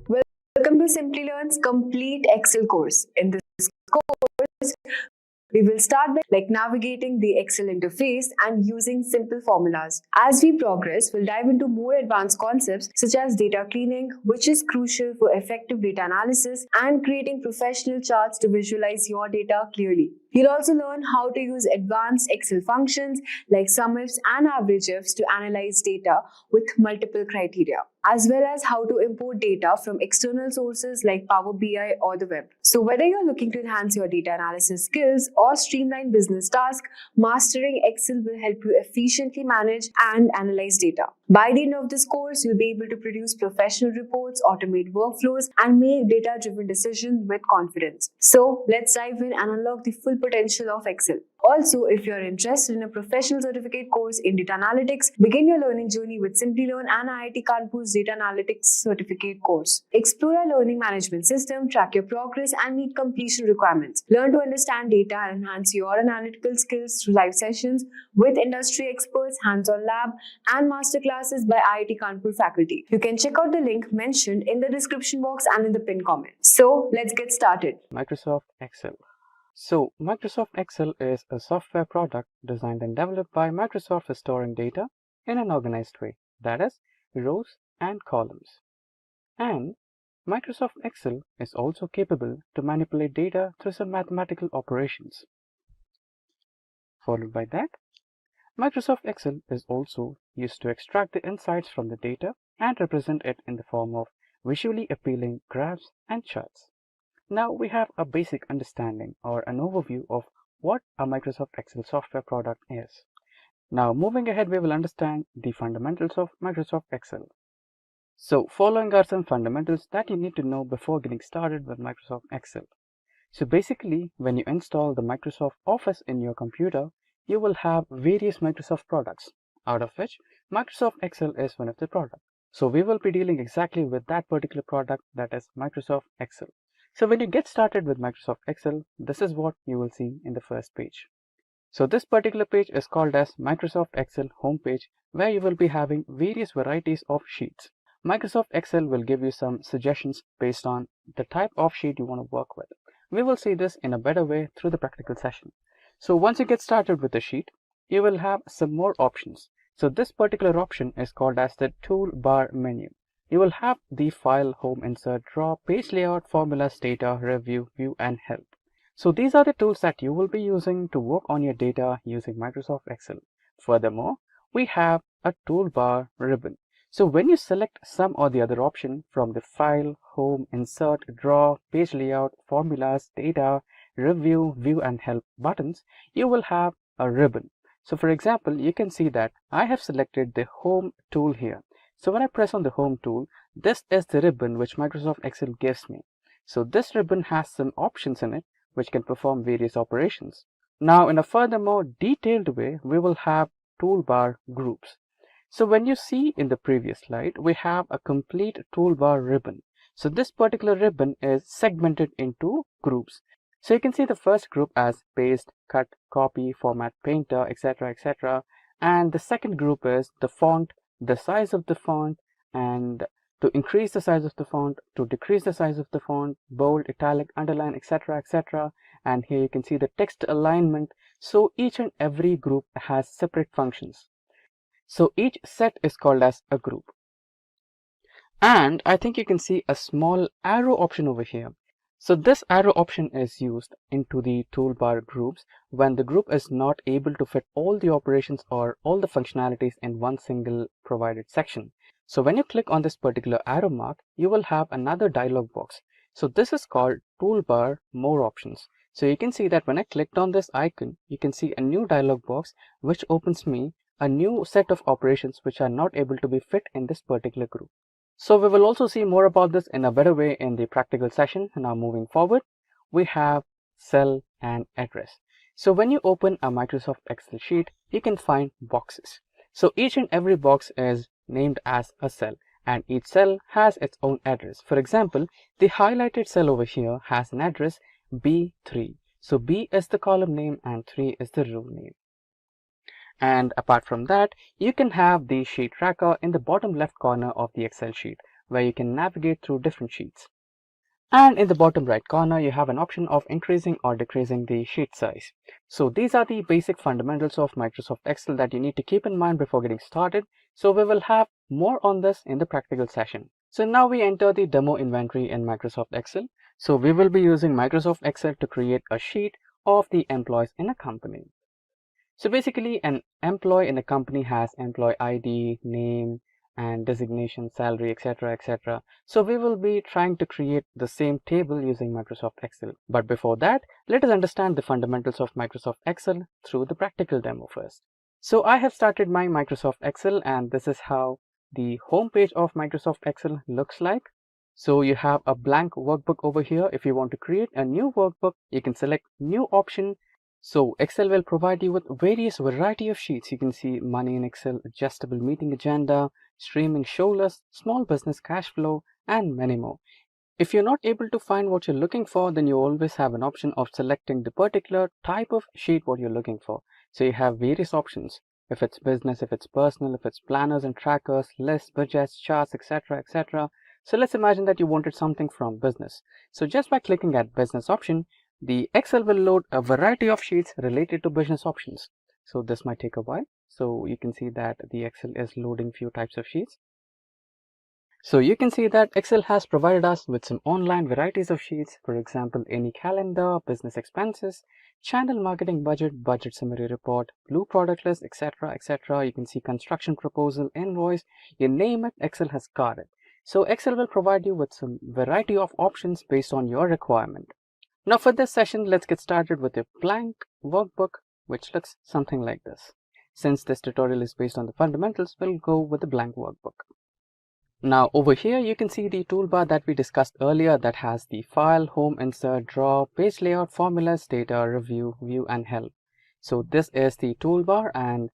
Welcome to Simplilearn's complete Excel course. In this course, we will start by navigating the Excel interface and using simple formulas. As we progress, we'll dive into more advanced concepts such as data cleaning, which is crucial for effective data analysis, and creating professional charts to visualize your data clearly. You'll also learn how to use advanced Excel functions like SUMIFS and AVERAGEIFS to analyze data with multiple criteria, as well as how to import data from external sources like Power BI or the web. So whether you're looking to enhance your data analysis skills or streamline business tasks, mastering Excel will help you efficiently manage and analyze data. By the end of this course, you'll be able to produce professional reports, automate workflows, and make data-driven decisions with confidence. So let's dive in and unlock the full potential of Excel. Also, if you're interested in a professional certificate course in data analytics, begin your learning journey with Simplilearn and IIT Kanpur's Data Analytics Certificate course. Explore our learning management system, track your progress, and meet completion requirements. Learn to understand data and enhance your analytical skills through live sessions with industry experts, hands-on lab, and masterclasses by IIT Kanpur faculty. You can check out the link mentioned in the description box and in the pinned comment. So, let's get started. Microsoft Excel. So, Microsoft Excel is a software product designed and developed by Microsoft for storing data in an organized way, that is, rows and columns. And Microsoft Excel is also capable to manipulate data through some mathematical operations. Followed by that, Microsoft Excel is also used to extract the insights from the data and represent it in the form of visually appealing graphs and charts. Now we have a basic understanding or an overview of what a Microsoft Excel software product is. Now moving ahead, we will understand the fundamentals of Microsoft Excel. So following are some fundamentals that you need to know before getting started with Microsoft Excel. So basically, when you install the Microsoft Office in your computer, you will have various Microsoft products, out of which Microsoft Excel is one of the products. So we will be dealing exactly with that particular product, that is Microsoft Excel. So when you get started with Microsoft Excel, this is what you will see in the first page. So this particular page is called as Microsoft Excel homepage, where you will be having various varieties of sheets. Microsoft Excel will give you some suggestions based on the type of sheet you want to work with. We will see this in a better way through the practical session. So once you get started with the sheet, you will have some more options. So this particular option is called as the toolbar menu. You will have the file, home, insert, draw, page layout, formulas, data, review, view, and help. So these are the tools that you will be using to work on your data using Microsoft Excel. Furthermore, we have a toolbar ribbon. So when you select some or the other option from the file, home, insert, draw, page layout, formulas, data, review, view, and help buttons, you will have a ribbon. So for example, you can see that I have selected the home tool here. So when I press on the home tool, this is the ribbon which Microsoft Excel gives me. So this ribbon has some options in it which can perform various operations. Now in a further more detailed way, we will have toolbar groups. So when you see in the previous slide, we have a complete toolbar ribbon. So this particular ribbon is segmented into groups. So you can see the first group as paste, cut, copy, format, painter, etc., etc. And the second group is the font, the size of the font, and to increase the size of the font, to decrease the size of the font, bold, italic, underline, etc., etc. And here you can see the text alignment. So each and every group has separate functions. So each set is called as a group. And I think you can see a small arrow option over here. So this arrow option is used into the toolbar groups when the group is not able to fit all the operations or all the functionalities in one single provided section. So when you click on this particular arrow mark, you will have another dialog box. So this is called toolbar more options. So you can see that when I clicked on this icon, you can see a new dialog box which opens me a new set of operations which are not able to be fit in this particular group. So we will also see more about this in a better way in the practical session. Now moving forward, we have cell and address. So when you open a Microsoft Excel sheet, you can find boxes. So each and every box is named as a cell, and each cell has its own address. For example, the highlighted cell over here has an address B3. So B is the column name and 3 is the row name. And apart from that, you can have the sheet tracker in the bottom left corner of the Excel sheet, where you can navigate through different sheets. And in the bottom right corner, you have an option of increasing or decreasing the sheet size. So these are the basic fundamentals of Microsoft Excel that you need to keep in mind before getting started. So we will have more on this in the practical session. So now we enter the demo inventory in Microsoft Excel. So we will be using Microsoft Excel to create a sheet of the employees in a company. So basically, an employee in a company has employee ID, name, and designation, salary, etc., etc. So we will be trying to create the same table using Microsoft Excel. But before that, let us understand the fundamentals of Microsoft Excel through the practical demo first. So I have started my Microsoft Excel, and this is how the home page of Microsoft Excel looks like. So you have a blank workbook over here. If you want to create a new workbook, you can select new option. So Excel will provide you with various variety of sheets. You can see money in Excel, adjustable meeting agenda, streaming show list, small business cash flow, and many more. If you're not able to find what you're looking for, then you always have an option of selecting the particular type of sheet what you're looking for. So you have various options. If it's business, if it's personal, if it's planners and trackers, lists, budgets, charts, etc., etc. So let's imagine that you wanted something from business. So just by clicking at business option, the Excel will load a variety of sheets related to business options. So this might take a while. So you can see that the Excel is loading few types of sheets. So you can see that Excel has provided us with some online varieties of sheets. For example, any calendar, business expenses, channel marketing budget, budget summary report, blue product list, etc., etc. You can see construction proposal, invoice, you name it, Excel has got it. So Excel will provide you with some variety of options based on your requirement. Now for this session, let's get started with a blank workbook, which looks something like this. Since this tutorial is based on the fundamentals, we'll go with the blank workbook. Now over here, you can see the toolbar that we discussed earlier that has the file, home, insert, draw, page layout, formulas, data, review, view, and help. So this is the toolbar, and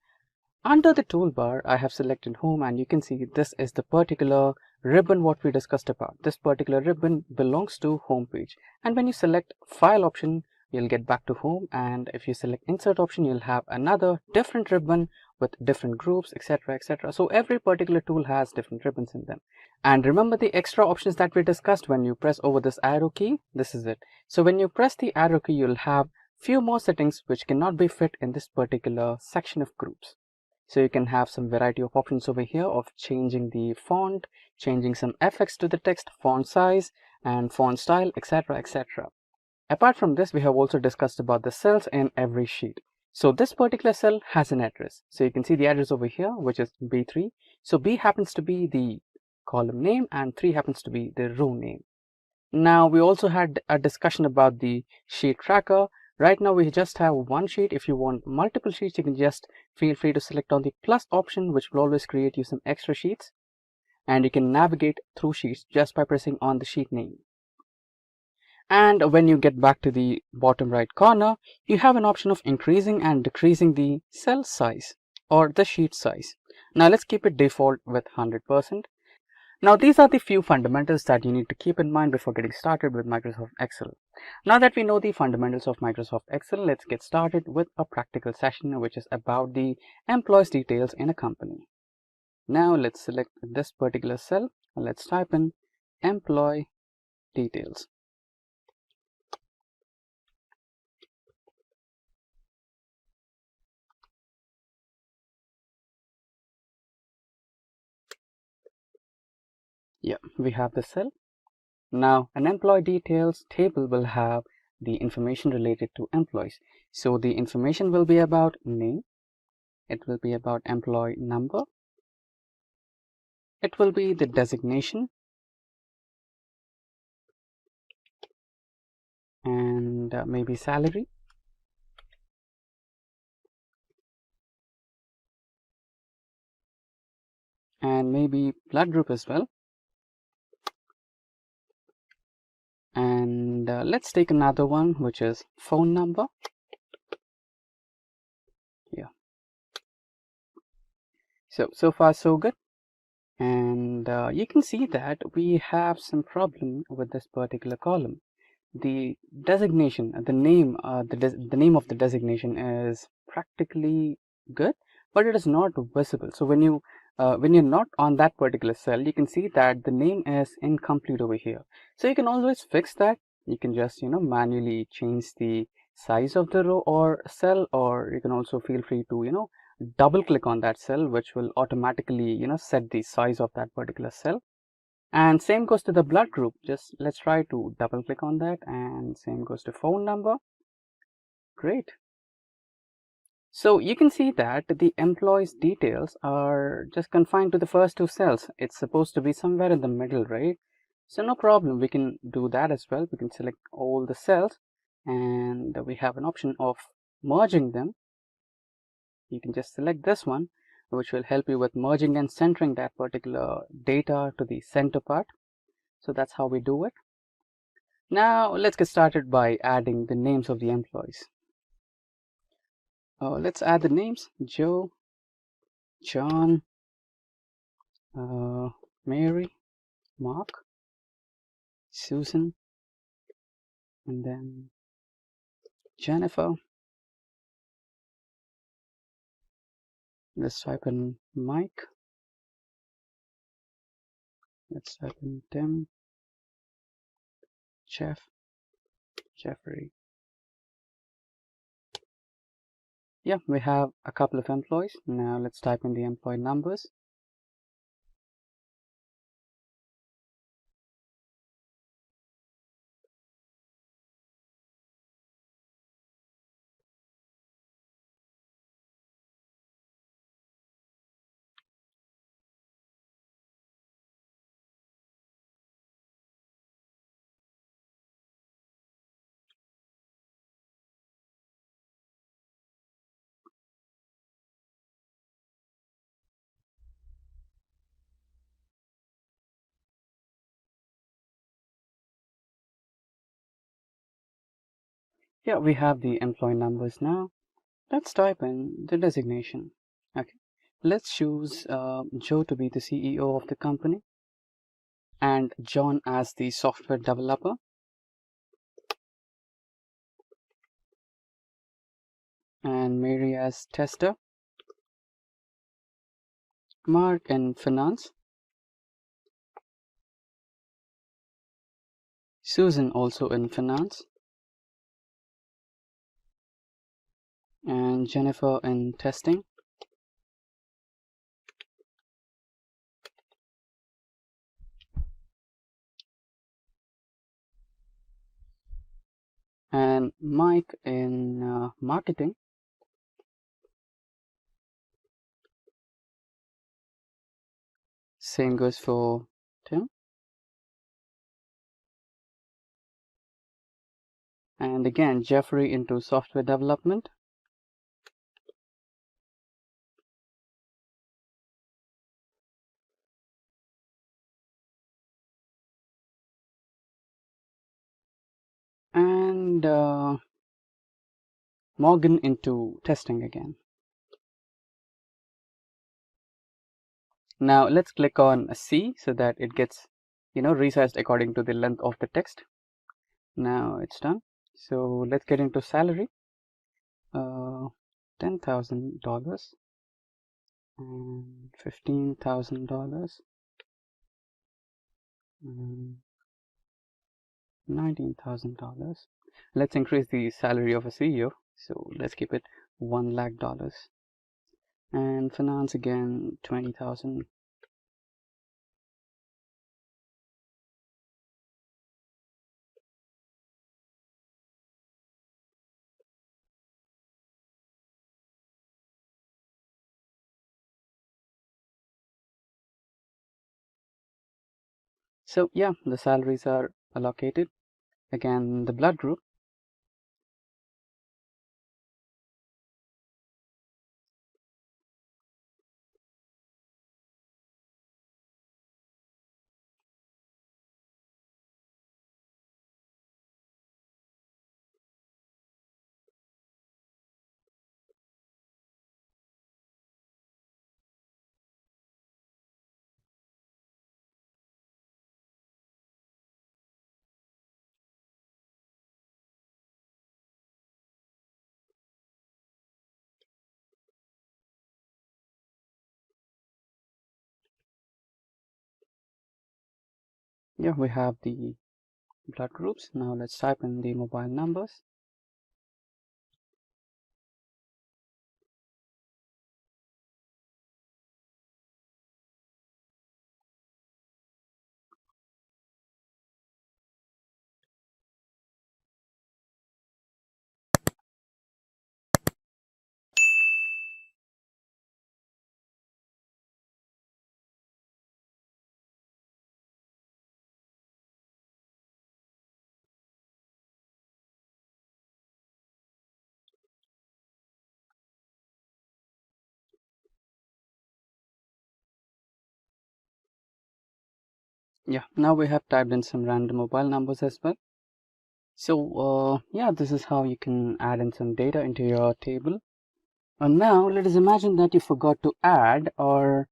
under the toolbar, I have selected home, and you can see this is the particular ribbon what we discussed about. This particular ribbon belongs to home page. And when you select file option, you'll get back to home. And if you select insert option, you'll have another different ribbon with different groups, etc., etc. So every particular tool has different ribbons in them. And remember the extra options that we discussed when you press over this arrow key. This is it. So when you press the arrow key, you'll have few more settings which cannot be fit in this particular section of groups. So you can have some variety of options over here of changing the font, changing some effects to the text, font size, and font style, etc., etc. Apart from this, we have also discussed about the cells in every sheet. So this particular cell has an address. So you can see the address over here, which is B3. So B happens to be the column name and 3 happens to be the row name. Now we also had a discussion about the sheet tracker. Right now we just have one sheet. If you want multiple sheets, you can just feel free to select on the plus option, which will always create you some extra sheets. And you can navigate through sheets just by pressing on the sheet name. And when you get back to the bottom right corner, you have an option of increasing and decreasing the cell size or the sheet size. Now let's keep it default with 100%. Now these are the few fundamentals that you need to keep in mind before getting started with Microsoft Excel. Now that we know the fundamentals of Microsoft Excel, let's get started with a practical session which is about the employees details in a company. Now let's select this particular cell and let's type in employee details. Yeah, we have the cell. Now an employee details table will have the information related to employees. So the information will be about name, it will be about employee number, it will be the designation, and maybe salary, and maybe blood group as well. And let's take another one, which is phone number. Yeah. So far so good. And you can see that we have some problem with this particular column. The designation, the name of the designation is practically good, but it is not visible. So when you're not on that particular cell, you can see that the name is incomplete over here. So you can always fix that. You can just manually change the size of the row or cell, or you can also feel free to double click on that cell, which will automatically set the size of that particular cell. And same goes to the blood group. Just let's try to double click on that, and same goes to phone number. Great. So you can see that the employee's details are just confined to the first two cells. It's supposed to be somewhere in the middle, right? So no problem, we can do that as well. We can select all the cells, and we have an option of merging them. You can just select this one, which will help you with merging and centering that particular data to the center part. So that's how we do it. Now let's get started by adding the names of the employees. Let's add the names: Joe, John, Mary, Mark, Susan, and then Jennifer. Let's type in Mike. Let's type in Tim, Jeff, Jeffrey. Yeah, we have a couple of employees. Now let's type in the employee numbers. Yeah, we have the employee numbers now. Let's type in the designation. Okay, let's choose Joe to be the CEO of the company and John as the software developer. And Mary as tester. Mark in finance. Susan also in finance. And Jennifer in testing. And Mike in marketing. Same goes for Tim. And again, Jeffrey into software development. And Morgan into testing again. Now let's click on C so that it gets resized according to the length of the text. Now it's done. So let's get into salary. $10,000 and $15,000 and $19,000. Let's increase the salary of a CEO. So let's keep it $1 lakh. And finance again, 20,000. So yeah, the salaries are allocated. Again, the blood group. Yeah, we have the blood groups. Now let's type in the mobile numbers. Yeah, now we have typed in some random mobile numbers as well. So yeah, this is how you can add in some data into your table. And now let us imagine that you forgot to add or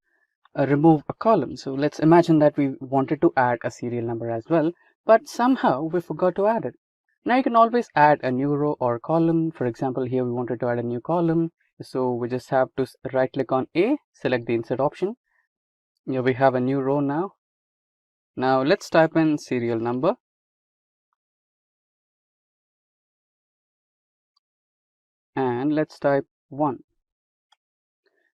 remove a column. So let's imagine that we wanted to add a serial number as well, but somehow we forgot to add it. Now you can always add a new row or column. For example, here we wanted to add a new column. So we just have to right click on A, select the insert option. Here we have a new row now. Now let's type in serial number. And let's type 1.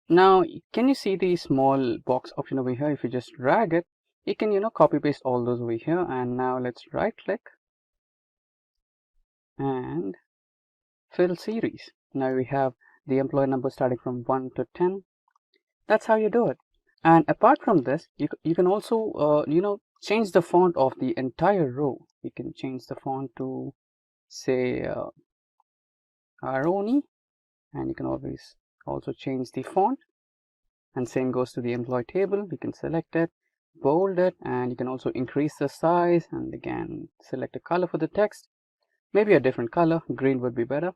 Now can you see the small box option over here? If you just drag it, you can copy paste all those over here. And now let's right click and fill series. Now we have the employee number starting from 1 to 10. That's how you do it. And apart from this, you can also change the font of the entire row. You can change the font to say Aroni, and you can always also change the font. And same goes to the employee table. You can select it, bold it, and you can also increase the size, and again select a color for the text, maybe a different color. Green would be better.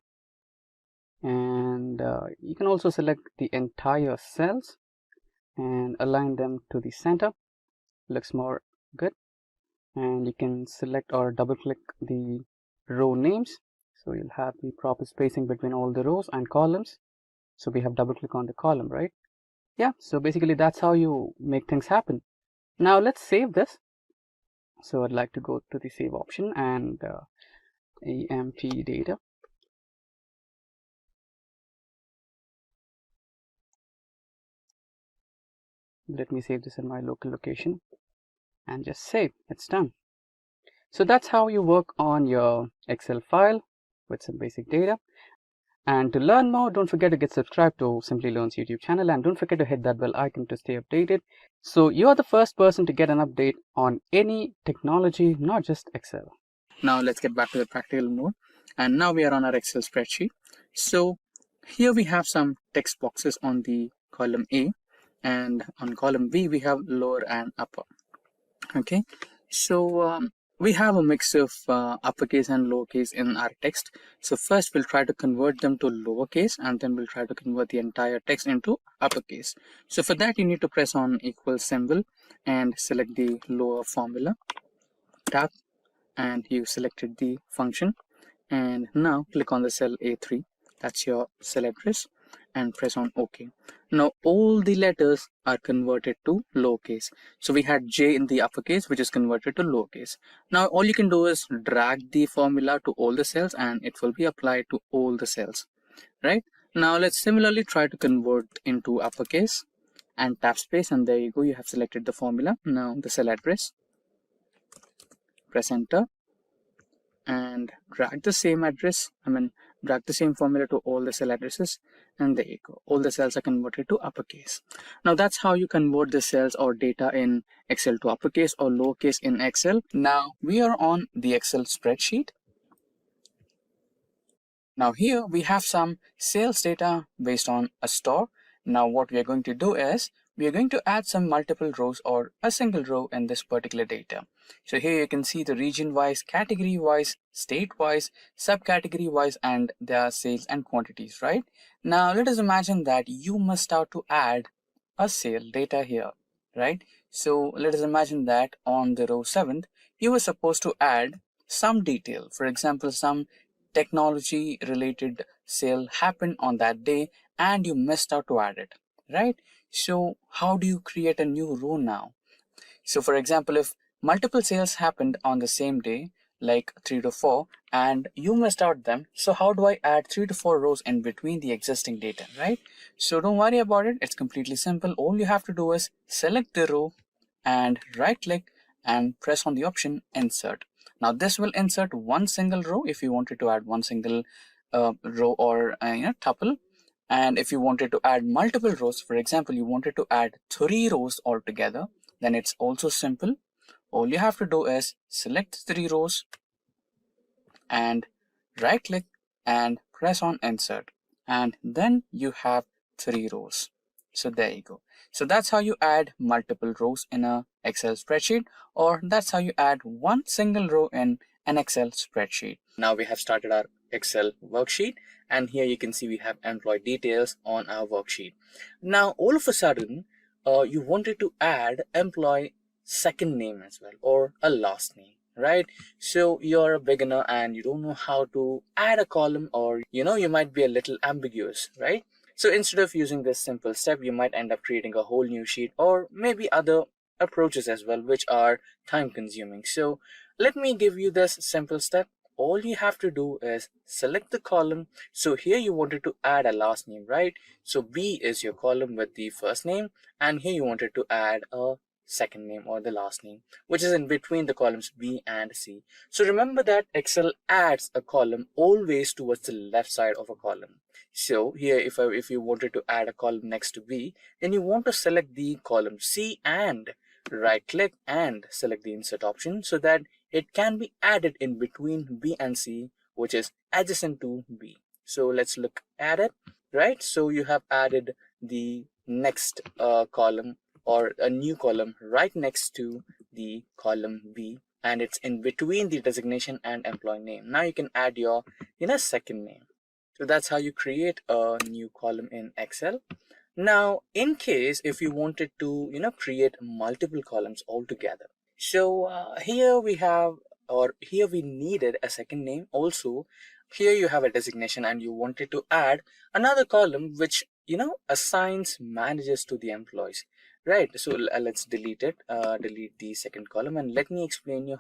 And you can also select the entire cells and align them to the center. Looks more good. And you can select or double click the row names, so you'll have the proper spacing between all the rows and columns. So we have double click on the column, right? Yeah, so basically that's how you make things happen. Now let's save this. So I'd like to go to the save option and AMP data. Let me save this in my local location and just save. It's done. So that's how you work on your Excel file with some basic data. And to learn more, don't forget to get subscribed to Simplilearn's YouTube channel, and don't forget to hit that bell icon to stay updated. So you are the first person to get an update on any technology, not just Excel. Now let's get back to the practical mode. And now we are on our Excel spreadsheet. So here we have some text boxes on the column A, and on column B we have lower and upper. Okay, so we have a mix of uppercase and lowercase in our text. So first we'll try to convert them to lowercase, and then we'll try to convert the entire text into uppercase. So for that you need to press on equal symbol and select the lower formula tab, and you selected the function. And now click on the cell A3, that's your cell address, and press on OK. Now all the letters are converted to lowercase. So we had J in the uppercase, which is converted to lowercase. Now all you can do is drag the formula to all the cells, and it will be applied to all the cells, right? Now let's similarly try to convert into uppercase and tap space, and there you go, you have selected the formula. Now the cell address, press enter, and drag the same address, drag the same formula to all the cell addresses, and there you go, all the cells are converted to uppercase. Now that's how you convert the cells or data in Excel to uppercase or lowercase in Excel. Now we are on the Excel spreadsheet. Now here we have some sales data based on a store. Now what we are going to do is we are going to add some multiple rows or a single row in this particular data. So here you can see the region wise, category wise, state wise, subcategory wise, and their sales and quantities, right? Now let us imagine that you must start to add a sale data here, right? So let us imagine that on the row 7th, you were supposed to add some detail. For example, some technology related sale happened on that day and you missed out to add it, right? So how do you create a new row now? So for example, if multiple sales happened on the same day, like 3 to 4, and you missed out them. So how do I add 3 to 4 rows in between the existing data, right? So don't worry about it. It's completely simple. All you have to do is select the row and right click and press on the option insert. Now this will insert one single row if you wanted to add one single row or tuple. And if you wanted to add multiple rows, for example, you wanted to add 3 rows altogether, then it's also simple. All you have to do is select 3 rows and right click and press on insert, and then you have 3 rows. So there you go. So that's how you add multiple rows in a Excel spreadsheet, or that's how you add one single row in an Excel spreadsheet. Now we have started our Excel worksheet, and here you can see we have employee details on our worksheet. Now all of a sudden you wanted to add employee second name as well, or a last name, right? So you're a beginner and you don't know how to add a column, or you might be a little ambiguous, right? So instead of using this simple step, you might end up creating a whole new sheet, or maybe other approaches as well, which are time consuming. So let me give you this simple step. All you have to do is select the column. So here you wanted to add a last name, right? So B is your column with the first name, and here you wanted to add a second name or the last name, which is in between the columns B and C. So remember that Excel adds a column always towards the left side of a column. So here if you wanted to add a column next to B, then you want to select the column C and right click and select the insert option so that it can be added in between B and C, which is adjacent to B. So let's look at it, right? So you have added the next column, or a new column right next to the column B, and it's in between the designation and employee name. Now you can add your second name. So that's how you create a new column in Excel. Now in case if you wanted to create multiple columns altogether, so here we needed a second name. Also here you have a designation and you wanted to add another column which assigns managers to the employees, right? So let's delete it, delete the second column, and let me explain you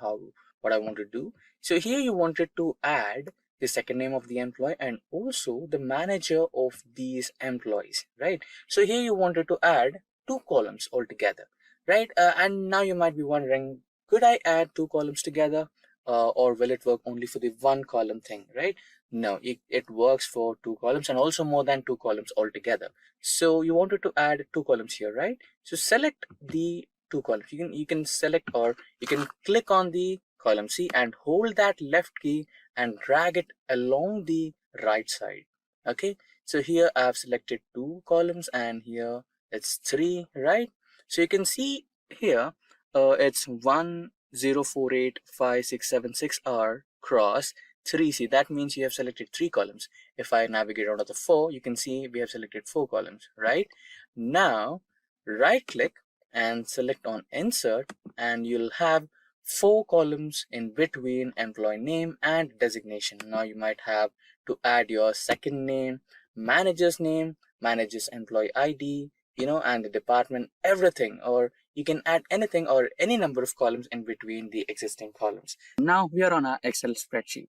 what I want to do. So here you wanted to add the second name of the employee and also the manager of these employees, right? So here you wanted to add 2 columns altogether, right? And now you might be wondering, could I add 2 columns together, or will it work only for the 1 column thing, right? No, it works for 2 columns and also more than 2 columns altogether. So you wanted to add 2 columns here, right? So select the 2 columns. You can select, or you can click on the column C and hold that left key and drag it along the right side. Okay, so here I have selected 2 columns and here it's 3, right? So you can see here it's 10485676R cross 3C. That means you have selected 3 columns. If I navigate out of the 4, you can see we have selected 4 columns, right? Now right click and select on insert, and you'll have 4 columns in between employee name and designation. Now you might have to add your second name, manager's name, manager's employee ID, and the department, everything, or you can add anything or any number of columns in between the existing columns. Now we are on our Excel spreadsheet.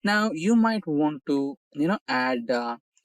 Now you might want to add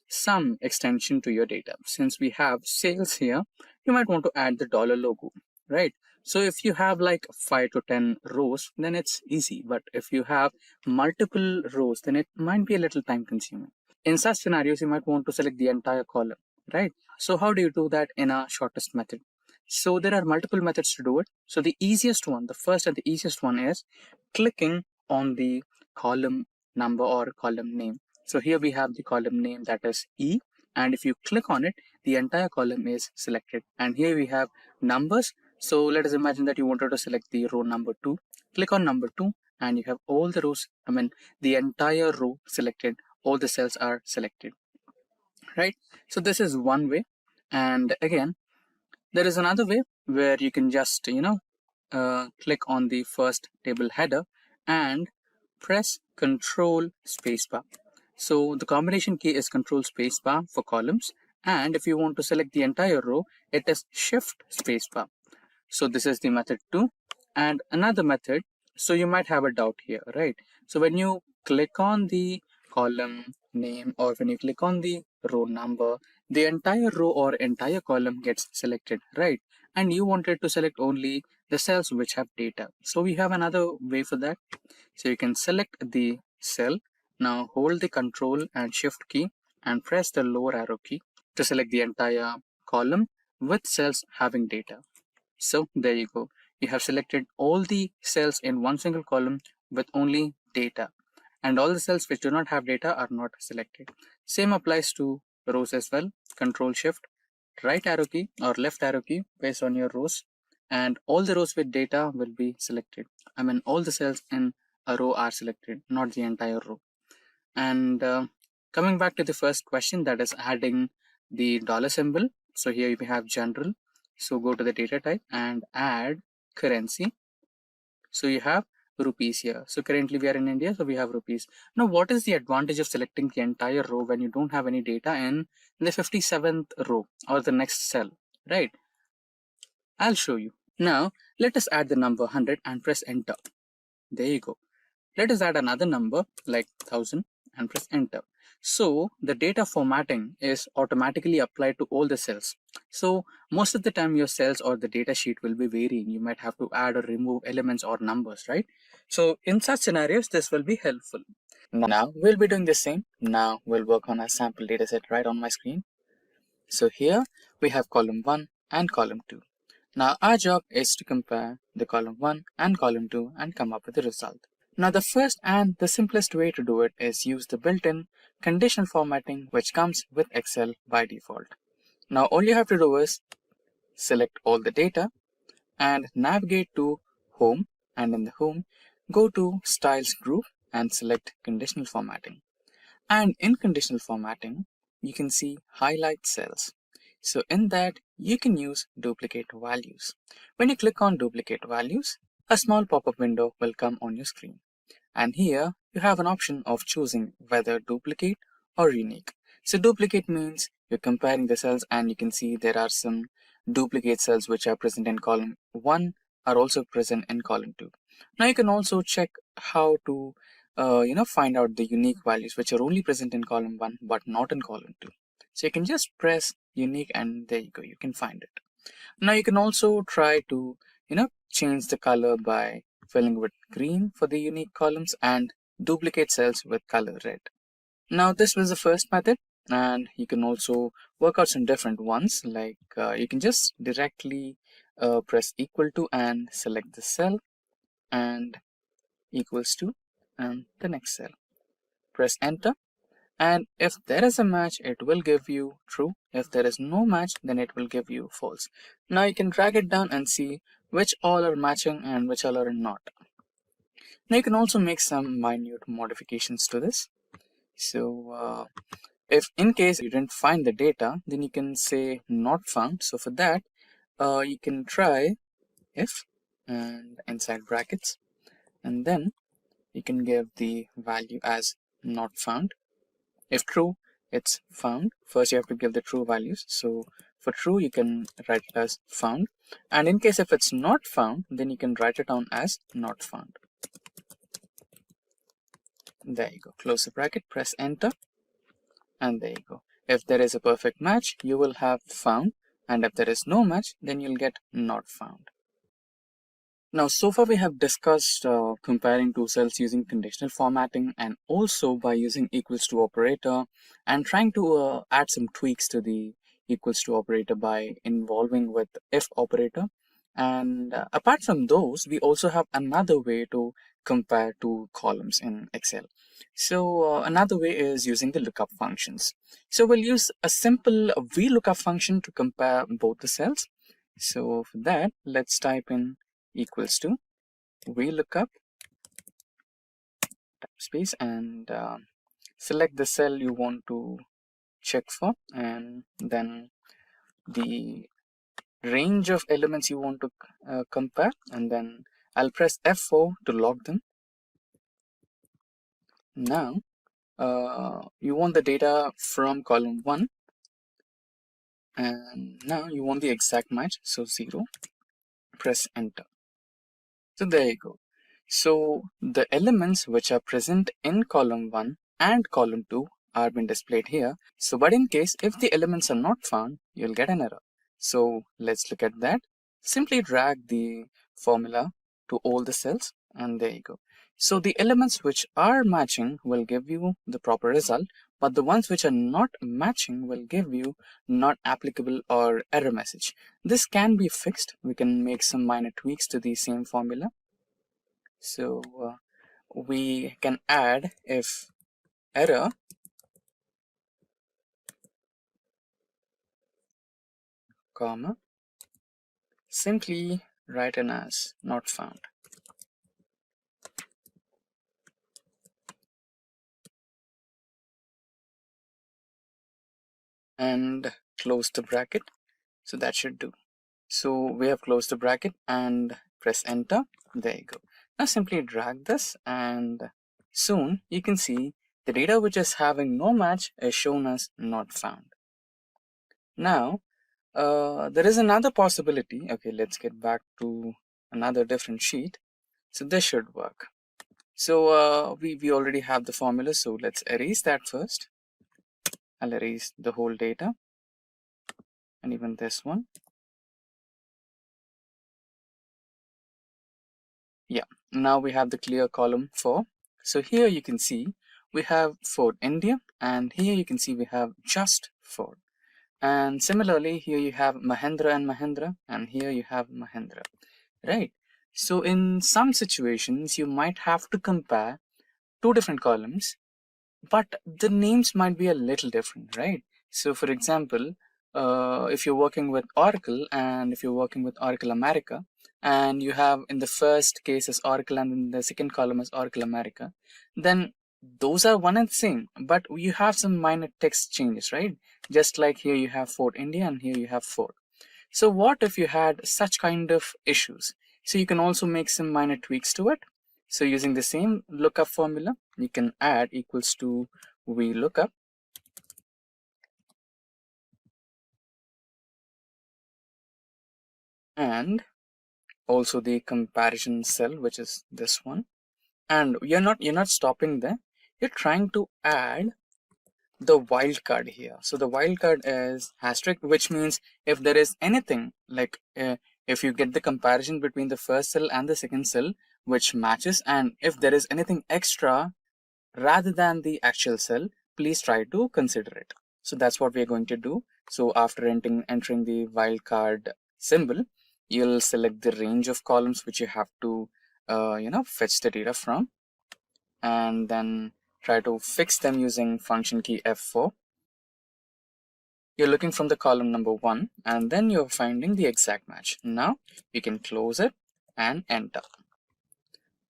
some extension to your data. Since we have sales here, you might want to add the dollar logo, right? So if you have like 5 to 10 rows, then it's easy. But if you have multiple rows, then it might be a little time consuming. In such scenarios, you might want to select the entire column, right? So how do you do that in a shortest method? So there are multiple methods to do it. So the easiest one, the first and the easiest one is clicking on the column number or column name. So here we have the column name, that is E, and if you click on it, the entire column is selected. And here we have numbers. So let us imagine that you wanted to select the row number 2. Click on number 2 and you have all the rows, the entire row selected, all the cells are selected, right? So this is one way. And again, there is another way where you can just click on the first table header and press Control Spacebar. So the combination key is Control Spacebar for columns, and if you want to select the entire row, it is Shift Spacebar. So this is the method 2. And another method, so you might have a doubt here, right? So when you click on the column name or when you click on the row number, the entire row or entire column gets selected, right? And you wanted to select only the cells which have data. So we have another way for that. So you can select the cell. Now hold the Control and Shift key and press the lower arrow key to select the entire column with cells having data. So there you go. You have selected all the cells in one single column with only data, and all the cells which do not have data are not selected. Same applies to rows as well. Control Shift, right arrow key or left arrow key based on your rows, and all the rows with data will be selected. I mean, all the cells in a row are selected, not the entire row. And coming back to the first question, that is adding the dollar symbol. So here we have general. So go to the data type and add currency. So you have rupees here. So currently we are in India, so we have rupees. Now, what is the advantage of selecting the entire row when you don't have any data in the 57th row or the next cell, right? I'll show you. Now, let us add the number 100 and press enter. There you go. Let us add another number like 1000 and press enter. So the data formatting is automatically applied to all the cells. So most of the time your cells or the data sheet will be varying. You might have to add or remove elements or numbers, right? So in such scenarios, this will be helpful. Now we'll be doing the same. Now we'll work on a sample data set right on my screen. So here we have column 1 and column 2. Now our job is to compare the column 1 and column 2 and come up with a result. Now the first and the simplest way to do it is use the built-in conditional formatting which comes with Excel by default. Now all you have to do is select all the data and navigate to Home, and in the Home go to Styles group and select conditional formatting. And in conditional formatting you can see highlight cells. So in that you can use duplicate values. When you click on duplicate values, a small pop-up window will come on your screen. And here you have an option of choosing whether duplicate or unique. So duplicate means you're comparing the cells and you can see there are some duplicate cells which are present in column 1 are also present in column 2. Now you can also check how to find out the unique values which are only present in column 1 but not in column 2. So you can just press unique and there you go, you can find it. Now you can also try to change the color by filling with green for the unique columns and duplicate cells with color red. Now this was the first method, and you can also work out some different ones, like you can just directly press equal to and select the cell and equals to and the next cell. Press enter, and if there is a match it will give you true. If there is no match then it will give you false. Now you can drag it down and see which all are matching and which all are not. Now you can also make some minute modifications to this. So if in case you didn't find the data, then you can say not found. So for that you can try if and inside brackets, and then you can give the value as not found. If true, it's found. First you have to give the true values. So for true you can write it as found, and in case if it's not found then you can write it down as not found. There you go, close the bracket, press enter, and there you go. If there is a perfect match you will have found, and if there is no match then you'll get not found. Now, so far we have discussed comparing two cells using conditional formatting and also by using equals to operator, and trying to add some tweaks to the equals to operator by involving with if operator. And apart from those, we also have another way to compare two columns in Excel. So another way is using the lookup functions. So we'll use a simple VLOOKUP function to compare both the cells. So for that, let's type in equals to VLOOKUP space and select the cell you want to check for, and then the range of elements you want to compare, and then I'll press F4 to log them. Now you want the data from column 1, and now you want the exact match, so 0. Press enter. So there you go. So the elements which are present in column 1 and column 2 are being displayed here. So but in case if the elements are not found, you'll get an error. So let's look at that. Simply drag the formula to all the cells and there you go. So the elements which are matching will give you the proper result, but the ones which are not matching will give you not applicable or error message. This can be fixed. We can make some minor tweaks to the same formula. So we can add if error comma simply written as not found and close the bracket. So that should do. So we have closed the bracket and press enter. There you go. Now simply drag this and soon you can see the data which is having no match is shown as not found. Now there is another possibility. Okay, let's get back to another different sheet. So this should work. So we already have the formula, so let's erase that first. I'll erase the whole data and even this one. Yeah, now we have the clear column 4. So here you can see we have Ford India, and here you can see we have just Ford. And similarly, here you have Mahindra and Mahindra, and here you have Mahindra, right? So in some situations, you might have to compare two different columns, but the names might be a little different, right? So for example, if you're working with Oracle and if you're working with Oracle America, and you have in the first case as Oracle and in the second column as Oracle America, then those are one and the same, but you have some minor text changes, right? Just like here you have Ford India and here you have Ford. So what if you had such kind of issues? So you can also make some minor tweaks to it. So using the same lookup formula, you can add equals to VLOOKUP. And also the comparison cell, which is this one. And you're not stopping there. You're trying to add the wildcard here. So the wildcard is asterisk, which means if there is anything like if you get the comparison between the first cell and the second cell which matches, and if there is anything extra rather than the actual cell, please try to consider it. So that's what we're going to do. So after entering the wildcard symbol, you'll select the range of columns which you have to fetch the data from, and then try to fix them using function key F4. You're looking from the column number 1 and then you're finding the exact match. Now you can close it and enter.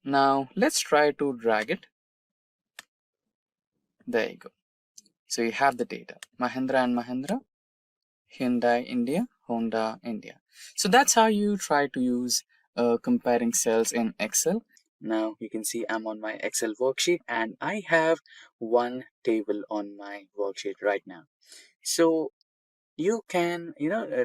Now let's try to drag it. There you go. So you have the data, Mahindra and Mahindra, Hyundai India, Honda India. So that's how you try to use comparing cells in Excel. Now you can see I'm on my Excel worksheet and I have one table on my worksheet right now. So you can,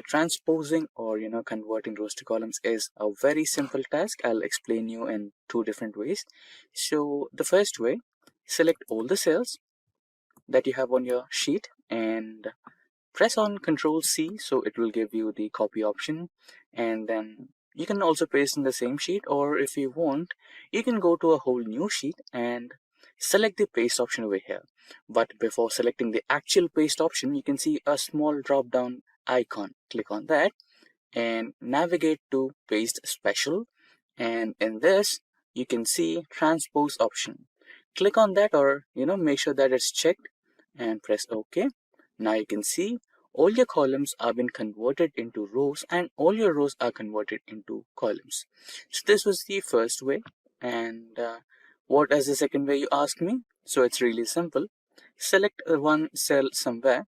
transposing or, converting rows to columns is a very simple task. I'll explain you in two different ways. So the first way, select all the cells that you have on your sheet and press on Control C, so it will give you the copy option, and then you can also paste in the same sheet, or if you want, you can go to a whole new sheet and select the paste option over here. But before selecting the actual paste option, you can see a small drop down icon. Click on that and navigate to paste special, and in this you can see transpose option. Click on that, or make sure that it's checked and press OK. Now you can see all your columns are been converted into rows and all your rows are converted into columns. So this was the first way. And what is the second way, you ask me? So it's really simple. Select one cell somewhere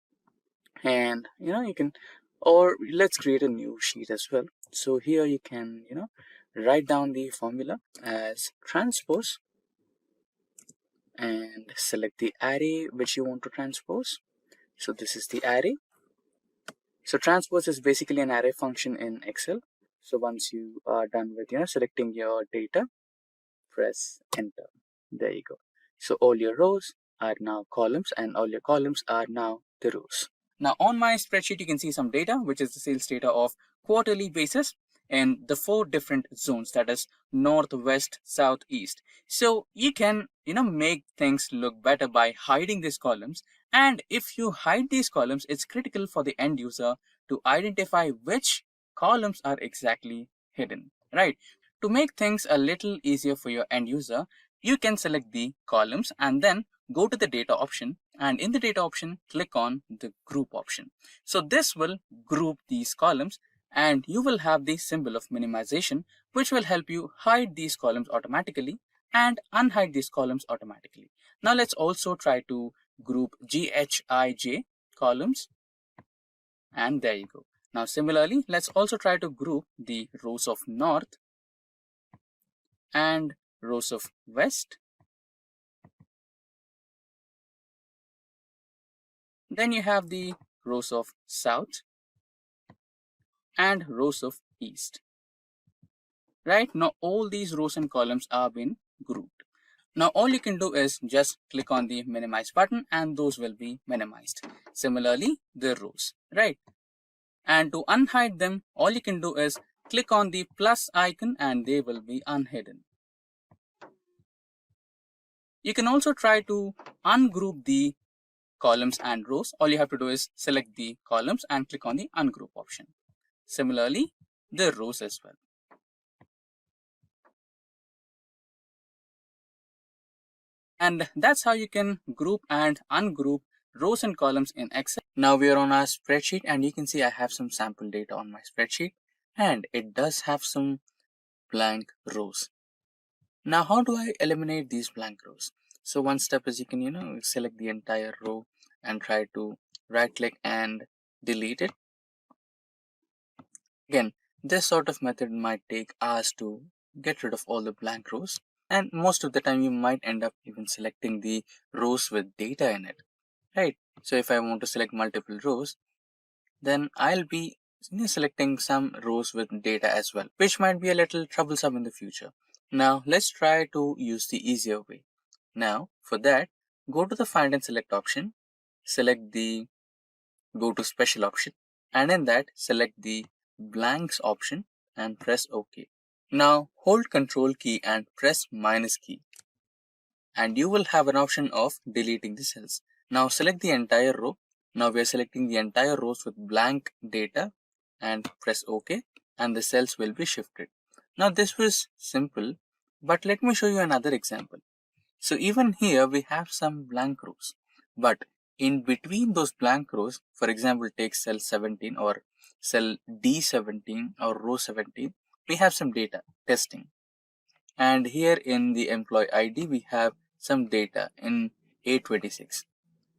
and you can, or let's create a new sheet as well. So here you can write down the formula as transpose and select the array which you want to transpose. So this is the array. So transpose is basically an array function in Excel. So once you are done with selecting your data, press enter. There you go. So all your rows are now columns and all your columns are now the rows. Now on my spreadsheet, you can see some data, which is the sales data of quarterly basis in the 4 different zones, that is north, west, south, east. So you can, make things look better by hiding these columns. And if you hide these columns, it's critical for the end user to identify which columns are exactly hidden, right? To make things a little easier for your end user, you can select the columns and then go to the data option, and in the data option, click on the group option. So this will group these columns and you will have the symbol of minimization, which will help you hide these columns automatically and unhide these columns automatically. Now let's also try to group GHIJ columns, and there you go. Now similarly, let's also try to group the rows of north and rows of west. Then you have the rows of south and rows of east. Right now, all these rows and columns are been grouped. Now, all you can do is just click on the minimize button and those will be minimized. Similarly, the rows, right? And to unhide them, all you can do is click on the plus icon and they will be unhidden. You can also try to ungroup the columns and rows. All you have to do is select the columns and click on the ungroup option. Similarly, the rows as well. And that's how you can group and ungroup rows and columns in Excel. Now we are on our spreadsheet and you can see I have some sample data on my spreadsheet and it does have some blank rows. Now how do I eliminate these blank rows? So one step is you can select the entire row and try to right click and delete it. Again, this sort of method might take hours to get rid of all the blank rows, and most of the time you might end up even selecting the rows with data in it, right? So if I want to select multiple rows, then I'll be selecting some rows with data as well, which might be a little troublesome in the future. Now let's try to use the easier way. Now for that, go to the find and select option, select the go to special option, and in that select the blanks option and press OK. Now hold Control key and press minus key and you will have an option of deleting the cells. Now select the entire row. Now we are selecting the entire rows with blank data and press OK and the cells will be shifted. Now this was simple, but let me show you another example. So even here we have some blank rows, but in between those blank rows, for example, take cell 17 or cell D17 or row 17, we have some data testing. And here in the employee ID, we have some data in A26.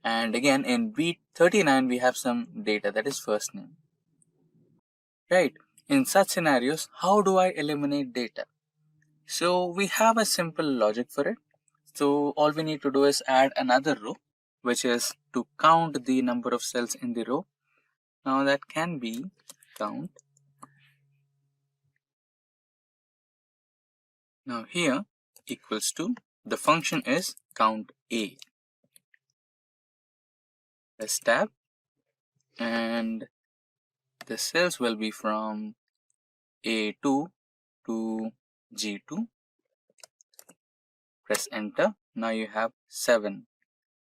And again in B39, we have some data that is first name. Right. In such scenarios, how do I eliminate data? So we have a simple logic for it. So all we need to do is add another row, which is to count the number of cells in the row. Now that can be count. Now here equals to, the function is count A. Press tab and the cells will be from A2 to G2. Press enter. Now you have 7.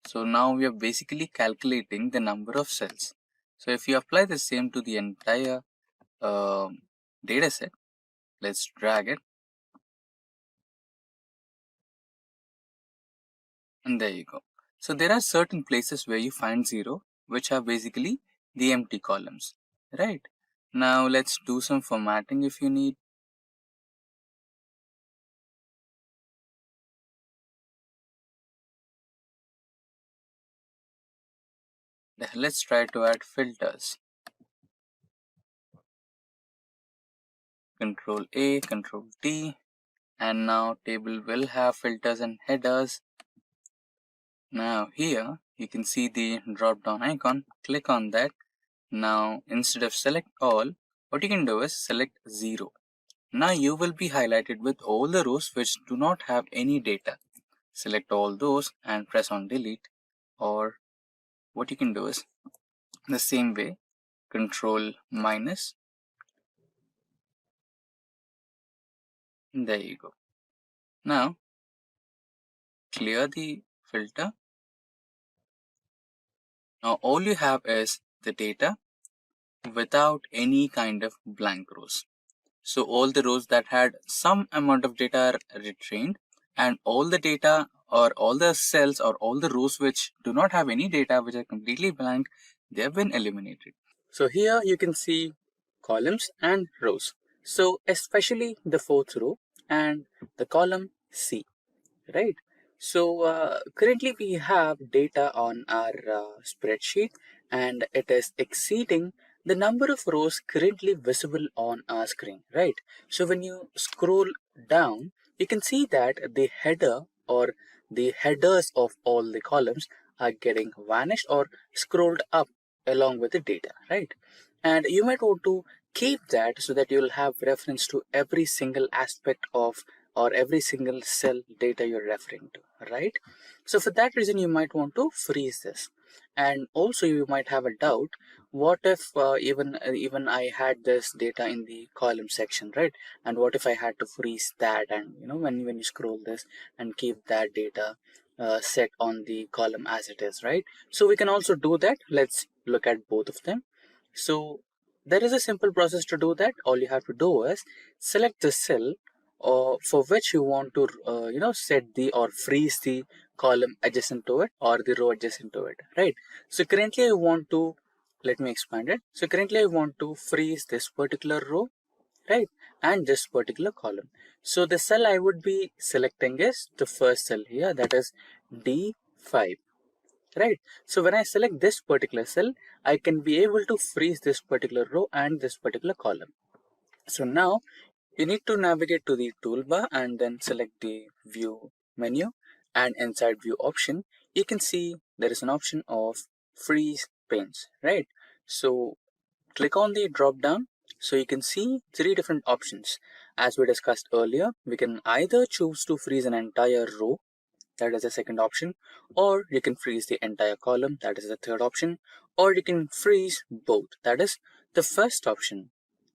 So now we are basically calculating the number of cells. So if you apply the same to the entire data set, let's drag it. And there you go. So there are certain places where you find 0, which are basically the empty columns, right? Now let's do some formatting if you need. Let's try to add filters. Control A, Control T, and now table will have filters and headers. Now here you can see the drop down icon, click on that. Now instead of select all, what you can do is select 0. Now you will be highlighted with all the rows which do not have any data. Select all those and press on delete, or what you can do is the same way, control minus. There you go. Now clear the filter. Now all you have is the data without any kind of blank rows. So all the rows that had some amount of data are retrained, and all the data or all the cells or all the rows which do not have any data, which are completely blank, they have been eliminated. So here you can see columns and rows. So especially the fourth row and the column C, right? So currently we have data on our spreadsheet, and it is exceeding the number of rows currently visible on our screen, right? So when you scroll down, you can see that the header or the headers of all the columns are getting vanished or scrolled up along with the data, right? And you might want to keep that so that you'll have reference to every single aspect of or every single cell data you're referring to, right? So for that reason, you might want to freeze this. And also you might have a doubt, what if even I had this data in the column section, right? And what if I had to freeze that, and when you scroll this and keep that data set on the column as it is, right? So we can also do that. Let's look at both of them. So there is a simple process to do that. All you have to do is select the cell for which you want to set the or freeze the column adjacent to it or the row adjacent to it, right? So currently I want to, let me expand it. So currently I want to freeze this particular row, right, and this particular column. So the cell I would be selecting is the first cell here, that is D5, right? So when I select this particular cell, I can be able to freeze this particular row and this particular column. So now you need to navigate to the toolbar and then select the view menu, and inside view option, you can see there is an option of freeze panes, right? So click on the drop down. So you can see 3 different options. As we discussed earlier, we can either choose to freeze an entire row, that is the second option, or you can freeze the entire column, that is the third option, or you can freeze both, that is the first option,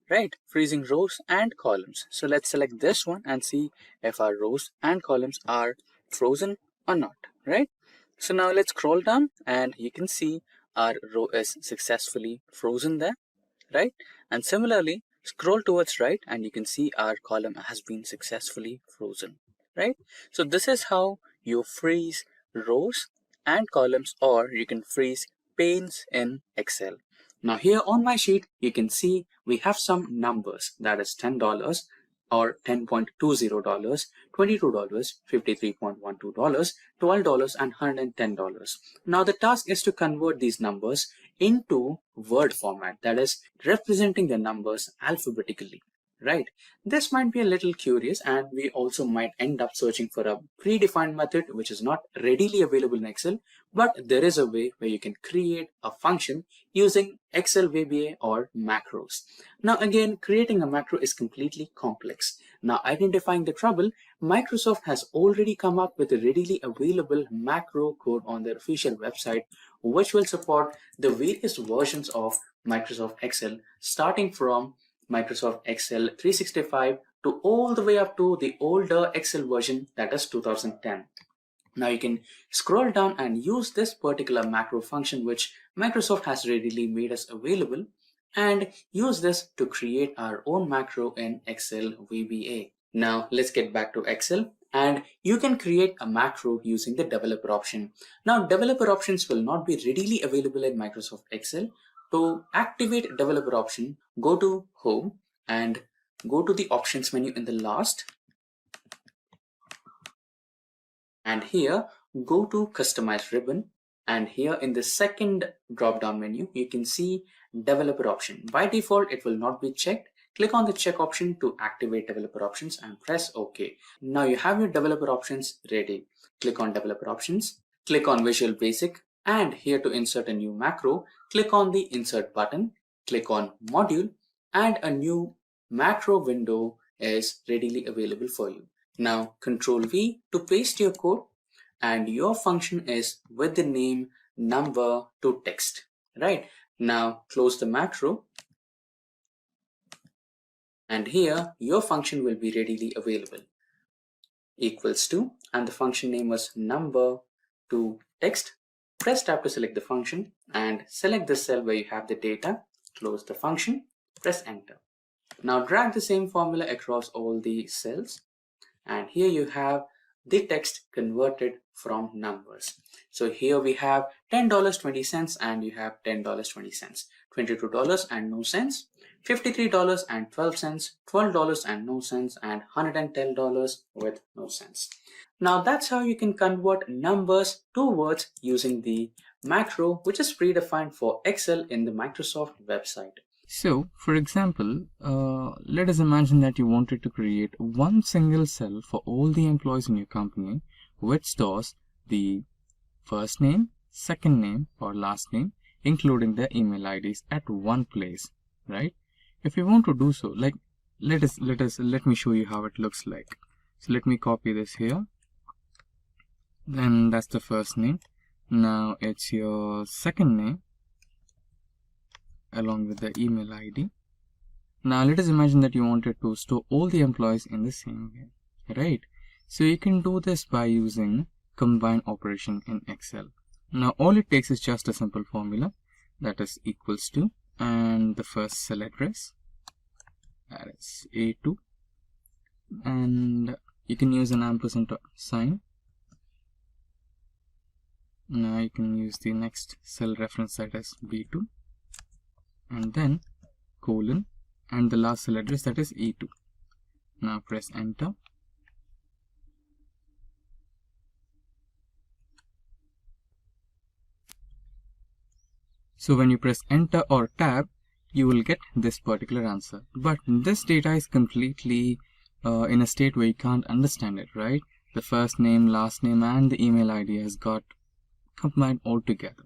right? Freezing rows and columns. So let's select this one and see if our rows and columns are frozen or not, right? So now let's scroll down and you can see our row is successfully frozen there, right? And similarly, scroll towards right and you can see our column has been successfully frozen, right? So this is how you freeze rows and columns, or you can freeze panes in Excel. Now here on my sheet, you can see we have some numbers, that is $10 or $10.20, $22, $53.12, $12, and $110. Now the task is to convert these numbers into word format, that is representing the numbers alphabetically, right? This might be a little curious, and we also might end up searching for a predefined method which is not readily available in Excel, but there is a way where you can create a function using Excel VBA or macros. Now again, creating a macro is completely complex. Now identifying the trouble, Microsoft has already come up with a readily available macro code on their official website, which will support the various versions of Microsoft Excel, starting from Microsoft Excel 365 to all the way up to the older Excel version, that is 2010. Now you can scroll down and use this particular macro function which Microsoft has readily made us available, and use this to create our own macro in Excel VBA. Now let's get back to Excel, and you can create a macro using the developer option. Now developer options will not be readily available in Microsoft Excel. To activate developer option, go to Home and go to the options menu in the last, and here go to Customize ribbon, and here in the second drop down menu you can see developer option. By default it will not be checked. Click on the check option to activate developer options and press OK. Now you have your developer options ready. Click on developer options, click on Visual Basic, and here to insert a new macro, click on the insert button, click on module, and a new macro window is readily available for you. Now Control V to paste your code, and your function is with the name number to text, right? Now close the macro, and here your function will be readily available. Equals to, and the function name was number to text. Press tab to select the function and select the cell where you have the data. Close the function, press enter. Now drag the same formula across all the cells, and here you have the text converted from numbers. So here we have $10.20 and you have $10.20, $22 and no cents, $53.12, $12 and no cents, and $110 with no cents. Now that's how you can convert numbers to words using the macro, which is predefined for Excel in the Microsoft website. So, for example, let us imagine that you wanted to create one single cell for all the employees in your company, which stores the first name, second name, or last name, including their email IDs at one place, right? If you want to do so, like let me show you how it looks like. So let me copy this here. Then that's the first name. Now it's your second name along with the email ID. Now let us imagine that you wanted to store all the employees in the same way, right? So you can do this by using combine operation in Excel. Now all it takes is just a simple formula, that is equals to, and the first cell address, that is A2, and you can use an ampersand sign. Now you can use the next cell reference, that is B2, and then colon, and the last cell address, that is E2. Now press enter. So when you press enter or tab, you will get this particular answer. But this data is completely in a state where you can't understand it, right? The first name, last name, and the email ID has got combined all together.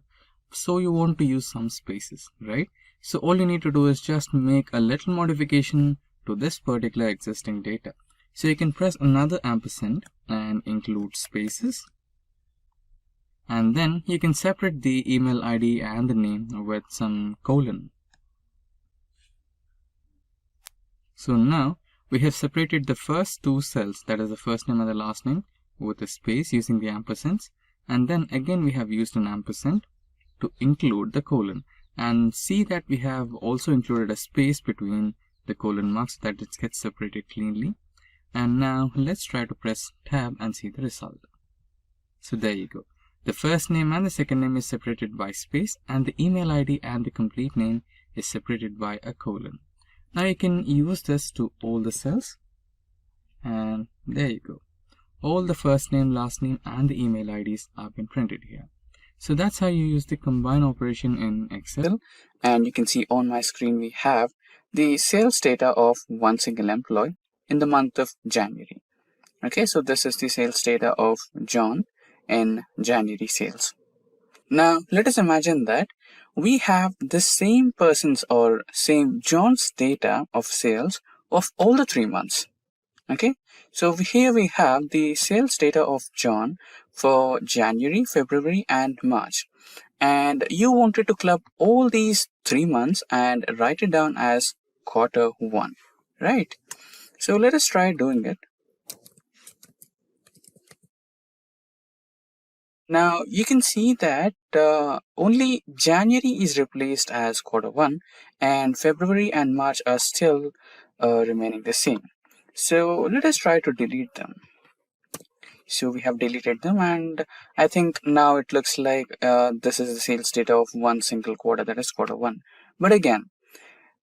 So you want to use some spaces, right? So all you need to do is just make a little modification to this particular existing data. So you can press another ampersand and include spaces. And then you can separate the email ID and the name with some colon. So now we have separated the first two cells, that is the first name and the last name, with a space using the ampersands. And then again we have used an ampersand to include the colon. And see that we have also included a space between the colon marks so that it gets separated cleanly. And now let's try to press tab and see the result. So there you go. The first name and the second name is separated by space, and the email ID and the complete name is separated by a colon. Now you can use this to all the cells, and there you go. All the first name, last name, and the email IDs have been printed here. So that's how you use the combine operation in Excel. And you can see on my screen we have the sales data of one single employee in the month of January. Okay, so this is the sales data of John in January sales. Now let us imagine that we have the same person's or same John's data of sales of all the 3 months. Okay, so here we have the sales data of John for January, February, and March. And you wanted to club all these 3 months and write it down as Q1, right? So let us try doing it. Now you can see that only January is replaced as Q1, and February and March are still remaining the same. So let us try to delete them. So we have deleted them, and I think now it looks like this is the sales data of one single quarter, that is Q1. But again,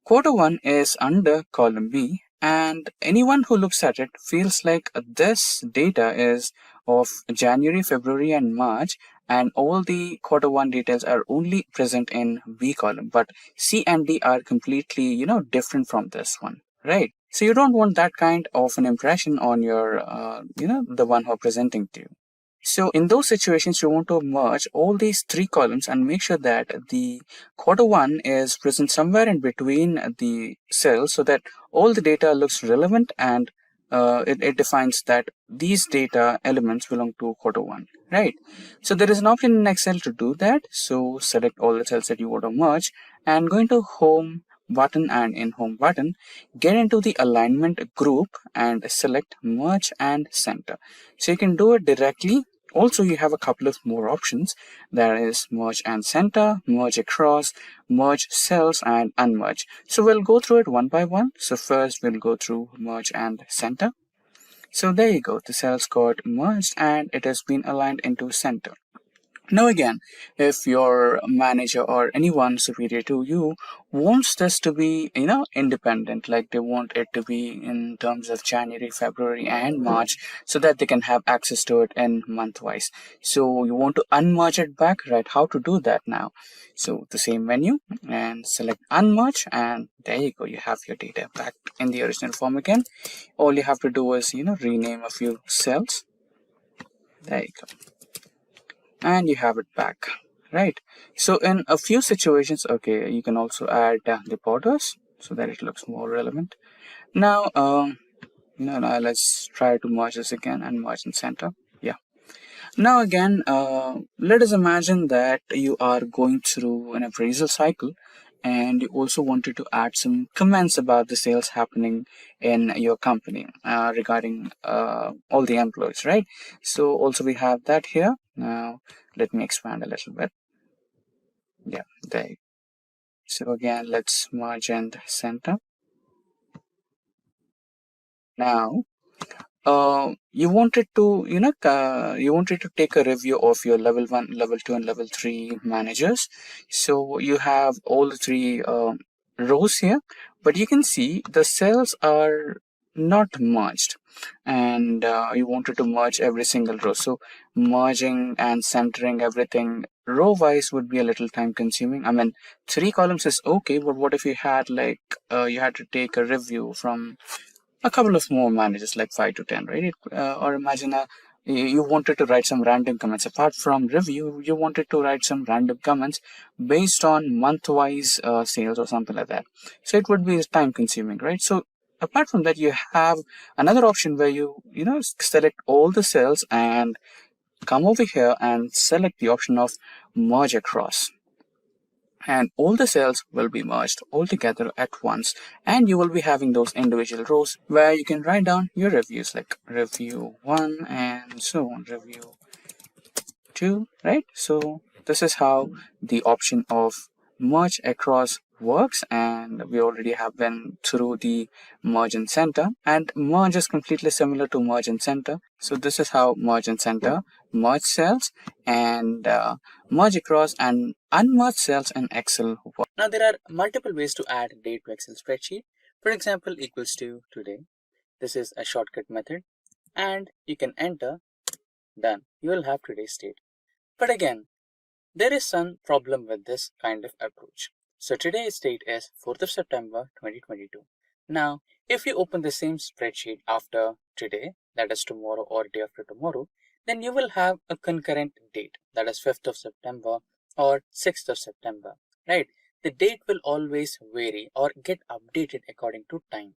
Q1 is under column B, and anyone who looks at it feels like this data is of January, February, and March, and all the Q1 details are only present in B column, but C and D are completely, different from this one, right? So you don't want that kind of an impression on your, the one who are presenting to you. So in those situations, you want to merge all these three columns and make sure that the quarter one is present somewhere in between the cells so that all the data looks relevant and it defines that these data elements belong to quarter one, right? So there is an option in Excel to do that. So select all the cells that you want to merge and go into home button, and in home button, get into the alignment group and select merge and center. So you can do it directly. Also, you have a couple of more options. There is merge and center, merge across, merge cells, and unmerge. So we'll go through it one by one. So first we'll go through merge and center. So there you go. The cells got merged and it has been aligned into center. Now again, if your manager or anyone superior to you wants this to be, independent, like they want it to be in terms of January, February, and March, so that they can have access to it in month-wise. So you want to unmerge it back, right? How to do that now? So the same menu and select unmerge, and there you go. You have your data back in the original form again. All you have to do is, rename a few cells. There you go. And you have it back, right? So in a few situations, okay, you can also add the borders so that it looks more relevant. Now, now let's try to merge this again and merge in center. Yeah. Now again, let us imagine that you are going through an appraisal cycle and you also wanted to add some comments about the sales happening in your company regarding all the employees, right? So also we have that here. Now let me expand a little bit. Yeah, there you go. So again, let's merge and center. Now you wanted to take a review of your level 1, level 2, and level 3 managers. So you have all the three rows here, but you can see the cells are not merged, and you wanted to merge every single row. So merging and centering everything row wise would be a little time consuming. I mean, 3 columns is okay, but what if you had you had to take a review from a couple of more managers, like 5 to 10, right? Or imagine you wanted to write some random comments. Apart from review, you wanted to write some random comments based on month-wise sales or something like that. So it would be time consuming, right? So apart from that, you have another option where you select all the cells and come over here and select the option of merge across, and all the cells will be merged all together at once, and you will be having those individual rows where you can write down your reviews, like review 1 and so on, review 2, right? So this is how the option of merge across works, and we already have been through the merge and center, and merge is completely similar to merge and center. So this is how merge and center, merge cells, and merge across and unmerge cells in Excel work. Now there are multiple ways to add date to Excel spreadsheet. For example, equals to today. This is a shortcut method, and you can enter done. You will have today's date. But again, there is some problem with this kind of approach. So today's date is 4th of September 2022. Now, if you open the same spreadsheet after today, that is tomorrow or day after tomorrow, then you will have a concurrent date, that is 5th of September or 6th of September, right? The date will always vary or get updated according to time.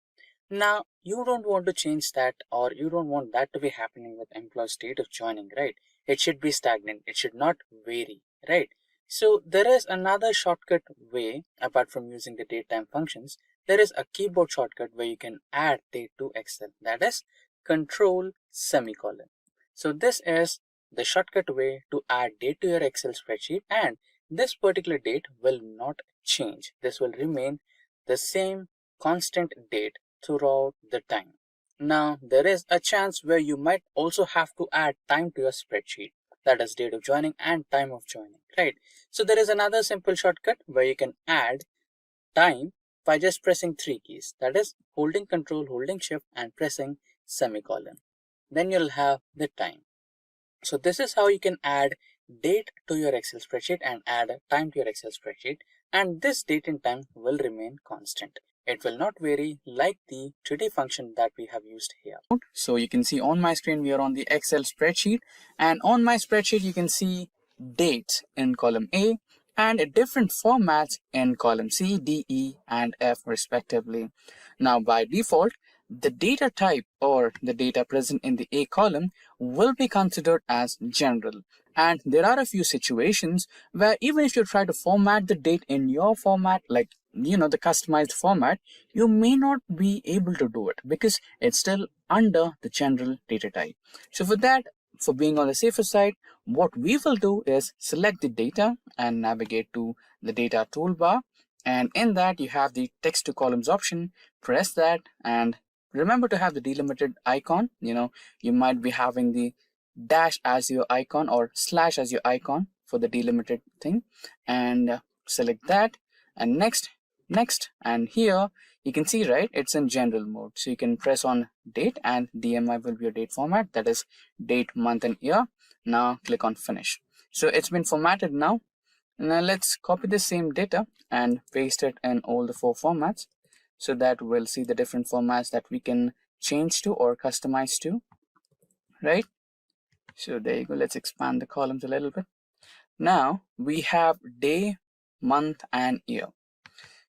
Now, you don't want to change that, or you don't want that to be happening with employee's date of joining, right? It should be stagnant. It should not vary, right? So there is another shortcut way apart from using the datetime functions. There is a keyboard shortcut where you can add date to Excel. That is Control semicolon. So this is the shortcut way to add date to your Excel spreadsheet, and this particular date will not change. This will remain the same constant date throughout the time. Now, there is a chance where you might also have to add time to your spreadsheet, that is date of joining and time of joining, right? So there is another simple shortcut where you can add time by just pressing 3 keys, that is holding Control, holding Shift, and pressing semicolon. Then you'll have the time. So this is how you can add date to your Excel spreadsheet and add time to your Excel spreadsheet, and this date and time will remain constant. it will not vary like the today function that we have used here. So you can see on my screen, we are on the Excel spreadsheet, and on my spreadsheet, you can see dates in column A and different formats in column C, D, E, and F respectively. Now by default, the data type or the data present in the A column will be considered as general. And there are a few situations where even if you try to format the date in your format, like the customized format, you may not be able to do it because it's still under the general data type. So for that, for being on the safer side, what we will do is select the data and navigate to the data toolbar. And in that, you have the text to columns option. Press that and remember to have the delimited icon. You might be having the dash as your icon or slash as your icon for the delimited thing, and select that and next, and here you can see, right, it's in general mode. So you can press on date and DMI will be your date format, that is date, month, and year. Now click on finish. So it's been formatted now. Now let's copy the same data and paste it in all the 4 formats so that we'll see the different formats that we can change to or customize to, right? So there you go. Let's expand the columns a little bit. Now we have day, month, and year.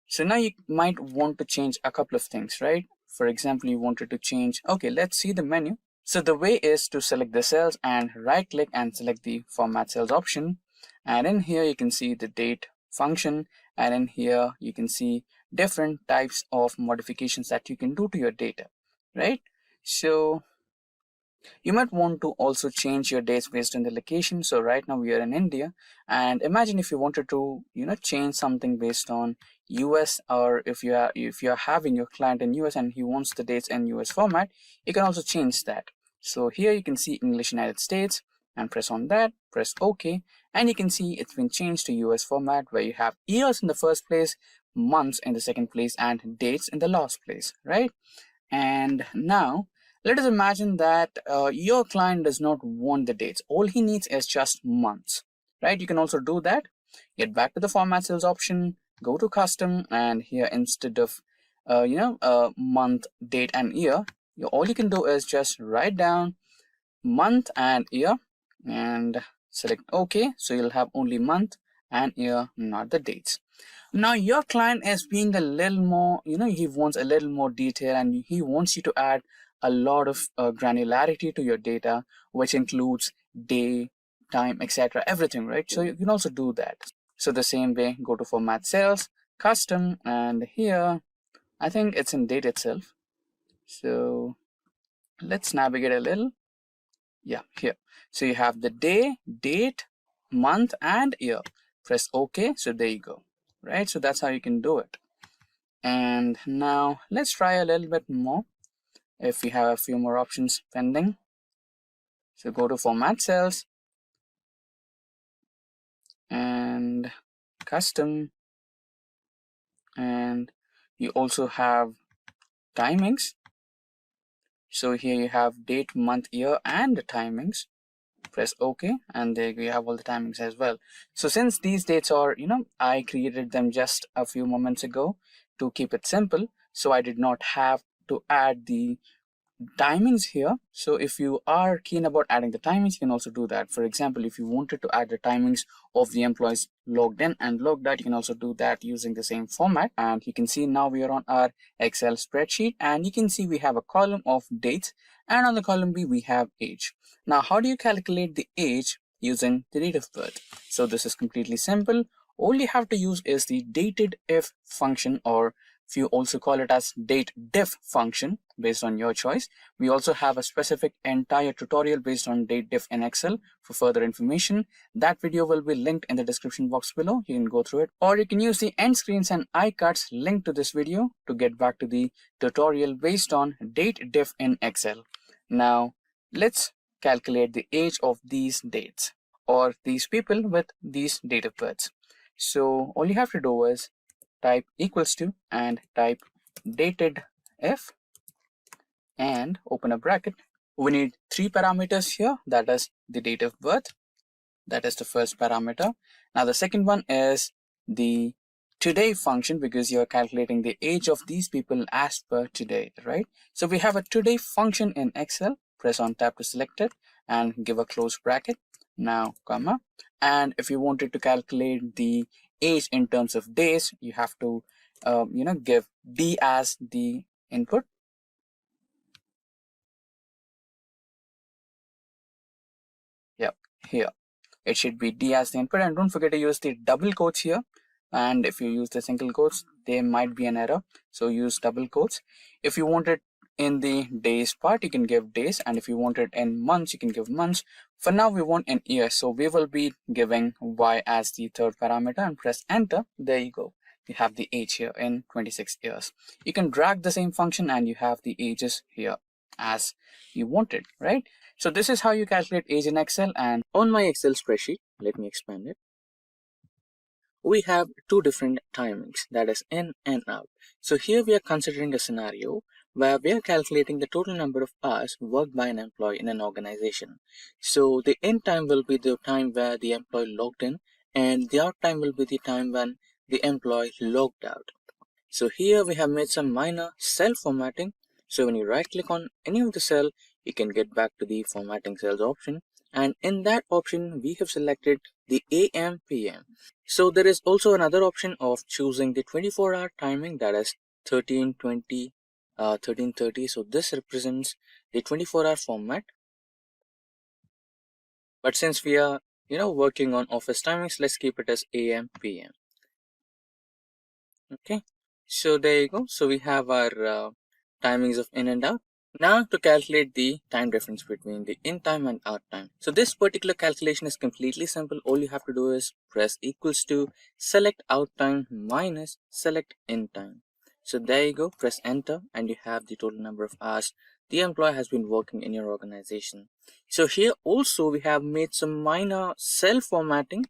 So now you might want to change a couple of things, right? For example, you wanted to change, okay, let's see the menu. So the way is to select the cells and right click and select the format cells option. And in here, you can see the date function. And in here, you can see different types of modifications that you can do to your data, right? So you might want to also change your dates based on the location. So right now we are in India, and imagine if you wanted to, change something based on US, or if you are having your client in US and he wants the dates in US format, you can also change that. So here you can see English United States and press on that, press OK, and you can see it's been changed to US format where you have years in the first place, months in the second place, and dates in the last place, right? And now let us imagine that your client does not want the dates. All he needs is just months, right? You can also do that. Get back to the format cells option, go to custom, and here instead of month, date, and year, all you can do is just write down month and year and select OK. So you'll have only month and year, not the dates. Now your client is being a little more, he wants a little more detail and he wants you to add a lot of granularity to your data, which includes day, time, etc., everything, right? So you can also do that. So the same way, go to format cells, custom, and here, I think it's in date itself. So let's navigate a little. Yeah, here. So you have the day, date, month, and year. Press OK. So there you go. Right, so that's how you can do it. And now let's try a little bit more if we have a few more options pending. So go to format cells and custom, and you also have timings. So here you have date, month, year, and the timings. Press OK, and there you have all the timings as well. So since these dates are, I created them just a few moments ago to keep it simple, so I did not have to add the timings here. So if you are keen about adding the timings, you can also do that. For example, if you wanted to add the timings of the employees logged in and logged out, you can also do that using the same format. And you can see now we are on our Excel spreadsheet, and you can see we have a column of dates, and on the column B we have age. Now how do you calculate the age using the date of birth? So this is completely simple. All you have to use is the dated if function, or if you also call it as date diff function, based on your choice. We also have a specific entire tutorial based on date diff in Excel for further information. That video will be linked in the description box below. You can go through it, or you can use the end screens and iCards linked to this video to get back to the tutorial based on date diff in Excel. Now let's calculate the age of these dates or these people with these date of births. So all you have to do is type equals to and type dated if and open a bracket. We need 3 parameters here. That is the date of birth. That is the first parameter. Now the second one is the today function because you're calculating the age of these people as per today, right? So we have a today function in Excel. Press on tab to select it and give a close bracket, now comma. And if you wanted to calculate the age in terms of days, you have to give D as the input. Yep, here it should be D as the input, and don't forget to use the double quotes here. And if you use the single quotes, there might be an error, so use double quotes. If you want it in the days part, you can give days, and if you want it in months, you can give months. For now we want in years, so we will be giving Y as the third parameter and press enter. There you go, you have the age here in 26 years. You can drag the same function and you have the ages here as you wanted, right? So this is how you calculate age in Excel. And on my Excel spreadsheet, let me expand it. We have two different timings, that is in and out. So here we are considering a scenario where we are calculating the total number of hours worked by an employee in an organization. So the in time will be the time where the employee logged in, and the out time will be the time when the employee logged out. So here we have made some minor cell formatting. So when you right click on any of the cell, you can get back to the formatting cells option. And in that option, we have selected the AM PM. So there is also another option of choosing the 24-hour timing, that is 1320, 1330. So this represents the 24-hour format. But since we are, working on office timings, let's keep it as AM PM. Okay, so there you go. So we have our timings of in and out. Now to calculate the time difference between the in time and out time. So this particular calculation is completely simple. All you have to do is press equals to select out time minus select in time. So there you go, press enter and you have the total number of hours the employee has been working in your organization. So here also we have made some minor cell formatting.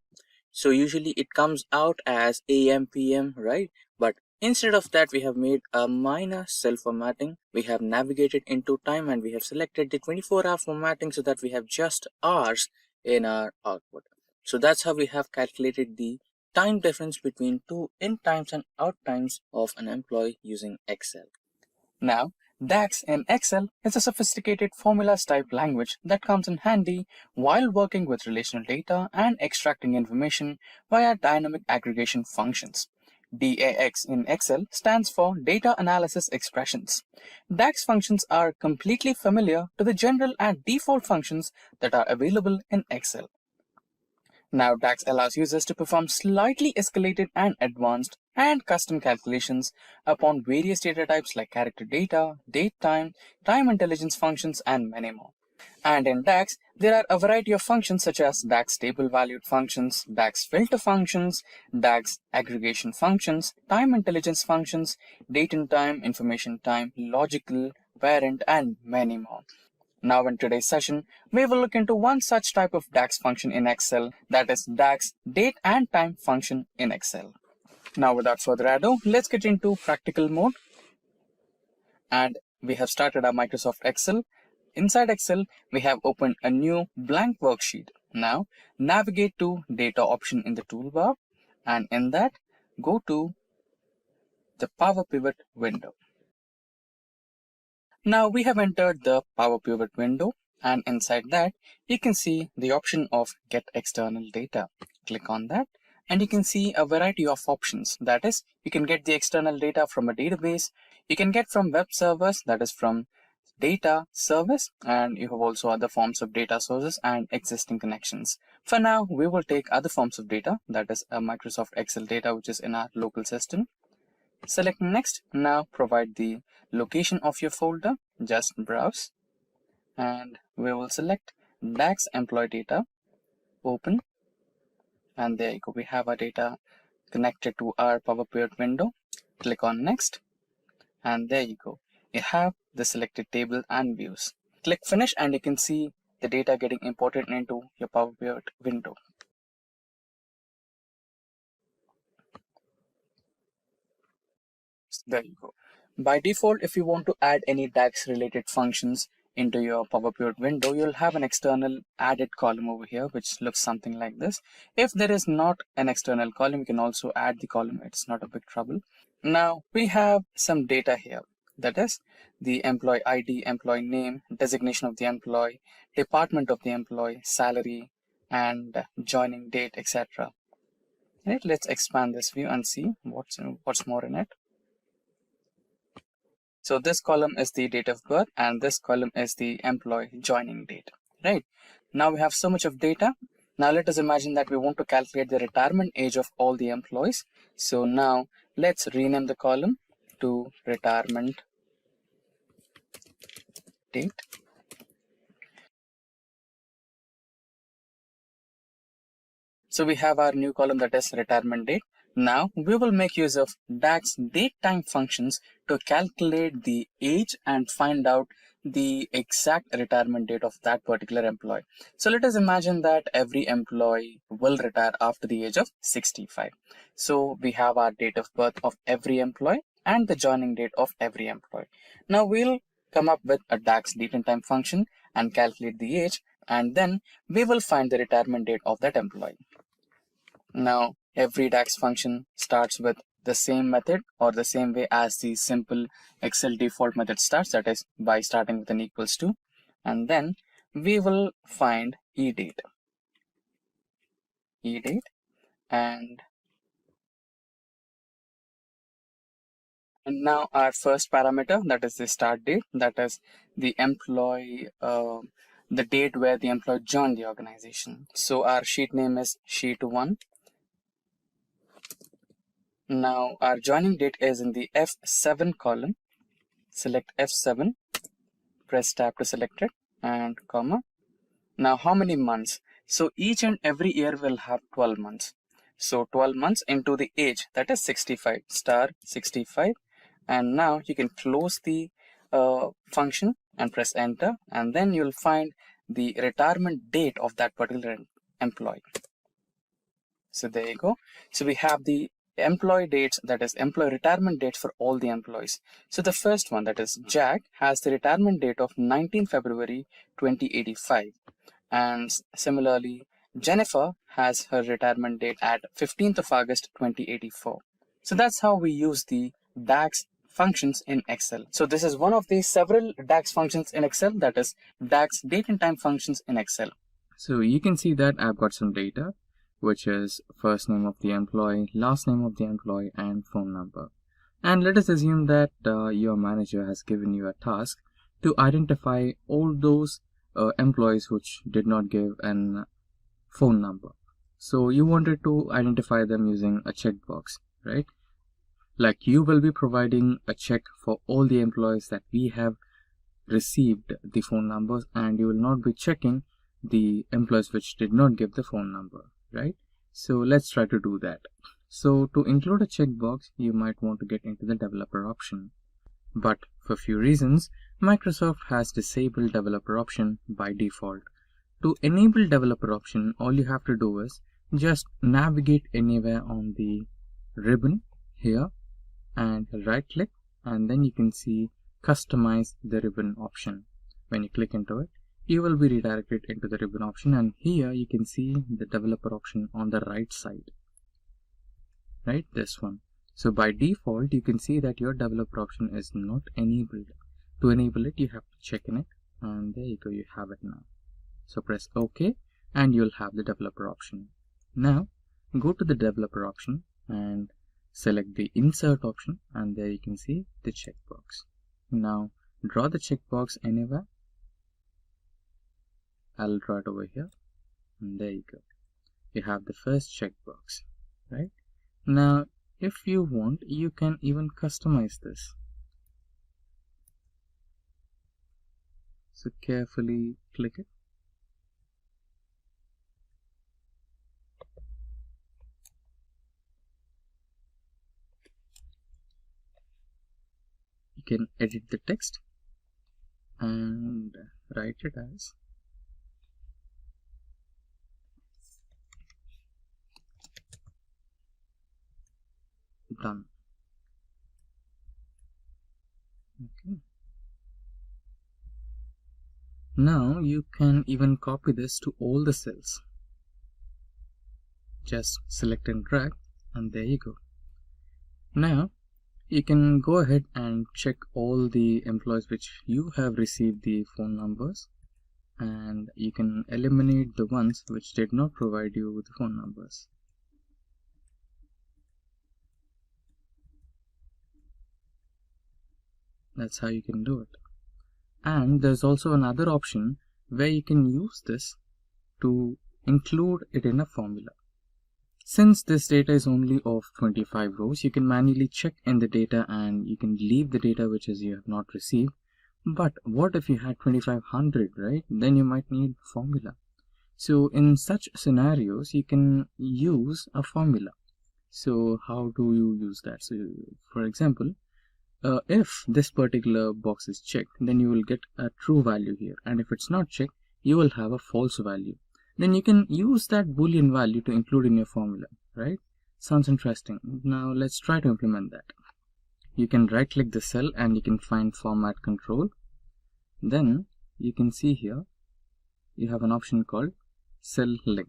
So usually it comes out as AM PM, right? But instead of that, we have made a minor cell formatting. We have navigated into time and we have selected the 24-hour formatting so that we have just hours in our output. So that's how we have calculated the time difference between two in times and out times of an employee using Excel. Now, DAX in Excel is a sophisticated formulas type language that comes in handy while working with relational data and extracting information via dynamic aggregation functions. DAX in Excel stands for Data Analysis Expressions. DAX functions are completely familiar to the general and default functions that are available in Excel. Now, DAX allows users to perform slightly escalated and advanced and custom calculations upon various data types like character data, date time, time intelligence functions, and many more. And in DAX, there are a variety of functions such as DAX table valued functions, DAX filter functions, DAX aggregation functions, time intelligence functions, date and time, information time, logical, parent, and many more. Now in today's session, we will look into one such type of DAX function in Excel, that is DAX date and time function in Excel. Now without further ado, let's get into practical mode. And we have started our Microsoft Excel. Inside Excel, we have opened a new blank worksheet. Now navigate to data option in the toolbar, and in that, go to the Power Pivot window. Now we have entered the Power Pivot window, and inside that you can see the option of Get External Data. Click on that and you can see a variety of options. That is, you can get the external data from a database, you can get from web servers, that is from data service, and you have also other forms of data sources and existing connections. For now, we will take other forms of data, that is a Microsoft Excel data which is in our local system. Select next. Now provide the location of your folder. Just browse and we will select DAX employee data. Open, and there you go. We have our data connected to our Power Pivot window. Click on next, and there you go. You have the selected table and views. Click finish and you can see the data getting imported into your Power Pivot window. There you go. By default, if you want to add any DAX related functions into your Power Pivot window, you'll have an external added column over here, which looks something like this. If there is not an external column, you can also add the column. It's not a big trouble. Now we have some data here. That is the employee ID, employee name, designation of the employee, department of the employee, salary, and joining date, etc. Right, let's expand this view and see what's more in it. So this column is the date of birth and this column is the employee joining date, right? Now we have so much of data. Now let us imagine that we want to calculate the retirement age of all the employees. So now let's rename the column to retirement date. So we have our new column, that is retirement date. Now we will make use of DAX datetime functions to calculate the age and find out the exact retirement date of that particular employee. So let us imagine that every employee will retire after the age of 65. So we have our date of birth of every employee and the joining date of every employee. Now we'll come up with a DAX datetime function and calculate the age, and then we will find the retirement date of that employee. Now, every DAX function starts with the same method or the same way as the simple Excel default method starts, that is by starting with an equals to, and then we will find edate, and now our first parameter, that is the start date, that is the employee, the date where the employee joined the organization. So our sheet name is sheet 1. Now our joining date is in the F7 column. Select F7, press tab to select it, and comma. Now how many months? So each and every year will have 12 months. So 12 months into the age, that is 65, star 65. And now you can close the function and press enter, and then you'll find the retirement date of that particular employee. So there you go. So we have the employee dates, that is employee retirement dates for all the employees. So the first one, that is Jack, has the retirement date of 19 February 2085. And similarly, Jennifer has her retirement date at 15th of August 2084. So that's how we use the DAX functions in Excel. So this is one of the several DAX functions in Excel, that is DAX date and time functions in Excel. So you can see that I've got some data, which is first name of the employee, last name of the employee, and phone number. And let us assume that your manager has given you a task to identify all those employees which did not give an phone number. So you wanted to identify them using a checkbox, right? Like you will be providing a check for all the employees that we have received the phone numbers, and you will not be checking the employees which did not give the phone number, right? So let's try to do that. So to include a checkbox, you might want to get into the developer option. But for few reasons, Microsoft has disabled developer option by default. To enable developer option, all you have to do is just navigate anywhere on the ribbon here and right click, and then you can see customize the ribbon option. When you click into it, you will be redirected into the ribbon option, and here you can see the developer option on the right side, right, this one. So by default you can see that your developer option is not enabled. To enable it, you have to check in it, and there you go, you have it now. So press OK and you'll have the developer option. Now go to the developer option and select the insert option, and there you can see the checkbox. Now draw the checkbox anywhere. I'll draw it over here, and there you go. You have the first checkbox, right? Now if you want, you can even customize this. So carefully click it. You can edit the text and write it as done. Okay. Now you can even copy this to all the cells. Just select and drag, and there you go. Now you can go ahead and check all the employees which you have received the phone numbers, and you can eliminate the ones which did not provide you with the phone numbers. That's how you can do it. And there's also another option where you can use this to include it in a formula. Since this data is only of 25 rows, you can manually check in the data and you can leave the data which is you have not received. But what if you had 2500, right? Then you might need formula. So in such scenarios, you can use a formula. So how do you use that? So for example, if this particular box is checked, then you will get a true value here. And if it's not checked, you will have a false value. Then you can use that Boolean value to include in your formula, right? Sounds interesting. Now let's try to implement that. You can right click the cell and you can find format control. Then you can see here, you have an option called cell link.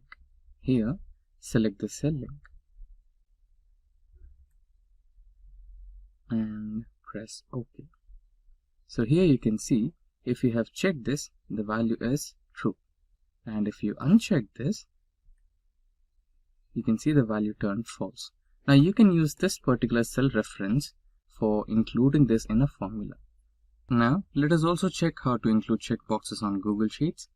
Here, select the cell link and press OK. So here you can see, if you have checked this, the value is true. And if you uncheck this, you can see the value turned false. Now you can use this particular cell reference for including this in a formula. Now let us also check how to include checkboxes on Google Sheets.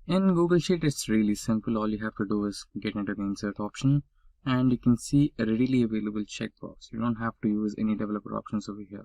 In Google Sheet, it's really simple. All you have to do is get into the insert option and you can see a readily available checkbox. You don't have to use any developer options over here.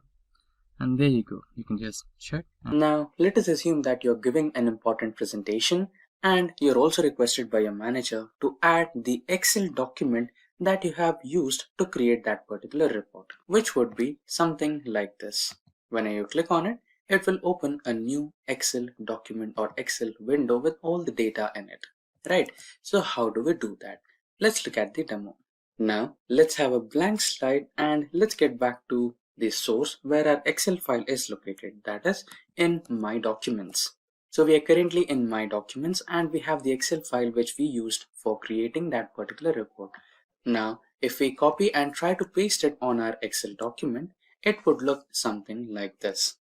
And there you go. You can just check. Now, let us assume that you're giving an important presentation and you're also requested by your manager to add the Excel document that you have used to create that particular report, which would be something like this. When you click on it, it will open a new Excel document or Excel window with all the data in it, right? So how do we do that? Let's look at the demo. Now, let's have a blank slide and let's get back to the source where our Excel file is located, that is in My Documents. So we are currently in My Documents and we have the Excel file which we used for creating that particular report. Now, if we copy and try to paste it on our Excel document, it would look something like this.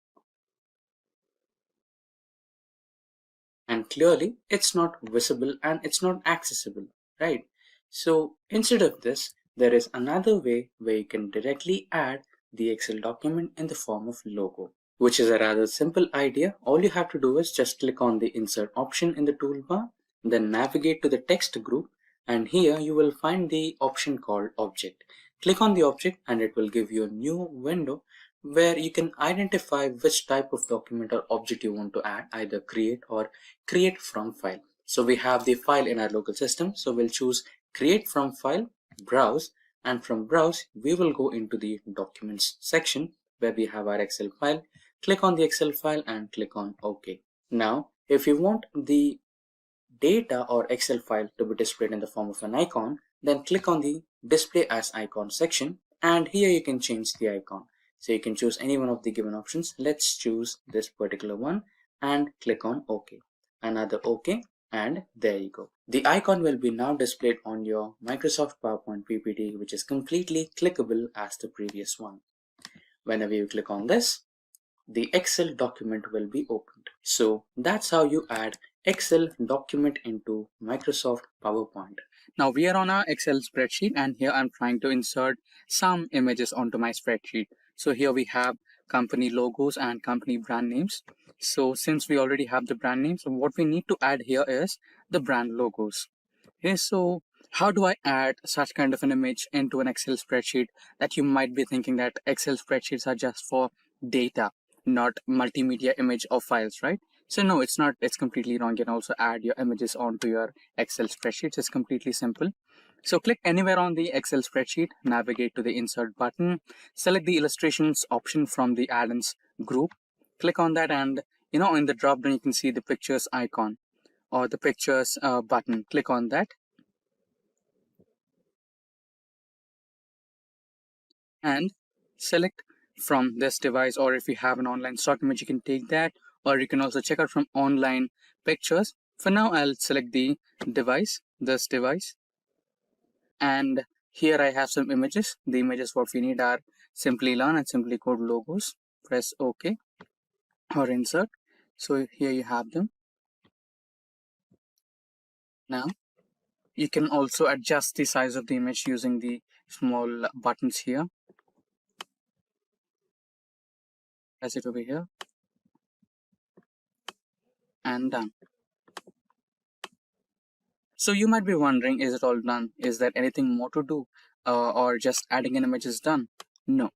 And clearly, it's not visible and it's not accessible, right? So instead of this, there is another way where you can directly add the Excel document in the form of logo, which is a rather simple idea. All you have to do is just click on the insert option in the toolbar, then navigate to the text group, and here you will find the option called object. Click on the object and it will give you a new window where you can identify which type of document or object you want to add, either create or create from file. So we have the file in our local system, so we'll choose create from file, browse, and from browse we will go into the documents section where we have our Excel file. Click on the Excel file and click on OK. Now if you want the data or Excel file to be displayed in the form of an icon, then click on the display as icon section and here you can change the icon. So you can choose any one of the given options. Let's choose this particular one and click on OK. Another OK, and there you go. The icon will be now displayed on your Microsoft PowerPoint PPT, which is completely clickable as the previous one. Whenever you click on this, the Excel document will be opened. So that's how you add Excel document into Microsoft PowerPoint. Now we are on our Excel spreadsheet and here I'm trying to insert some images onto my spreadsheet. So here we have company logos and company brand names. So since we already have the brand names, what we need to add here is the brand logos. Okay, so how do I add such kind of an image into an Excel spreadsheet? That you might be thinking that Excel spreadsheets are just for data, not multimedia image or files, right? So no, it's not. It's completely wrong. You can also add your images onto your Excel spreadsheets. It's completely simple. So click anywhere on the Excel spreadsheet, navigate to the insert button, select the illustrations option from the add-ins group, click on that, and in the drop down you can see the pictures icon or the pictures button. Click on that and select from this device, or if you have an online stock image you can take that, or you can also check out from online pictures. For now, I'll select the device, this device, and here I have some images. The images what we need are Simplilearn and Simplicode logos. Press OK or insert. So here you have them. Now you can also adjust the size of the image using the small buttons here. Press it over here and done. So you might be wondering, is it all done? Is there anything more to do, or just adding an image is done? No.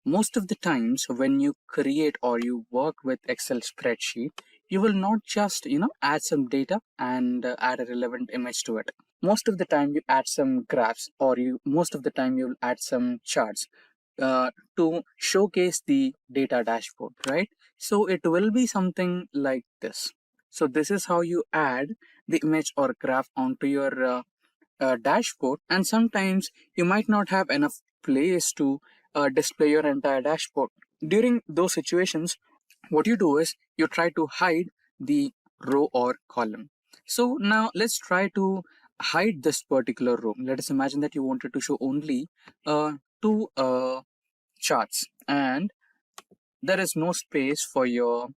Most of the times when you create or you work with Excel spreadsheet, you will not just add some data and add a relevant image to it. Most of the time you add some graphs, or most of the time you'll add some charts to showcase the data dashboard, right? So it will be something like this. So this is how you add the image or graph onto your dashboard, and sometimes you might not have enough place to display your entire dashboard. During those situations, what you do is you try to hide the row or column. So now let's try to hide this particular row. Let us imagine that you wanted to show only two charts, and there is no space for your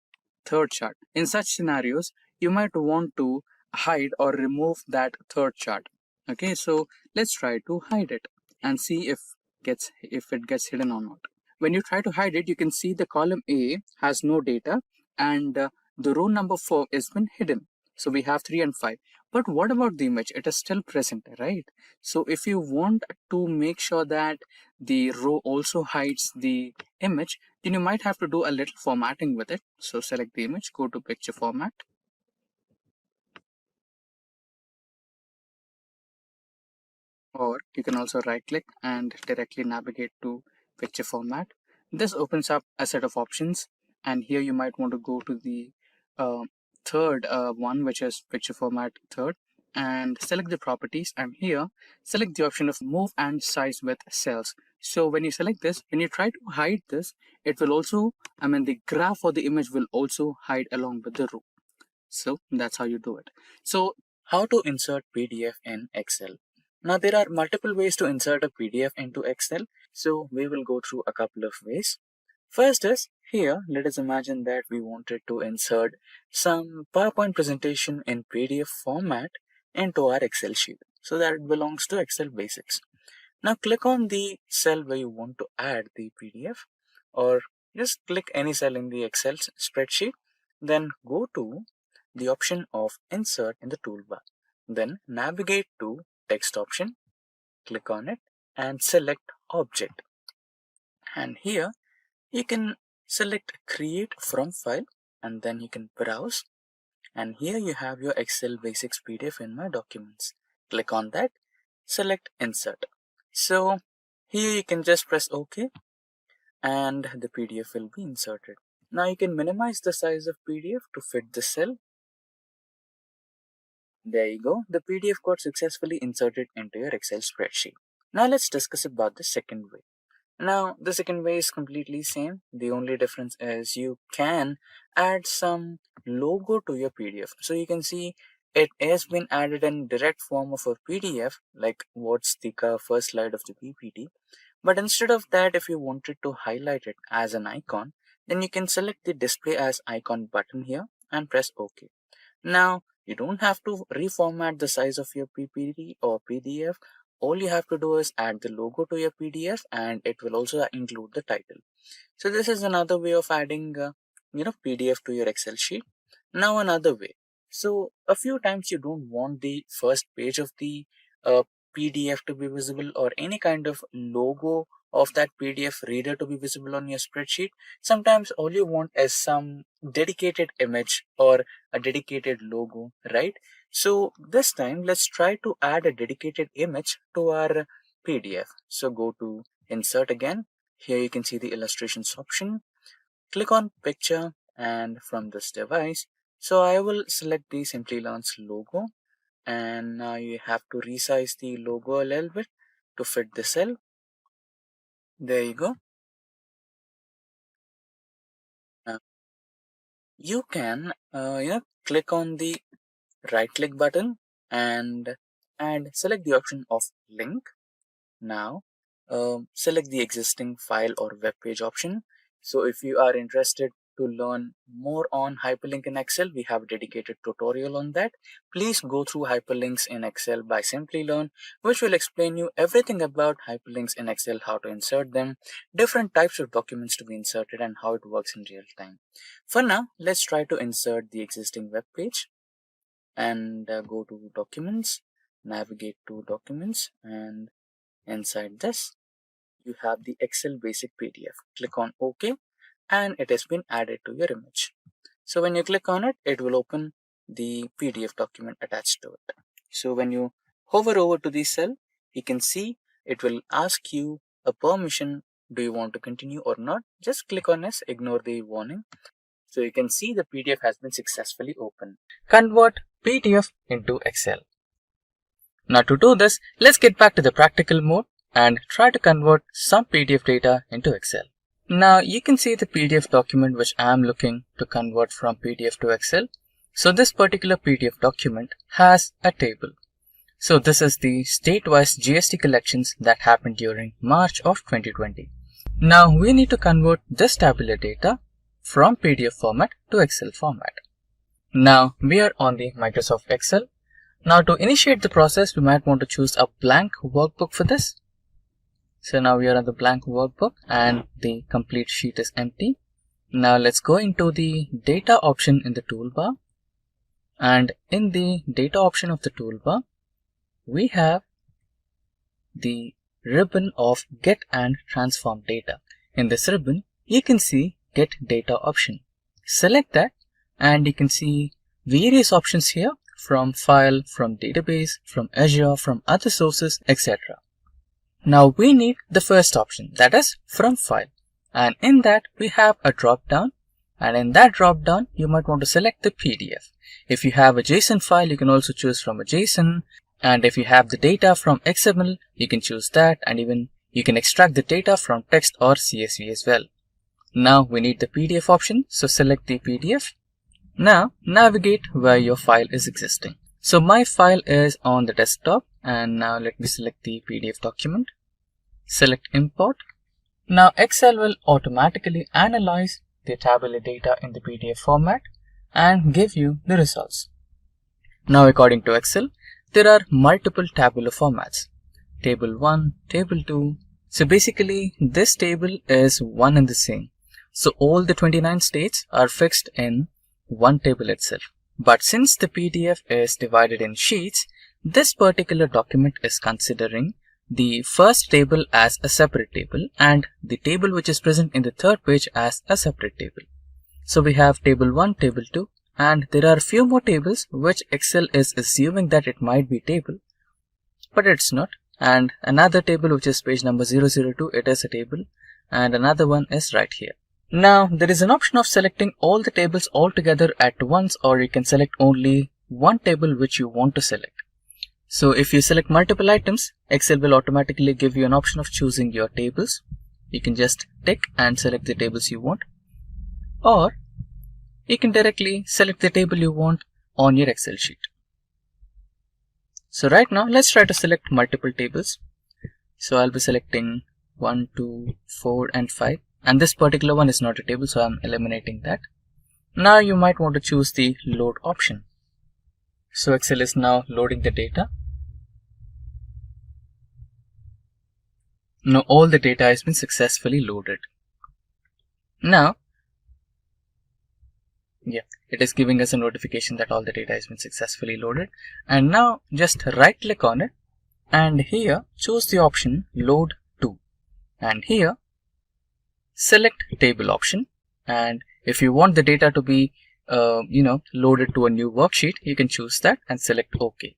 third chart. In such scenarios, you might want to hide or remove that third chart. Okay, so let's try to hide it and see if it gets hidden or not. When you try to hide it, you can see the column A has no data, and the row number 4 has been hidden. So we have 3 and 5. But what about the image? It is still present, right? So if you want to make sure that the row also hides the image, then you might have to do a little formatting with it. So select the image, go to picture format. Or you can also right click and directly navigate to picture format. This opens up a set of options, and here you might want to go to the third one, which is picture format third, and select the properties, and here select the option of move and size with cells. So when you select this, when you try to hide this, it will also, the graph or the image will also hide along with the row. So that's how you do it. So how to insert PDF in Excel? Now there are multiple ways to insert a PDF into Excel. So we will go through a couple of ways. First is here, let us imagine that we wanted to insert some PowerPoint presentation in PDF format into our Excel sheet. So that it belongs to Excel Basics. Now click on the cell where you want to add the PDF, or just click any cell in the Excel spreadsheet. Then go to the option of insert in the toolbar. Then navigate to text option, click on it and select object. And here you can select create from file, and then you can browse. And here you have your Excel Basics PDF in my documents. Click on that, select insert. So here you can just press OK and the PDF will be inserted. Now you can minimize the size of PDF to fit the cell. There you go. The PDF got successfully inserted into your Excel spreadsheet. Now let's discuss about the second way. Now the second way is completely same. The only difference is you can add some logo to your PDF. So you can see it has been added in direct form of a PDF, like what's the first slide of the PPT. But instead of that, if you wanted to highlight it as an icon, then you can select the display as icon button here and press OK. Now you don't have to reformat the size of your PPT or PDF. All you have to do is add the logo to your PDF, and it will also include the title. So this is another way of adding PDF to your Excel sheet. Now another way. So a few times you don't want the first page of the PDF to be visible, or any kind of logo of that PDF reader to be visible on your spreadsheet. Sometimes all you want is some dedicated image or a dedicated logo, right? So this time let's try to add a dedicated image to our PDF. So go to insert again. Here you can see the illustrations option. Click on picture, and from this device, so I will select the Simplilearn's logo, and now you have to resize the logo a little bit to fit the cell. There you go. you can click on the right click button and select the option of link. Now select the existing file or web page option. So if you are interested to learn more on hyperlink in Excel, we have a dedicated tutorial on that. Please go through hyperlinks in Excel by Simplilearn, which will explain you everything about hyperlinks in Excel, how to insert them, different types of documents to be inserted, and how it works in real time. For now, let's try to insert the existing web page and go to documents, navigate to documents, and inside this you have the Excel basic PDF. Click on OK and it has been added to your image. So when you click on it, it will open the PDF document attached to it. So when you hover over to the cell, you can see it will ask you a permission. Do you want to continue or not? Just click on this, ignore the warning. So you can see the PDF has been successfully opened. Convert PDF into Excel. Now to do this, let's get back to the practical mode and try to convert some PDF data into Excel. Now you can see the PDF document which I am looking to convert from PDF to Excel. So this particular PDF document has a table. So this is the state-wise GST collections that happened during March of 2020. Now we need to convert this tabular data from PDF format to Excel format. Now we are on the Microsoft Excel. Now to initiate the process, we might want to choose a blank workbook for this. So now we are on the blank workbook and the complete sheet is empty. Now let's go into the data option in the toolbar. And in the data option of the toolbar, we have the ribbon of Get and Transform Data. In this ribbon, you can see Get Data option. Select that and you can see various options here from file, from database, from Azure, from other sources, etc. Now we need the first option, that is from file, and in that we have a drop down, and in that drop down you might want to select the PDF. If you have a JSON file, you can also choose from a JSON, and if you have the data from XML, you can choose that, and even you can extract the data from text or CSV as well. Now we need the PDF option, so select the PDF. Now navigate where your file is existing. So my file is on the desktop, and now let me select the PDF document. Select import. Now Excel will automatically analyze the tabular data in the PDF format and give you the results. Now according to Excel, there are multiple tabular formats. Table 1, Table 2. So basically this table is one and the same. So all the 29 states are fixed in one table itself. But since the PDF is divided in sheets, this particular document is considering the first table as a separate table and the table which is present in the third page as a separate table. So we have table 1, table 2, and there are a few more tables which Excel is assuming that it might be table, but it's not. And another table which is page number 002, it is a table, and another one is right here. Now there is an option of selecting all the tables all together at once, or you can select only one table which you want to select. So if you select multiple items, Excel will automatically give you an option of choosing your tables. You can just tick and select the tables you want, or you can directly select the table you want on your Excel sheet. So right now let's try to select multiple tables. So I'll be selecting 1, 2, 4 and 5. And this particular one is not a table, so I'm eliminating that. Now you might want to choose the load option. So Excel is now loading the data. Now all the data has been successfully loaded. Now, it is giving us a notification that all the data has been successfully loaded. And now just right click on it and here choose the option Load To. And here select table option, and if you want the data to be loaded to a new worksheet, you can choose that and select OK.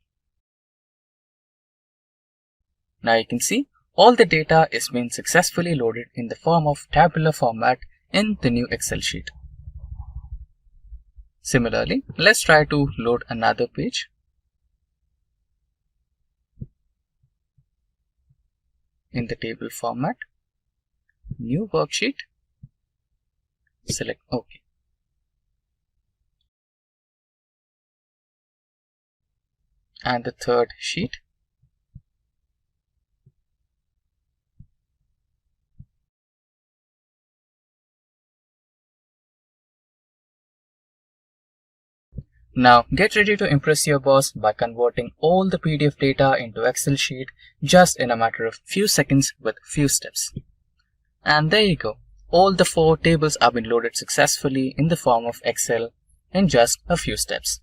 Now you can see all the data is being successfully loaded in the form of tabular format in the new Excel sheet. Similarly, let's try to load another page. In the table format, new worksheet, select OK. and the third sheet. Now get ready to impress your boss by converting all the PDF data into Excel sheet just in a matter of few seconds with few steps. And there you go. All the 4 tables have been loaded successfully in the form of Excel in just a few steps.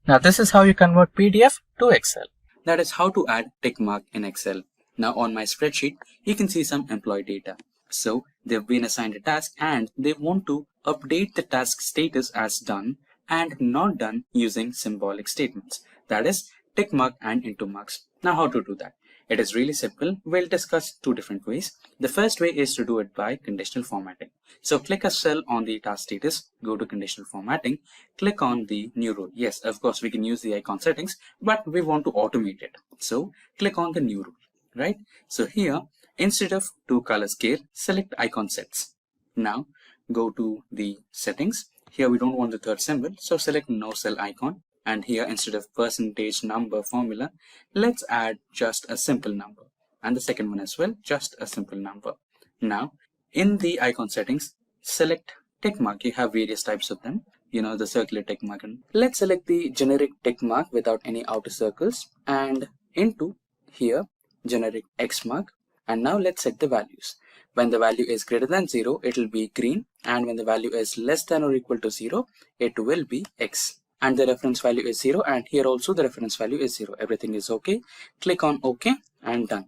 Now this is how you convert PDF to Excel. That is how to add tick mark in Excel. Now on my spreadsheet, you can see some employee data. So they've been assigned a task and they want to update the task status as done and not done using symbolic statements. That is tick mark and into marks. Now how to do that? It is really simple. We'll discuss 2 different ways. The first way is to do it by conditional formatting. So click a cell on the task status, go to conditional formatting, click on the new rule. Yes, of course, we can use the icon settings, but we want to automate it. So click on the new rule, right? So here, instead of to color scale, select icon sets. Now go to the settings. Here we don't want the third symbol, so select no cell icon. And here, instead of percentage number formula, let's add just a simple number. And the second one as well, just a simple number. Now, in the icon settings, select tick mark. You have various types of them. You know, the circular tick mark. Let's select the generic tick mark without any outer circles. And into here, generic X mark. And now let's set the values. When the value is greater than 0, it will be green. And when the value is less than or equal to 0, it will be X. And the reference value is 0, and here also the reference value is 0. Everything is okay. Click on OK and done.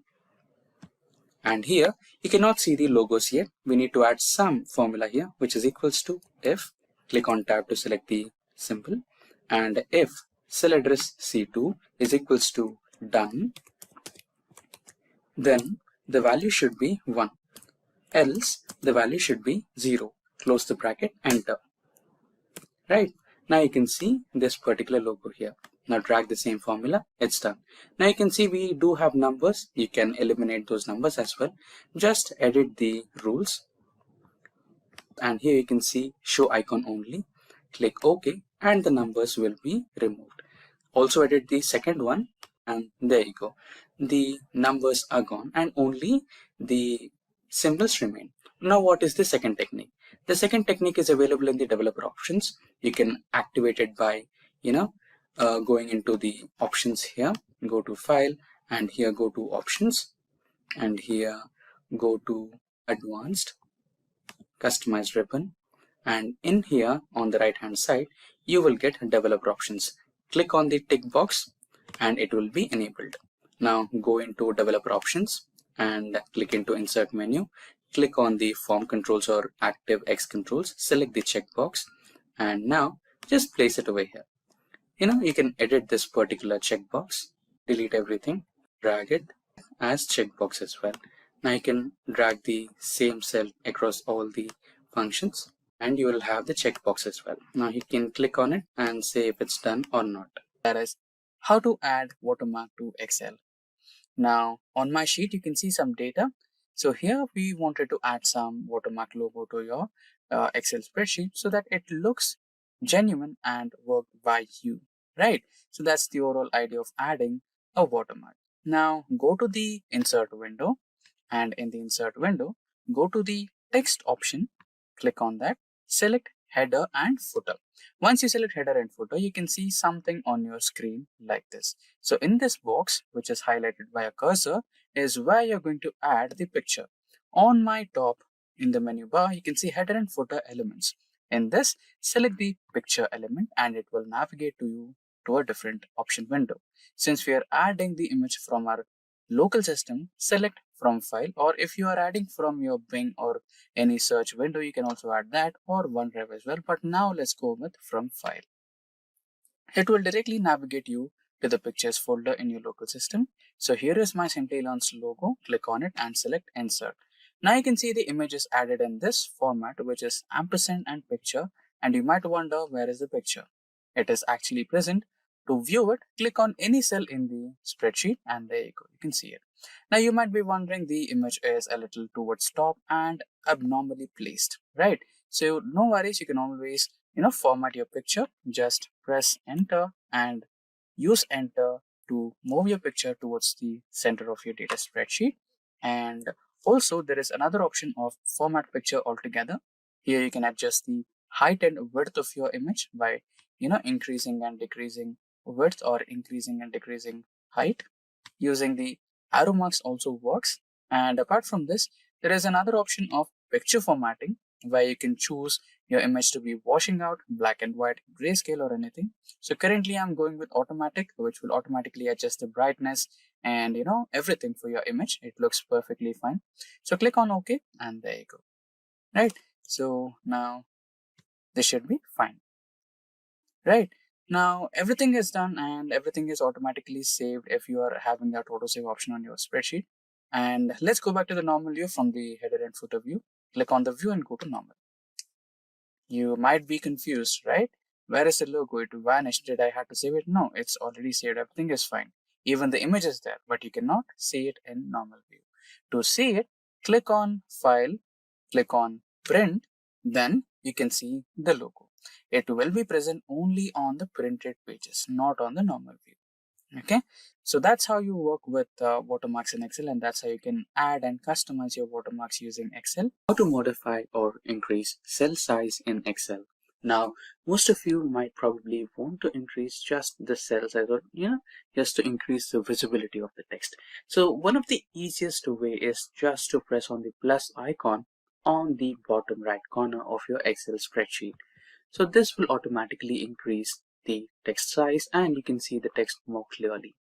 And here you cannot see the logos yet. We need to add some formula here, which is equals to if. Click on tab to select the symbol, and if cell address C2 is equals to done, then the value should be 1. Else the value should be 0. Close the bracket, enter. Right? Now you can see this particular logo here. Now drag the same formula, it's done. Now you can see we do have numbers. You can eliminate those numbers as well. Just edit the rules. And here you can see show icon only. Click OK and the numbers will be removed. Also edit the second one and there you go. The numbers are gone and only the symbols remain. Now what is the second technique? The second technique is available in the developer options. You can activate it by, going into the options here, go to file and here go to options and here go to advanced, customize ribbon, and in here on the right hand side, you will get developer options. Click on the tick box and it will be enabled. Now go into developer options and click into insert menu. Click on the form controls or active X controls, select the checkbox and now just place it over here. You can edit this particular checkbox, delete everything, drag it as checkbox as well. Now you can drag the same cell across all the functions and you will have the checkbox as well. Now you can click on it and say if it's done or not. That is how to add watermark to Excel. Now on my sheet you can see some data. So here we wanted to add some watermark logo to your Excel spreadsheet so that it looks genuine and worked by you, right? So that's the overall idea of adding a watermark. Now go to the insert window and in the insert window, go to the text option, click on that, select header and footer. Once you select header and footer, you can see something on your screen like this. So in this box, which is highlighted by a cursor, is where you're going to add the picture. On my top in the menu bar, you can see header and footer elements. In this, select the picture element and it will navigate to you to a different option window. Since we are adding the image from our local system, select from file, or if you are adding from your Bing or any search window, you can also add that or OneDrive as well. But now let's go with from file. It will directly navigate you to the pictures folder in your local system. So here is my Simplilearn's logo. Click on it and select insert. Now you can see the image is added in this format, which is ampersand and picture. And you might wonder where is the picture? It is actually present. To view it, click on any cell in the spreadsheet and there you go, you can see it. Now you might be wondering the image is a little towards top and abnormally placed, right? So no worries, you can always format your picture. Just press enter and use enter to move your picture towards the center of your data spreadsheet. And also there is another option of format picture altogether. Here you can adjust the height and width of your image by increasing and decreasing width or increasing and decreasing height. Using the arrow marks also works. And apart from this, there is another option of picture formatting where you can choose your image to be washing out, black and white, grayscale or anything. So currently I'm going with automatic, which will automatically adjust the brightness and everything for your image. It looks perfectly fine. So click on OK and there you go. Right. So now this should be fine. Right. Now everything is done and everything is automatically saved if you are having that autosave option on your spreadsheet. And let's go back to the normal view from the header and footer view. Click on the view and go to normal. You might be confused, right? Where is the logo? It vanished. Did I have to save it? No, it's already saved. Everything is fine. Even the image is there, but you cannot see it in normal view. To see it, click on File, click on Print, then you can see the logo. It will be present only on the printed pages, not on the normal view. Okay, so that's how you work with watermarks in Excel, and that's how you can add and customize your watermarks using Excel. How to modify or increase cell size in Excel. Now, most of you might probably want to increase just the cell size or, just to increase the visibility of the text. So one of the easiest way is just to press on the plus icon on the bottom right corner of your Excel spreadsheet. So this will automatically increase the text size and you can see the text more clearly.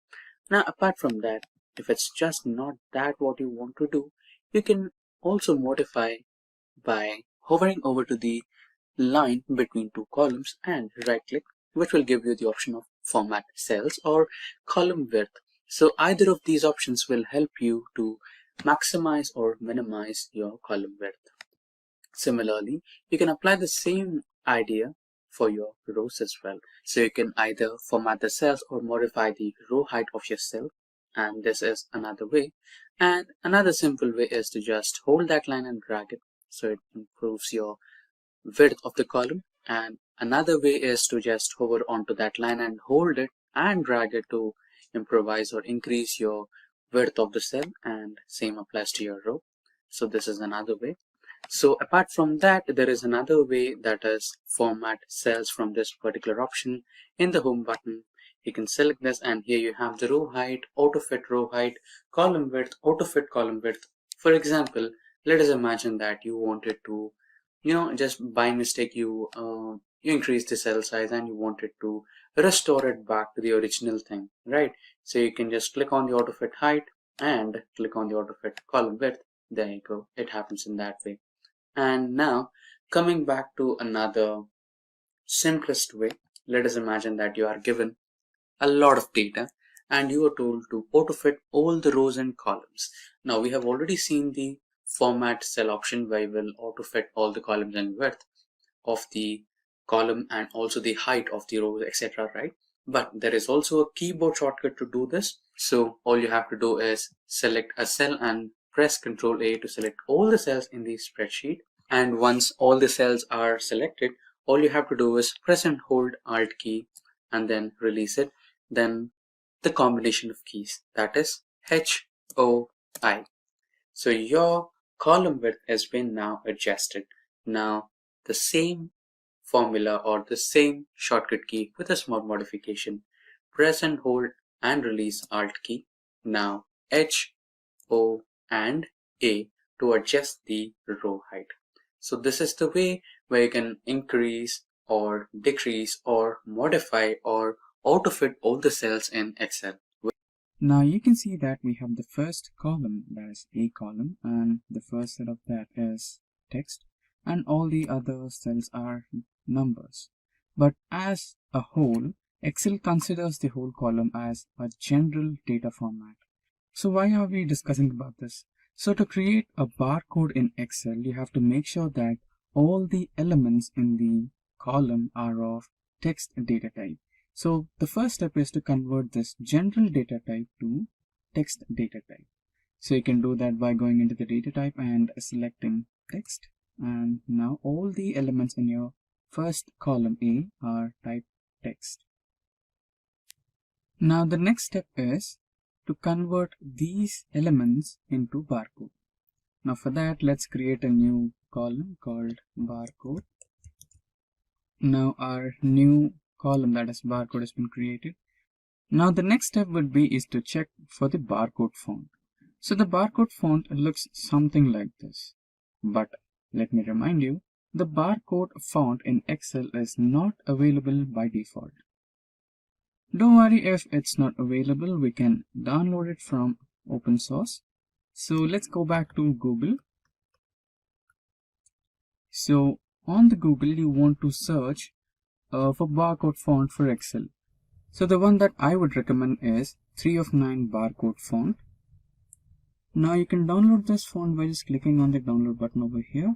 Now, apart from that, if it's just not that what you want to do, you can also modify by hovering over to the line between two columns and right click, which will give you the option of format cells or column width. So either of these options will help you to maximize or minimize your column width. Similarly, you can apply the same idea for your rows as well. So you can either format the cells or modify the row height of your cell, and this is another way. And another simple way is to just hold that line and drag it so it improves your width of the column. And another way is to just hover onto that line and hold it and drag it to improvise or increase your width of the cell, and same applies to your row. So this is another way. So apart from that, there is another way, that is format cells from this particular option in the home button. You can select this and here you have the row height, auto fit row height, column width, auto fit column width. For example, let us imagine that you wanted to, just by mistake you increase the cell size and you wanted to restore it back to the original thing, right? So you can just click on the auto fit height and click on the auto fit column width. There you go. It happens in that way. And now coming back to another simplest way, let us imagine that you are given a lot of data and you are told to auto fit all the rows and columns. Now we have already seen the format cell option where we will auto fit all the columns and width of the column and also the height of the rows, etc. Right? But there is also a keyboard shortcut to do this. So all you have to do is select a cell and press Ctrl A to select all the cells in the spreadsheet. And once all the cells are selected, all you have to do is press and hold Alt key and then release it. Then the combination of keys, that is HOI. So your column width has been now adjusted. Now the same formula or the same shortcut key with a small modification. Press and hold and release Alt key. Now H, O and A to adjust the row height. So this is the way where you can increase or decrease or modify or auto fit all the cells in Excel. Now you can see that we have the first column, that is A column, and the first set of that is text, and all the other cells are numbers. But as a whole, Excel considers the whole column as a general data format. So why are we discussing about this? So to create a barcode in Excel, you have to make sure that all the elements in the column are of text data type. So the first step is to convert this general data type to text data type. So you can do that by going into the data type and selecting text. And now all the elements in your first column A are type text. Now the next step is to convert these elements into barcode. Now for that, let's create a new column called barcode. Now our new column, that is barcode, has been created. Now the next step would be is to check for the barcode font. So the barcode font looks something like this. But let me remind you, the barcode font in Excel is not available by default. Don't worry if it's not available, we can download it from open source. So let's go back to Google. So on the Google, you want to search for barcode font for Excel. So the one that I would recommend is 3 of 9 barcode font. Now you can download this font by just clicking on the download button over here.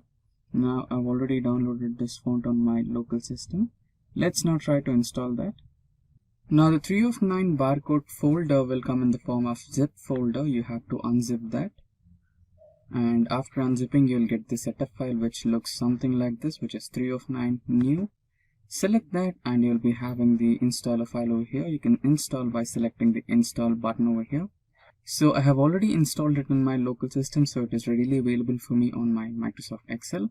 Now I've already downloaded this font on my local system. Let's now try to install that. Now the 3 of 9 barcode folder will come in the form of zip folder. You have to unzip that. And after unzipping, you'll get the setup file which looks something like this, which is 3 of 9 new. Select that and you'll be having the installer file over here. You can install by selecting the install button over here. So I have already installed it in my local system, so it is readily available for me on my Microsoft Excel.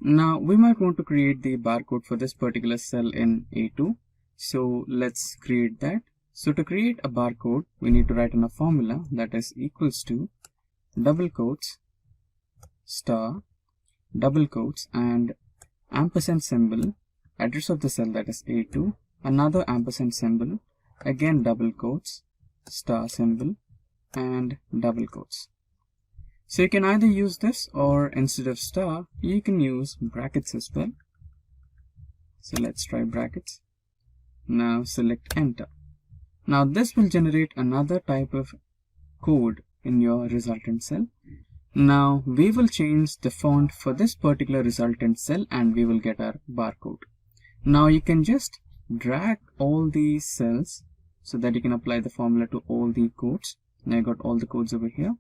Now we might want to create the barcode for this particular cell in A2. So let's create that. So to create a barcode, we need to write in a formula that is equals to double quotes, star, double quotes, and ampersand symbol, address of the cell, that is A2, another ampersand symbol, again double quotes, star symbol, and double quotes. So you can either use this, or instead of star, you can use brackets as well. So let's try brackets. Now select enter. Now this will generate another type of code in your resultant cell. Now we will change the font for this particular resultant cell and we will get our barcode. Now you can just drag all these cells so that you can apply the formula to all the codes. Now I got all the codes over here.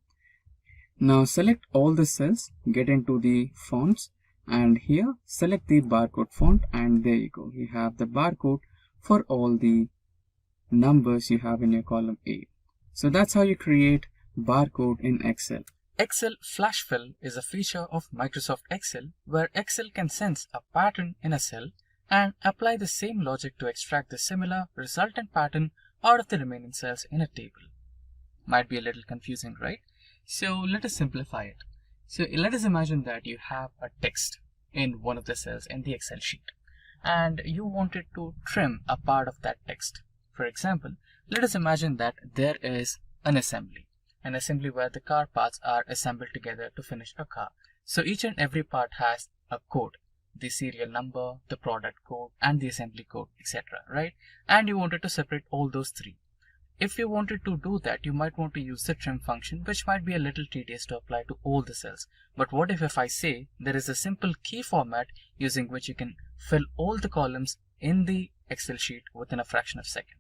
Now select all the cells, get into the fonts, and here select the barcode font, and there you go. You have the barcode for all the numbers you have in your column A. So that's how you create barcode in Excel. Excel Flash Fill is a feature of Microsoft Excel where Excel can sense a pattern in a cell and apply the same logic to extract the similar resultant pattern out of the remaining cells in a table. Might be a little confusing, right? So let us simplify it. So let us imagine that you have a text in one of the cells in the Excel sheet and you wanted to trim a part of that text. For example, let us imagine that there is an assembly where the car parts are assembled together to finish a car. So each and every part has a code, the serial number, the product code, and the assembly code, etc. Right? And you wanted to separate all those three. If you wanted to do that, you might want to use the trim function, which might be a little tedious to apply to all the cells. But what if I say there is a simple key format using which you can fill all the columns in the Excel sheet within a fraction of a second?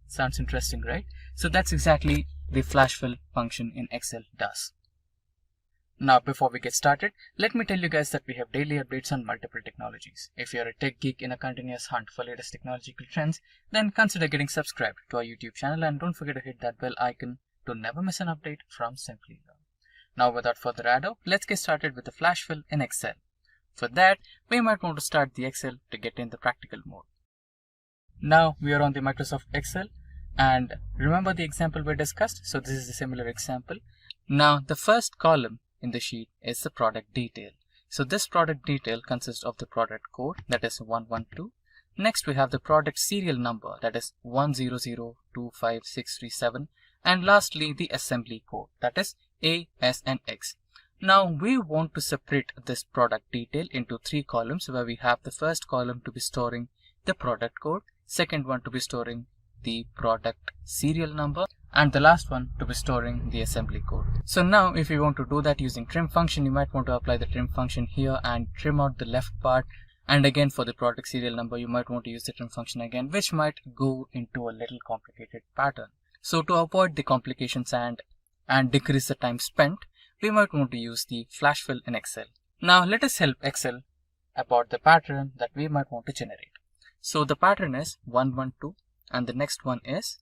Sounds interesting, right? So that's exactly the flash fill function in Excel does. Now, before we get started, let me tell you guys that we have daily updates on multiple technologies. If you're a tech geek in a continuous hunt for latest technological trends, then consider getting subscribed to our YouTube channel and don't forget to hit that bell icon to never miss an update from Simplilearn. Now, without further ado, let's get started with the flash fill in Excel. For that, we might want to start the Excel to get in the practical mode. Now, we are on the Microsoft Excel. And remember the example we discussed? So this is a similar example. Now the first column in the sheet is the product detail. So this product detail consists of the product code, that is 112. Next we have the product serial number, that is 1002567. And lastly the assembly code, that is A, S and X. Now we want to separate this product detail into 3 columns where we have the first column to be storing the product code, second one to be storing the product serial number, and the last one to be storing the assembly code. So now if you want to do that using trim function, you might want to apply the trim function here and trim out the left part, and again for the product serial number you might want to use the trim function again, which might go into a little complicated pattern. So to avoid the complications and decrease the time spent, we might want to use the flash fill in Excel. Now let us help Excel about the pattern that we might want to generate. So the pattern is 112 and the next one is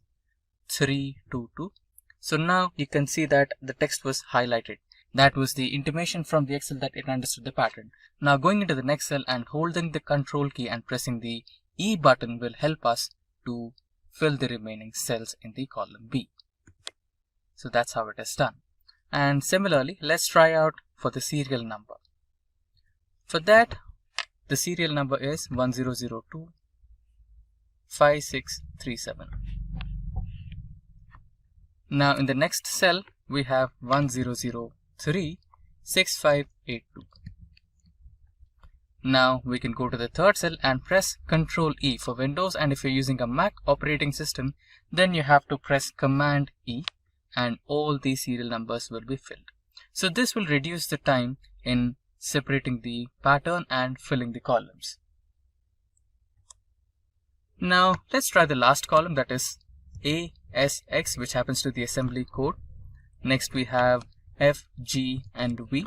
322. So now you can see that the text was highlighted. That was the intimation from the Excel that it understood the pattern. Now going into the next cell and holding the control key and pressing the E button will help us to fill the remaining cells in the column B. So that's how it is done. And similarly, let's try out for the serial number. For that, the serial number is 1002 5637. Now in the next cell, we have 1003 6582. Now we can go to the third cell and press Ctrl E for Windows, and if you're using a Mac operating system, then you have to press Command E and all these serial numbers will be filled. So this will reduce the time in separating the pattern and filling the columns. Now let's try the last column, that is ASX, which happens to the assembly code. Next we have F, G and V.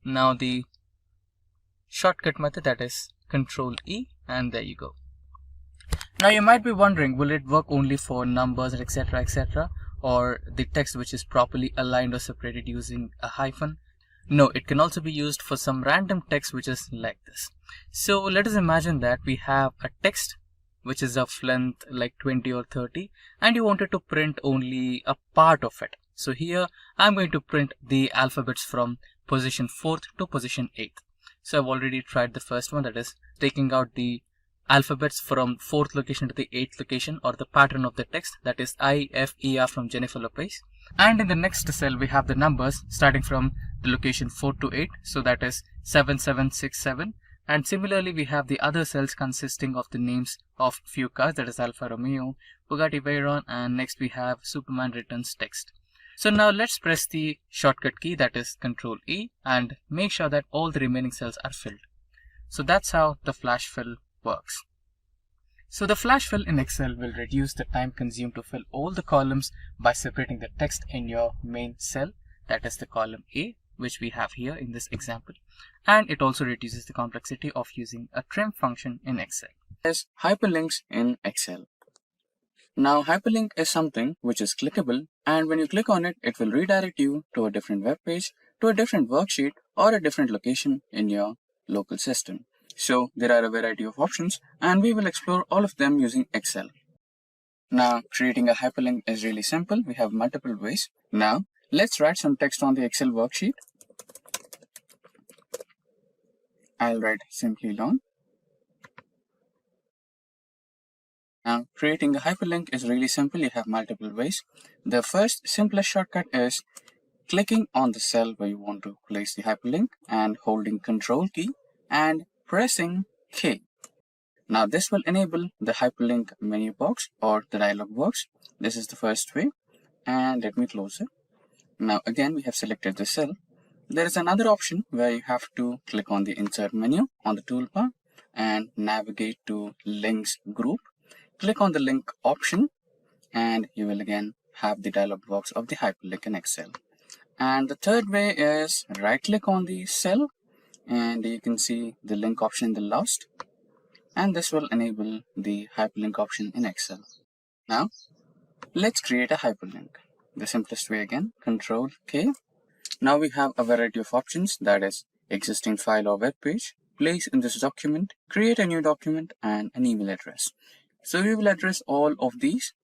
Now the shortcut method, that is Ctrl E, and there you go. Now you might be wondering, will it work only for numbers, etc., etc., or the text which is properly aligned or separated using a hyphen? No, it can also be used for some random text which is like this. So let us imagine that we have a text which is of length like 20 or 30, and you wanted to print only a part of it. So here I'm going to print the alphabets from position 4th to position 8th. So I've already tried the first one, that is taking out the alphabets from 4th location to the 8th location, or the pattern of the text, that is I, F, E, R from Jennifer Lopez. And in the next cell we have the numbers starting from the location 4 to 8, so that is 7767. And similarly we have the other cells consisting of the names of few cars, that is Alfa Romeo, Bugatti Veyron, and next we have Superman returns text. So now let's press the shortcut key, that is Ctrl E, and make sure that all the remaining cells are filled. So that's how the flash fill works. So the flash fill in Excel will reduce the time consumed to fill all the columns by separating the text in your main cell, that is the column A, which we have here in this example. And it also reduces the complexity of using a trim function in Excel. There's hyperlinks in Excel. Now hyperlink is something which is clickable, and when you click on it, it will redirect you to a different web page, to a different worksheet, or a different location in your local system. So there are a variety of options, and we will explore all of them using Excel. Now creating a hyperlink is really simple. We have multiple ways. Now let's write some text on the Excel worksheet. I'll write Simplilearn. Now creating a hyperlink is really simple. You have multiple ways. The first simplest shortcut is clicking on the cell where you want to place the hyperlink and holding Control key and pressing K. Now this will enable the hyperlink menu box or the dialog box. This is the first way, and let me close it. Now again we have selected the cell. There is another option where you have to click on the insert menu on the toolbar and navigate to links group. Click on the link option and you will again have the dialog box of the hyperlink in Excel. And the third way is right click on the cell and you can see the link option in the last, and this will enable the hyperlink option in Excel. Now let's create a hyperlink. The simplest way again, Control K. Now we have a variety of options, that is existing file or web page, place in this document, create a new document, and an email address. So we will address all of these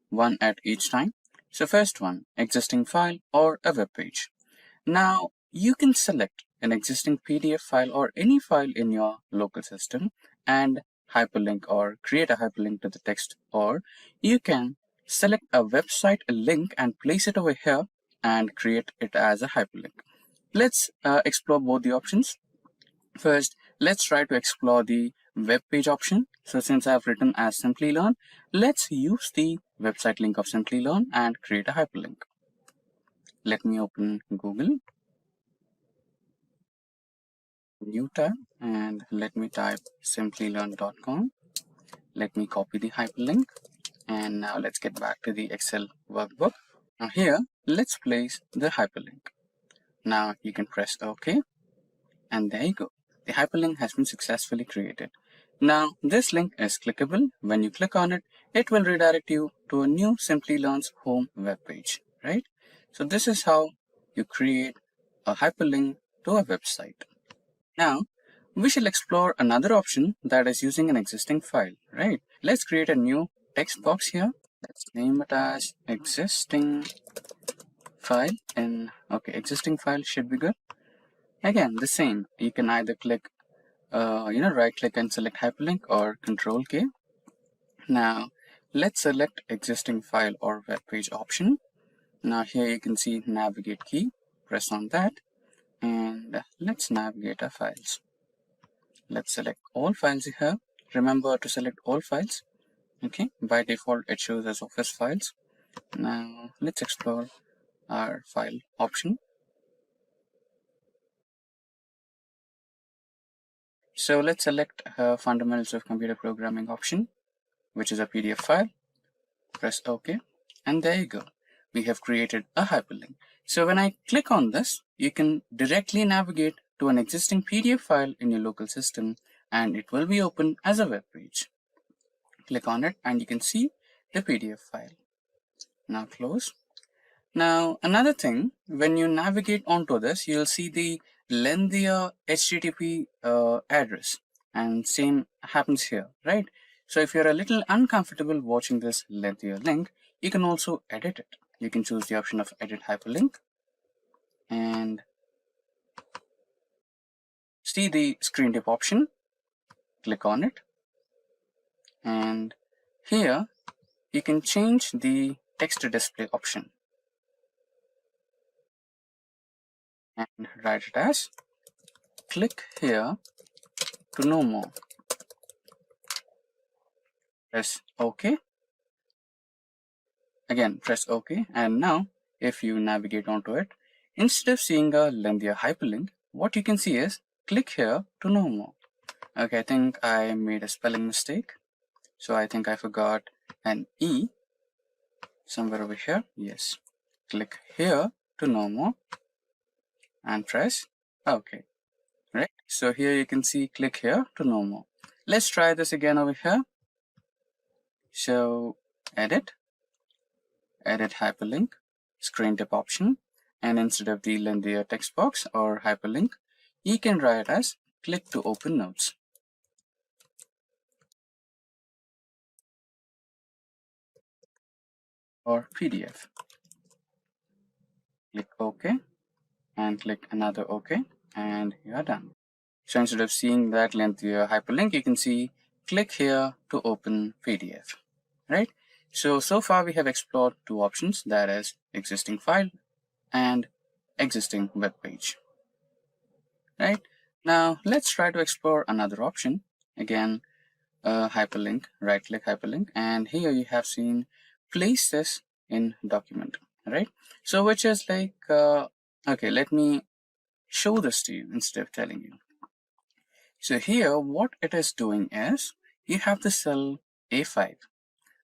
one at each time. So first one, existing file or a web page. Now you can select an existing PDF file or any file in your local system and hyperlink or create a hyperlink to the text, or you can select a website link and place it over here and create it as a hyperlink. Let's explore both the options. First, let's try to explore the web page option. So since I've written as Simplilearn, let's use the website link of Simplilearn and create a hyperlink. Let me open Google, new tab, and let me type simplilearn.com. Let me copy the hyperlink, and now let's get back to the Excel workbook. Now here, let's place the hyperlink. Now you can press OK, and there you go. The hyperlink has been successfully created. Now this link is clickable. When you click on it, it will redirect you to a new Simplilearn's home web page, right? So this is how you create a hyperlink to a website. Now, we shall explore another option that is using an existing file, right? Let's create a new text box here. Let's name it as existing file. And okay, existing file should be good. Again, the same. You can either click, right click and select hyperlink, or Control K. Now, let's select existing file or web page option. Now here you can see navigate key. Press on that, and let's navigate our files. Let's select all files here. Remember to select all files. Okay, by default it shows as office files. Now let's explore our file option. So let's select fundamentals of computer programming option, which is a PDF file. Press OK, and there you go. We have created a hyperlink. So when I click on this, you can directly navigate to an existing PDF file in your local system, and it will be open as a web page. Click on it and you can see the PDF file. Now close. Now another thing, when you navigate onto this, you'll see the lengthier HTTP address, and same happens here, right? So if you're a little uncomfortable watching this lengthier link, you can also edit it. You can choose the option of edit hyperlink and see the screen tip option. Click on it, and here you can change the text to display option and write it as click here to know more. Press OK. Again, press OK, and now if you navigate onto it, instead of seeing a lengthier hyperlink, what you can see is click here to know more. Okay, I think I made a spelling mistake. So I think I forgot an E somewhere over here. Yes. Click here to know more and press OK. Right. So here you can see click here to know more. Let's try this again over here. So edit hyperlink, screen tip option, and instead of the lengthier text box or hyperlink, you can write as click to open notes. Or PDF. Click OK and click another OK, and you are done. So instead of seeing that lengthier hyperlink, you can see click here to open PDF, right? So far we have explored two options, that is existing file and existing web page, right? Now let's try to explore another option. Again, hyperlink, right click hyperlink, and here you have seen place this in document, right? So which is like, okay, let me show this to you instead of telling you. So here what it is doing is you have the cell A5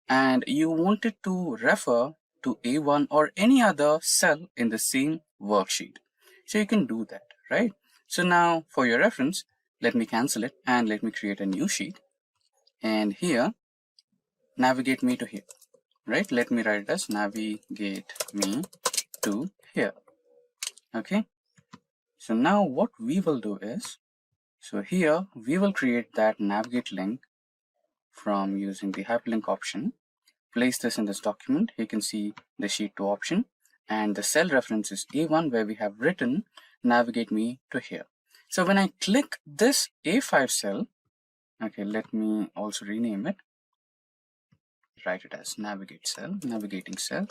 and you wanted to refer to A1 or any other cell in the same worksheet. So you can do that, right? So now for your reference, let me cancel it and let me create a new sheet. And here, navigate me to here, right? Let me write it as navigate me to here. Okay. So now what we will do is, so here we will create that navigate link from using the hyperlink option. Place this in this document. You can see the sheet 2 option, and the cell reference is A1 where we have written navigate me to here. So when I click this A5 cell, okay, let me also rename it. Write it as navigate cell, navigating cell,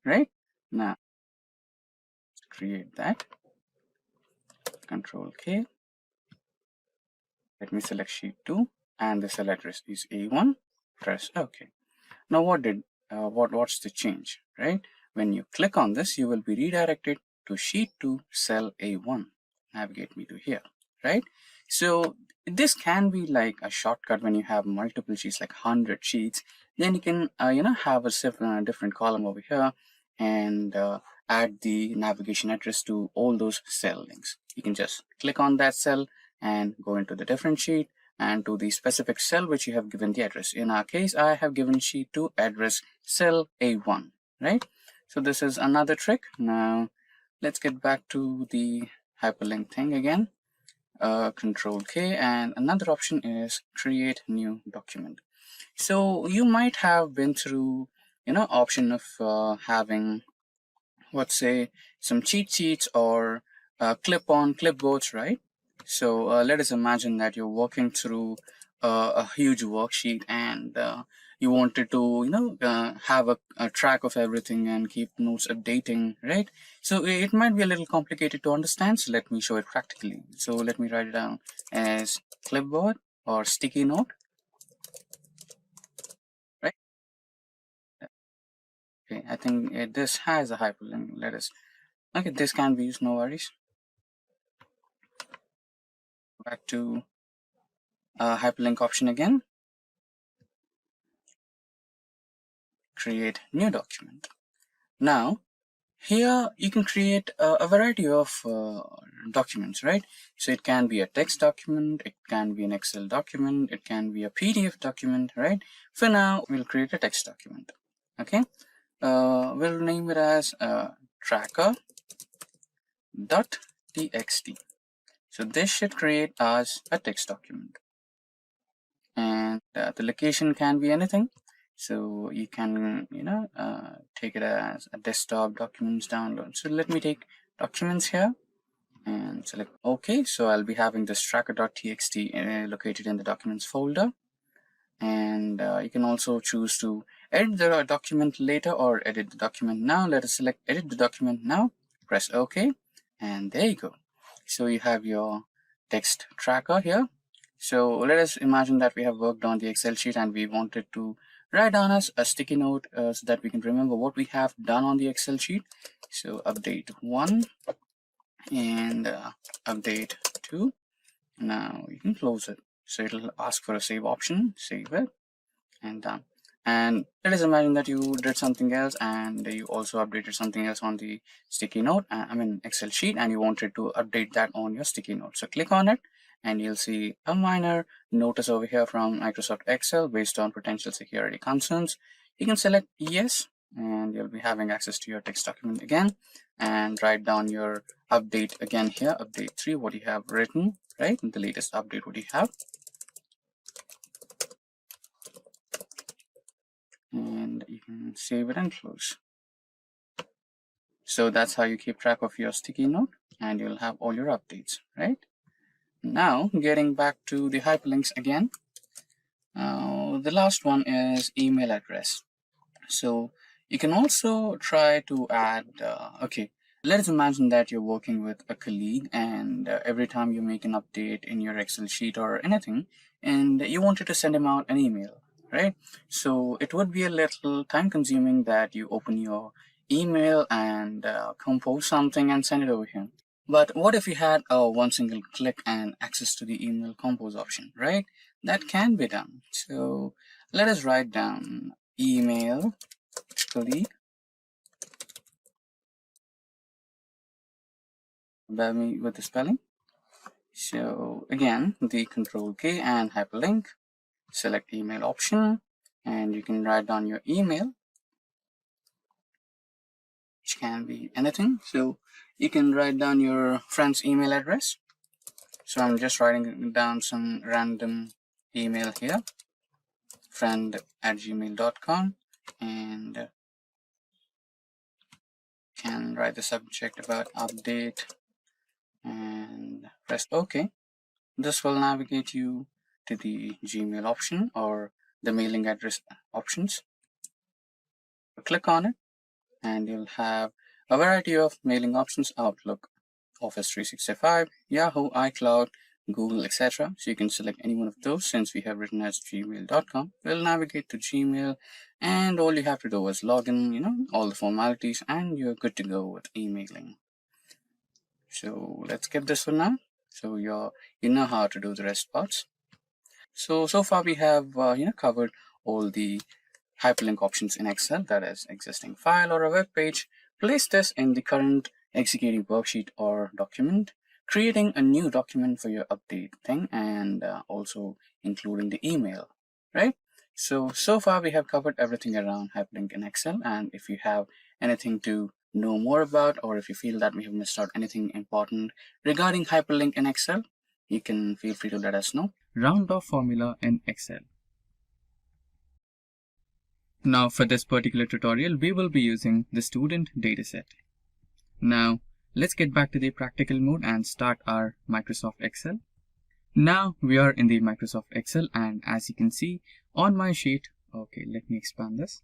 right? Now create that, Control K. Let me select sheet 2 and the cell address is A1. Press OK. Now what's the change, right? When you click on this, you will be redirected to sheet 2 cell A1. Navigate me to here, right? So this can be like a shortcut when you have multiple sheets, like 100 sheets. Then you can have a different column over here and add the navigation address to all those cell links. You can just click on that cell and go into the different sheet, and to the specific cell which you have given the address. In our case, I have given sheet 2 address cell A1, right? So this is another trick. Now let's get back to the hyperlink thing again. Control K, and another option is create new document. So you might have been through, option of having, let's say, some cheat sheets or clip-on clipboards, right? So let us imagine that you're working through a huge worksheet, and you wanted to, have a track of everything and keep notes updating, right? So it might be a little complicated to understand. So let me show it practically. So let me write it down as clipboard or sticky note, right? Okay, I think this has a hyperlink. Okay, this can be used, no worries. Back to hyperlink option again. Create new document. Now here you can create a variety of documents, right? So it can be a text document, it can be an Excel document, it can be a PDF document, right? For now, we'll create a text document. Okay, we'll name it as tracker.txt. So this should create as a text document, and the location can be anything. So you can, take it as a desktop documents download. So let me take documents here and select OK. So I'll be having this tracker.txt located in the documents folder. And you can also choose to edit the document later or edit the document now. Let us select edit the document now, press OK, and there you go. So you have your text tracker here. So let us imagine that we have worked on the Excel sheet and we wanted to write down as a sticky note so that we can remember what we have done on the Excel sheet. So update 1 and update 2. Now you can close it. So it'll ask for a save option, save it, and done. And let us imagine that you did something else and you also updated something else on the sticky note, Excel sheet, and you wanted to update that on your sticky note. So click on it and you'll see a minor notice over here from Microsoft Excel based on potential security concerns. You can select yes, and you'll be having access to your text document again, and write down your update again here, update 3, what you have written, right? The latest update what you have. And you can save it and close. So that's how you keep track of your sticky note, and you'll have all your updates, right? Now, getting back to the hyperlinks again, the last one is email address. So you can also try to add, okay, let's imagine that you're working with a colleague, and every time you make an update in your Excel sheet or anything, and you wanted to send him out an email, right? So it would be a little time consuming that you open your email and compose something and send it over here. But what if you had one single click and access to the email compose option, right? That can be done. So let us write down email colleague. Bear me with the spelling. So again, the Control K and hyperlink, select email option, and you can write down your email, which can be anything. So you can write down your friend's email address. So I'm just writing down some random email here, friend@gmail.com, and can write the subject about update and press OK. This will navigate you to the Gmail option or the mailing address options. Click on it and you'll have a variety of mailing options: Outlook, Office 365, Yahoo, iCloud, Google, etc. So you can select any one of those. Since we have written as gmail.com, we'll navigate to Gmail, and all you have to do is log in, all the formalities, and you're good to go with emailing. So let's skip this for now. So you know how to do the rest parts. So far we have covered all the hyperlink options in Excel, that is existing file or a web page. Place this in the current executing worksheet or document. creating a new document for your update thing, and also including the email, right? So far we have covered everything around hyperlink in Excel, and if you have anything to know more about, or if you feel that we have missed out anything important regarding hyperlink in Excel, you can feel free to let us know. Round off formula in Excel. Now for this particular tutorial, we will be using the student dataset. Now let's get back to the practical mode and start our Microsoft Excel. Now we are in the Microsoft Excel, and as you can see on my sheet, okay, let me expand this.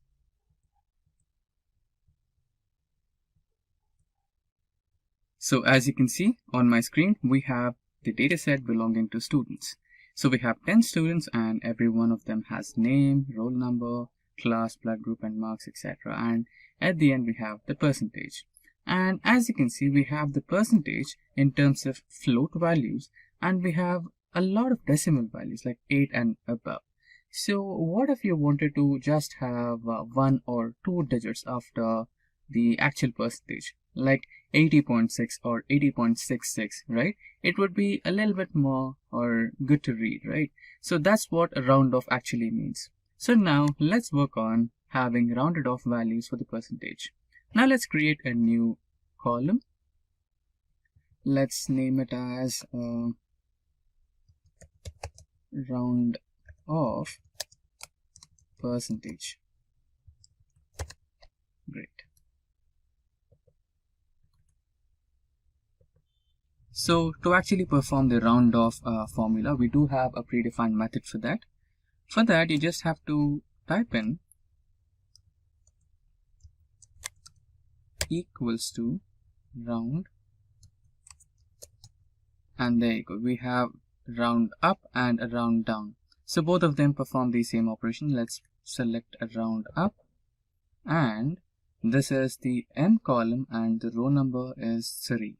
So as you can see on my screen, we have the dataset belonging to students. So we have 10 students, and every one of them has name, roll number, class, blood group, and marks, etc. And at the end we have the percentage. And as you can see, we have the percentage in terms of float values, and we have a lot of decimal values like 8 and above. So what if you wanted to just have 1 or 2 digits after the actual percentage, like 80.6 or 80.66, right? It would be a little bit more or good to read, right? So that's what a round off actually means. So now let's work on having rounded off values for the percentage. Now let's create a new column. Let's name it as round off percentage. Great. So to actually perform the round off formula, we do have a predefined method for that. For that, you just have to type in equals to round, and there you go. We have round up and a round down. So both of them perform the same operation. Let's select a round up, and this is the M column and the row number is 3.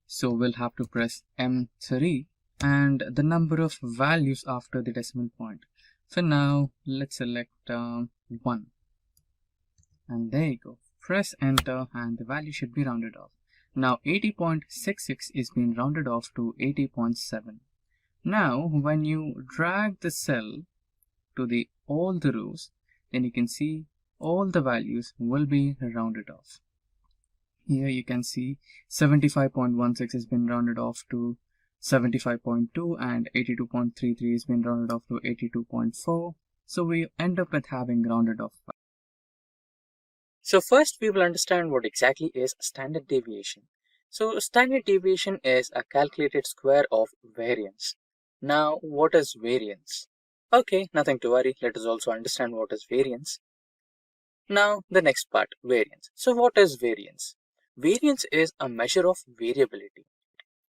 So we'll have to press M3 and the number of values after the decimal point. For now, let's select 1, and there you go. Press enter and the value should be rounded off. Now 80.66 is being rounded off to 80.7. Now when you drag the cell to all the rows, then you can see all the values will be rounded off. Here you can see 75.16 has been rounded off to 75.2, and 82.33 has been rounded off to 82.4. So we end up with having rounded off. So first we will understand what exactly is standard deviation. So standard deviation is a calculated square of variance. Now what is variance? Okay, nothing to worry. Let us also understand what is variance. Now the next part, variance. So what is variance? Variance is a measure of variability.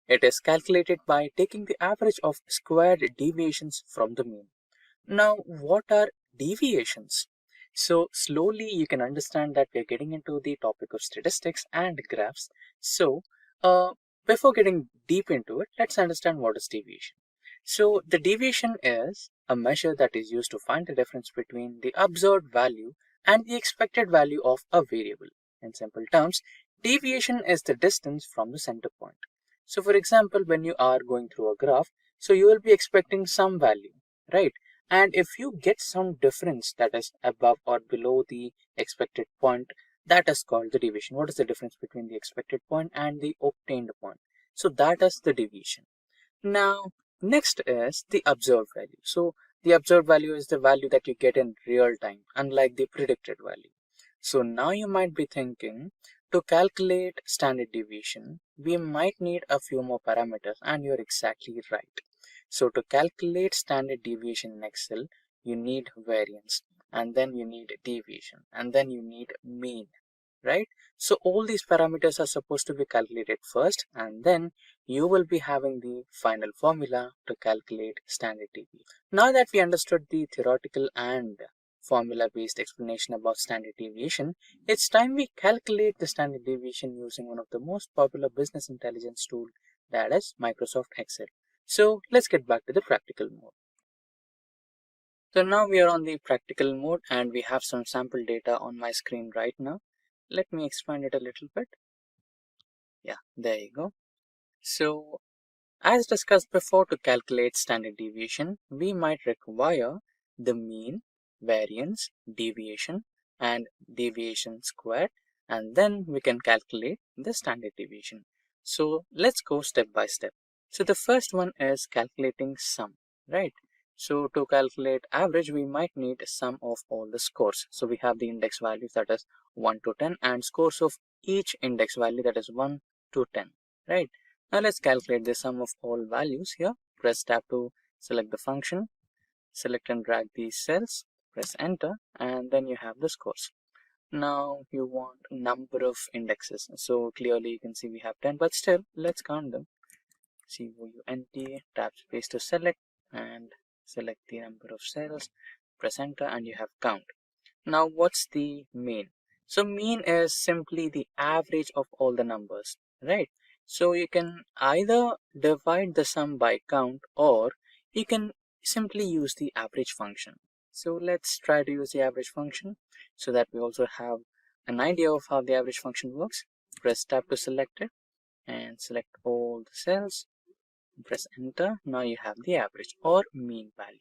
It is calculated by taking the average of squared deviations from the mean. Now what are deviations? So slowly you can understand that we are getting into the topic of statistics and graphs. So before getting deep into it, let's understand what is deviation. So the deviation is a measure that is used to find the difference between the observed value and the expected value of a variable. In simple terms, deviation is the distance from the center point. So for example, when you are going through a graph, so you will be expecting some value, right? And if you get some difference that is above or below the expected point, that is called the deviation. What is the difference between the expected point and the obtained point? So that is the deviation. Now, next is the observed value. So the observed value is the value that you get in real time, unlike the predicted value. So now you might be thinking, to calculate standard deviation, we might need a few more parameters, and you're exactly right. So to calculate standard deviation in Excel, you need variance, and then you need deviation, and then you need mean, right? So all these parameters are supposed to be calculated first, and then you will be having the final formula to calculate standard deviation. Now that we understood the theoretical and formula-based explanation about standard deviation, it's time we calculate the standard deviation using one of the most popular business intelligence tool, that is Microsoft Excel. So let's get back to the practical mode. So now we are on the practical mode, and we have some sample data on my screen right now. Let me expand it a little bit. Yeah, there you go. So as discussed before, to calculate standard deviation, we might require the mean, variance, deviation, and deviation squared, and then we can calculate the standard deviation. So let's go step by step. So the first one is calculating sum, right? So to calculate average, we might need sum of all the scores. So we have the index values, that is 1 to 10, and scores of each index value, that is 1 to 10, right? Now let's calculate the sum of all values here. Press tab to select the function, select and drag these cells, press enter, and then you have the scores. Now you want number of indexes. So clearly you can see we have 10, but still let's count them. COUNT, tab space to select and select the number of cells, press enter, and you have count. Now what's the mean? So mean is simply the average of all the numbers, right? So you can either divide the sum by count, or you can simply use the average function. So let's try to use the average function so that we also have an idea of how the average function works. Press tab to select it and select all the cells, press enter. Now you have the average or mean value.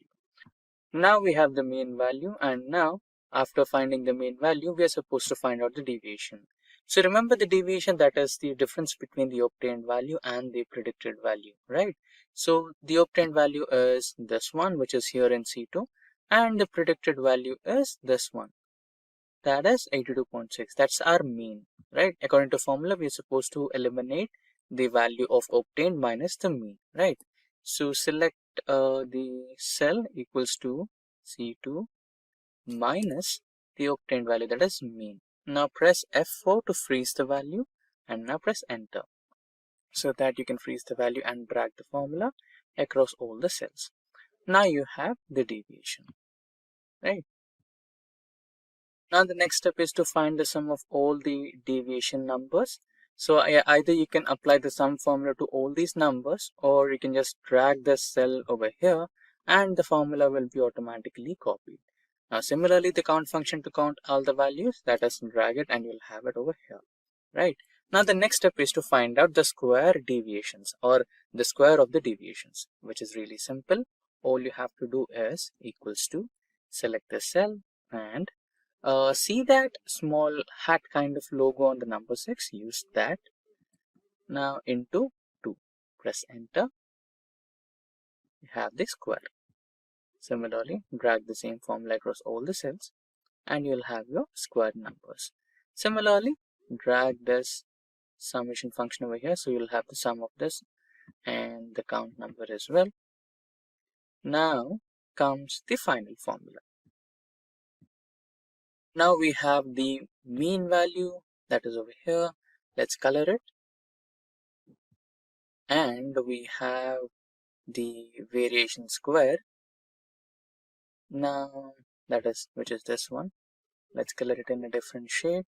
Now we have the mean value, and now after finding the mean value, we are supposed to find out the deviation. So remember the deviation, that is the difference between the obtained value and the predicted value, right? So the obtained value is this one, which is here in C2, and the predicted value is this one, that is 82.6. That's our mean, right? According to formula, we are supposed to eliminate the value of obtained minus the mean, right? So select the cell equals to C2 minus the obtained value, that is mean. Now press F4 to freeze the value, and now press enter so that you can freeze the value and drag the formula across all the cells. Now you have the deviation, right? Now the next step is to find the sum of all the deviation numbers. So either you can apply the sum formula to all these numbers, or you can just drag the cell over here and the formula will be automatically copied. Now similarly, the count function to count all the values, that is, drag it and you'll have it over here, right? Now the next step is to find out the square deviations, or the square of the deviations, which is really simple. All you have to do is equals to select the cell and see that small hat kind of logo on the number 6, use that. Now into 2, press enter, you have the square. Similarly, drag the same formula across all the cells and you'll have your square numbers. Similarly, drag this summation function over here, so you'll have the sum of this and the count number as well. Now comes the final formula. Now we have the mean value, that is over here. Let's color it. And we have the variation square. Now that is, which is this one. Let's color it in a different shade.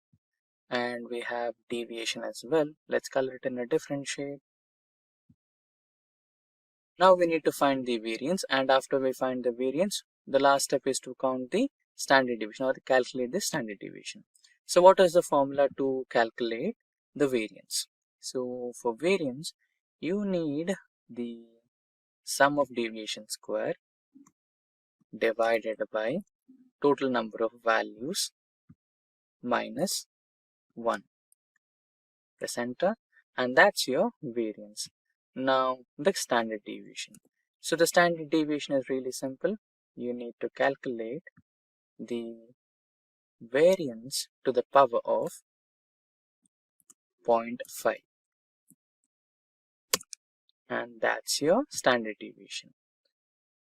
And we have deviation as well. Let's color it in a different shade. Now we need to find the variance, and after we find the variance, the last step is to count the standard deviation, or to calculate the standard deviation. So what is the formula to calculate the variance? So for variance, you need the sum of deviation square divided by total number of values minus 1. Press enter, and that's your variance. Now the standard deviation. So the standard deviation is really simple. You need to calculate the variance to the power of 0.5, and that's your standard deviation.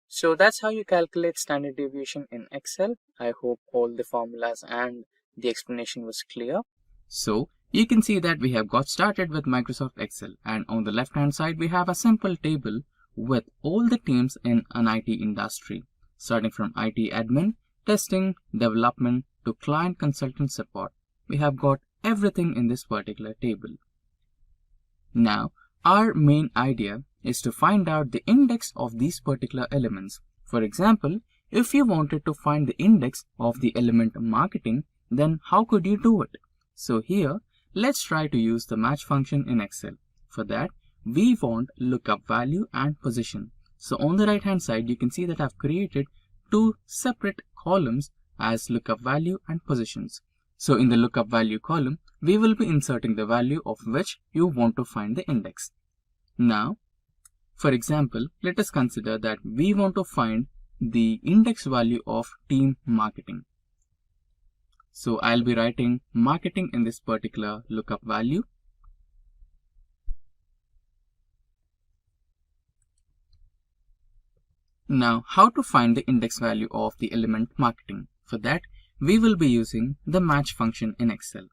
So that's how you calculate standard deviation in Excel. I hope all the formulas and the explanation was clear. So you can see that we have got started with Microsoft Excel, and on the left hand side we have a simple table with all the teams in an IT industry, starting from IT admin, testing, development to client consultant support. We have got everything in this particular table. Now our main idea is to find out the index of these particular elements. For example, if you wanted to find the index of the element marketing, then how could you do it? So here, let's try to use the match function in Excel. For that, we want lookup value and position. So on the right hand side, you can see that I've created two separate columns as lookup value and positions. So in the lookup value column, we will be inserting the value of which you want to find the index. Now, for example, let us consider that we want to find the index value of team marketing. So I'll be writing marketing in this particular lookup value. Now, how to find the index value of the element marketing? For that, we will be using the match function in Excel.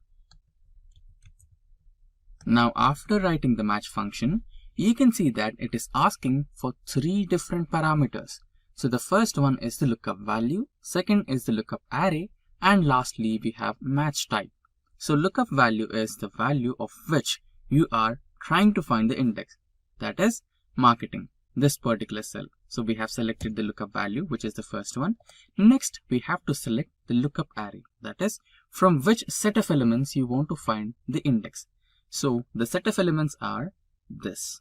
Now, after writing the match function, you can see that it is asking for three different parameters. So the first one is the lookup value, second is the lookup array, and lastly we have match type. So lookup value is the value of which you are trying to find the index, that is marketing, this particular cell. So we have selected the lookup value, which is the first one. Next, we have to select the lookup array, that is from which set of elements you want to find the index. So the set of elements are this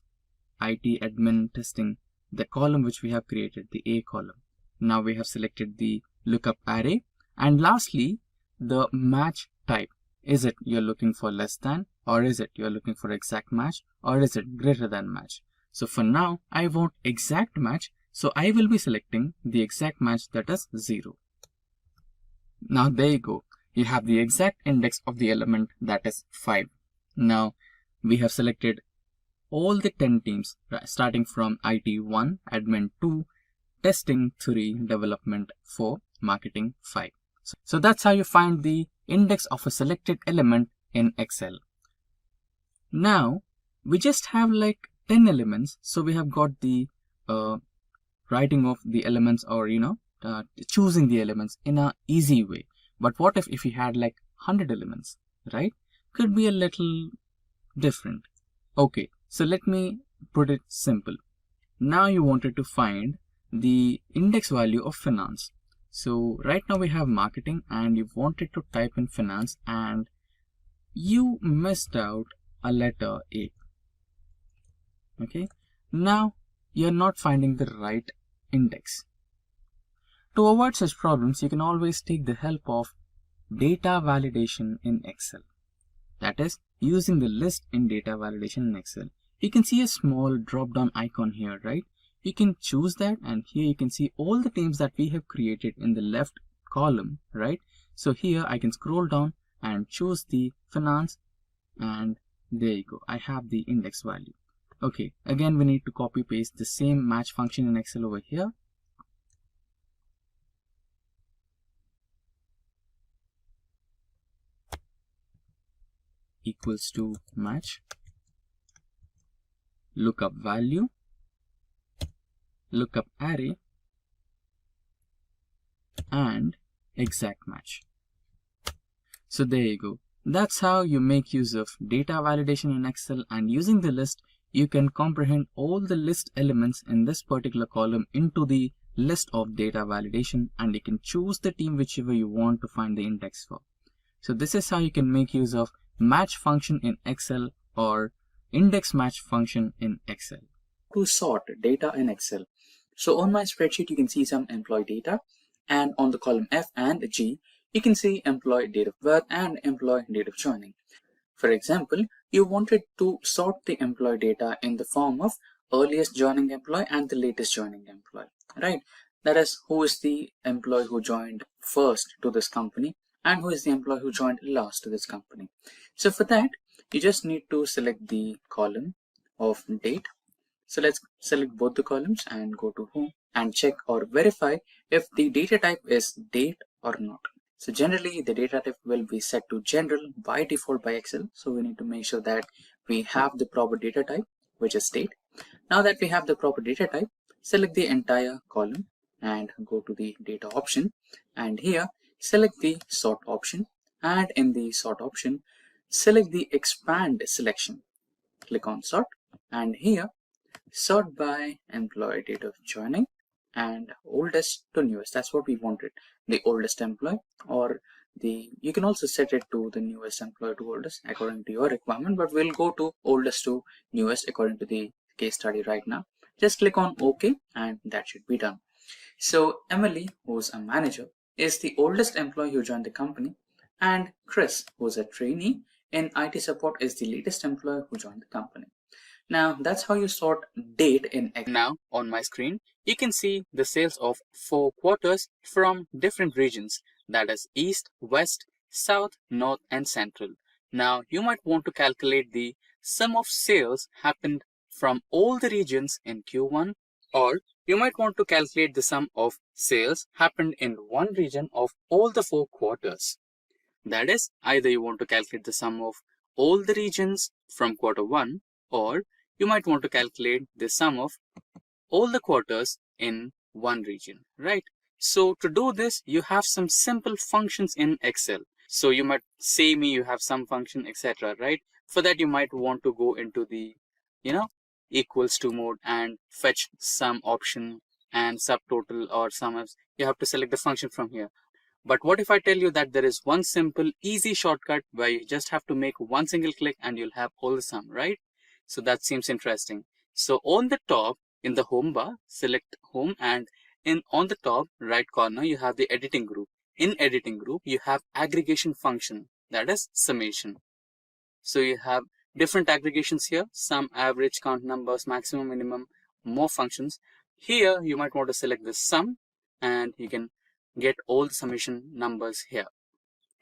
IT admin testing, the column which we have created, the A column. Now we have selected the lookup array, and lastly the match type. Is it you're looking for less than, or is it you're looking for exact match, or is it greater than match? So for now I want exact match, so I will be selecting the exact match, that is 0. Now there you go, you have the exact index of the element, that is 5. Now we have selected all the 10 teams starting from IT 1, admin 2, testing 3, development 4, marketing 5. So that's how you find the index of a selected element in Excel. Now we just have like 10 elements, so we have got the writing of the elements, or choosing the elements in a easy way. But what if we had like 100 elements, right? Could be a little different. Okay, so let me put it simple. Now you wanted to find the index value of finance. So right now we have marketing and you wanted to type in finance and you missed out a letter A. Okay, now you're not finding the right index. To avoid such problems, you can always take the help of data validation in Excel. That is, using the list in data validation in Excel. You can see a small drop down icon here, right? You can choose that, and here you can see all the teams that we have created in the left column, right? So here I can scroll down and choose the finance, and there you go, I have the index value. Okay, again we need to copy paste the same match function in Excel over here. Equals to match, lookup value, lookup array, and exact match. So there you go. That's how you make use of data validation in Excel, and using the list you can comprehend all the list elements in this particular column into the list of data validation, and you can choose the team whichever you want to find the index for. So this is how you can make use of match function in Excel or index match function in Excel. To sort data in Excel. So on my spreadsheet, you can see some employee data, and on the column F and G, you can see employee date of birth and employee date of joining. For example, you wanted to sort the employee data in the form of earliest joining employee and the latest joining employee, right? That is, who is the employee who joined first to this company and who is the employee who joined last to this company. So for that, you just need to select the column of date. So let's select both the columns and go to home and check or verify if the data type is date or not. So generally the data type will be set to general by default by Excel. So we need to make sure that we have the proper data type, which is date. Now that we have the proper data type, select the entire column and go to the data option, and here select the sort option, and in the sort option select the expand selection. Click on sort, and here sort by employee date of joining and oldest to newest. That's what we wanted, the oldest employee or you can also set it to the newest employee to oldest according to your requirement, but we'll go to oldest to newest according to the case study right now. Just click on OK and that should be done. So Emily, who's a manager, is the oldest employee who joined the company, and Chris, who's a trainee in IT support, is the latest employee who joined the company. Now that's how you sort date in Excel. Now on my screen, you can see the sales of 4 quarters from different regions, that is East, West, South, North and Central. Now you might want to calculate the sum of sales happened from all the regions in Q1, or you might want to calculate the sum of sales happened in one region of all the 4 quarters. That is, either you want to calculate the sum of all the regions from quarter 1, or you might want to calculate the sum of all the quarters in one region, right? So to do this, you have some simple functions in Excel. So you might say me, you have some function, etc., right? For that, you might want to go into the, equals to mode and fetch sum option and subtotal or SUMIFS. You have to select the function from here. But what if I tell you that there is one simple, easy shortcut where you just have to make one single click and you'll have all the sum, right? So that seems interesting. So on the top in the home bar, select home, and on the top right corner, you have the editing group. In editing group, you have aggregation function, that is summation. So you have different aggregations here, sum, average, count numbers, maximum, minimum, more functions. Here you might want to select the sum and you can get all the summation numbers here.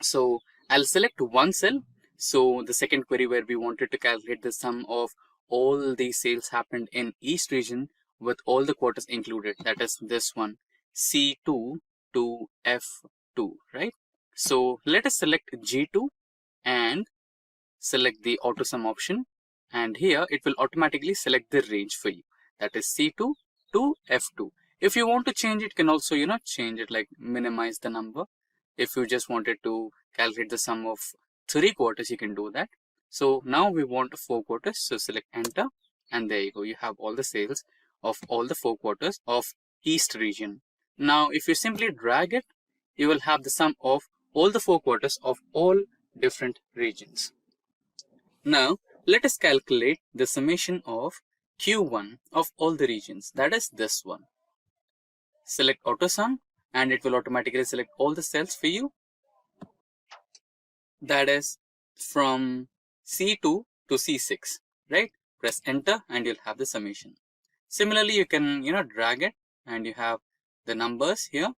So I'll select one cell. So the second query where we wanted to calculate the sum of all the sales happened in East region with all the quarters included, that is this one, C2 to F2, right? So let us select G2 and select the auto sum option, and here it will automatically select the range for you, that is C2 to F2. If you want to change it, can also change it, like minimize the number. If you just wanted to calculate the sum of 3 quarters, you can do that. So now we want 4 quarters, so select enter, and there you go, you have all the sales of all the 4 quarters of East region. Now if you simply drag it, you will have the sum of all the 4 quarters of all different regions. Now let us calculate the summation of Q1 of all the regions, that is this one. Select auto sum and it will automatically select all the cells for you, that is from C2 to C6, right? Press enter and you'll have the summation. Similarly, you can drag it and you have the numbers here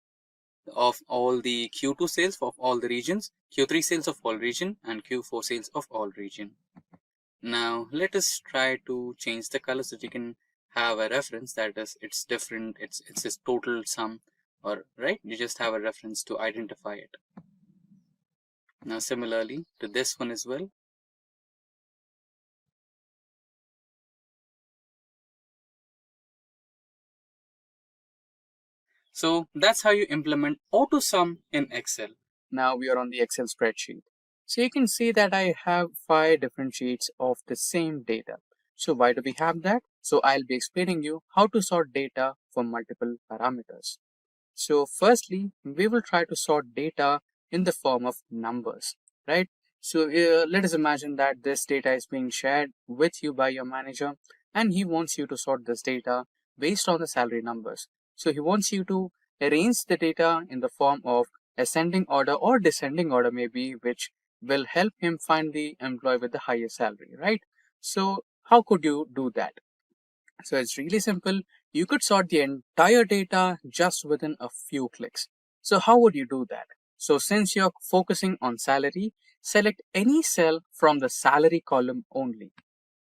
of all the Q2 sales of all the regions, Q3 sales of all region, and Q4 sales of all region. Now let us try to change the color so that you can have a reference, that is it's different, it's this total sum, or right, you just have a reference to identify it. Now similarly to this one as well. So that's how you implement auto sum in Excel. Now we are on the Excel spreadsheet. So you can see that I have 5 different sheets of the same data. So why do we have that? So I'll be explaining you how to sort data for multiple parameters. So firstly, we will try to sort data in the form of numbers, right? So let us imagine that this data is being shared with you by your manager, and he wants you to sort this data based on the salary numbers. So he wants you to arrange the data in the form of ascending order or descending order maybe, which will help him find the employee with the highest salary, right? So how could you do that? So it's really simple. You could sort the entire data just within a few clicks. So how would you do that? So since you're focusing on salary, select any cell from the salary column only,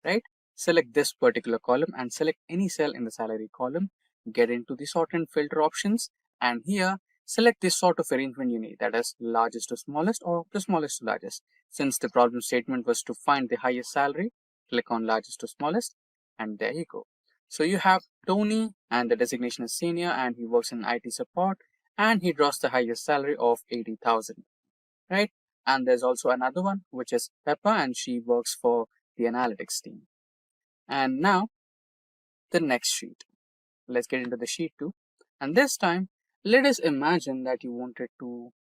right? Select this particular column and select any cell in the salary column. Get into the sort and filter options, and here select this sort of arrangement you need, that is largest to smallest or the smallest to largest. Since the problem statement was to find the highest salary, click on largest to smallest, and there you go. So you have Tony, and the designation is senior, and he works in IT support, and he draws the highest salary of 80,000, right? And there's also another one, which is Peppa, and she works for the analytics team. And now the next sheet. Let's get into the sheet 2. And this time, let us imagine that you wanted to,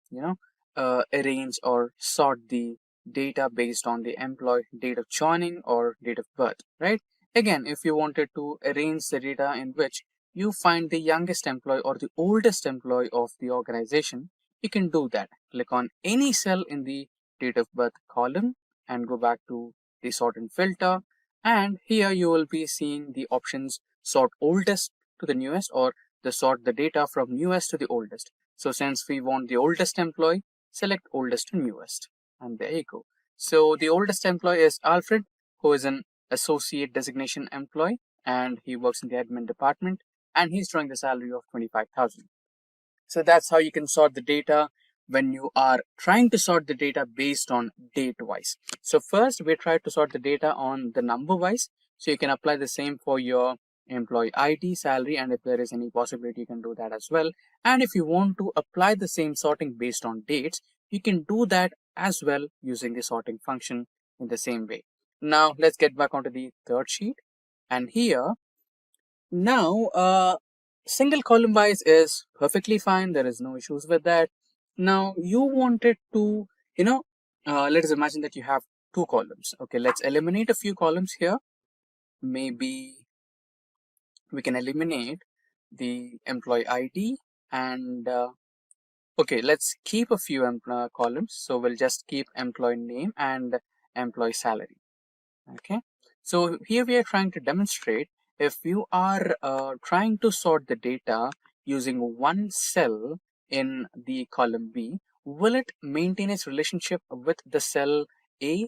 arrange or sort the data based on the employee date of joining or date of birth, right? Again, if you wanted to arrange the data in which you find the youngest employee or the oldest employee of the organization, you can do that. Click on any cell in the date of birth column and go back to the sort and filter. And here you will be seeing the options sort oldest to the newest or the sort the data from newest to the oldest. So since we want the oldest employee, select oldest to newest. And there you go. So the oldest employee is Alfred, who is an associate designation employee, and he works in the admin department, and he's drawing the salary of 25,000. So that's how you can sort the data when you are trying to sort the data based on date wise. So first we try to sort the data on the number wise. So you can apply the same for your employee ID, salary, and if there is any possibility you can do that as well. And if you want to apply the same sorting based on dates, you can do that as well using the sorting function in the same way. Now let's get back onto the third sheet, and here now single column wise is perfectly fine. There is no issues with that. Now you wanted to, let us imagine that you have two columns. Okay, let's eliminate a few columns here. Maybe we can eliminate the employee ID and okay, let's keep a few columns. So we'll just keep employee name and employee salary. Okay, so here we are trying to demonstrate if you are trying to sort the data using one cell in the column B, will it maintain its relationship with the cell A?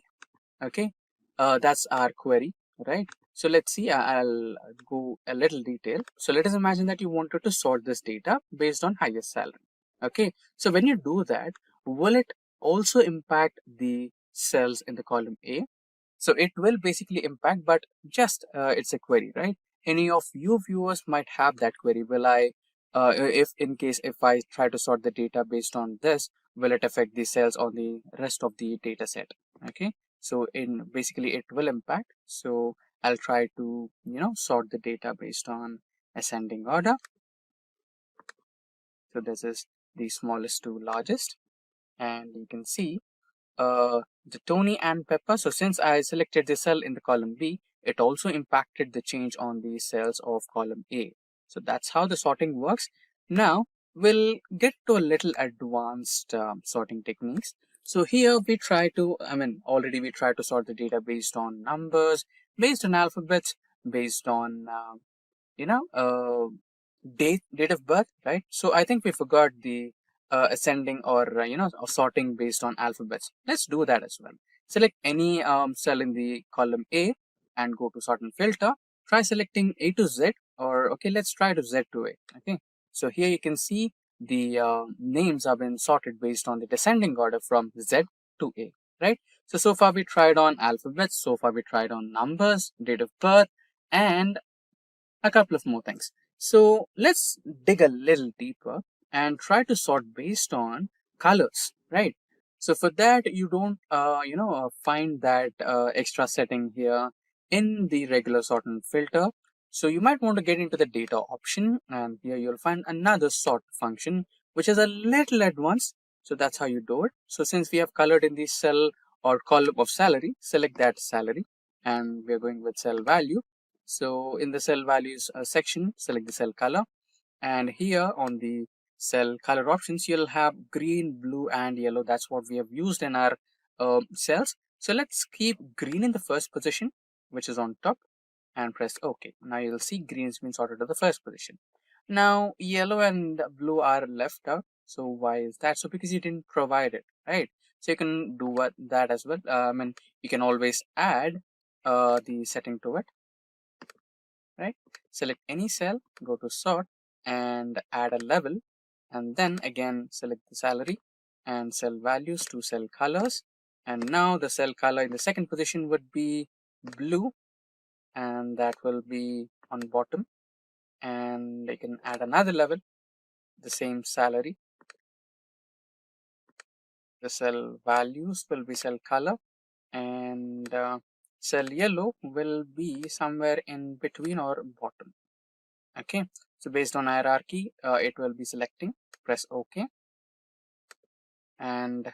Okay, that's our query, right? So let's see, I'll go a little detail. So let us imagine that you wanted to sort this data based on highest salary. Okay, so when you do that, will it also impact the cells in the column A? So it will basically impact, but just it's a query, right? Any of you viewers might have that query. Will I, if in case if I try to sort the data based on this, will it affect the cells on the rest of the data set? Okay, so in basically it will impact. So I'll try to sort the data based on ascending order. So this is the smallest to largest, and you can see the Tony and Pepper. So since I selected the cell in the column B, it also impacted the change on the cells of column A. So that's how the sorting works. Now we'll get to a little advanced sorting techniques. So here we try to, already we try to sort the data based on numbers, based on alphabets, based on date of birth, right? So I think we forgot the ascending or or sorting based on alphabets. Let's do that as well. Select any cell in the column A and go to sort and filter. Try selecting A to Z, or okay, let's try to Z to A. Okay, so here you can see the names have been sorted based on the descending order from Z to A, right? So far we tried on alphabets, so far we tried on numbers, date of birth, and a couple of more things. So let's dig a little deeper and try to sort based on colors, right? So for that, you don't, find that extra setting here in the regular sort and filter. So you might want to get into the data option, and here you'll find another sort function, which is a little advanced. So that's how you do it. So since we have colored in the cell or column of salary, select that salary, and we're going with cell value. So in the cell values section, select the cell color, and here on the cell color options, you'll have green, blue, and yellow. That's what we have used in our cells. So let's keep green in the first position, which is on top, and press OK. Now you'll see green has been sorted to the first position. Now yellow and blue are left out. So why is that? So because you didn't provide it, right? So you can do that as well. You can always add the setting to it. Right, select any cell, go to sort and add a level, and then again select the salary and cell values to cell colors, and now the cell color in the second position would be blue, and that will be on bottom, and you can add another level, the same salary, the cell values will be cell color, and cell yellow will be somewhere in between or bottom. Okay, so based on hierarchy, it will be selecting. Press OK. and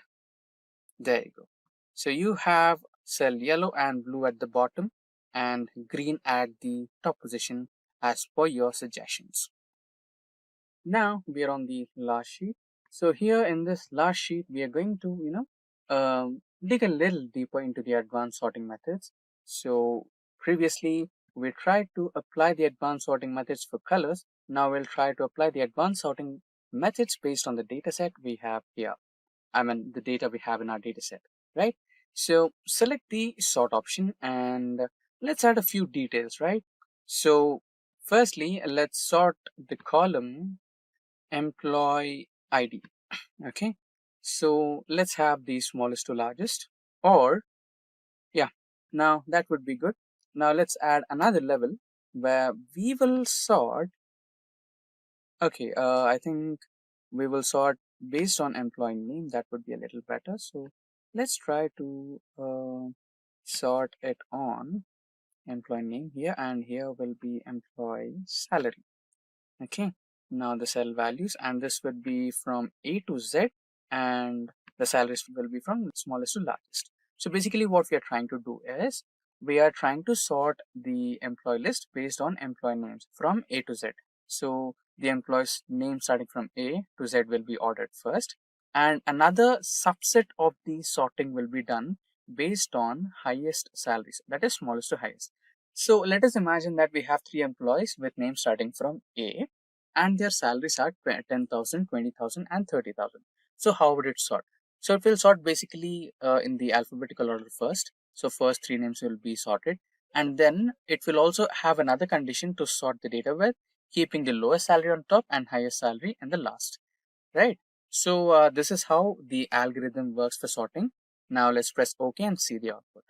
there you go. So you have cell yellow and blue at the bottom and green at the top position as per your suggestions. Now we are on the last sheet. So here in this last sheet, we are going to, dig a little deeper into the advanced sorting methods. So previously we tried to apply the advanced sorting methods for colors. Now we'll try to apply the advanced sorting methods based on the data set we have here. I mean the data we have in our data set, right? So select the sort option and let's add a few details, right? So firstly, let's sort the column employee ID. Okay, so let's have the smallest to largest, or yeah, now that would be good. Now let's add another level where we will sort. Okay, I think we will sort based on employee name. That would be a little better. So let's try to sort it on employee name here, and here will be employee salary. Okay, now the cell values, and this would be from A to Z, and the salaries will be from smallest to largest. So basically what we are trying to do is we are trying to sort the employee list based on employee names from A to Z. So the employee's name starting from A to Z will be ordered first, and another subset of the sorting will be done based on highest salaries, that is smallest to highest. So let us imagine that we have 3 employees with names starting from A and their salaries are 10,000, 20,000 and 30,000. So how would it sort? So it will sort basically in the alphabetical order first. So first 3 names will be sorted, and then it will also have another condition to sort the data with, keeping the lowest salary on top and highest salary in the last, right? So this is how the algorithm works for sorting. Now let's press OK and see the output.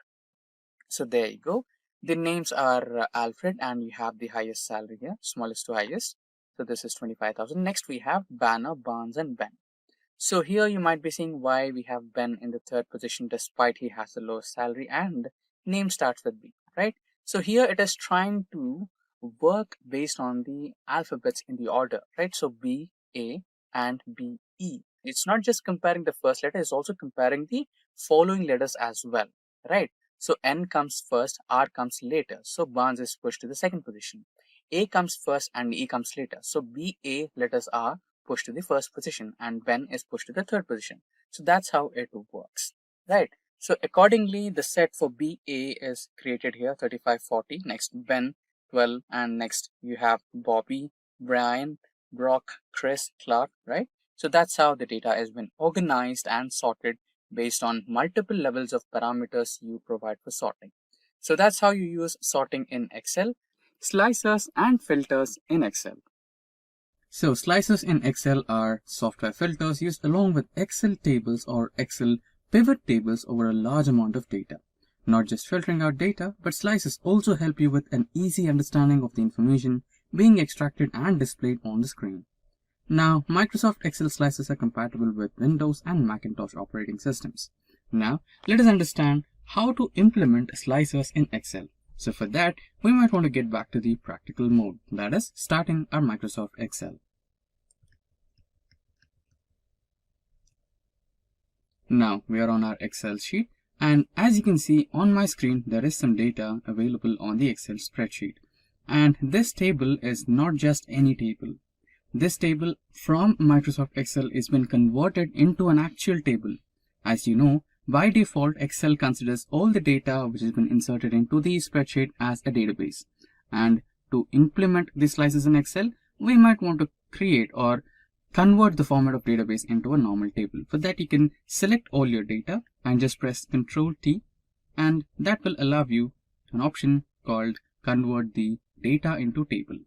So there you go. The names are Alfred, and you have the highest salary here, smallest to highest. So this is 25,000. Next we have Banner, Barnes and Ben. So here you might be seeing why we have Ben in the 3rd position despite he has the lowest salary and name starts with B, right? So here it is trying to work based on the alphabets in the order, right? So B, A and B, E. It's not just comparing the first letter, it's also comparing the following letters as well, right? So N comes first, R comes later. So Barnes is pushed to the 2nd position. A comes first and E comes later. So B, A letters are pushed to the 1st position and Ben is pushed to the 3rd position. So that's how it works, right? So accordingly, the set for BA is created here, 35, 40. Next Ben, 12, and next you have Bobby, Brian, Brock, Chris, Clark, right? So that's how the data has been organized and sorted based on multiple levels of parameters you provide for sorting. So that's how you use sorting in Excel, slicers and filters in Excel. So slicers in Excel are software filters used along with Excel tables or Excel pivot tables over a large amount of data. Not just filtering out data, but slicers also help you with an easy understanding of the information being extracted and displayed on the screen. Now, Microsoft Excel slicers are compatible with Windows and Macintosh operating systems. Now, let us understand how to implement slicers in Excel. So for that, we might want to get back to the practical mode, that is, starting our Microsoft Excel. Now, we are on our Excel sheet, and as you can see on my screen, there is some data available on the Excel spreadsheet. And this table is not just any table. This table from Microsoft Excel has been converted into an actual table. As you know, by default, Excel considers all the data which has been inserted into the spreadsheet as a database. And to implement these slices in Excel, we might want to create or convert the format of database into a normal table. For that, you can select all your data and just press Ctrl T, and that will allow you an option called Convert the Data into Table.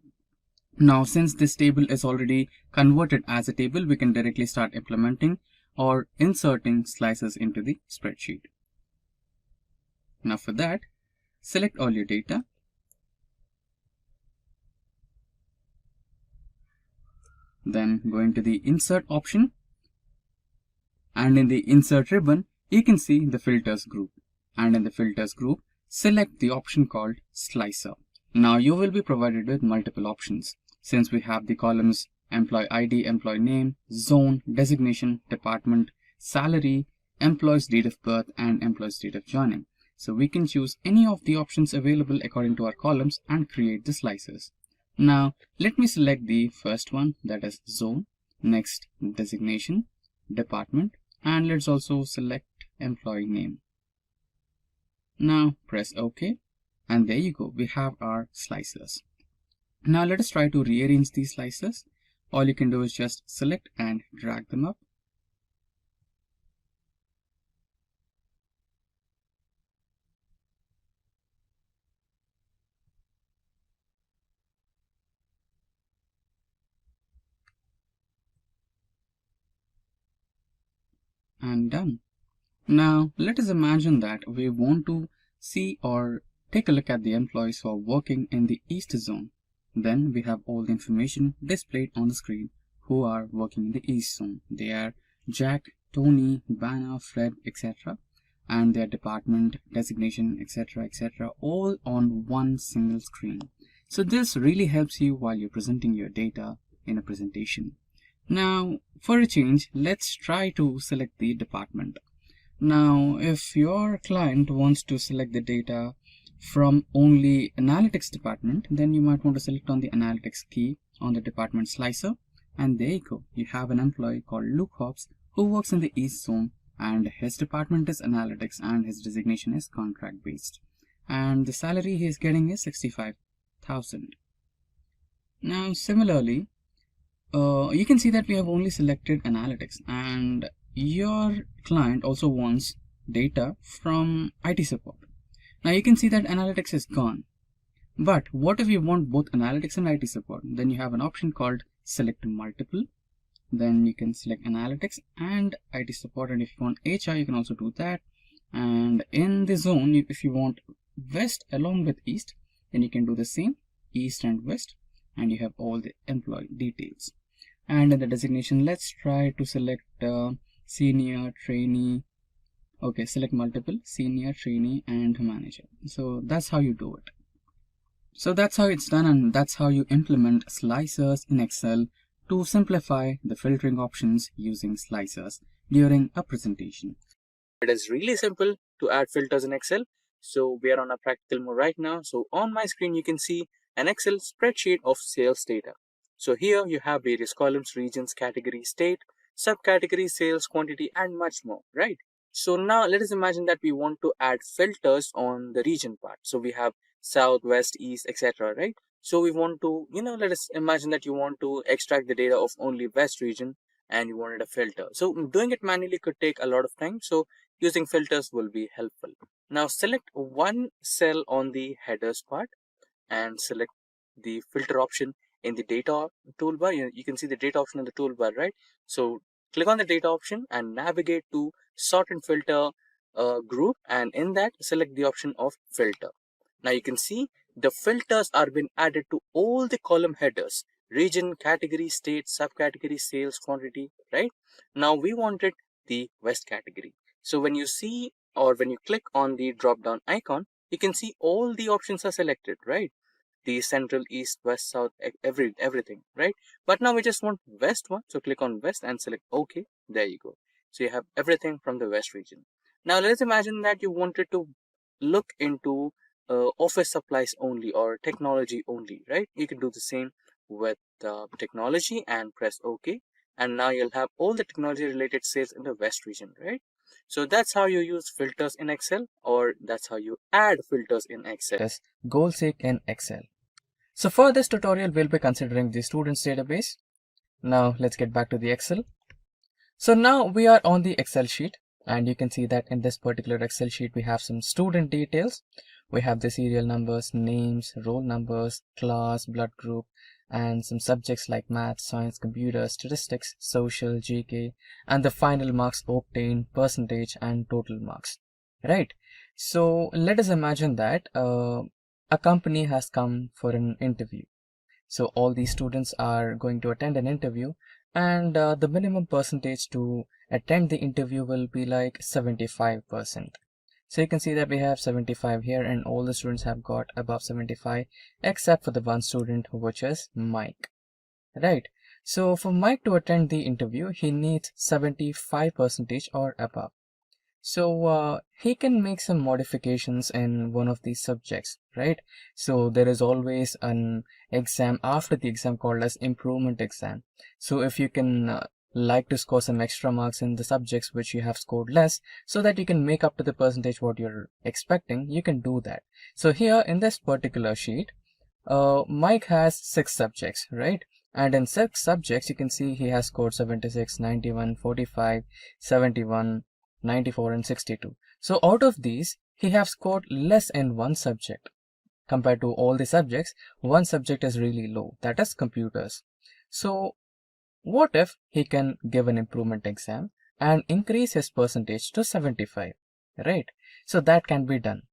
Now, since this table is already converted as a table, we can directly start implementing or inserting slices into the spreadsheet. Now for that, select all your data. Then go into the Insert option. And in the Insert ribbon, you can see the Filters group. And in the Filters group, select the option called Slicer. Now you will be provided with multiple options. Since we have the columns Employee ID, Employee Name, Zone, Designation, Department, salary, employee's date of birth, and employee's date of joining. So we can choose any of the options available according to our columns and create the slices. Now let me select the first one, that is zone, next designation, department, and let's also select employee name. Now press OK, and there you go, we have our slices. Now let us try to rearrange these slices. All you can do is just select and drag them up. And done. Now let us imagine that we want to see or take a look at the employees who are working in the East zone. Then we have all the information displayed on the screen who are working in the East zone. They are Jack, Tony, Banner, Fred, etc. and their department, designation, etc., all on one single screen. So this really helps you while you're presenting your data in a presentation. Now for a change, let's try to select the department. Now if your client wants to select the data from only analytics department, then you might want to select on the analytics key on the department slicer, and there you go, you have an employee called Luke Hobbs who works in the East zone, and his department is analytics and his designation is contract based, and the salary he is getting is 65,000. Now similarly, you can see that we have only selected analytics, and your client also wants data from IT support. Now you can see that analytics is gone. But what if you want both analytics and IT support? Then you have an option called select multiple. Then you can select analytics and IT support, and if you want HR, you can also do that. And in the zone, if you want West along with East, then you can do the same, East and West, and you have all the employee details. And in the designation, let's try to select senior, trainee. Okay, select multiple, senior, trainee, and manager. So that's how you do it. So that's how it's done, and that's how you implement slicers in Excel to simplify the filtering options using slicers during a presentation. It is really simple to add filters in Excel. So we are on a practical mode right now. So on my screen, you can see an Excel spreadsheet of sales data. So here you have various columns, regions, category, state, subcategory, sales, quantity, and much more, right? So now let us imagine that we want to add filters on the region part. So we have South, West, East, etc., right? So we want to, let us imagine that you want to extract the data of only West region and you wanted a filter. So doing it manually could take a lot of time. So using filters will be helpful. Now select one cell on the headers part and select the filter option in the data toolbar. You can see the data option in the toolbar, right? So click on the data option and navigate to sort and filter group, and in that select the option of filter. Now you can see the filters are being added to all the column headers: region, category, state, subcategory, sales, quantity, right? Now we wanted the West category. So when you see, or when you click on the drop down icon, you can see all the options are selected, right? The central, east, west, south, everything, right? But now we just want West one, so click on West and select OK. There you go. So you have everything from the West region. Now let's imagine that you wanted to look into office supplies only or technology only, right? You can do the same with technology and press OK, and now you'll have all the technology related sales in the West region, right? So that's how you use filters in Excel, or that's how you add filters in Excel. Yes, goal seek in Excel. So for this tutorial, we'll be considering the students database. Now let's get back to the Excel. So now we are on the Excel sheet, and you can see that in this particular Excel sheet, we have some student details. We have the serial numbers, names, roll numbers, class, blood group, and some subjects like math, science, computer, statistics, social, GK, and the final marks obtained, percentage, and total marks, right? So let us imagine that a company has come for an interview. So all these students are going to attend an interview, and the minimum percentage to attend the interview will be like 75%. So you can see that we have 75 here, and all the students have got above 75 except for the one student, which is Mike, right? So for Mike to attend the interview, he needs 75% or above. So he can make some modifications in one of these subjects, right? So there is always an exam after the exam called as improvement exam. So if you can like to score some extra marks in the subjects which you have scored less, so that you can make up to the percentage what you're expecting, you can do that. So here in this particular sheet, Mike has 6 subjects, right? And in 6 subjects, you can see he has scored 76, 91, 45, 71, 94 and 62. So out of these, he has scored less in one subject. Compared to all the subjects, one subject is really low, that is computers. So what if he can give an improvement exam and increase his percentage to 75, right? So that can be done.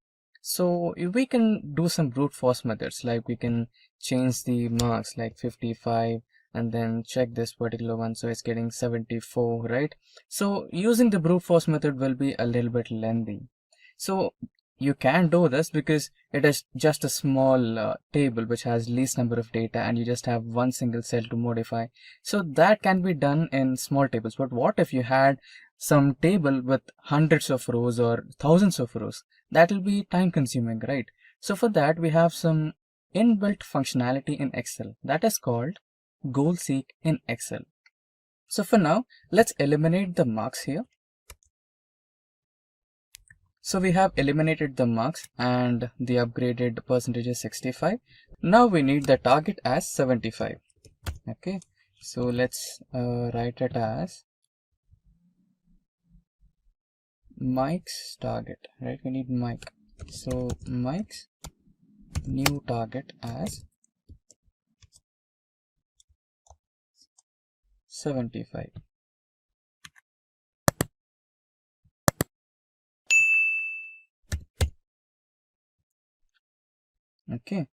So we can do some brute force methods, like we can change the marks like 55 and then check this particular one, so it's getting 74, right? So using the brute force method will be a little bit lengthy. So you can do this because it is just a small table which has least number of data, and you just have one single cell to modify. So that can be done in small tables. But what if you had some table with hundreds of rows or thousands of rows? That will be time consuming, right? So for that, we have some inbuilt functionality in Excel that is called goal seek in Excel. So for now, let's eliminate the marks here. So we have eliminated the marks and the upgraded percentage is 65. Now we need the target as 75. Okay, so let's write it as Mike's target, right? We need Mike. So Mike's new target as 75. Okay.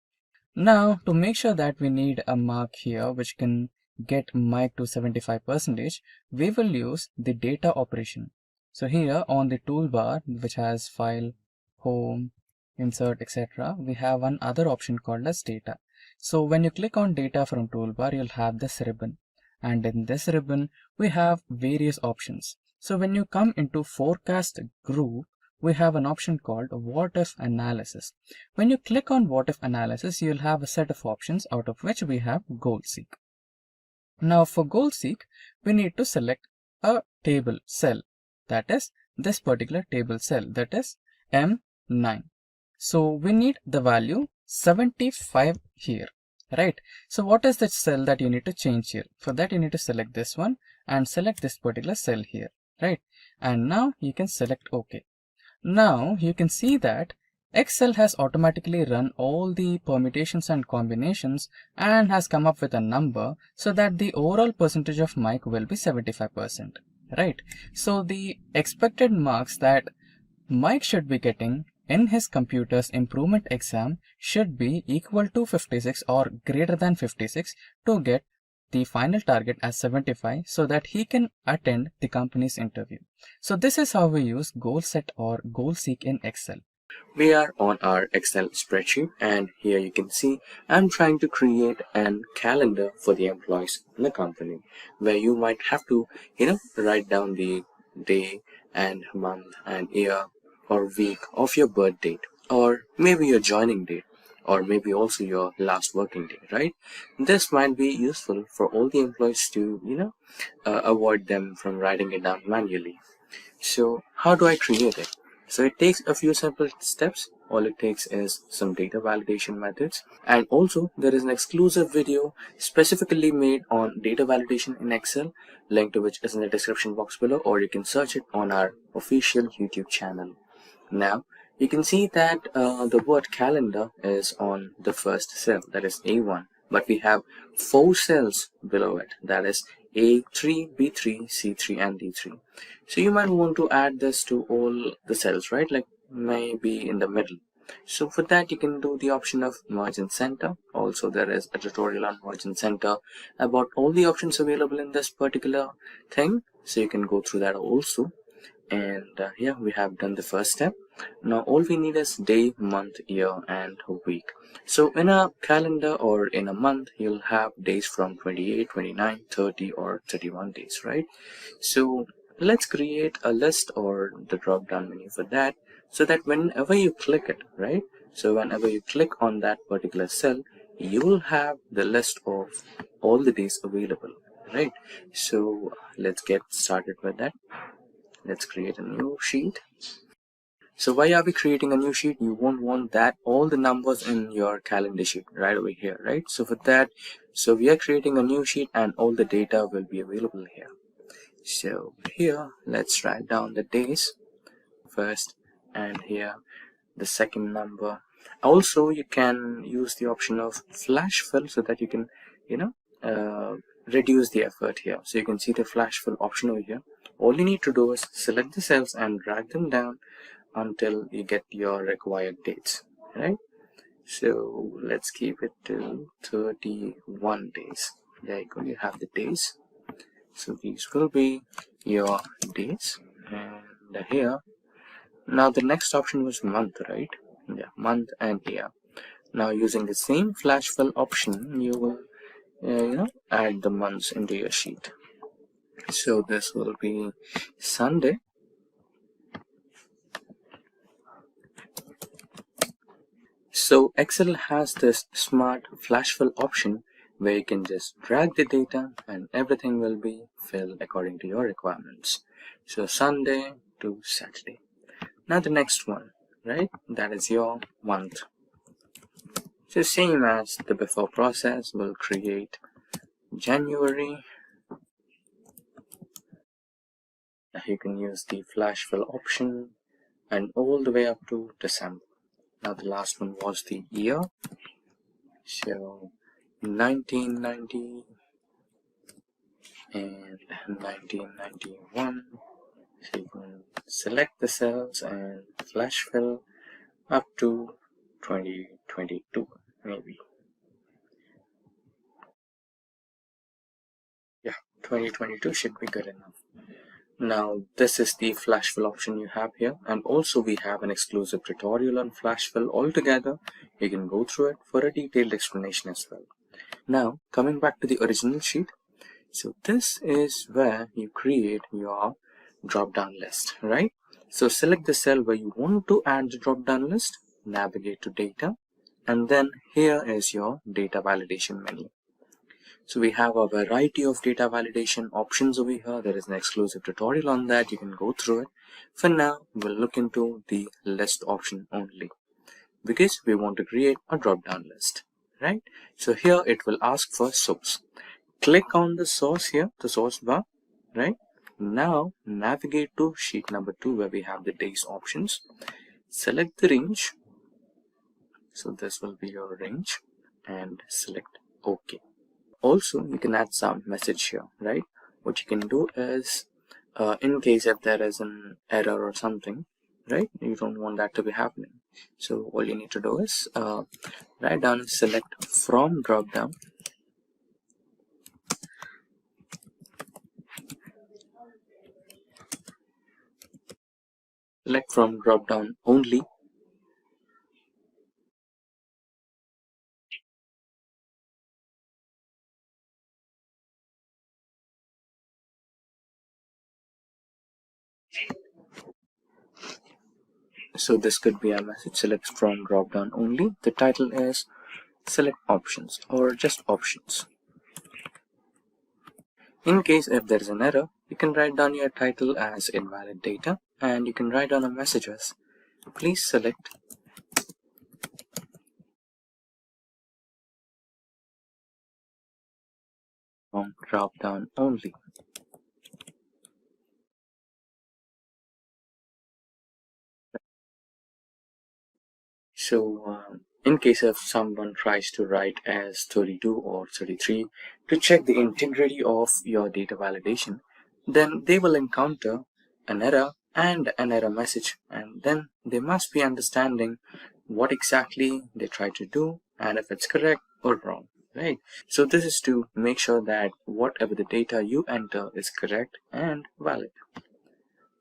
Now to make sure that we need a mark here which can get Mike to 75%, we will use the data operation. So here on the toolbar, which has file, home, insert, etc., we have one other option called as data. So when you click on data from toolbar, you'll have this ribbon, and in this ribbon we have various options. So when you come into forecast group, we have an option called what if analysis. When you click on what if analysis, you'll have a set of options, out of which we have goal seek. Now for goal seek, we need to select a table cell, that is this particular table cell, that is M9. So we need the value 75 here, right? So what is the cell that you need to change here? For that, you need to select this one and select this particular cell here, right? And now you can select OK. Now you can see that Excel has automatically run all the permutations and combinations and has come up with a number, so that the overall percentage of Mike will be 75%, right? So the expected marks that Mike should be getting in his computer's improvement exam should be equal to 56 or greater than 56 to get the final target as 75, so that he can attend the company's interview. So this is how we use goal set or goal seek in Excel. We are on our Excel spreadsheet, and here you can see I'm trying to create an calendar for the employees in the company, where you might have to, write down the day and month and year or week of your birth date, or maybe your joining date, or maybe also your last working day, right? This might be useful for all the employees to, avoid them from writing it down manually. So how do I create it? So it takes a few simple steps. All it takes is some data validation methods, and also there is an exclusive video specifically made on data validation in Excel, link to which is in the description box below, or you can search it on our official YouTube channel. Now you can see that the word calendar is on the first cell, that is A1, but we have 4 cells below it, that is A3, B3, C3 and D3. So you might want to add this to all the cells, right? Like maybe in the middle. So for that, you can do the option of merge and center. Also, there is a tutorial on merge and center about all the options available in this particular thing. So you can go through that also. And here we have done the first step. Now all we need is day, month, year, and week. So in a calendar or in a month, you'll have days from 28, 29, 30, or 31 days, right? So let's create a list or the drop down menu for that, so that whenever you click it, right? So whenever you click on that particular cell, you will have the list of all the days available, right? So let's get started with that. Let's create a new sheet. So why are we creating a new sheet? You won't want that all the numbers in your calendar sheet right over here, right? So for that, so we are creating a new sheet and all the data will be available here. So here, let's write down the days first, and here the second number. Also, you can use the option of flash fill so that you can, reduce the effort here. So you can see the flash fill option over here. All you need to do is select the cells and drag them down until you get your required dates, right? So let's keep it to 31 days. There you go, you have the days. So these will be your days. And here, now the next option was month, right? Yeah, month and year. Now using the same flash fill option, you will add the months into your sheet. So this will be Sunday. So Excel has this smart flash fill option where you can just drag the data and everything will be filled according to your requirements. So Sunday to Saturday. Now the next one, right? That is your month. So same as the before process, we'll create January. You can use the flash fill option and all the way up to December. Now the last one was the year. So 1990 and 1991. So you can select the cells and flash fill up to 2022 maybe. Yeah, 2022 should be good enough. Now this is the flash fill option you have here, and also we have an exclusive tutorial on flash fill altogether. You can go through it for a detailed explanation as well. Now coming back to the original sheet, so this is where you create your drop down list, right? So select the cell where you want to add the drop down list, navigate to data, and then here is your data validation menu. So we have a variety of data validation options over here. There is an exclusive tutorial on that. You can go through it. For now, we'll look into the list option only because we want to create a drop-down list, right? So here it will ask for source. Click on the source here, the source bar, right? Now navigate to sheet number 2 where we have the days options. Select the range. So this will be your range and select OK. Also, you can add some message here, right? What you can do is, in case if there is an error or something, right? You don't want that to be happening. So all you need to do is write down, select from drop down. Select from drop down only. So this could be a message, select from drop down only. The title is select options or just options. In case if there is an error, you can write down your title as invalid data and you can write down a message as please select from drop down only. So in case if someone tries to write as 32 or 33 to check the integrity of your data validation, then they will encounter an error and an error message, and then they must be understanding what exactly they try to do and if it's correct or wrong, right? So this is to make sure that whatever the data you enter is correct and valid.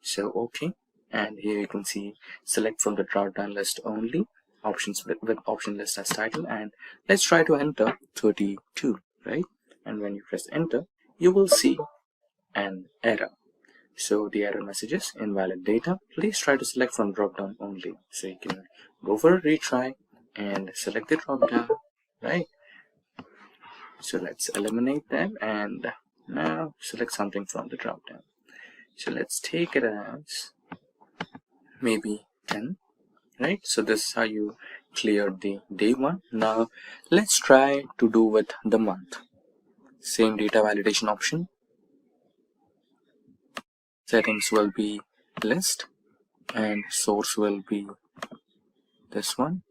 So okay, And here you can see select from the drop down list only, options with option list as title, and let's try to enter 32, right? And when you press enter, you will see an error. So the error message is invalid data. Please try to select from drop down only. So you can go for a retry and select the drop down, right? So let's eliminate them and now select something from the drop down. So let's take it as maybe 10, right? So this is how you cleared the day one. Now let's try to do with the month. Same data validation option. Settings will be list and source will be this one.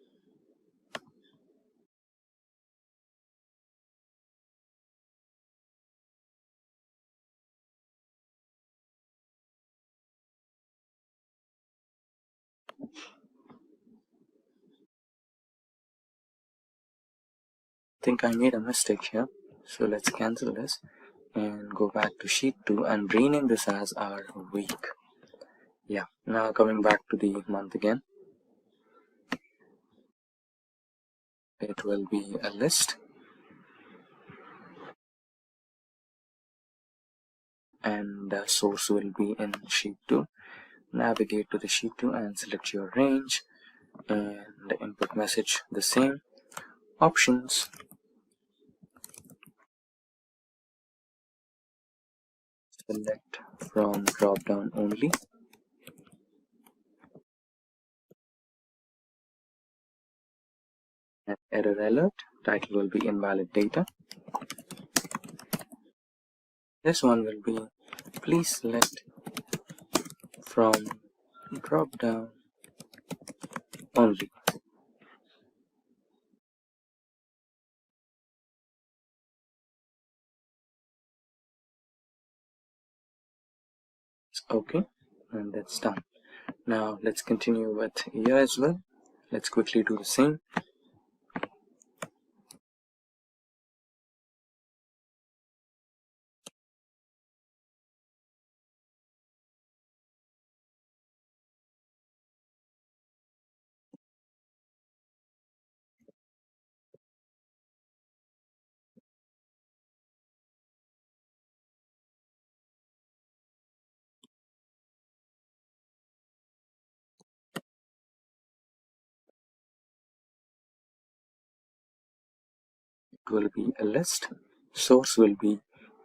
I think I made a mistake here. So let's cancel this and go back to sheet 2 and rename this as our week. Yeah, now coming back to the month again. It will be a list and the source will be in sheet 2. Navigate to the sheet 2 and select your range and the input message the same. Options, select from drop down only. And error alert, title will be invalid data. This one will be please select from drop down only. Okay, and that's done. Now let's continue with year as well. Let's quickly do the same. It will be a list. Source will be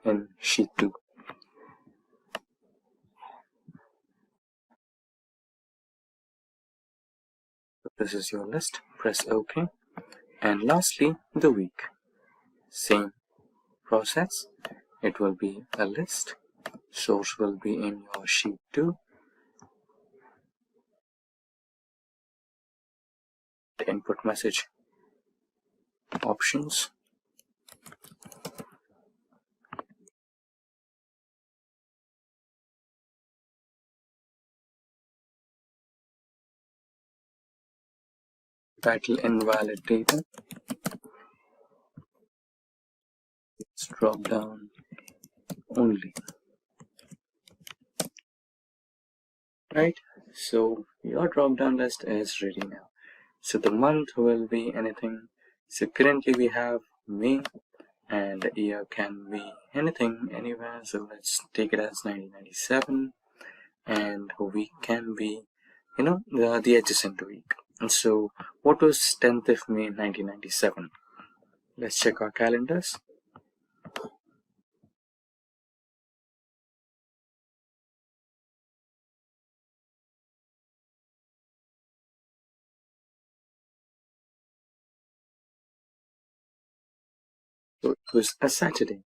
in sheet 2. So this is your list. Press OK. And lastly, the week. Same process. It will be a list. Source will be in your sheet 2. The input message options. Title invalid data. It's drop down only. Right, so your drop down list is ready now. So the month will be anything. So currently we have May and the year can be anything, anywhere. So let's take it as 1997 and a week can be, the adjacent week. And so what was 10th of May 1997? Let's check our calendars. So it was a Saturday.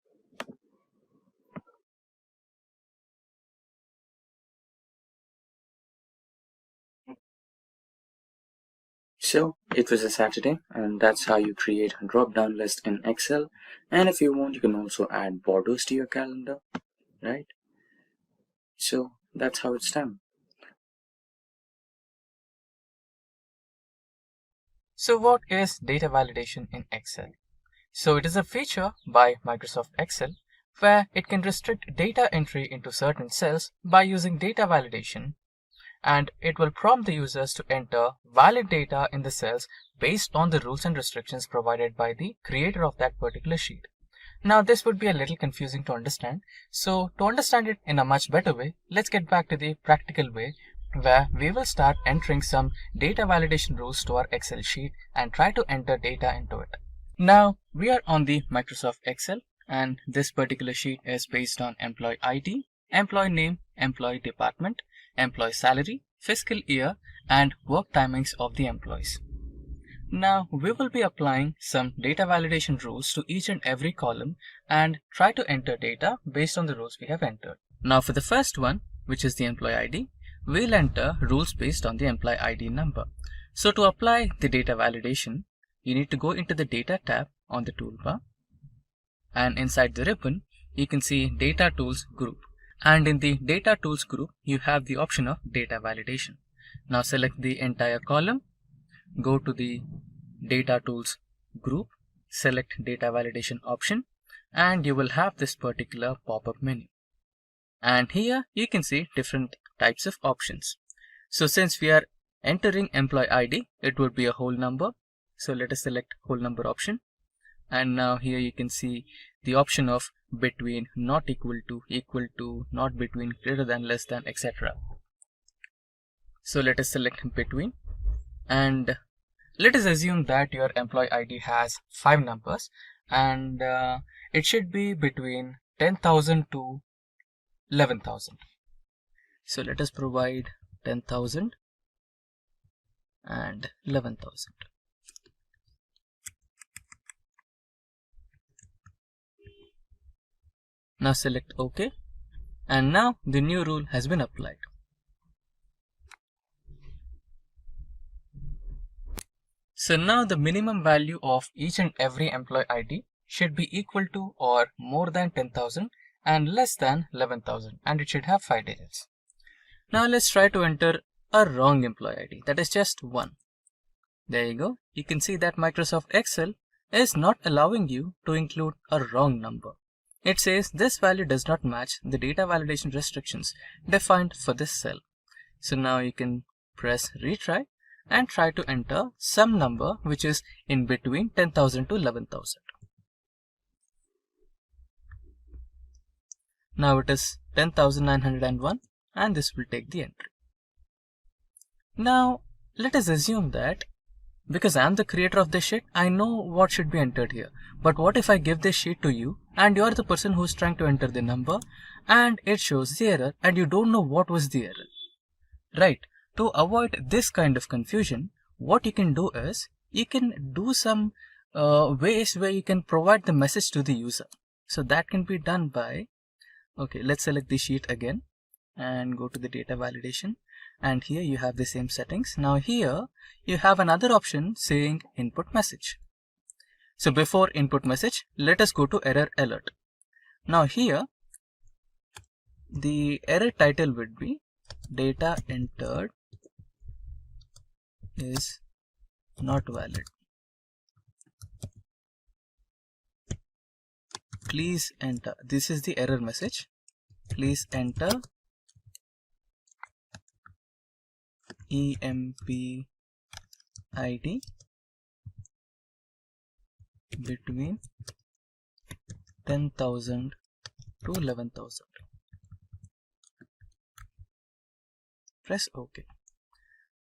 So it was a Saturday, and that's how you create a drop-down list in Excel. And if you want, you can also add borders to your calendar, right? So that's how it's done. So what is data validation in Excel? So it is a feature by Microsoft Excel where it can restrict data entry into certain cells by using data validation. and it will prompt the users to enter valid data in the cells based on the rules and restrictions provided by the creator of that particular sheet. Now this would be a little confusing to understand, so to understand it in a much better way, let's get back to the practical way where we will start entering some data validation rules to our Excel sheet and try to enter data into it. Now we are on the Microsoft Excel, and this particular sheet is based on employee ID, employee name, employee department, employee salary, fiscal year, and work timings of the employees. Now we will be applying some data validation rules to each and every column and try to enter data based on the rules we have entered. Now for the first one, which is the employee ID, we'll enter rules based on the employee ID number. So to apply the data validation, you need to go into the data tab on the toolbar, and inside the ribbon you can see data tools group, and in the data tools group you have the option of data validation. Now select the entire column, go to the data tools group, select data validation option, and you will have this particular pop-up menu. And here you can see different types of options. So since we are entering employee ID, it would be a whole number. So let us select whole number option. And now here you can see the option of between, not equal to, not between, greater than, less than, etc. So let us select between, and let us assume that your employee ID has 5 numbers, and it should be between 10,000 to 11,000. So let us provide 10,000 and 11,000. Now select OK, and now the new rule has been applied. So now the minimum value of each and every employee ID should be equal to or more than 10,000 and less than 11,000, and it should have 5 digits. Now let's try to enter a wrong employee ID, that is just 1. There you go. You can see that Microsoft Excel is not allowing you to include a wrong number. It says this value does not match the data validation restrictions defined for this cell. So now you can press retry and try to enter some number which is in between 10,000 to 11,000. Now it is 10,901, and this will take the entry. Now let us assume that because I am the creator of this sheet, I know what should be entered here. But what if I give this sheet to you and you are the person who is trying to enter the number and it shows the error and you don't know what was the error, right? To avoid this kind of confusion, what you can do is you can do some ways where you can provide the message to the user. So that can be done by, okay, let's select the sheet again and go to the data validation, and here you have the same settings. Now here you have another option saying input message. So before input message, let us go to error alert. Now here the error title would be data entered is not valid. Please enter. This is the error message. Please enter EMP ID between 10,000 to 11,000. Press OK.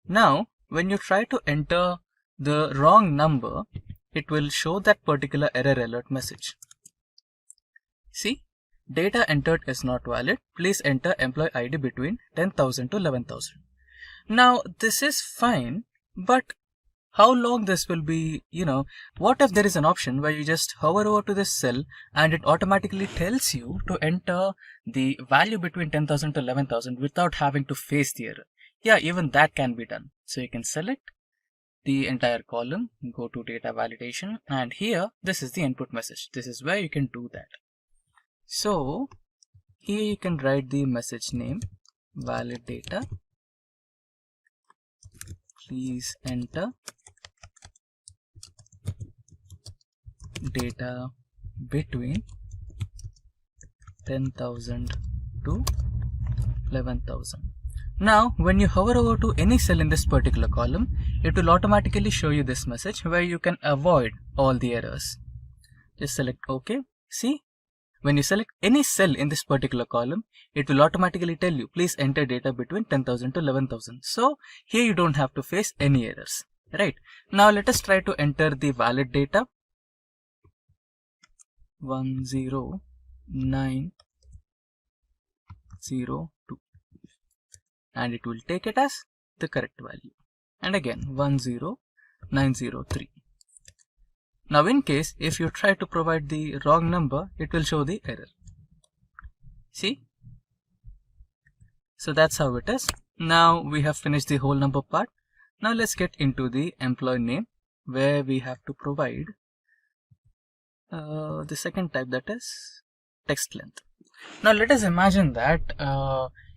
Now when you try to enter the wrong number, it will show that particular error alert message. See, data entered is not valid. Please enter employee ID between 10,000 to 11,000. Now this is fine, but how long this will be, what if there is an option where you just hover over to this cell and it automatically tells you to enter the value between 10,000 to 11,000 without having to face the error? Yeah, even that can be done. So you can select the entire column, go to data validation, and here this is the input message. This is where you can do that. So here you can write the message name, valid data. Please enter data between 10,000 to 11,000. Now, when you hover over to any cell in this particular column, it will automatically show you this message where you can avoid all the errors. Just select OK. See, when you select any cell in this particular column, it will automatically tell you, please enter data between 10,000 to 11,000. So here you don't have to face any errors, right? Now let us try to enter the valid data 10902, and it will take it as the correct value, and again 10903. Now in case if you try to provide the wrong number, it will show the error. See? So that's how it is. Now we have finished the whole number part. Now let's get into the employee name, where we have to provide the second type, that is text length. Now let us imagine that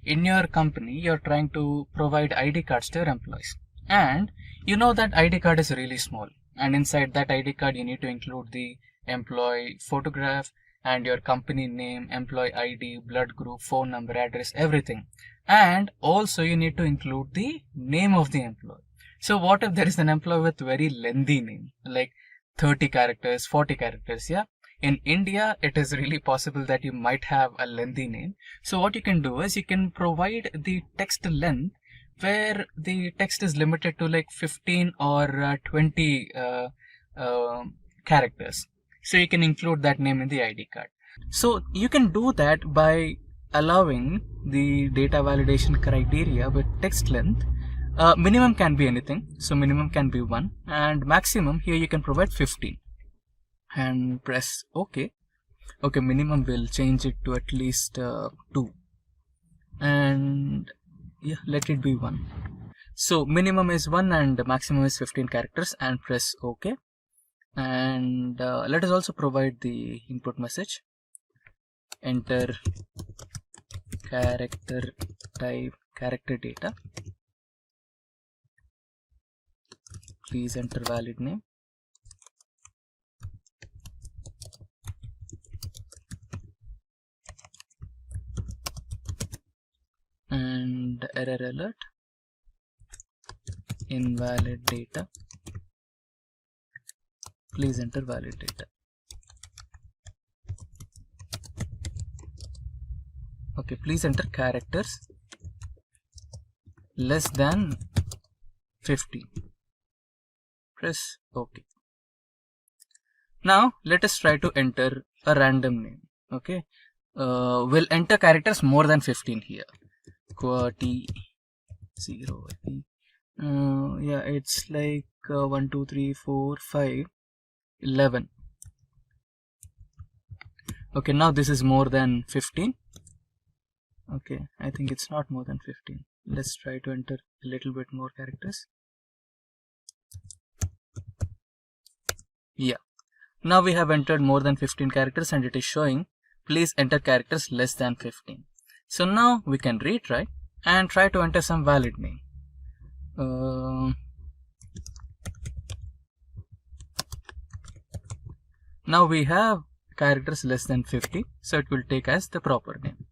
in your company you're trying to provide ID cards to your employees, and you know that ID card is really small, and inside that ID card you need to include the employee photograph and your company name, employee ID, blood group, phone number, address, everything, and also you need to include the name of the employee. So what if there is an employee with very lengthy name, like 30 characters, 40 characters? Yeah, in India it is really possible that you might have a lengthy name. So what you can do is you can provide the text length where the text is limited to like 15 or 20 characters. So you can include that name in the ID card. So you can do that by allowing the data validation criteria with text length. Minimum can be anything, so minimum can be 1, and maximum here you can provide 15, and press OK. Okay, minimum will change it to at least 2, and yeah, let it be 1. So minimum is 1 and maximum is 15 characters, and press OK. And let us also provide the input message. Enter character type, character data. Please enter valid name. And error alert, invalid data. Please enter valid data. Okay, please enter characters less than 50. Press OK. Now let us try to enter a random name. Okay, we'll enter characters more than 15 here. T 0. Yeah, it's like 1, 2, 3, 4, 5, 11. Okay, now this is more than 15. Okay, I think it's not more than 15. Let's try to enter a little bit more characters. Yeah, now we have entered more than 15 characters, and it is showing please enter characters less than 15. So now we can retry and try to enter some valid name. Now we have characters less than 50, so it will take as the proper name.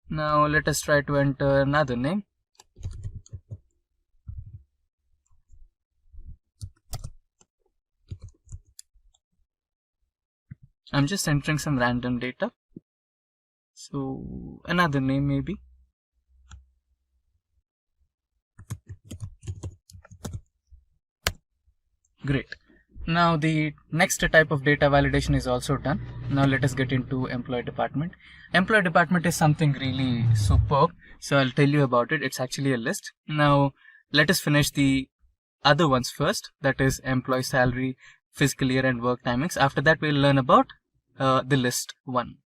Now let us try to enter another name. I'm just entering some random data. So another name maybe. Great. Now the next type of data validation is also done. Now let us get into employee department. Employee department is something really superb. So I'll tell you about it. It's actually a list. Now let us finish the other ones first. That is employee salary, fiscal year and work timings. After that we'll learn about the list one.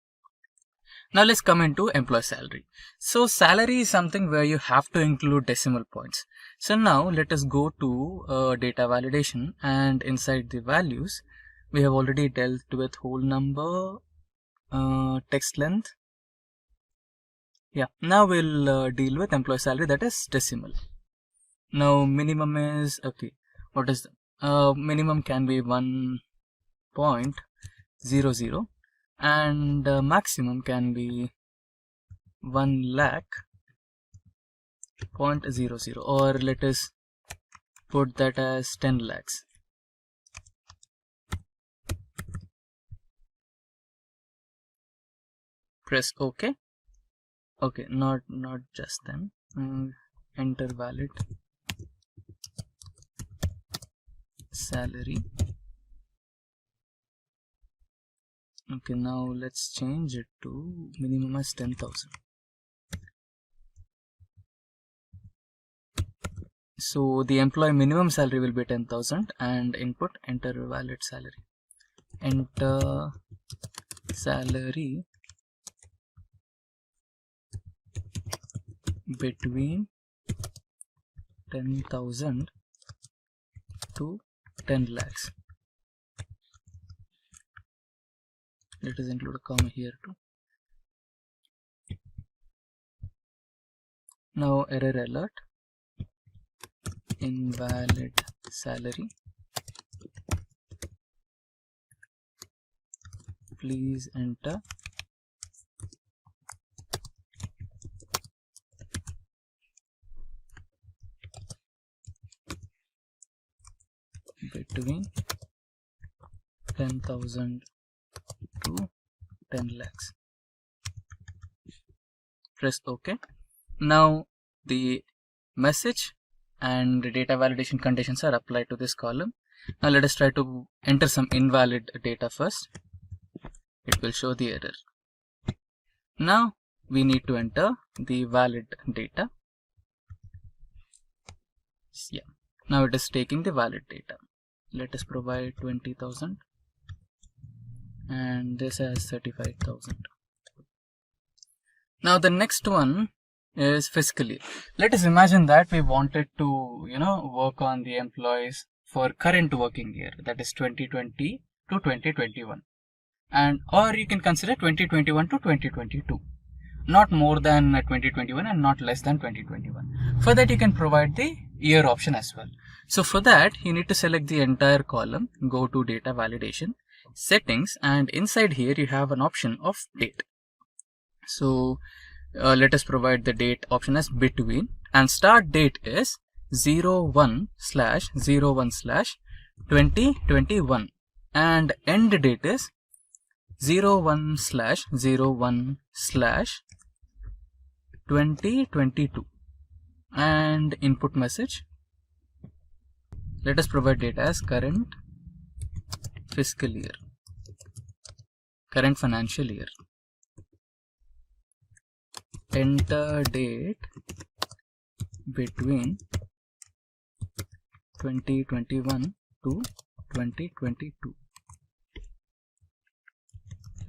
Now let's come into employee salary. So salary is something where you have to include decimal points. So now let us go to data validation, and inside the values we have already dealt with whole number, text length. Yeah, now we'll deal with employee salary, that is decimal. Now minimum is, okay, what is the minimum can be 1.00 and maximum can be 1 lakh 0.00, or let us put that as 10 lakhs. Press OK. Okay, not just then. Enter valid salary. Okay, now let's change it to minimum as 10,000. So the employee minimum salary will be 10,000, and input enter valid salary. Enter salary between 10,000 to 10 lakhs. Let us include a comma here too. Now error alert, invalid salary. Please enter between 10,000 to 10 lakhs. Press OK. Now the message and the data validation conditions are applied to this column. Now let us try to enter some invalid data first. It will show the error. Now we need to enter the valid data. Yeah. Now it is taking the valid data. Let us provide 20,000 and this has 35,000. Now the next one is fiscal year. Let us imagine that we wanted to work on the employees for current working year, that is 2020 to 2021, and or you can consider 2021 to 2022, not more than 2021 and not less than 2021. For that you can provide the year option as well. So for that you need to select the entire column, go to data validation, settings, and inside here you have an option of date. So let us provide the date option as between, and start date is 01/01/2021 and end date is 01/01/2022 and input message. Let us provide data as current fiscal year, current financial year. Enter date between 2021 to 2022.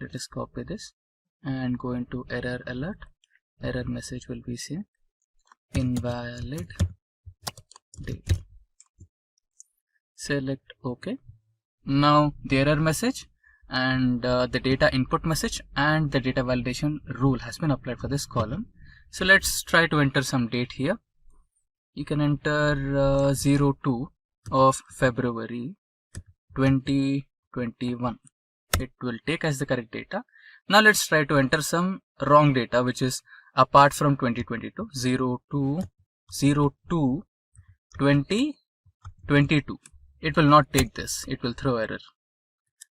Let us copy this and go into error alert. Error message will be seen, invalid date. Select OK. Now the error message and the data input message and the data validation rule has been applied for this column. So let's try to enter some date here. You can enter 02 of February 2021. It will take as the correct data. Now let's try to enter some wrong data which is apart from 2022, 02 2022. It will not take this, it will throw error.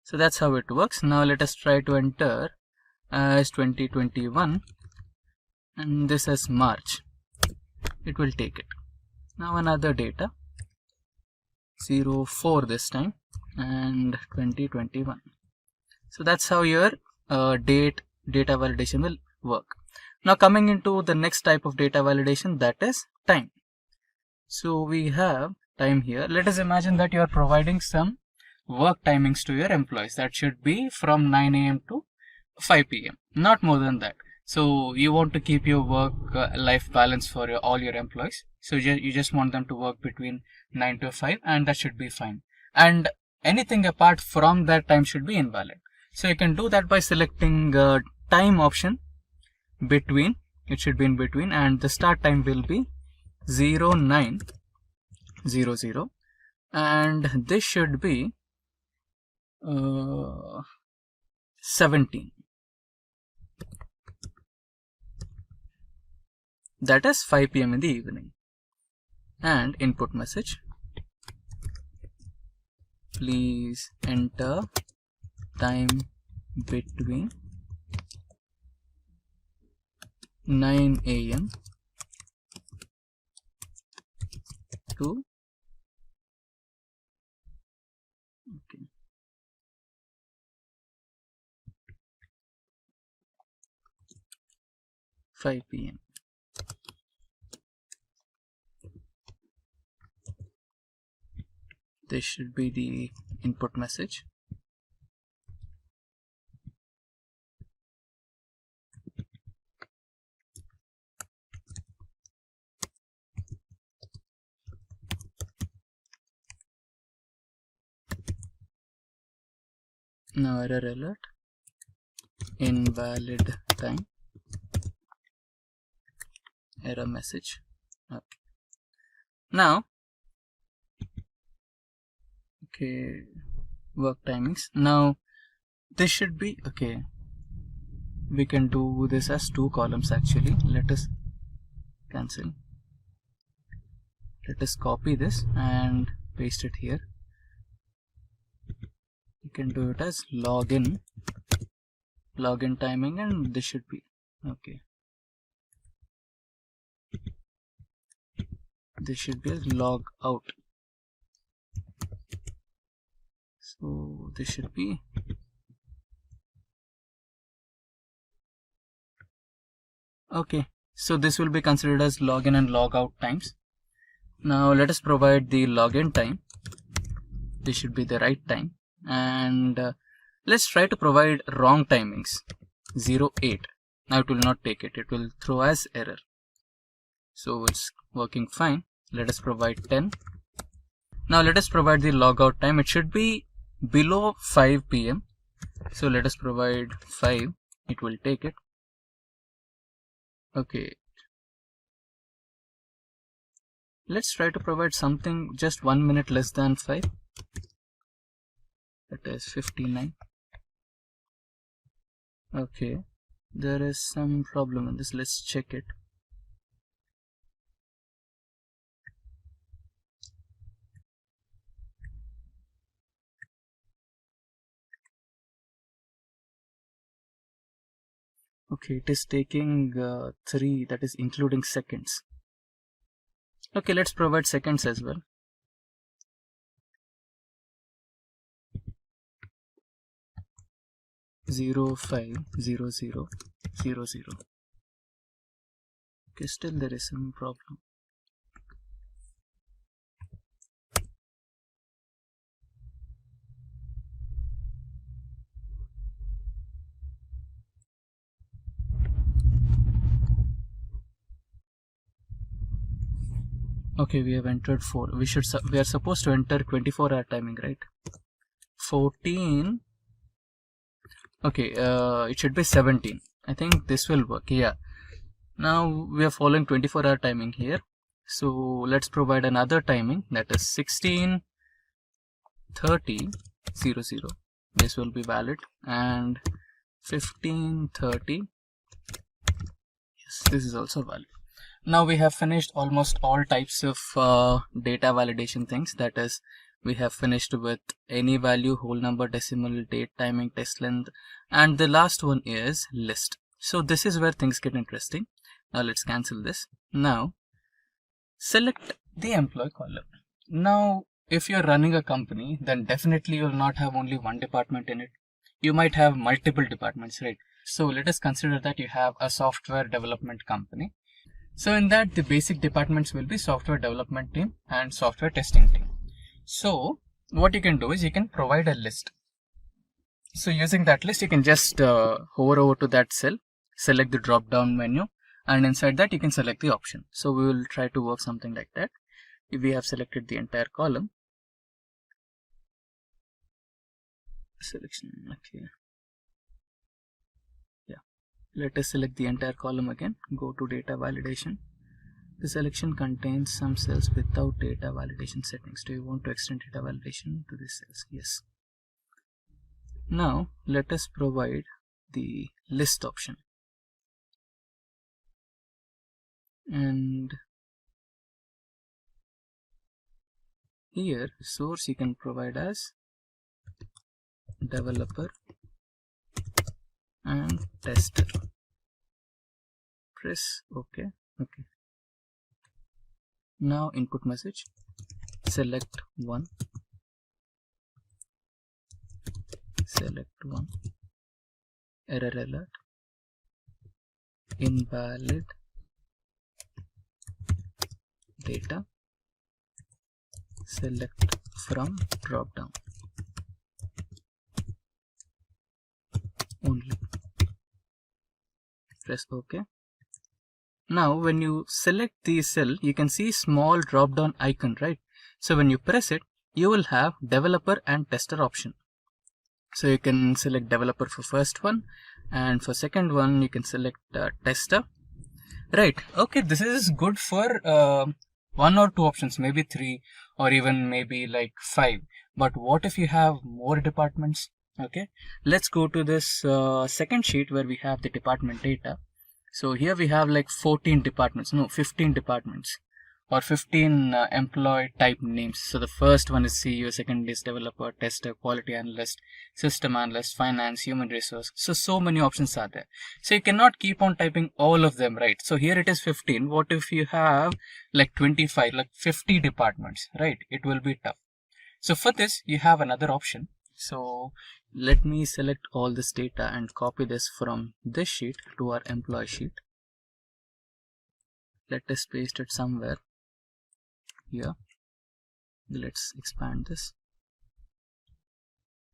So that's how it works. Now let us try to enter as 2021 and this is March. It will take it. Now another data, 04 this time and 2021. So that's how your data validation will work. Now coming into the next type of data validation, that is time. So we have time here. Let us imagine that you are providing some work timings to your employees. That should be from 9 AM to 5 PM, not more than that. So you want to keep your work life balance for all your employees. So you just want them to work between 9 to 5 and that should be fine. And anything apart from that time should be invalid. So you can do that by selecting time option between. It should be in between and the start time will be 0900 and this should be 17. that is 5 p.m. in the evening. And input message, please enter time between 9 a.m. to 5 p.m. This should be the input message. Now error alert, invalid time, error message. Okay. Now, okay, work timings. Now this should be okay. We can do this as 2 columns actually. Let us cancel. Let us copy this and paste it here. You can do it as login timing, and this should be okay. This should be as log out. So this should be okay. So this will be considered as login and log out times. Now let us provide the login time. This should be the right time. And let's try to provide wrong timings, 08. Now it will not take it, it will throw as error. So it's working fine. Let us provide 10. Now let us provide the logout time. It should be below 5 p.m. So let us provide 5. It will take it. Okay. Let's try to provide something just 1 minute less than 5. That is 59. Okay, there is some problem in this. Let's check it. Okay, it is taking 3, that is including seconds. Okay, let's provide seconds as well. Zero 5 0 0 0 0. Okay, still there is some problem. Okay, we have entered 4. We are supposed to enter 24-hour timing, right? 14. Okay, it should be 17. I think this will work. Yeah. Now we are following 24-hour timing here. So let's provide another timing, that is 16 30 0 0. This will be valid, and 15 30. Yes, this is also valid. Now we have finished almost all types of data validation things. That is, we have finished with any value, whole number, decimal, date, timing, test length, and the last one is list. So this is where things get interesting. Now let's cancel this. Now select the employee column. Now if you're running a company, then definitely you'll not have only one department in it. You might have multiple departments, right? So let us consider that you have a software development company. So in that, the basic departments will be software development team and software testing team. So what you can do is you can provide a list. So using that list, you can just hover over to that cell, select the drop down menu, and inside that you can select the option. So we will try to work something like that. If we have selected the entire column, selection, okay. Let us select the entire column again. Go to data validation. The selection contains some cells without data validation settings. Do you want to extend data validation to these cells? Yes. Now let us provide the list option. And here source you can provide as developer and tester. Press OK. Okay. Now input message, select one, error alert, invalid data, select from drop down only. Press OK. Now when you select the cell, you can see small drop down icon, right? So when you press it, you will have developer and tester option. So you can select developer for first one, and for second one you can select tester, right? Okay, this is good for one or two options, maybe three, or even maybe like 5. But what if you have more departments? Okay, let's go to this second sheet where we have the department data. So here we have like 15 departments, or 15 employee type names. So the first one is CEO, second is developer, tester, quality analyst, system analyst, finance, human resource. So many options are there. So you cannot keep on typing all of them, right? So here it is 15. What if you have like 25, like 50 departments, right? It will be tough. So for this, you have another option. So let me select all this data and copy this from this sheet to our employee sheet. Let us paste it somewhere here. Let's expand this.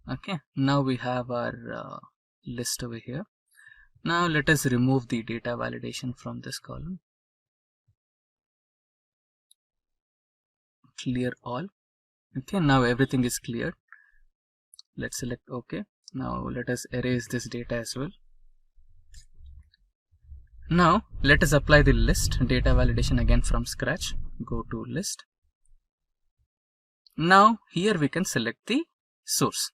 Okay, now we have our list over here. Now let us remove the data validation from this column. Clear all. Okay, now everything is cleared. Let's select OK. Now let us erase this data as well. Now let us apply the list data validation again from scratch. Go to list. Now here we can select the source.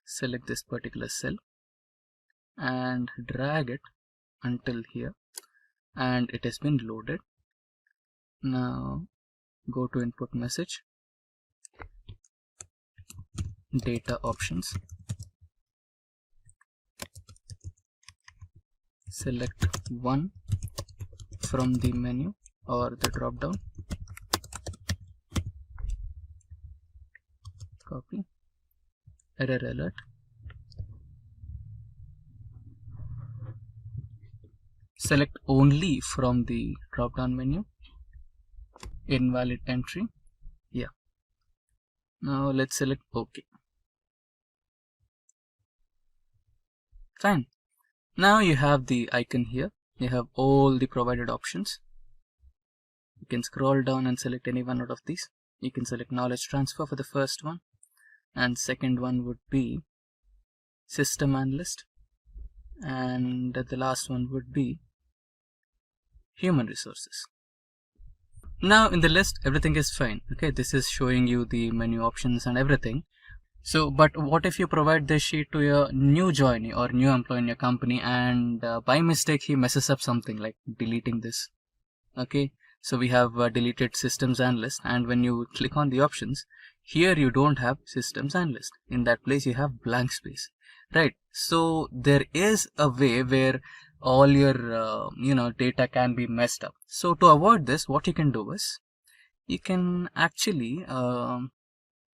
Select this particular cell and drag it until here, and it has been loaded. Now go to input message, data options, select one from the menu or the drop down, copy, error alert, select only from the drop down menu, invalid entry. Yeah. Now let's select OK. Fine. Now you have the icon here. You have all the provided options. You can scroll down and select any one out of these. You can select knowledge transfer for the first one, and second one would be system analyst, and the last one would be human resources. Now in the list everything is fine. Okay, this is showing you the menu options and everything. So but what if you provide this sheet to your new joinee or new employee in your company, and by mistake he messes up something like deleting this? Okay, so we have deleted systems analyst, and when you click on the options here, you don't have systems analyst. In that place you have blank space, right? So there is a way where all your data can be messed up. So to avoid this, what you can do is you can actually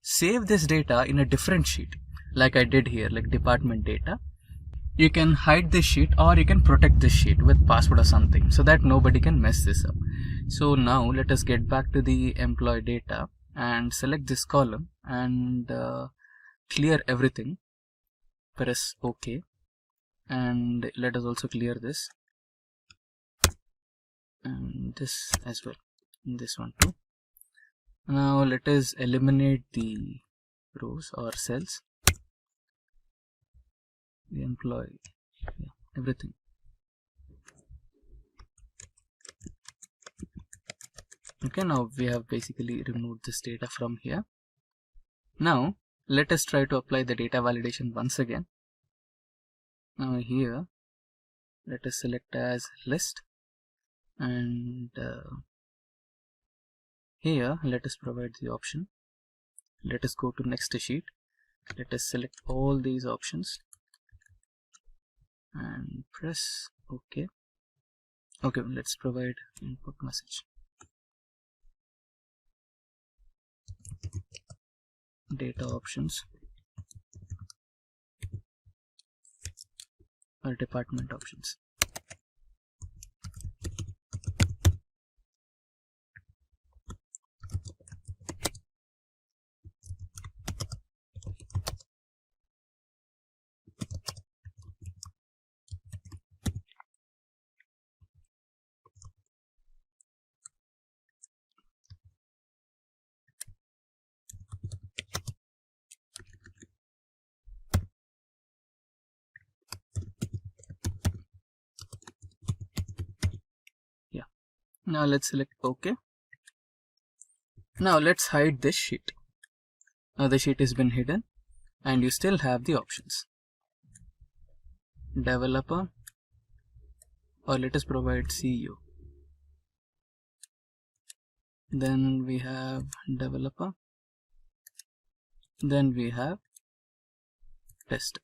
save this data in a different sheet, like I did here, like department data. You can hide this sheet, or you can protect this sheet with password or something, so that nobody can mess this up. So now let us get back to the employee data and select this column and clear everything. Press OK, and let us also clear this and this as well, and this one too. Now let us eliminate the rows or cells, the employee, everything. Okay, now we have basically removed this data from here. Now let us try to apply the data validation once again. Now here let us select as list, and here let us provide the option. Let us go to next sheet. Let us select all these options and press OK. Okay, let's provide input message. Data options or department options. Now let's select OK. Now let's hide this sheet. Now the sheet has been hidden and you still have the options. Developer, or let us provide CEO. Then we have developer. Then we have test.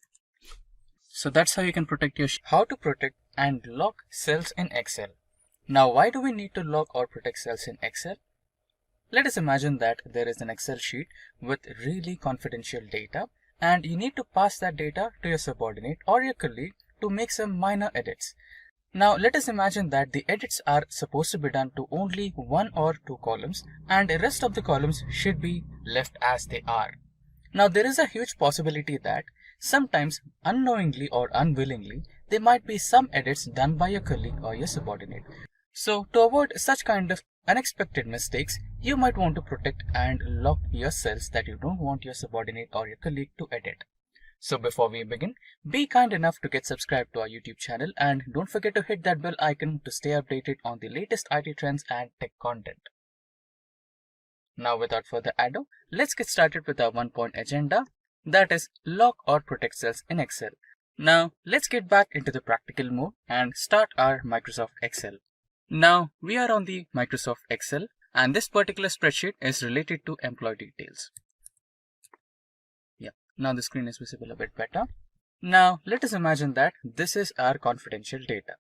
So that's how you can protect your sheet. How to protect and lock cells in Excel. Now, why do we need to lock or protect cells in Excel? Let us imagine that there is an Excel sheet with really confidential data and you need to pass that data to your subordinate or your colleague to make some minor edits. Now, let us imagine that the edits are supposed to be done to only 1 or 2 columns and the rest of the columns should be left as they are. Now, there is a huge possibility that sometimes unknowingly or unwillingly, there might be some edits done by your colleague or your subordinate. So to avoid such kind of unexpected mistakes, you might want to protect and lock your cells that you don't want your subordinate or your colleague to edit. So before we begin, be kind enough to get subscribed to our YouTube channel and don't forget to hit that bell icon to stay updated on the latest IT trends and tech content. Now without further ado, let's get started with our 1-point agenda, that is lock or protect cells in Excel. Now let's get back into the practical mode and start our Microsoft Excel. Now we are on the Microsoft Excel and this particular spreadsheet is related to employee details. Yeah, now the screen is visible a bit better. Now let us imagine that this is our confidential data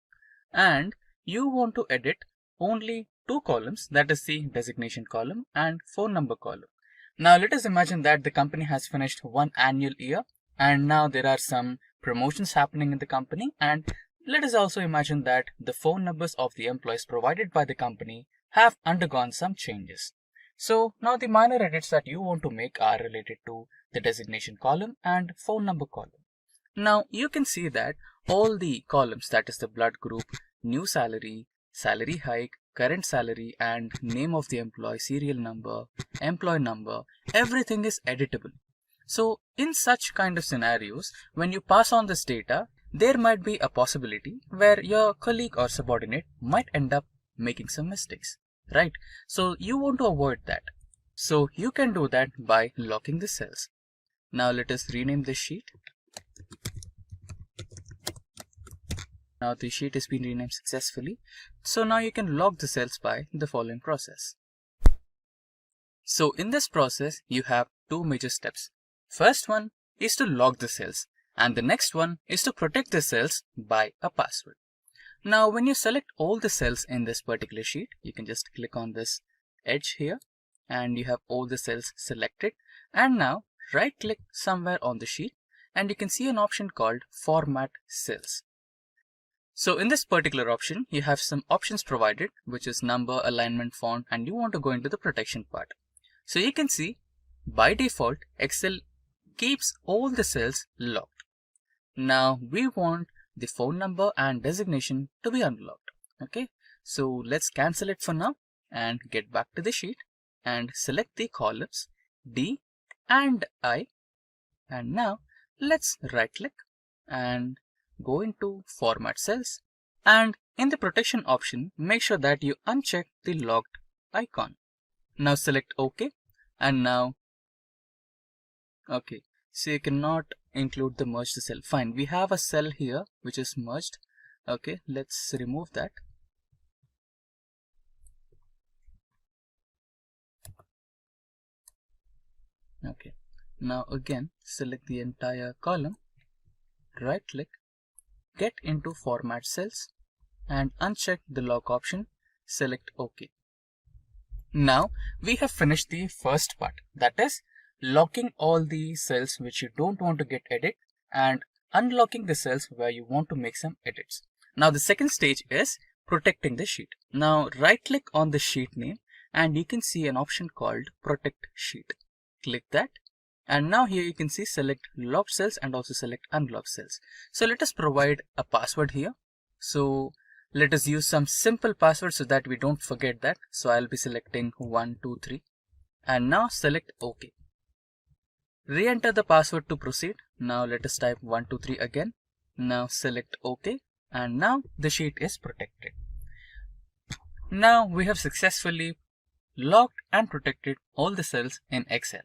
and you want to edit only 2 columns, that is the designation column and phone number column. Now let us imagine that the company has finished one annual year and now there are some promotions happening in the company, and let us also imagine that the phone numbers of the employees provided by the company have undergone some changes. So now the minor edits that you want to make are related to the designation column and phone number column. Now you can see that all the columns, that is the blood group, new salary, salary hike, current salary and name of the employee, serial number, employee number, everything is editable. So in such kind of scenarios, when you pass on this data, there might be a possibility where your colleague or subordinate might end up making some mistakes, right? So you want to avoid that. So you can do that by locking the cells. Now let us rename this sheet. Now the sheet has been renamed successfully. So now you can lock the cells by the following process. So in this process, you have 2 major steps. First one is to lock the cells. And the next one is to protect the cells by a password. Now when you select all the cells in this particular sheet, you can just click on this edge here and you have all the cells selected, and now right click somewhere on the sheet and you can see an option called Format Cells. So in this particular option, you have some options provided, which is number, alignment, font, and you want to go into the protection part. So you can see by default, Excel keeps all the cells locked. Now we want the phone number and designation to be unlocked. Okay, so let's cancel it for now and get back to the sheet and select the columns D and I. And now let's right click and go into Format Cells, and in the protection option, make sure that you uncheck the locked icon. Now select OK, and now okay, so you cannot include the merged cell. Fine, we have a cell here which is merged. Okay, let's remove that. Okay, now again select the entire column, right click, get into format cells and uncheck the lock option, select OK. Now we have finished the first part, that is locking all the cells which you don't want to get edit and unlocking the cells where you want to make some edits. Now the second stage is protecting the sheet. Now right click on the sheet name and you can see an option called protect sheet. Click that. And now here you can see select locked cells and also select unlocked cells. So let us provide a password here. So let us use some simple password so that we don't forget that. So I'll be selecting 123 and now select OK. Re-enter the password to proceed. Now let us type 123 again. Now select OK and now the sheet is protected. Now we have successfully locked and protected all the cells in Excel.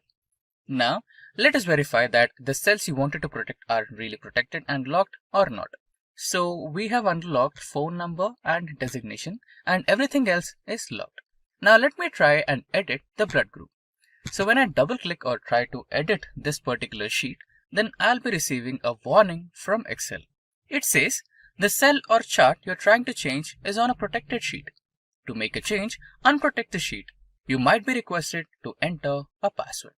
Now let us verify that the cells you wanted to protect are really protected and locked or not. So we have unlocked phone number and designation and everything else is locked. Now let me try and edit the blood group. So when I double click or try to edit this particular sheet, then I'll be receiving a warning from Excel. It says the cell or chart you're trying to change is on a protected sheet. To make a change, unprotect the sheet. You might be requested to enter a password.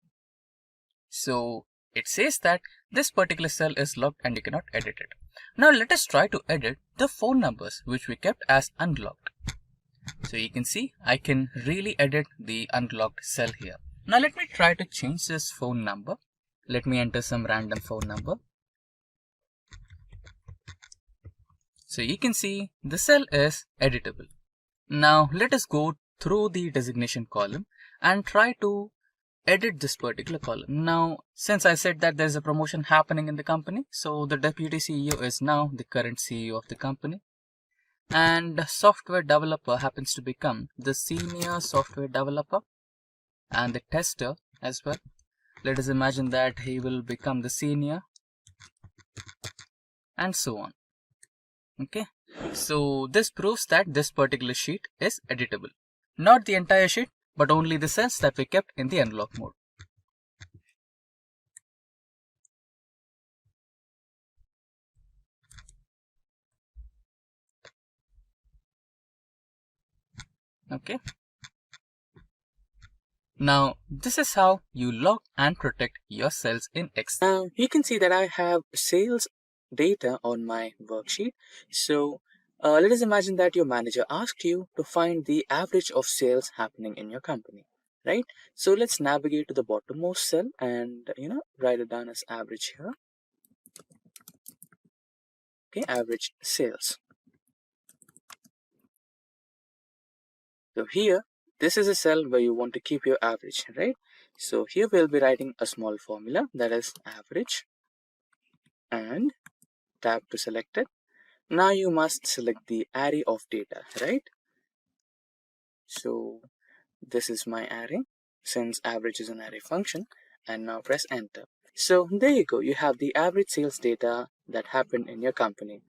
So it says that this particular cell is locked and you cannot edit it. Now let us try to edit the phone numbers which we kept as unlocked. So you can see I can really edit the unlocked cell here. Now let me try to change this phone number. Let me enter some random phone number. So you can see the cell is editable. Now let us go through the designation column and try to edit this particular column. Now since I said that there's a promotion happening in the company, so the deputy CEO is now the current CEO of the company and software developer happens to become the senior software developer and the tester as well. Let us imagine that he will become the senior and so on. Okay, so this proves that this particular sheet is editable. Not the entire sheet, but only the cells that we kept in the unlock mode. Okay. Now this is how you lock and protect your cells in Excel. Now you can see that I have sales data on my worksheet. So let us imagine that your manager asked you to find the average of sales happening in your company, right? So let's navigate to the bottommost cell and write it down as average here. Okay, average sales. So here, this is a cell where you want to keep your average, right? So here we'll be writing a small formula that is average and tab to select it. Now you must select the array of data, right? So this is my array since average is an array function, and now press enter. So there you go, you have the average sales data that happened in your company.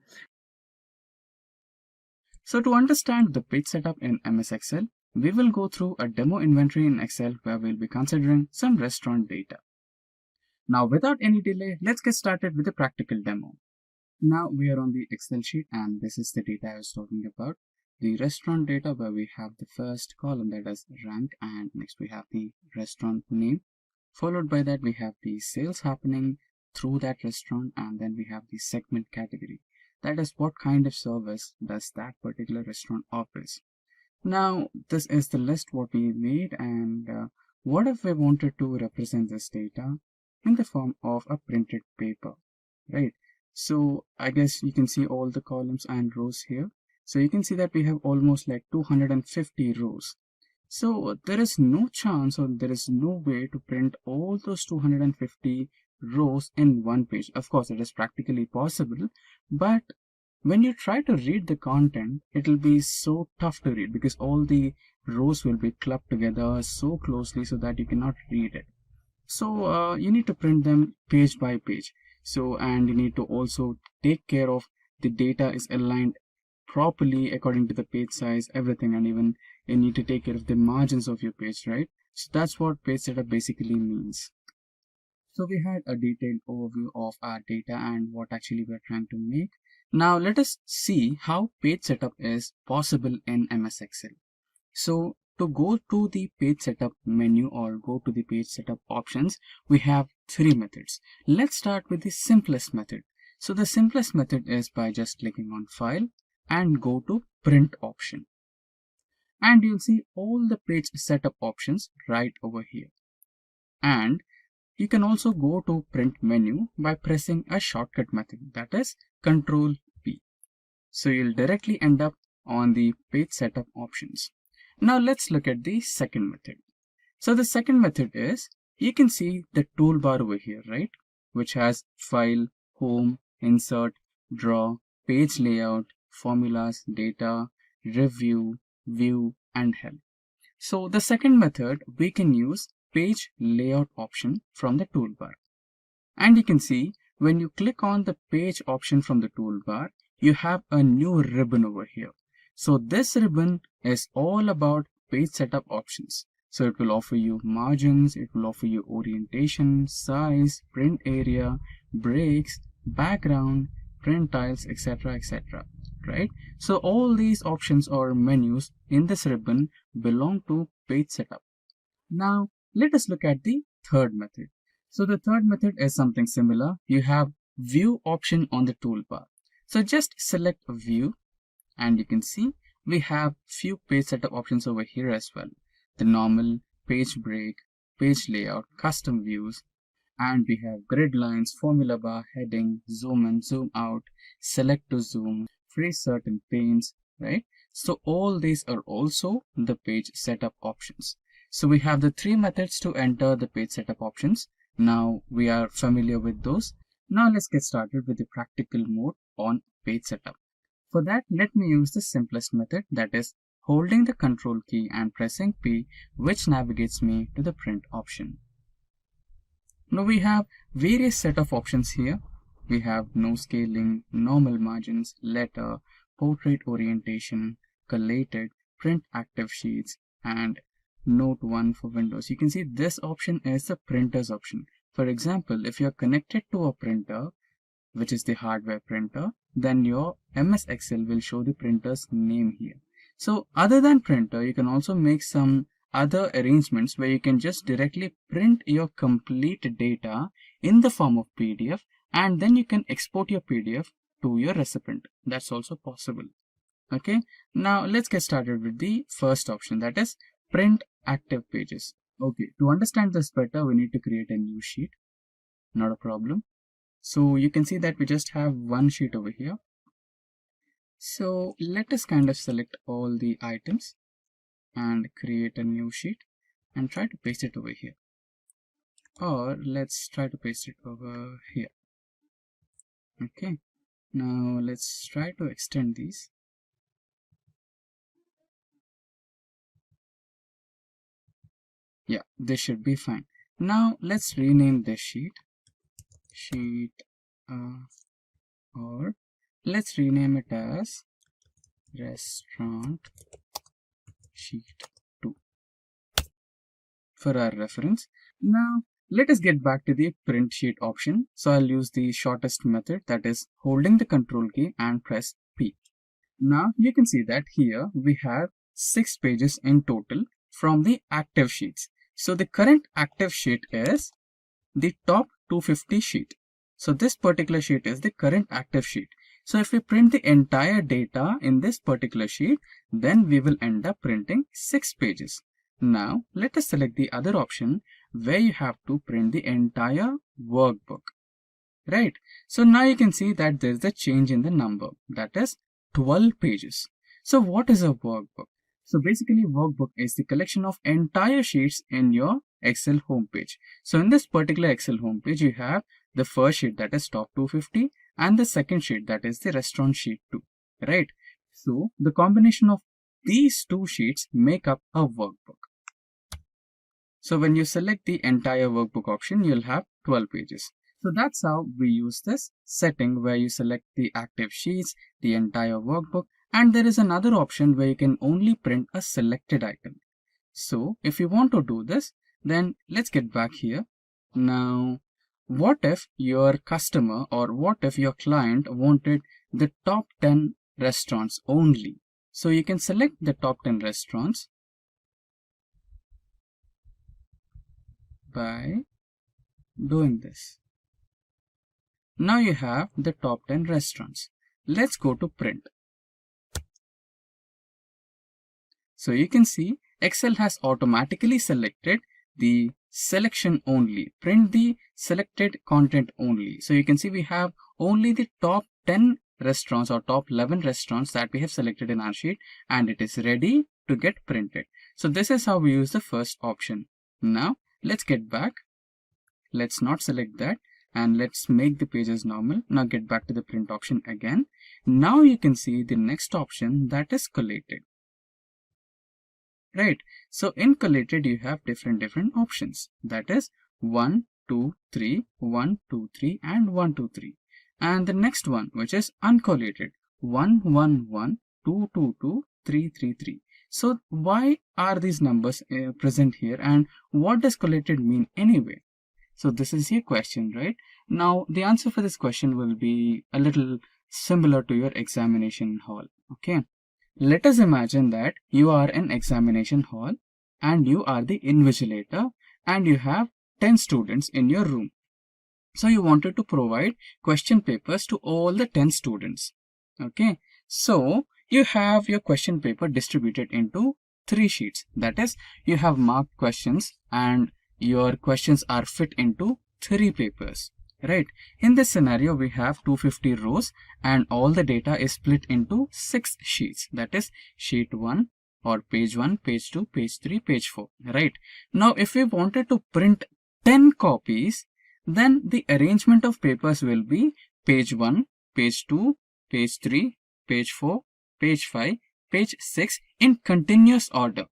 So to understand the page setup in MS Excel, we will go through a demo inventory in Excel where we'll be considering some restaurant data. Now without any delay, let's get started with the practical demo. Now we are on the Excel sheet and this is the data I was talking about. The restaurant data where we have the first column that is rank and next we have the restaurant name. Followed by that we have the sales happening through that restaurant and then we have the segment category. That is what kind of service does that particular restaurant offers. Now this is the list what we made and what if we wanted to represent this data in the form of a printed paper, right? So I guess you can see all the columns and rows here. So you can see that we have almost like 250 rows. So there is no chance or there is no way to print all those 250 rows in one page. Of course, it is practically possible, but when you try to read the content, it will be so tough to read because all the rows will be clubbed together so closely so that you cannot read it. So you need to print them page by page. So and you need to also take care of the data is aligned properly according to the page size, everything, and even you need to take care of the margins of your page, right? So that's what page setup basically means. So we had a detailed overview of our data and what actually we're trying to make. Now let us see how page setup is possible in MS Excel. So to go to the page setup menu or go to the page setup options, we have three methods. Let's start with the simplest method. So the simplest method is by just clicking on File and go to Print option. And you'll see all the page setup options right over here. And you can also go to Print menu by pressing a shortcut method, that is Control P. So you'll directly end up on the page setup options. Now let's look at the second method. So the second method is, you can see the toolbar over here, right? Which has File, Home, Insert, Draw, Page Layout, Formulas, Data, Review, View, and Help. So the second method, we can use Page Layout option from the toolbar. And you can see when you click on the Page option from the toolbar, you have a new ribbon over here. So this ribbon is all about page setup options. So it will offer you margins, it will offer you orientation, size, print area, breaks, background, print tiles, etc., etc. Right? So all these options or menus in this ribbon belong to page setup. Now let us look at the third method. So the third method is something similar. You have View option on the toolbar. So just select View, and you can see we have few page setup options over here as well. The normal, page break, page layout, custom views, and we have grid lines, formula bar, heading, zoom in, zoom out, select to zoom, freeze certain panes, right? So all these are also the page setup options. So we have the three methods to enter the page setup options. Now we are familiar with those. Now let's get started with the practical mode on page setup. For that, let me use the simplest method, that is holding the Control key and pressing P, which navigates me to the print option. Now we have various set of options here. We have no scaling, normal margins, letter, portrait orientation, collated, print active sheets, and Note 1 for Windows. You can see this option is the printer's option. For example, if you're connected to a printer, which is the hardware printer, then your MS Excel will show the printer's name here. So other than printer, you can also make some other arrangements where you can just directly print your complete data in the form of PDF, and then you can export your PDF to your recipient. That's also possible. Okay, now let's get started with the first option, that is print active pages. Okay, to understand this better, we need to create a new sheet. Not a problem. So you can see that we just have one sheet over here. So let us kind of select all the items and create a new sheet and try to paste it over here. Or let's try to paste it over here. Okay, now let's try to extend these. Yeah, this should be fine. Now let's rename this sheet. Or let's rename it as Restaurant Sheet 2 for our reference. Now let us get back to the print sheet option. So I'll use the shortest method, that is holding the Control key and press P. Now you can see that here we have 6 pages in total from the active sheets. So the current active sheet is the top 250 sheet. So this particular sheet is the current active sheet. So if we print the entire data in this particular sheet, then we will end up printing 6 pages. Now let us select the other option where you have to print the entire workbook. Right. So now you can see that there is a change in the number, that is 12 pages. So what is a workbook? So basically workbook is the collection of entire sheets in your Excel homepage. So in this particular Excel homepage, you have the first sheet, that is top 250, and the second sheet, that is the restaurant sheet 2, right? So the combination of these two sheets make up a workbook. So when you select the entire workbook option, you'll have 12 pages. So that's how we use this setting where you select the active sheets, the entire workbook, And there is another option where you can only print a selected item. So if you want to do this, then let's get back here. Now, what if your customer or what if your client wanted the top 10 restaurants only? So you can select the top 10 restaurants by doing this. Now you have the top 10 restaurants. Let's go to print. So you can see Excel has automatically selected the selection only, print the selected content only. So you can see we have only the top 10 restaurants or top 11 restaurants that we have selected in our sheet, and it is ready to get printed. So this is how we use the first option. Now let's get back. Let's not select that and let's make the pages normal. Now get back to the print option again. Now you can see the next option, that is collated. Right, so in collated you have different options, that is 1, 2, 3, 1, 2, 3 and 1, 2, 3. And the next one, which is uncollated, 1, 1, 1, 2, 2, 2, 3, 3, 3. So why are these numbers present here, and what does collated mean anyway? So this is your question, right? Now the answer for this question will be a little similar to your examination hall. Okay, let us imagine that you are in examination hall and you are the invigilator and you have 10 students in your room. So you wanted to provide question papers to all the 10 students. Okay, so you have your question paper distributed into 3 sheets. That is, you have marked questions and your questions are fit into 3 papers. Right, in this scenario we have 250 rows and all the data is split into 6 sheets, that is sheet 1 or page 1, page 2, page 3, page 4. Right, now if we wanted to print 10 copies, then the arrangement of papers will be page 1, page 2, page 3, page 4, page 5, page 6 in continuous order.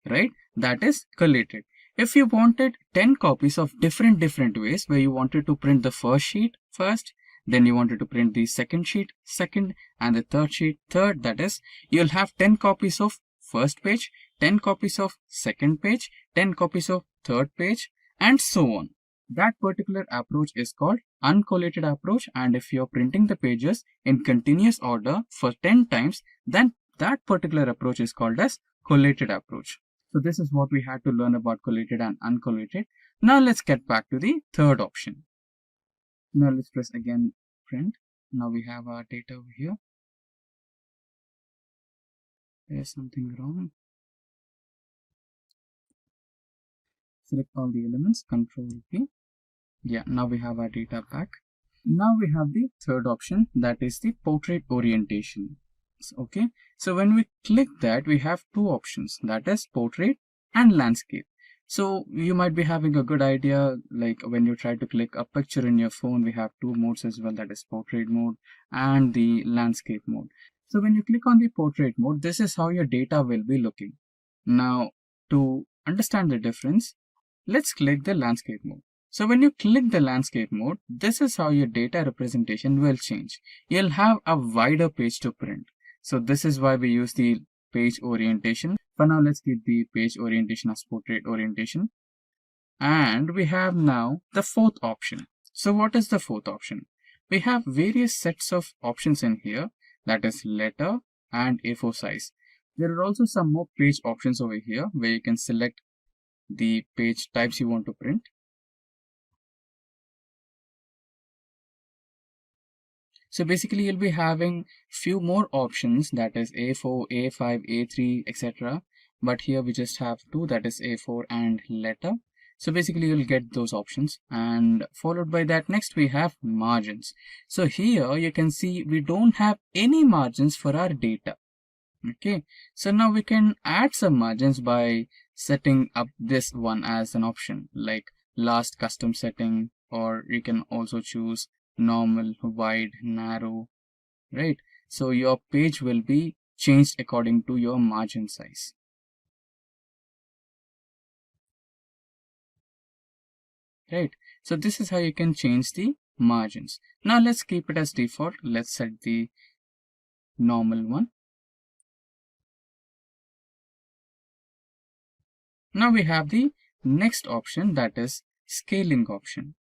Right, that is collated. If you wanted 10 copies of different ways, where you wanted to print the first sheet first, then you wanted to print the second sheet second, and the third sheet third, that is, you'll have 10 copies of first page, 10 copies of second page, 10 copies of third page, and so on. That particular approach is called uncollated approach, and if you're printing the pages in continuous order for 10 times, then that particular approach is called as collated approach. So this is what we had to learn about collated and uncollated. Now let's get back to the third option. Now let's press again print. Now we have our data over here. There's something wrong. Select all the elements, Control P. Yeah, now we have our data back. Now we have the third option, that is the portrait orientation. Okay, so when we click that, we have 2 options, that is portrait and landscape. So you might be having a good idea, like when you try to click a picture in your phone, we have 2 modes as well, that is portrait mode and the landscape mode. So when you click on the portrait mode, this is how your data will be looking. Now to understand the difference, let's click the landscape mode. So when you click the landscape mode, this is how your data representation will change. You'll have a wider page to print. So this is why we use the page orientation. For now, let's keep the page orientation as portrait orientation. And we have now the fourth option. So what is the fourth option? We have various sets of options in here, that is letter and A4 size. There are also some more page options over here where you can select the page types you want to print. So basically you'll be having few more options, that is A4, A5, A3, etc. But here we just have 2, that is A4 and letter. So basically you'll get those options, and followed by that next we have margins. So here you can see we don't have any margins for our data. Okay, so now we can add some margins by setting up this one as an option, like last custom setting, or you can also choose normal, wide, narrow, right? So your page will be changed according to your margin size. Right, so this is how you can change the margins. Now let's keep it as default. Let's set the normal one. Now we have the next option, that is scaling option.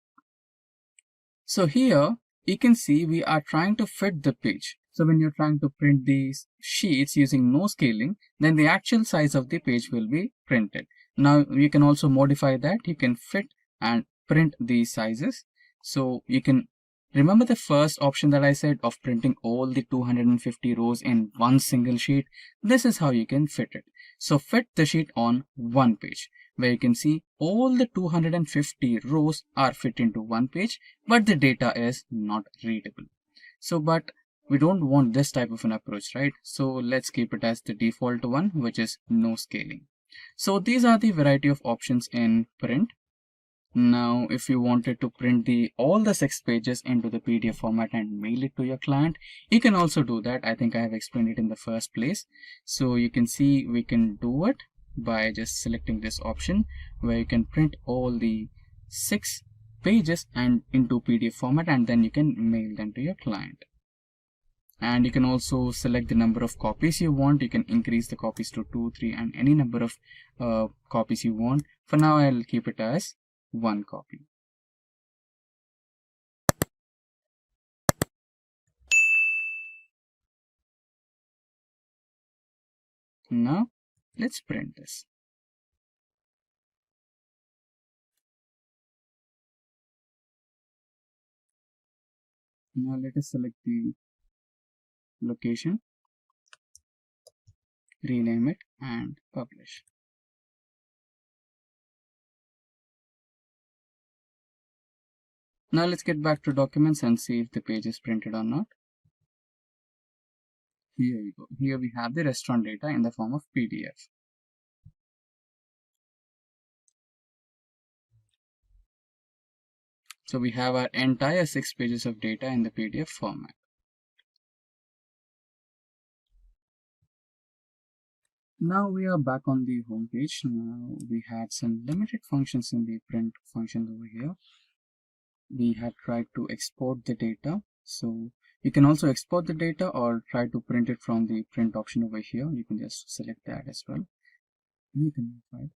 So here you can see we are trying to fit the page. So when you're trying to print these sheets using no scaling, then the actual size of the page will be printed. Now you can also modify that. You can fit and print these sizes. So you can remember the first option that I said of printing all the 250 rows in one single sheet. This is how you can fit it. So fit the sheet on one page, where you can see all the 250 rows are fit into one page, but the data is not readable. So, but we don't want this type of an approach, right? So let's keep it as the default one, which is no scaling. So these are the variety of options in print. Now, if you wanted to print all the 6 pages into the PDF format and mail it to your client, you can also do that. I think I have explained it in the first place. So you can see we can do it by just selecting this option, where you can print all the 6 pages and into PDF format, and then you can mail them to your client. And you can also select the number of copies you want. You can increase the copies to 2, 3, and any number of copies you want. For now, I'll keep it as 1 copy. Now let's print this. Now let us select the location, rename it, and publish. Now let's get back to documents and see if the page is printed or not. Here you go. Here we have the restaurant data in the form of PDF. So we have our entire 6 pages of data in the PDF format. Now we are back on the home page. Now we had some limited functions in the print function over here. We had tried to export the data. So you can also export the data or try to print it from the print option over here. You can just select that as well. You can find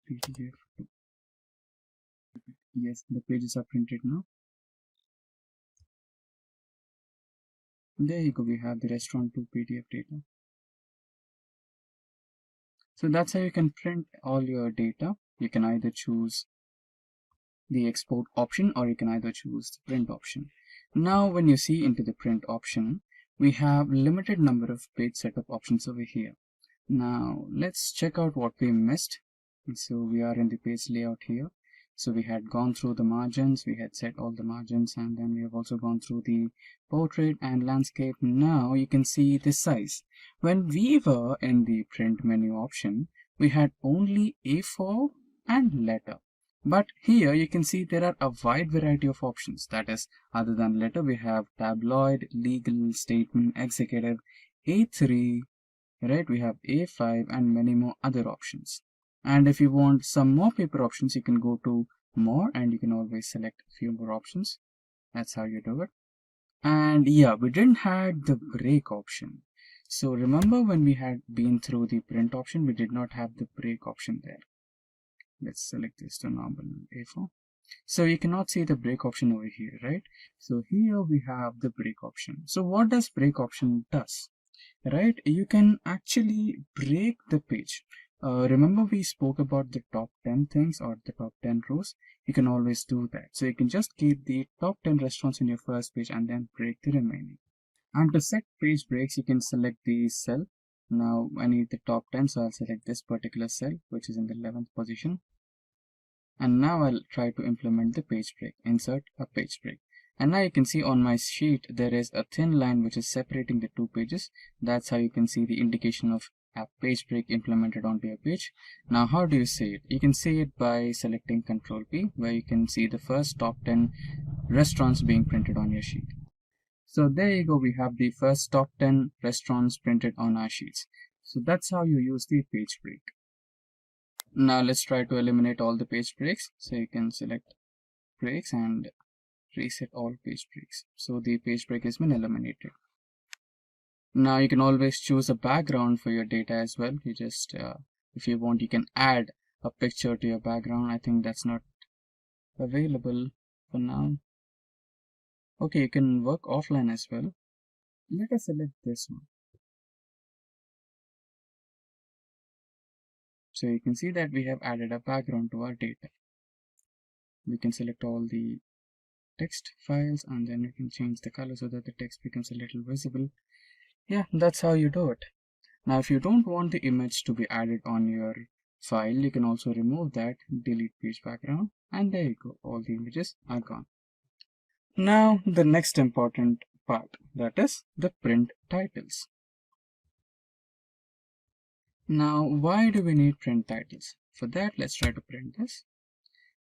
PDF. Yes, the pages are printed now. There you go. We have the restaurant 2 PDF data. So that's how you can print all your data. You can either choose the export option or you can either choose the print option. Now when you see into the print option, we have limited number of page setup options over here. Now let's check out what we missed. So we are in the page layout here. So we had gone through the margins, we had set all the margins, and then we have also gone through the portrait and landscape. Now you can see the size. When we were in the print menu option, we had only A4 and letter. But here you can see there are a wide variety of options. That is, other than letter, we have tabloid, legal, statement, executive, A3, right? We have A5 and many more other options. And if you want some more paper options, you can go to more and you can always select a few more options. That's how you do it. And yeah, we didn't have the break option. So remember when we had been through the print option, we did not have the break option there. Let's select this to normal A4. So you cannot see the break option over here, right? So here we have the break option. So what does break option does? Right, you can actually break the page. Remember we spoke about the top 10 things or the top 10 rows. You can always do that. So you can just keep the top 10 restaurants in your first page and then break the remaining. And to set page breaks, you can select the cell. Now I need the top 10, so I'll select this particular cell, which is in the 11th position. And now I'll try to implement the page break. Insert a page break. And now you can see on my sheet there is a thin line which is separating the 2 pages. That's how you can see the indication of a page break implemented onto your page. Now how do you see it? You can see it by selecting Ctrl P, where you can see the first top 10 restaurants being printed on your sheet. So there you go, we have the first top 10 restaurants printed on our sheets. So that's how you use the page break. Now let's try to eliminate all the page breaks. So you can select breaks and reset all page breaks. So the page break has been eliminated. Now you can always choose a background for your data as well. You just, if you want, you can add a picture to your background. I think that's not available for now. Okay, you can work offline as well. Let us select this one. So you can see that we have added a background to our data. We can select all the text files and then you can change the color so that the text becomes a little visible. Yeah, that's how you do it. Now if you don't want the image to be added on your file, you can also remove that, delete page background, and there you go, all the images are gone. Now the next important part, that is the print titles. Now why do we need print titles? For that, let's try to print this.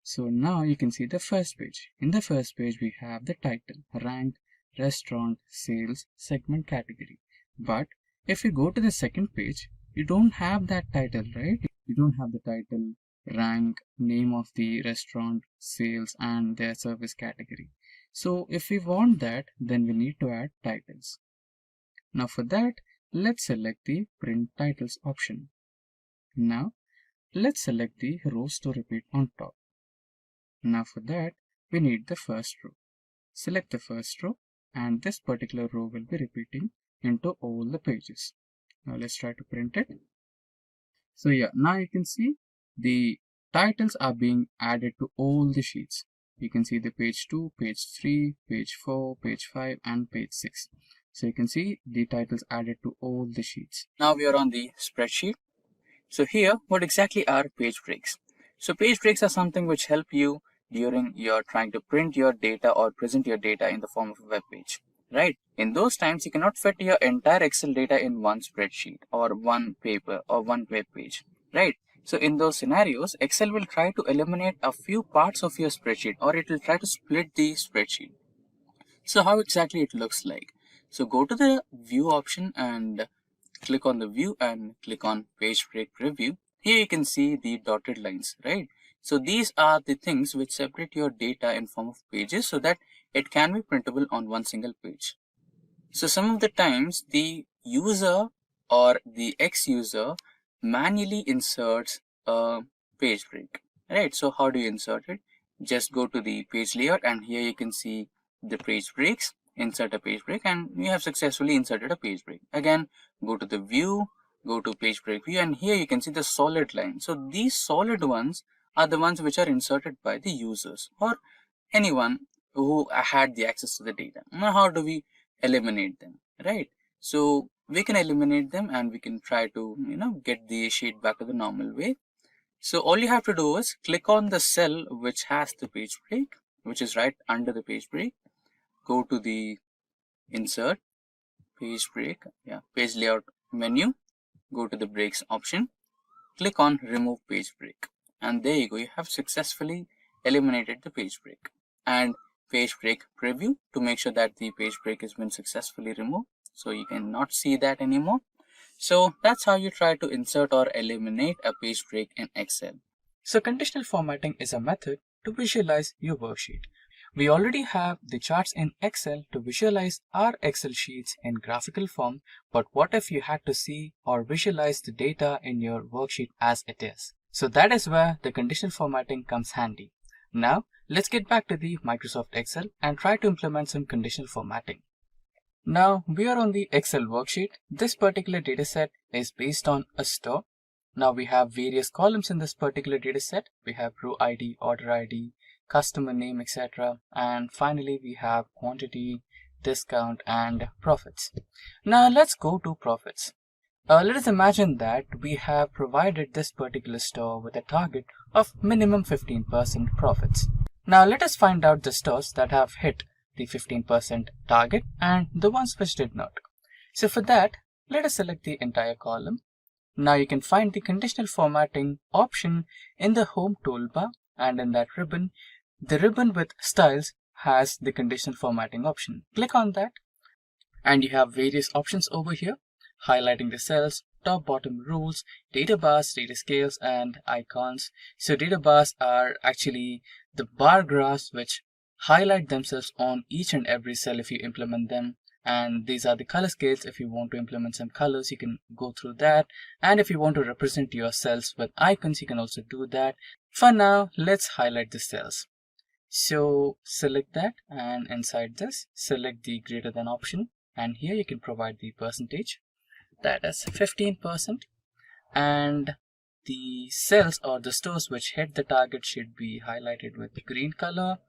So now you can see the first page. In the first page we have the title, rank, restaurant, sales, segment, category. But if you go to the second page, you don't have that title, right? You don't have the title, rank, name of the restaurant, sales, and their service category. So if we want that, then we need to add titles. Now for that, let's select the print titles option. Now let's select the rows to repeat on top. Now for that, we need the first row. Select the first row and this particular row will be repeating into all the pages. Now let's try to print it. So yeah, now you can see the titles are being added to all the sheets. You can see the page 2, page 3, page 4, page 5 and page 6. So you can see the titles added to all the sheets. Now we are on the spreadsheet. So here, what exactly are page breaks? So page breaks are something which help you during you're trying to print your data or present your data in the form of a web page, right? In those times, you cannot fit your entire Excel data in one spreadsheet or one paper or one web page, right? So in those scenarios, Excel will try to eliminate a few parts of your spreadsheet or it will try to split the spreadsheet. So how exactly it looks like? So go to the view option and click on the view and click on page break preview. Here you can see the dotted lines, right? So these are the things which separate your data in form of pages so that it can be printable on one single page. So some of the times the user or the X-user manually inserts a page break, right? So how do you insert it? Just go to the page layout and here you can see the page breaks. Insert a page break and you have successfully inserted a page break. Again, go to the view, go to page break view and here you can see the solid line. So these solid ones are the ones which are inserted by the users or anyone who had the access to the data. Now how do we eliminate them, right? So we can eliminate them and we can try to get the sheet back to the normal way. So all you have to do is click on the cell which has the page break, which is right under the page break. Go to the insert page break, page layout menu, go to the breaks option, click on remove page break, and there you go, you have successfully eliminated the page break. And page break preview to make sure that the page break has been successfully removed, so you cannot see that anymore. So that's how you try to insert or eliminate a page break in Excel. So conditional formatting is a method to visualize your worksheet. We already have the charts in Excel to visualize our Excel sheets in graphical form, but what if you had to see or visualize the data in your worksheet as it is? So that is where the conditional formatting comes handy. Now let's get back to the Microsoft Excel and try to implement some conditional formatting. Now we are on the Excel worksheet. This particular dataset is based on a store. Now we have various columns in this particular dataset. We have row ID, order ID, customer name, etc. And finally we have quantity, discount and profits. Now let's go to profits. Let us imagine that we have provided this particular store with a target of minimum 15% profits. Now let us find out the stores that have hit the 15% target and the ones which did not. So for that, let us select the entire column. Now you can find the conditional formatting option in the home toolbar, and in that ribbon, the ribbon with styles has the conditional formatting option. Click on that and you have various options over here, highlighting the cells, top bottom rules, data bars, data scales and icons. So data bars are actually the bar graphs which highlight themselves on each and every cell if you implement them, And these are the color scales. If you want to implement some colors, you can go through that. And if you want to represent your cells with icons, you can also do that. For now, let's highlight the cells. So select that, and inside this, select the greater than option. And here you can provide the percentage, that is 15%. And the cells or the stores which hit the target should be highlighted with green color,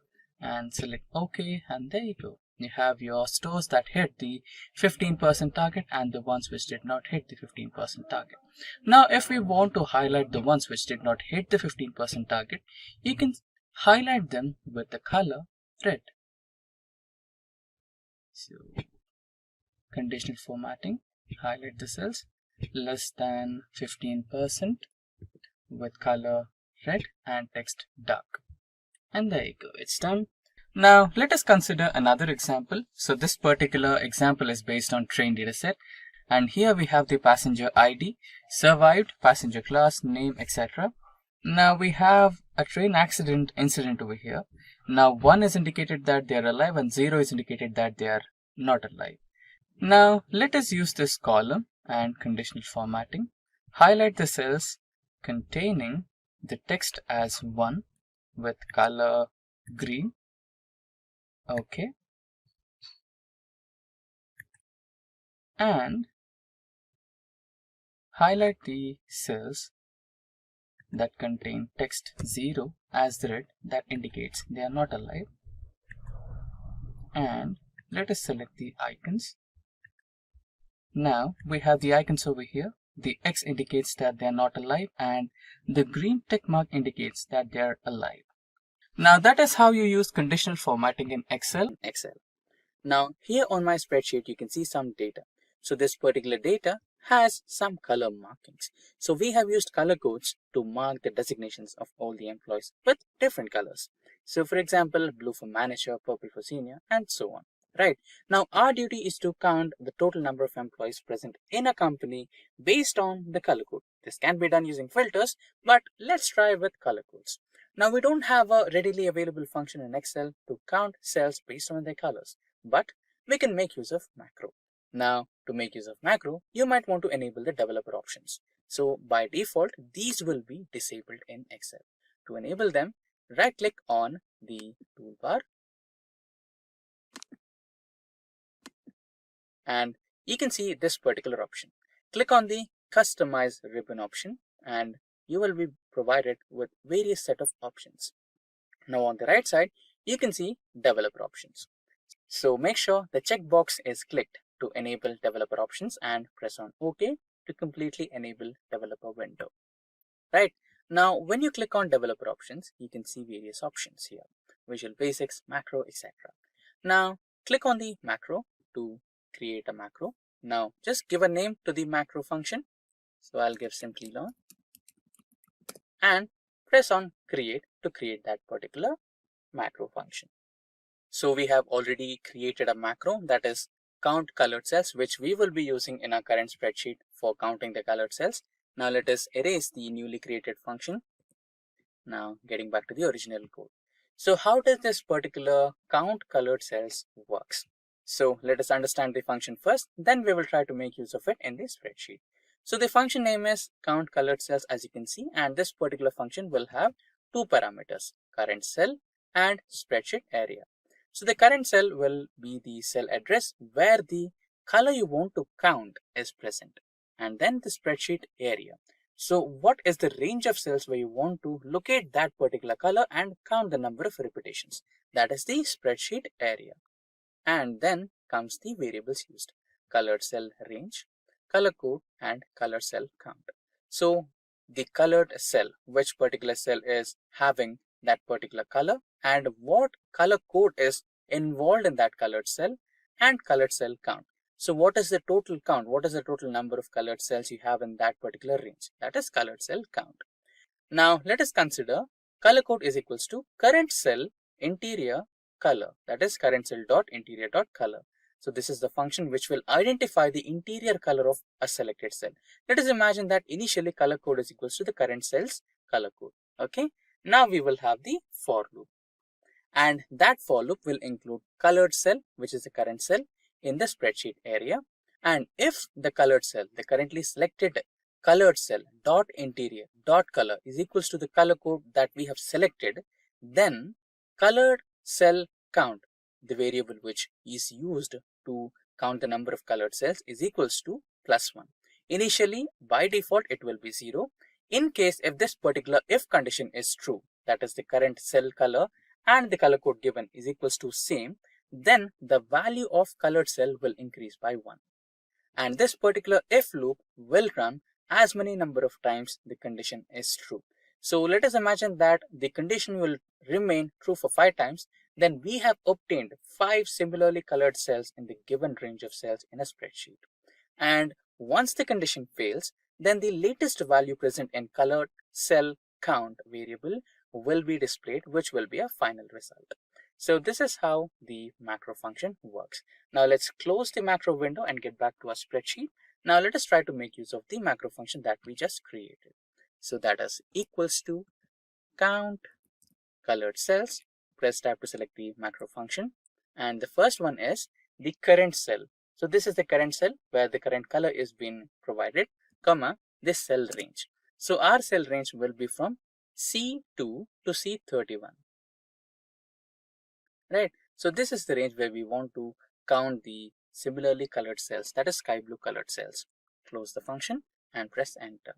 and select OK, and there you go. You have your stores that hit the 15% target and the ones which did not hit the 15% target. Now, if we want to highlight the ones which did not hit the 15% target, you can highlight them with the color red. So, conditional formatting, highlight the cells less than 15% with color red and text dark. And there you go, it's done. Now let us consider another example. So this particular example is based on trained dataset, and here we have the passenger ID, survived, passenger class, name, etc. Now we have a train accident incident over here. Now 1 is indicated that they are alive and 0 is indicated that they are not alive. Now let us use this column and conditional formatting. Highlight the cells containing the text as 1 with color green. Okay. And highlight the cells that contain text 0 as red, that indicates they are not alive. And let us select the icons. Now we have the icons over here. The X indicates that they are not alive, and the green tick mark indicates that they are alive. Now that is how you use conditional formatting in Excel. Now here on my spreadsheet, you can see some data. So this particular data has some color markings. So we have used color codes to mark the designations of all the employees with different colors. So for example, blue for manager, purple for senior, and so on. Right. Now our duty is to count the total number of employees present in a company based on the color code. This can be done using filters, but let's try with color codes. Now we don't have a readily available function in Excel to count cells based on their colors, but we can make use of macro. Now to make use of macro, you might want to enable the developer options. So by default, these will be disabled in Excel. To enable them, right click on the toolbar and you can see this particular option. Click on the customize ribbon option and you will be provided with various set of options. Now on the right side, you can see developer options. So make sure the checkbox is clicked to enable developer options and press on OK to completely enable developer window. Right. Now when you click on developer options, you can see various options here. Visual Basics, macro, etc. Now click on the macro to create a macro. Now just give a name to the macro function. So I'll give Simplilearn and press on create to create that particular macro function. So we have already created a macro, that is count colored cells, which we will be using in our current spreadsheet for counting the colored cells. Now let us erase the newly created function. Now getting back to the original code. So how does this particular count colored cells works? So let us understand the function first, then we will try to make use of it in the spreadsheet. So the function name is count colored cells, as you can see, and this particular function will have two parameters, current cell and spreadsheet area. So the current cell will be the cell address where the color you want to count is present, and then the spreadsheet area. So what is the range of cells where you want to locate that particular color and count the number of repetitions? That is the spreadsheet area. And then comes the variables used, colored cell range, color code, and color cell count. So the colored cell, which particular cell is having that particular color and what color code is involved in that colored cell, and colored cell count. So what is the total count? What is the total number of colored cells you have in that particular range? That is colored cell count. Now let us consider color code is equals to current cell interior color, that is current cell dot interior dot color. So this is the function which will identify the interior color of a selected cell. Let us imagine that initially color code is equals to the current cell's color code. Okay. Now we will have the for loop, and that for loop will include colored cell, which is the current cell, in the spreadsheet area. And if the colored cell, the currently selected colored cell dot interior dot color is equals to the color code that we have selected, then colored cell count, the variable which is used to count the number of colored cells, is equals to +1. Initially, by default, it will be 0. In case if this particular if condition is true, that is the current cell color and the color code given is equals to same, then the value of colored cell will increase by 1. And this particular if loop will run as many number of times the condition is true. So let us imagine that the condition will remain true for 5 times, then we have obtained 5 similarly colored cells in the given range of cells in a spreadsheet. And once the condition fails, then the latest value present in colored cell count variable will be displayed, which will be a final result. So this is how the macro function works. Now let's close the macro window and get back to our spreadsheet. Now let us try to make use of the macro function that we just created. So that is equals to count colored cells. Press tab to select the macro function. And the first one is the current cell. So this is the current cell where the current color is being provided, comma, this cell range. So our cell range will be from C2 to C31. Right. So this is the range where we want to count the similarly colored cells, that is sky blue colored cells. Close the function and press enter.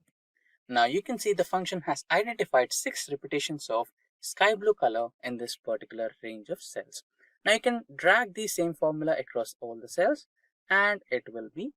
Now you can see the function has identified 6 repetitions of sky blue color in this particular range of cells. Now you can drag the same formula across all the cells and it will be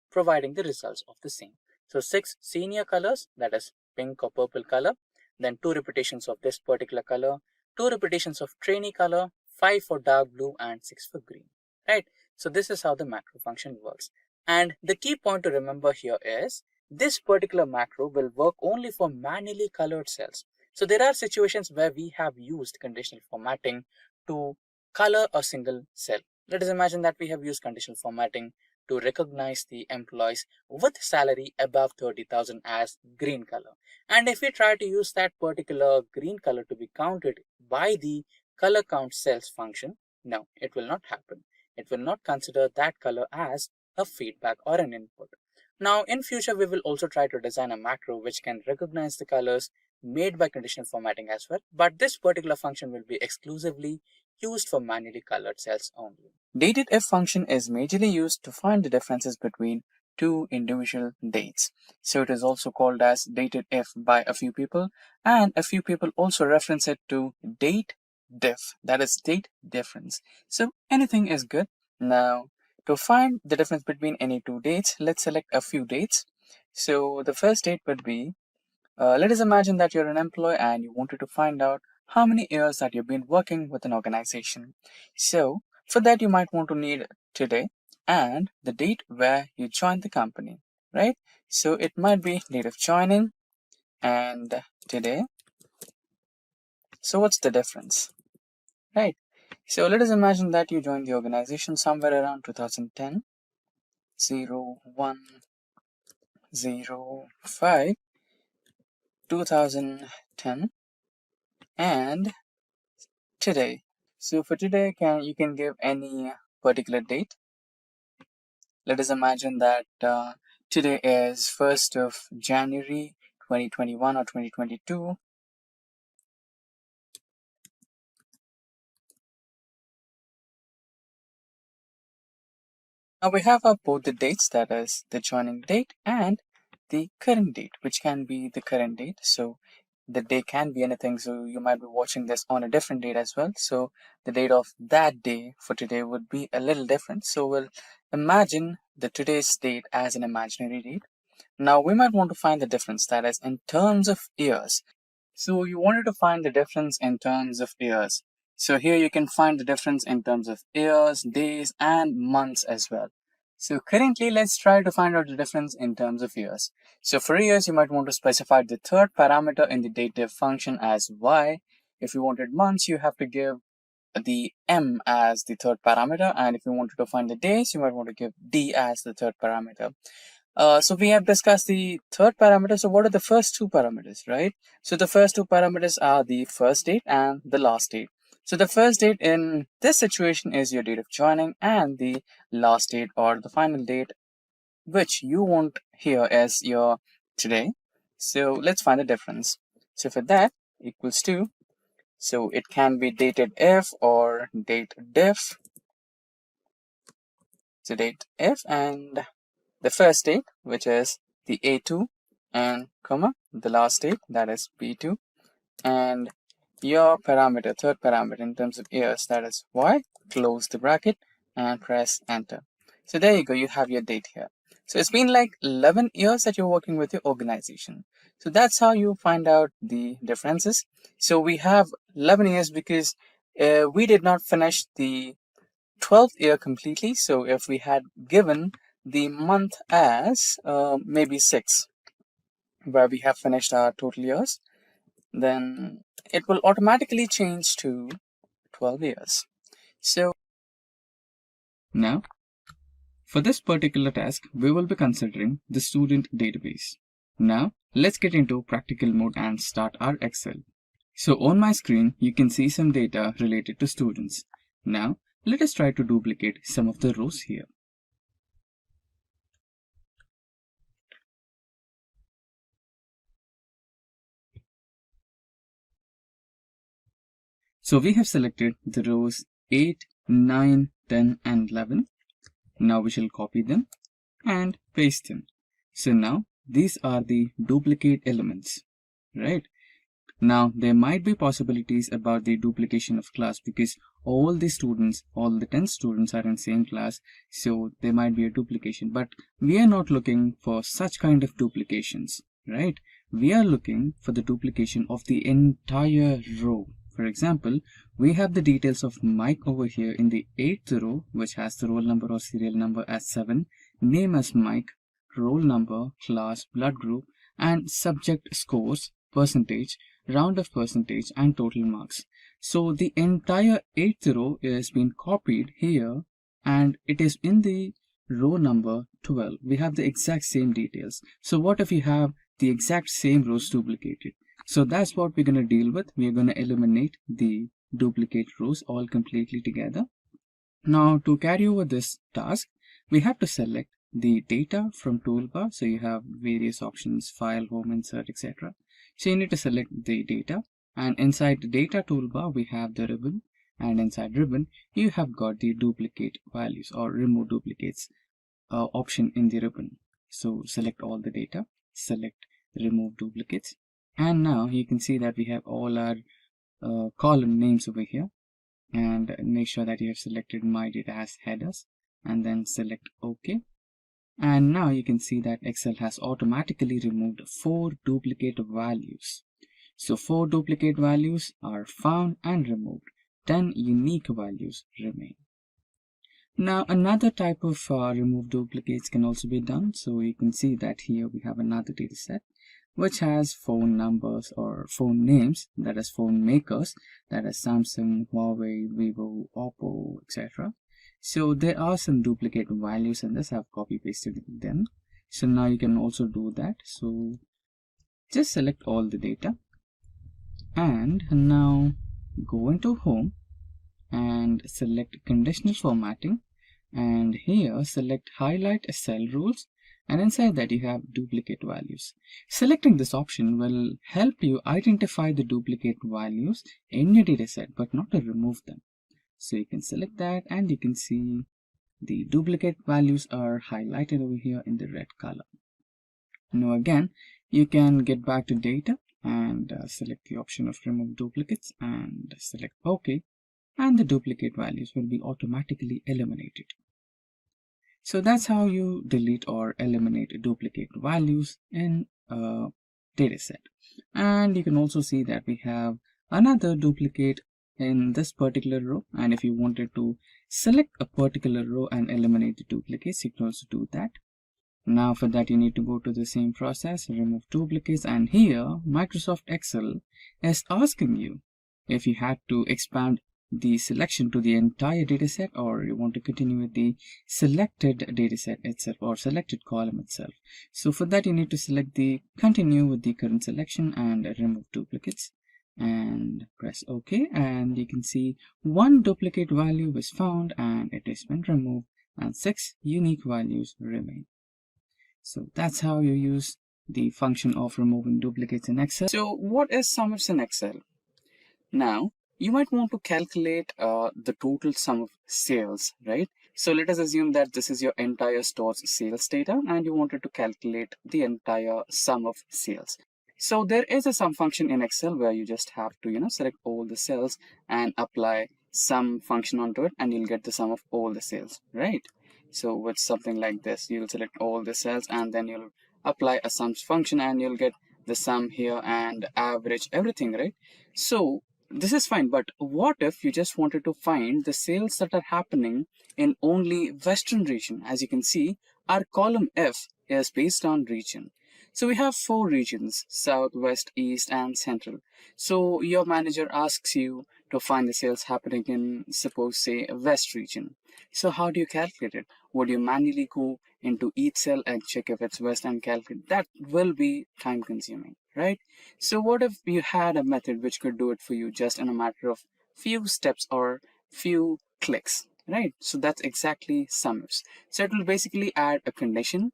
providing the results of the same. So 6 senior colors, that is pink or purple color, then 2 repetitions of this particular color, 2 repetitions of trainee color, 5 for dark blue and 6 for green, right? So this is how the macro function works. And the key point to remember here is this particular macro will work only for manually colored cells. So there are situations where we have used conditional formatting to color a single cell. Let us imagine that we have used conditional formatting to recognize the employees with salary above 30,000 as green color. And if we try to use that particular green color to be counted by the color count cells function, no, it will not happen. It will not consider that color as a feedback or an input. Now in future, we will also try to design a macro which can recognize the colors made by conditional formatting as well. But this particular function will be exclusively used for manually colored cells only. Dated if function is majorly used to find the differences between two individual dates. So it is also called as dated if by a few people, and a few people also reference it to date diff, that is date difference. So anything is good. Now to find the difference between any two dates, let's select a few dates. So the first date would be, let us imagine that you're an employee and you wanted to find out how many years that you've been working with an organization. So for that, you might want to need today and the date where you joined the company, right? So it might be date of joining and today. So what's the difference, right? So let us imagine that you joined the organization somewhere around 2010, 01/05, 2010, and today. So for today, you can give any particular date. Let us imagine that today is 1st of January 2021 or 2022. Now we have both the dates, that is the joining date and the current date, which can be the current date. So the day can be anything. So you might be watching this on a different date as well. So the date of that day for today would be a little different. So we'll imagine the today's date as an imaginary date. Now we might want to find the difference, that is in terms of years. So you wanted to find the difference in terms of years. So here you can find the difference in terms of years, days, and months as well. So currently, let's try to find out the difference in terms of years. So for years, you might want to specify the third parameter in the dative function as y. If you wanted months, you have to give the m as the third parameter. And if you wanted to find the days, you might want to give d as the third parameter. So we have discussed the third parameter. So what are the first two parameters, right? So the first two parameters are the first date and the last date. So the first date in this situation is your date of joining, and the last date or the final date which you want here is your today. So let's find the difference. So for that equals to, so it can be dated if or date diff. So date if and the first date, which is the A2, and comma the last date, that is B2, and your parameter, third parameter in terms of years, that is Y, close the bracket and press enter. So there you go, you have your date here. So it's been like 11 years that you're working with your organization. So that's how you find out the differences. So we have 11 years because we did not finish the 12th year completely. So if we had given the month as maybe 6, where we have finished our total years, then it will automatically change to 12 years. So Now, for this particular task, we will be considering the student database. Now, let's get into practical mode and start our Excel. So on my screen, you can see some data related to students. Now, let us try to duplicate some of the rows here. So we have selected the rows 8, 9, 10 and 11. Now we shall copy them and paste them. So now these are the duplicate elements, right? Now there might be possibilities about the duplication of class because all the students, all the 10 students are in same class, so there might be a duplication, but we are not looking for such kind of duplications, right? We are looking for the duplication of the entire row. For example, we have the details of Mike over here in the 8th row, which has the roll number or serial number as 7, name as Mike, roll number, class, blood group, and subject scores, percentage, round of percentage, and total marks. So the entire 8th row is being copied here, and it is in the row number 12. We have the exact same details. So what if we have the exact same rows duplicated? So that's what we're going to deal with. We're going to eliminate the duplicate rows all completely together. Now to carry over this task, we have to select the data from toolbar. So you have various options, file, home, insert, etc. So you need to select the data, and inside the data toolbar we have the ribbon, and inside ribbon you have got the duplicate values or remove duplicates option in the ribbon. So select all the data, select remove duplicates, and now you can see that we have all our column names over here, and make sure that you have selected my data as headers and then select OK. And now you can see that Excel has automatically removed 4 duplicate values. So 4 duplicate values are found and removed. 10 unique values remain. Now another type of remove duplicates can also be done. So you can see that here we have another data set which has phone numbers or phone names, that is phone makers, that is Samsung, Huawei, Vivo, Oppo, etc. So there are some duplicate values in this. I've copy pasted them. So now you can also do that. So just select all the data and now go into home and select conditional formatting, and here select highlight cell rules, and inside that you have duplicate values. Selecting this option will help you identify the duplicate values in your dataset but not to remove them. So you can select that and you can see the duplicate values are highlighted over here in the red color. Now again, you can get back to data and select the option of remove duplicates and select OK, and the duplicate values will be automatically eliminated. So that's how you delete or eliminate duplicate values in a dataset. And you can also see that we have another duplicate in this particular row, and if you wanted to select a particular row and eliminate the duplicates, you can also do that. Now for that you need to go to the same process, remove duplicates, and here Microsoft Excel is asking you if you had to expand the selection to the entire dataset or you want to continue with the selected dataset itself or selected column itself. So for that you need to select the continue with the current selection and remove duplicates. and press OK, and you can see one duplicate value was found and it has been removed, and 6 unique values remain. So that's how you use the function of removing duplicates in Excel. So what is SUMIFS in Excel? Now, you might want to calculate the total sum of sales, right? So let us assume that this is your entire store's sales data and you wanted to calculate the entire sum of sales. So there is a sum function in Excel where you just have to, select all the cells and apply sum function onto it, and you'll get the sum of all the sales, right? So with something like this, you'll select all the cells and then you'll apply a sums function and you'll get the sum here and average everything, right? So this is fine, but what if you just wanted to find the sales that are happening in only Western region? As you can see, our column F is based on region. So we have 4 regions: South, West, East, and Central. So your manager asks you to find the sales happening in, suppose, say, West region. So how do you calculate it? Would you manually go into each cell and check if it's West and calculate? That will be time consuming, right? So what if you had a method which could do it for you just in a matter of few steps or few clicks, right? So that's exactly SUMIFS. So it will basically add a condition,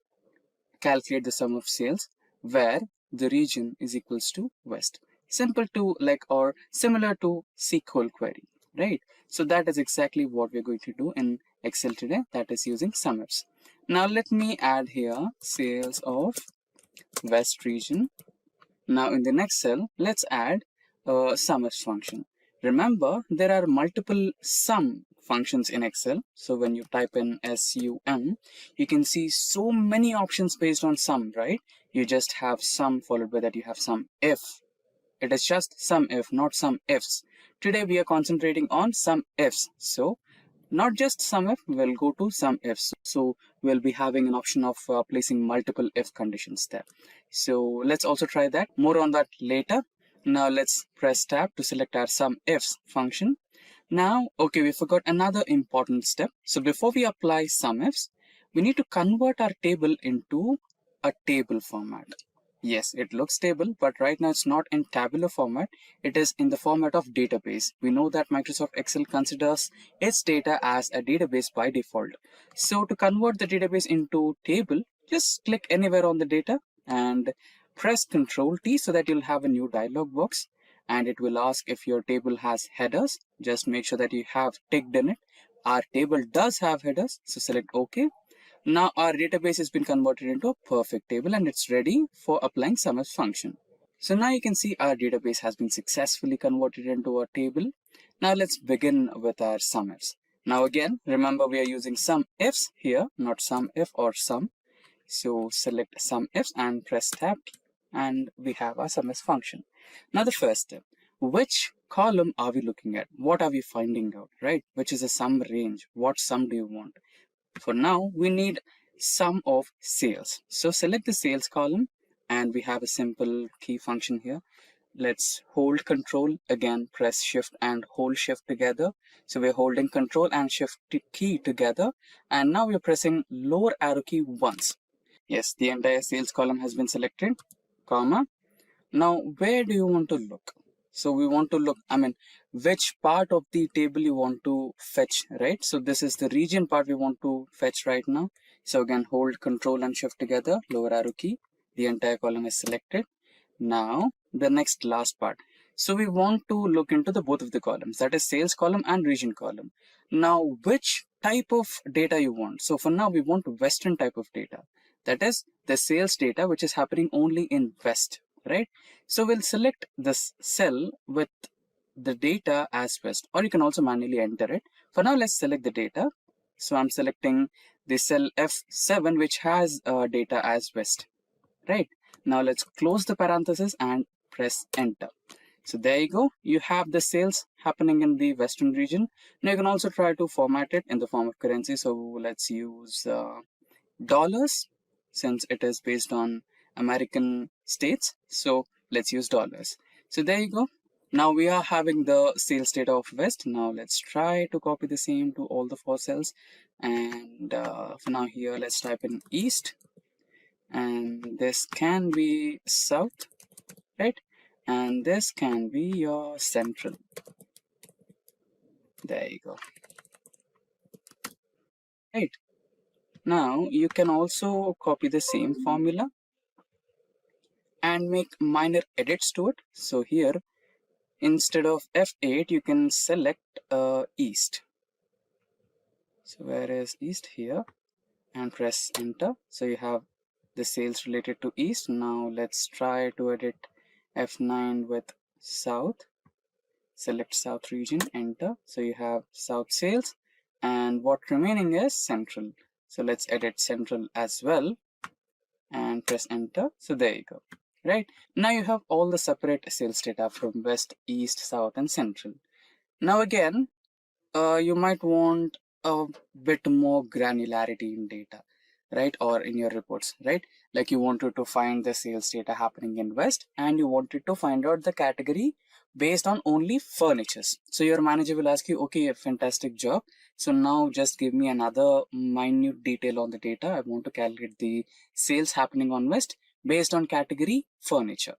calculate the sum of sales, where the region is equals to West. Simple to or similar to SQL query, right? So that is exactly what we're going to do in Excel today, that is using SUMIFS. Now let me add here sales of West region. Now in the next cell, let's add a SUMIFS function. Remember, there are multiple sum functions in Excel. So when you type in SUM, you can see so many options based on sum, right? You just have sum, followed by that you have sum if. It is just sum if, not sum ifs. Today we are concentrating on sum ifs. So not just sum if, we'll go to sum ifs. So we'll be having an option of placing multiple if conditions there. So let's also try that. More on that later. Now let's press tab to select our sum ifs function. Now, okay, we forgot another important step. So before we apply sum ifs, we need to convert our table into a table format. Yes, it looks table, but right now it's not in tabular format. It is in the format of database. We know that Microsoft Excel considers its data as a database by default. So to convert the database into table, just click anywhere on the data and press Ctrl T so that you'll have a new dialog box, and it will ask if your table has headers. Just make sure that you have ticked in it. Our table does have headers, so select OK. Now our database has been converted into a perfect table and it's ready for applying SUMIFS function. So now you can see our database has been successfully converted into a table. Now let's begin with our SUMIFS. Now again, remember we are using SUMIFS here, not SUMIF or SUM. So select SUMIFS and press tab and we have our SUMIFS function. Now the first step, which column are we looking at? What are we finding out, right? Which is a sum range? What sum do you want? For now, we need sum of sales. So select the sales column and we have a simple key function here. Let's hold control, again press shift and hold shift together. So we're holding control and shift key together, and now we're pressing lower arrow key once. Yes, the entire sales column has been selected, comma. Now where do you want to look? So we want to look, which part of the table you want to fetch, right? So this is the region part we want to fetch right now. So again, hold control and shift together, lower arrow key, the entire column is selected. Now the next last part. So we want to look into the both of the columns, that is sales column and region column. Now which type of data you want? So for now we want Western type of data, that is the sales data which is happening only in West, right? So we'll select this cell with the data as West, or you can also manually enter it. For now, let's select the data. So I'm selecting the cell F7, which has data as West, right? Now let's close the parenthesis and press enter. So there you go. You have the sales happening in the Western region. Now you can also try to format it in the form of currency. So let's use dollars, since it is based on American states. So let's use dollars. So there you go. Now we are having the sales data of West. Now let's try to copy the same to all the 4 cells. And for now here, let's type in East. And this can be South, right? and this can be your central. There you go. Right. Now you can also copy the same formula and make minor edits to it. So here, instead of F8, you can select East. So where is East? Here, and press enter. So you have the sales related to East. Now let's try to edit F9 with South. Select South region, enter. So you have South sales, and what remaining is Central. So let's edit Central as well and press enter. So there you go. Right, now you have all the separate sales data from West, East, South, and Central. Now again, you might want a bit more granularity in data, right? Or in your reports, right? Like you wanted to find the sales data happening in West, and you wanted to find out the category based on only furnitures. So your manager will ask you, okay, a fantastic job. So now just give me another minute detail on the data. I want to calculate the sales happening on West based on category furniture,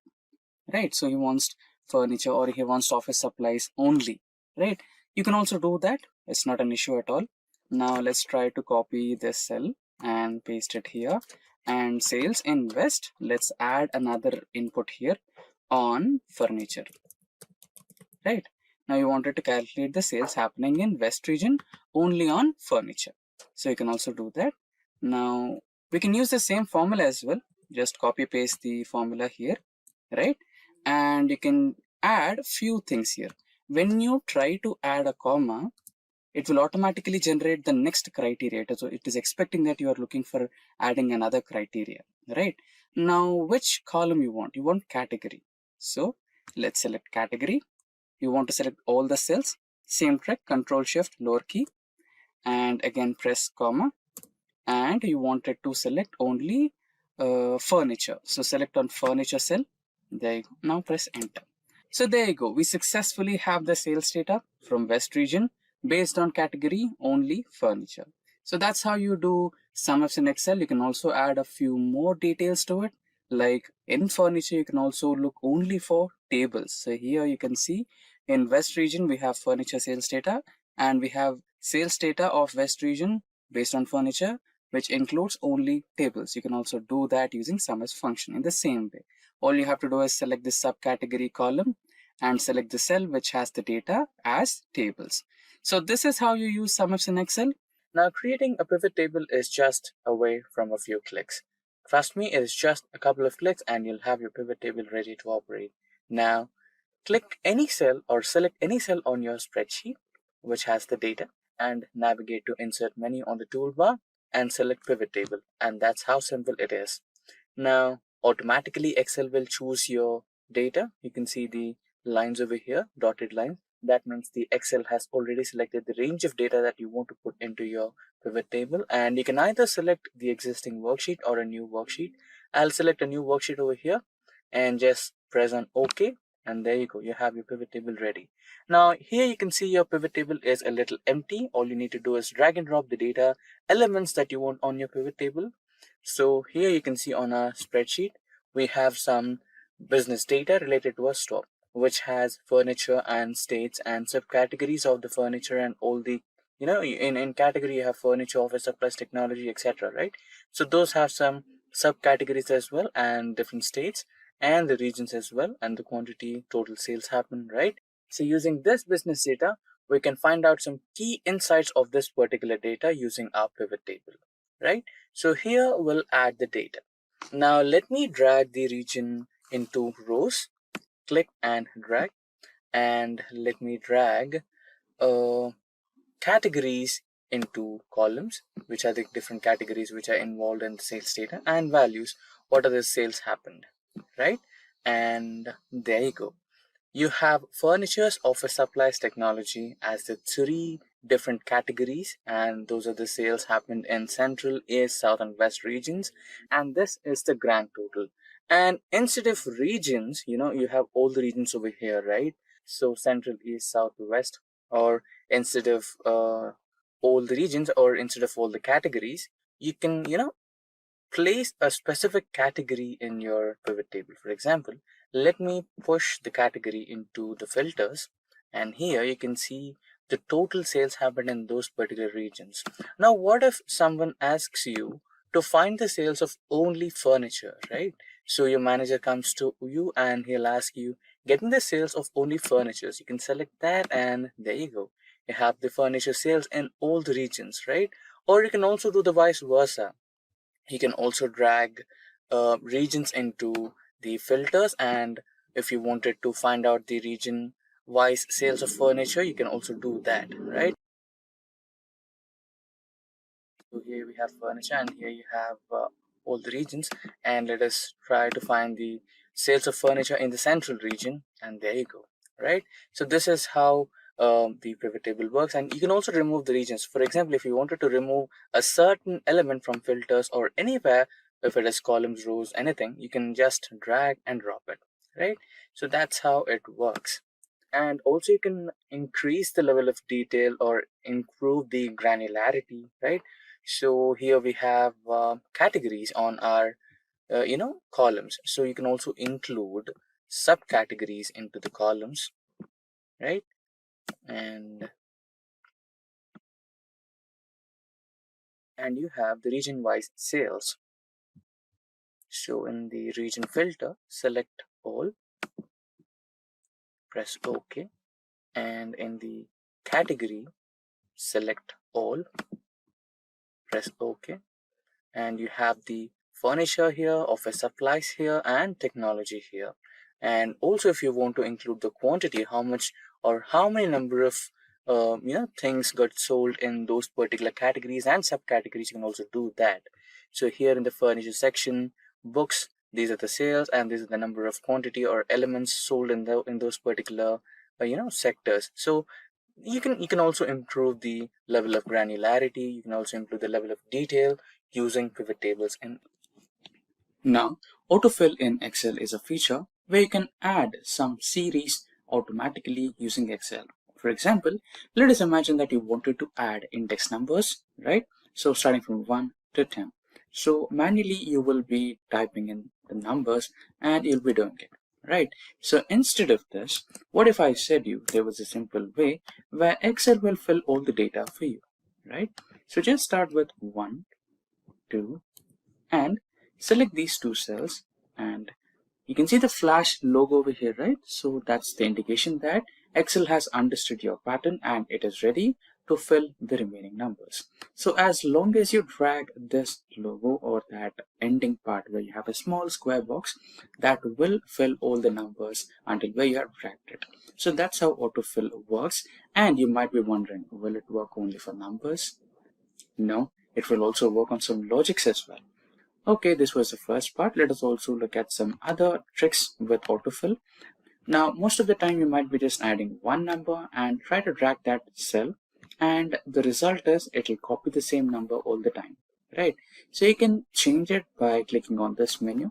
right? So he wants furniture, or he wants office supplies only, right? You can also do that. It's not an issue at all. Now let's try to copy this cell and paste it here, and sales in West, let's add another input here on furniture, right? Now you wanted to calculate the sales happening in West region only on furniture. So you can also do that. Now we can use the same formula as well. Just copy paste the formula here, right? And you can add few things here. When you try to add a comma, it will automatically generate the next criteria. So it is expecting that you are looking for adding another criteria, right? Now which column you want? You want category. So let's select category. You want to select all the cells. Same trick, Control Shift lower key, and again press comma, and you wanted to select only furniture. So select on furniture cell. There you go. Now press enter. So there you go. We successfully have the sales data from West region based on category only furniture. So that's how you do SUMIFS in Excel. You can also add a few more details to it. Like in furniture, you can also look only for tables. So here you can see in West region, we have furniture sales data, and we have sales data of West region based on furniture, which includes only tables. You can also do that using SUMIFS function in the same way. All you have to do is select this subcategory column and select the cell which has the data as tables. So this is how you use SUMIFS in Excel. Now creating a pivot table is just away from a few clicks. Trust me, it is just a couple of clicks and you'll have your pivot table ready to operate. Now click any cell or select any cell on your spreadsheet which has the data, and navigate to insert menu on the toolbar and select pivot table, and that's how simple it is. Now automatically Excel will choose your data. You can see the lines over here, dotted lines. That means the Excel has already selected the range of data that you want to put into your pivot table, and you can either select the existing worksheet or a new worksheet. I'll select a new worksheet over here and just press on OK, and there you go, you have your pivot table ready. Now here you can see your pivot table is a little empty. All you need to do is drag and drop the data elements that you want on your pivot table. So here you can see on our spreadsheet, we have some business data related to a store, which has furniture and states and subcategories of the furniture and all the, in category you have furniture, office supplies, technology, etc. Right? So those have some subcategories as well, and different states and the regions as well, and the quantity, total sales happen, right? So using this business data, we can find out some key insights of this particular data using our pivot table, right? So here we'll add the data. Now let me drag the region into rows. Click and drag, and let me drag categories into columns, which are the different categories which are involved in the sales data, and values, what are the sales happened, right? And there you go. You have furnitures, office supplies, technology as the three different categories, and those are the sales happened in Central, East, South, and West regions, and this is the grand total. And instead of regions, you have all the regions over here, right? So Central, East, South, West, or instead of all the regions, or instead of all the categories, you can place a specific category in your pivot table. For example, let me push the category into the filters, and here you can see the total sales happened in those particular regions. Now, what if someone asks you to find the sales of only furniture, right? So your manager comes to you and he'll ask you, get me the sales of only furniture. So you can select that, and there you go. You have the furniture sales in all the regions, right? Or you can also do the vice versa. You can also drag regions into the filters, and if you wanted to find out the region wise sales of furniture, you can also do that, right? So here we have furniture, and here you have all the regions, and let us try to find the sales of furniture in the central region, and there you go, right? So this is how the pivot table works. And you can also remove the regions. For example, if you wanted to remove a certain element from filters or anywhere, if it is columns, rows, anything, you can just drag and drop it, right? So that's how it works. And also you can increase the level of detail or improve the granularity, right? So here we have categories on our columns. So you can also include subcategories into the columns, right? And you have the region wise sales. So in the region filter, select all, press OK, and in the category, select all, press OK, and you have the furniture here, office supplies here, and technology here. And also, if you want to include the quantity, how much or how many number of things got sold in those particular categories and subcategories, you can also do that. So here in the furniture section, books, these are the sales, and these are the number of quantity or elements sold in those particular sectors. So you can also improve the level of granularity. You can also improve the level of detail using pivot tables. And now, autofill in Excel is a feature where you can add some series automatically using Excel. For example, let us imagine that you wanted to add index numbers, right? So starting from 1 to 10. So manually you will be typing in the numbers and you'll be doing it, right? So instead of this, what if I said you there was a simple way where Excel will fill all the data for you, right? So just start with 1, 2, and select these two cells, and you can see the flash logo over here, right? So that's the indication that Excel has understood your pattern and it is ready to fill the remaining numbers. So as long as you drag this logo or that ending part where you have a small square box, that will fill all the numbers until where you have dragged it. So that's how autofill works. And you might be wondering, will it work only for numbers? No, it will also work on some logics as well. Okay, this was the first part. Let us also look at some other tricks with autofill. Now, most of the time you might be just adding one number and try to drag that cell, and the result is it will copy the same number all the time, right? So you can change it by clicking on this menu.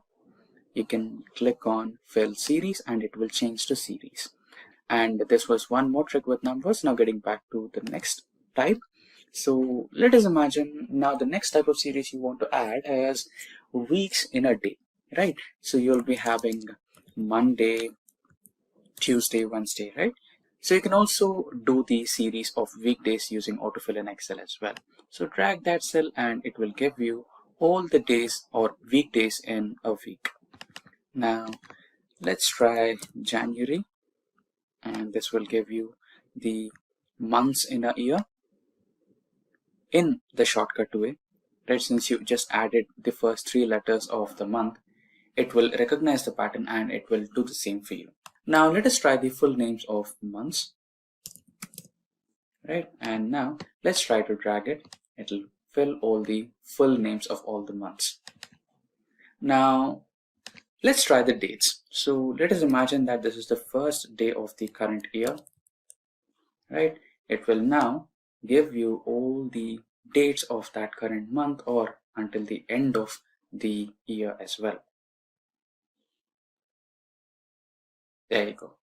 You can click on fill series and it will change to series. And this was one more trick with numbers. Now getting back to the next type. So let us imagine now the next type of series you want to add is weeks in a day, right? So you'll be having Monday, Tuesday, Wednesday, right? So you can also do the series of weekdays using autofill in Excel as well. So drag that cell and it will give you all the days or weekdays in a week. Now let's try January, and this will give you the months in a year in the shortcut way, right? Since you just added the first 3 letters of the month, it will recognize the pattern and it will do the same for you. Now let us try the full names of months, right? And now let's try to drag it. It'll fill all the full names of all the months. Now let's try the dates. So let us imagine that this is the first day of the current year, right? It will now give you all the dates of that current month or until the end of the year as well. There you go.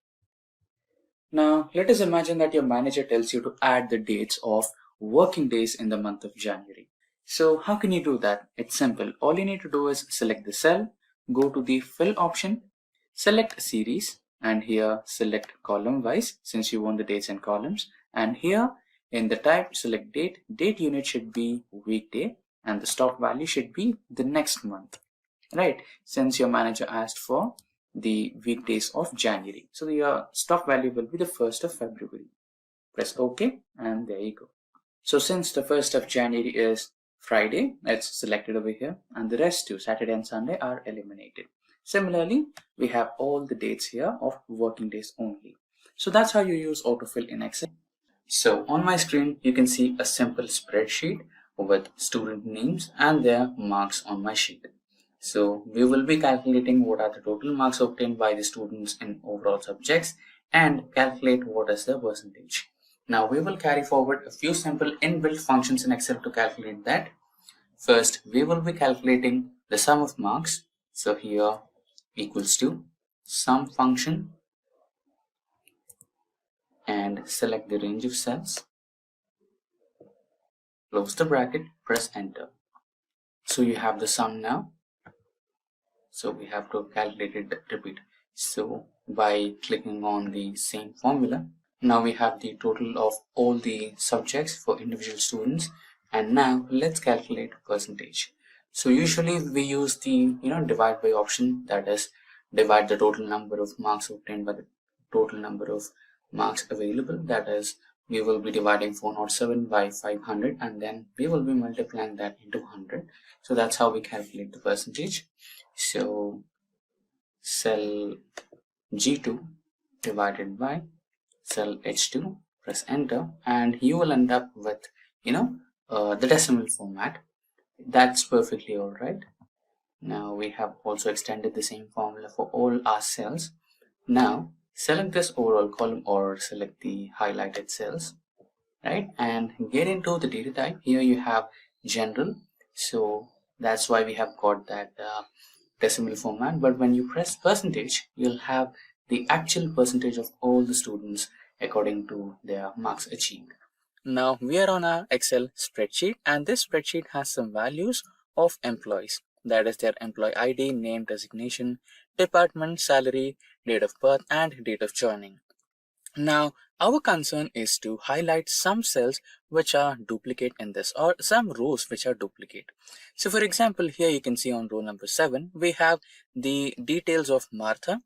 Now let us imagine that your manager tells you to add the dates of working days in the month of January. So how can you do that? It's simple. All you need to do is select the cell, go to the fill option, select series, and here select column wise since you want the dates in columns, and here in the type select date. Date unit should be weekday and the stock value should be the next month, right? Since your manager asked for the weekdays of January, so your stock value will be the 1st of February. Press OK and there you go. So since the 1st of January is Friday, it's selected over here, and the rest too, Saturday and Sunday, are eliminated. Similarly, we have all the dates here of working days only. So that's how you use autofill in Excel. So on my screen, you can see a simple spreadsheet with student names and their marks on my sheet. So we will be calculating what are the total marks obtained by the students in overall subjects and calculate what is the percentage. Now we will carry forward a few simple inbuilt functions in Excel to calculate that. First, we will be calculating the sum of marks. So here equals to sum function, and select the range of cells, close the bracket, press enter. So you have the sum now. So we have to calculate it, repeat. So by clicking on the same formula, now we have the total of all the subjects for individual students. And now let's calculate percentage. So usually we use the divide by option, that is divide the total number of marks obtained by the total number of marks available, that is we will be dividing 407 by 500 and then we will be multiplying that into 100. So that's how we calculate the percentage. So cell G2 divided by cell H2, press enter, and you will end up with the decimal format. That's perfectly all right. Now we have also extended the same formula for all our cells. Now select this overall column or select the highlighted cells, right, and get into the data type. Here you have general, so that's why we have got that decimal format. But when you press percentage, you'll have the actual percentage of all the students according to their marks achieved. Now we are on our Excel spreadsheet, and this spreadsheet has some values of employees, that is their employee ID, name, designation, department, salary, date of birth, and date of joining. Now our concern is to highlight some cells which are duplicate in this, or some rows which are duplicate. So for example, here you can see on row number 7 we have the details of Martha,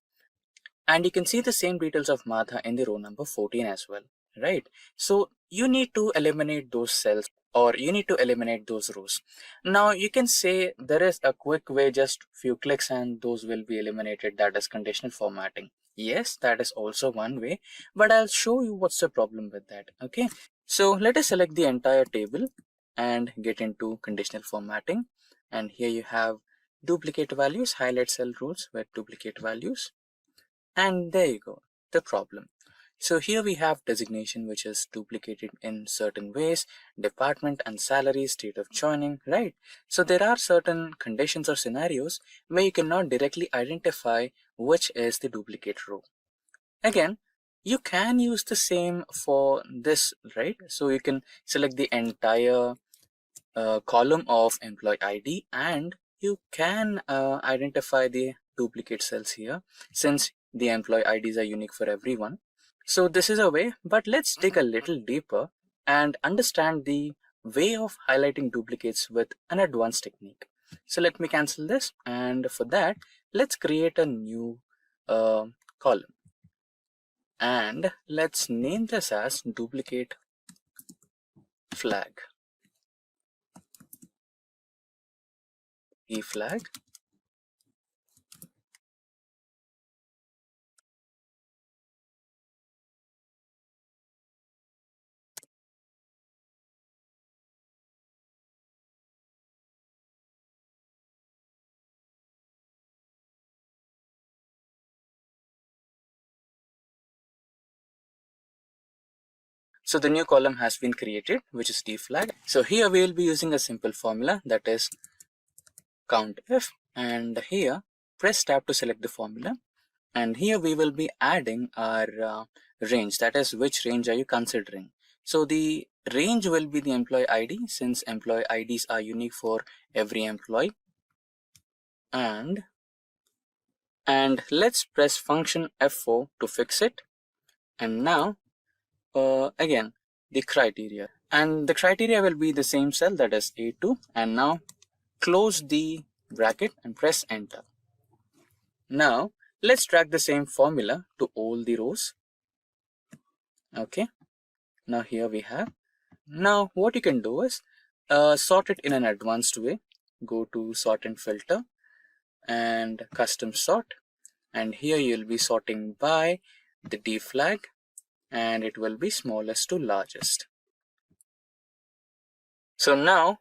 and you can see the same details of Martha in the row number 14 as well, right? So you need to eliminate those cells, or you need to eliminate those rows. Now you can say there is a quick way, just few clicks and those will be eliminated, that is conditional formatting. Yes, that is also one way, but I'll show you what's the problem with that. Okay, so let us select the entire table and get into conditional formatting, and here you have duplicate values, highlight cell rules with duplicate values, and there you go, the problem. So here we have designation which is duplicated in certain ways, department and salary, state of joining, right? So there are certain conditions or scenarios where you cannot directly identify which is the duplicate row. Again, you can use the same for this, right? So you can select the entire column of employee ID and you can identify the duplicate cells here, since the employee IDs are unique for everyone. So this is a way, but let's dig a little deeper and understand the way of highlighting duplicates with an advanced technique. So let me cancel this, and for that let's create a new column, and let's name this as duplicate flag. Flag. So the new column has been created, which is D flag. So here we will be using a simple formula, that is COUNTIF, and here press tab to select the formula, and here we will be adding our range, that is which range are you considering. So the range will be the employee ID, since employee IDs are unique for every employee, and And let's press function F4 to fix it. And now again the criteria, and the criteria will be the same cell, that is A2. And now close the bracket and press enter. Now let's drag the same formula to all the rows. Okay, now here we have. Now what you can do is sort it in an advanced way. Go to sort and filter and custom sort, and here you'll be sorting by the D flag, and it will be smallest to largest. So now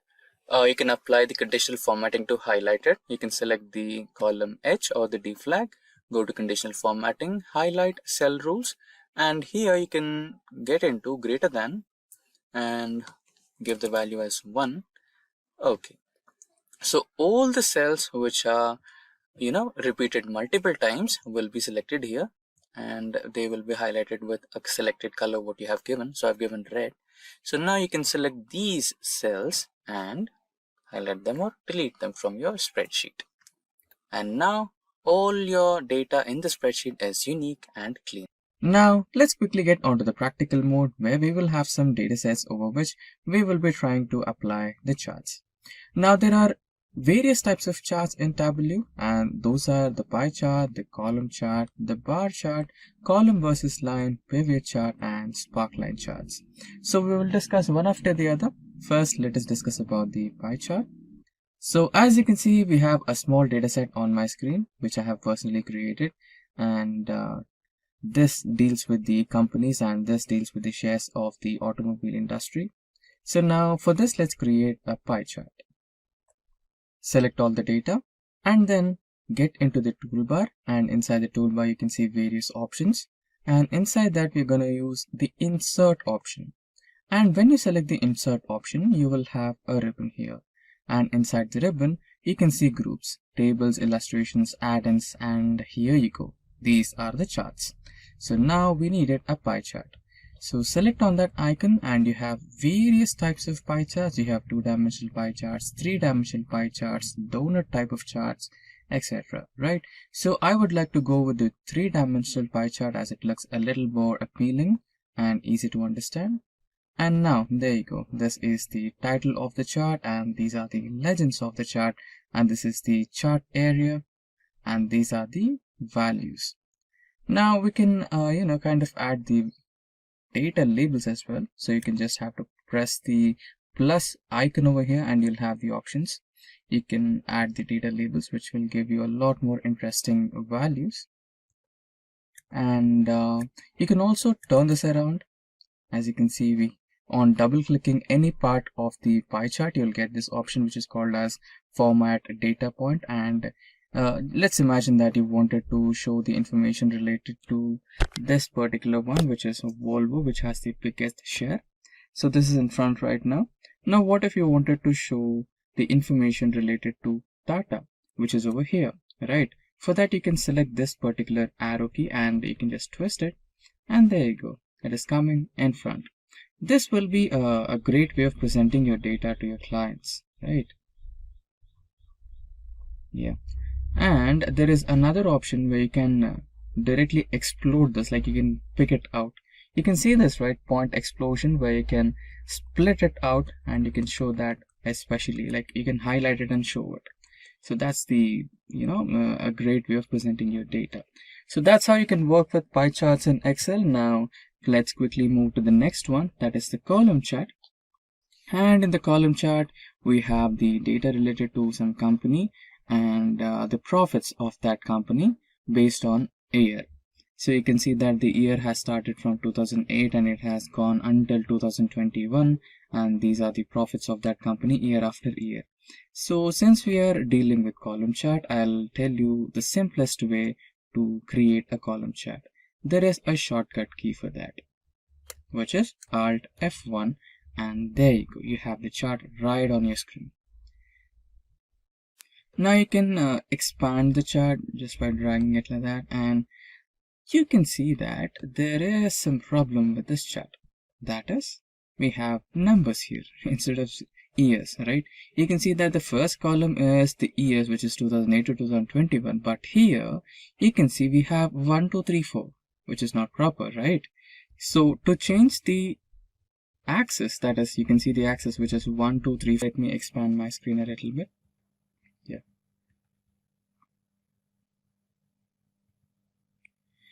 you can apply the conditional formatting to highlight it. You can select the column H or the D flag, go to conditional formatting, highlight cell rules, and here you can get into greater than and give the value as 1. Okay, so all the cells which are repeated multiple times will be selected here, and they will be highlighted with a selected color what you have given. So I've given red. So now you can select these cells and highlight them or delete them from your spreadsheet. And now all your data in the spreadsheet is unique and clean. Now let's quickly get onto the practical mode, where we will have some datasets over which we will be trying to apply the charts. Now there are various types of charts in Tableau, and those are the pie chart, the column chart, the bar chart, column versus line, pivot chart, and sparkline charts. So we will discuss one after the other. First, let us discuss about the pie chart. So as you can see, we have a small dataset on my screen which I have personally created, and this deals with the companies and this deals with the shares of the automobile industry. So now for this, let's create a pie chart. Select all the data and then get into the toolbar, and inside the toolbar you can see various options, and inside that we're going to use the insert option. And when you select the insert option, you will have a ribbon here, and inside the ribbon you can see groups, tables, illustrations, add-ins, and here you go. These are the charts. So now we needed a pie chart. So select on that icon and you have various types of pie charts. You have 2-dimensional pie charts, 3-dimensional pie charts, donut type of charts, etc. Right? So I would like to go with the 3-dimensional pie chart as it looks a little more appealing and easy to understand. And now there you go. This is the title of the chart, and these are the legends of the chart, and this is the chart area, and these are the values. Now we can kind of add the data labels as well. So you can just have to press the plus icon over here and you'll have the options. You can add the data labels, which will give you a lot more interesting values. And you can also turn this around. As you can see, on double clicking any part of the pie chart, you'll get this option which is called as format data point. And let's imagine that you wanted to show the information related to this particular one, which is Volvo, which has the biggest share. So this is in front right now. Now what if you wanted to show the information related to Tata, which is over here, right? For that you can select this particular arrow key and you can just twist it, and there you go, it is coming in front. This will be a great way of presenting your data to your clients, right? Yeah. And there is another option where you can directly explode this, like you can pick it out. You can see this, right? Point explosion, where you can split it out and you can show that, especially like you can highlight it and show it. So that's the a great way of presenting your data. So that's how you can work with pie charts in Excel. Now let's quickly move to the next one, that is the column chart. And in the column chart we have the data related to some company and the profits of that company based on a year. So you can see that the year has started from 2008 and it has gone until 2021, and these are the profits of that company year after year. So since we are dealing with column chart, I'll tell you the simplest way to create a column chart. There is a shortcut key for that, which is Alt F1, and there you go, you have the chart right on your screen. Now you can expand the chart just by dragging it like that, and you can see that there is some problem with this chart. That is, we have numbers here instead of years, right? You can see that the first column is the years, which is 2008 to 2021, but here you can see we have 1, 2, 3, 4, which is not proper, right? So to change the axis, that is, you can see the axis which is 1, 2, 3. Let me expand my screen a little bit. Yeah.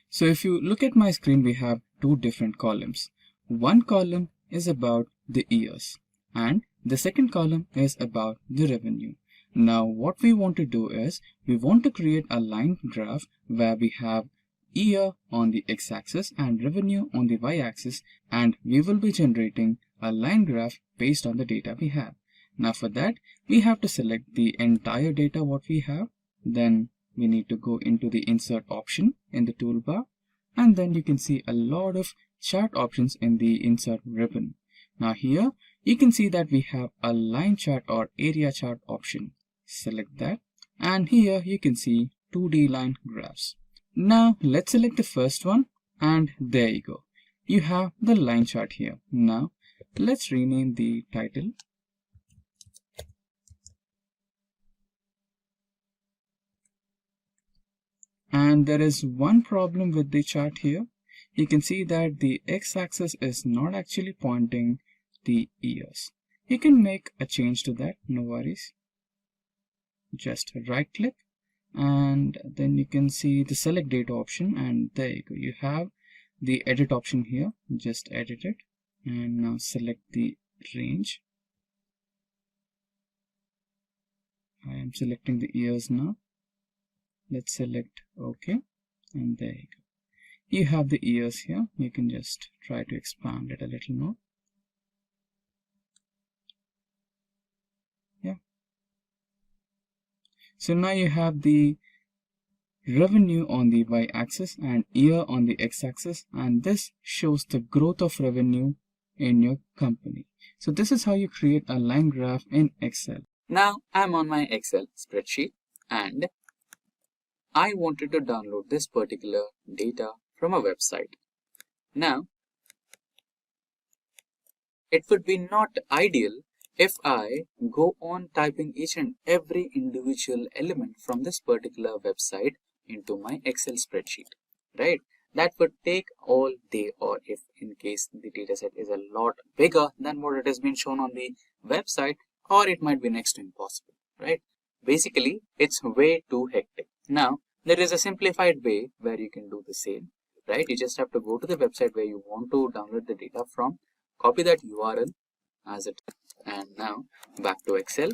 So if you look at my screen, we have two different columns. One column is about the years and the second column is about the revenue. Now what we want to do is we want to create a line graph where we have year on the x-axis and revenue on the y-axis, and we will be generating a line graph based on the data we have. Now for that, we have to select the entire data what we have. Then we need to go into the insert option in the toolbar, and then you can see a lot of chart options in the insert ribbon. Now here you can see that we have a line chart or area chart option. Select that, and here you can see 2D line graphs. Now let's select the first one, and there you go. You have the line chart here. Now let's rename the title. And there is one problem with the chart here. You can see that the x-axis is not actually pointing the years. You can make a change to that, no worries. Just right click, and then you can see the select data option, and there you go. You have the edit option here. Just edit it, and now select the range. I am selecting the years now. Let's select OK, and there you go. You have the years here. You can just try to expand it a little more. Yeah. So now you have the revenue on the y-axis and year on the x-axis, and this shows the growth of revenue in your company. So this is how you create a line graph in Excel. Now I'm on my Excel spreadsheet and I wanted to download this particular data from a website. Now, it would be not ideal if I go on typing each and every individual element from this particular website into my Excel spreadsheet, right? That would take all day, or if in case the dataset is a lot bigger than what it has been shown on the website, or it might be next to impossible, right? Basically, it's way too hectic. Now, there is a simplified way where you can do the same, right? You just have to go to the website where you want to download the data from, copy that URL as it, and now back to Excel.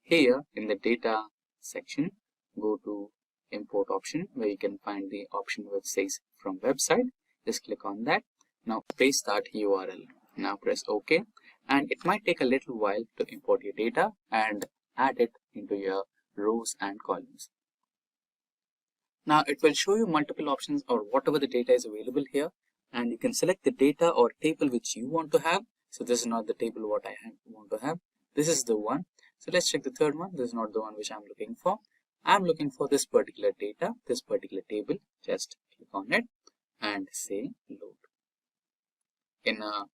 Here in the data section, go to import option where you can find the option which says from website. Just click on that. Now paste that URL. Now press OK, and it might take a little while to import your data and add it into your rows and columns. Now it will show you multiple options or whatever the data is available here, and you can select the data or table which you want to have. So this is not the table what I want to have. This is the one. So let's check the third one. This is not the one which I'm looking for. I'm looking for this particular data, this particular table. Just click on it and say load. In a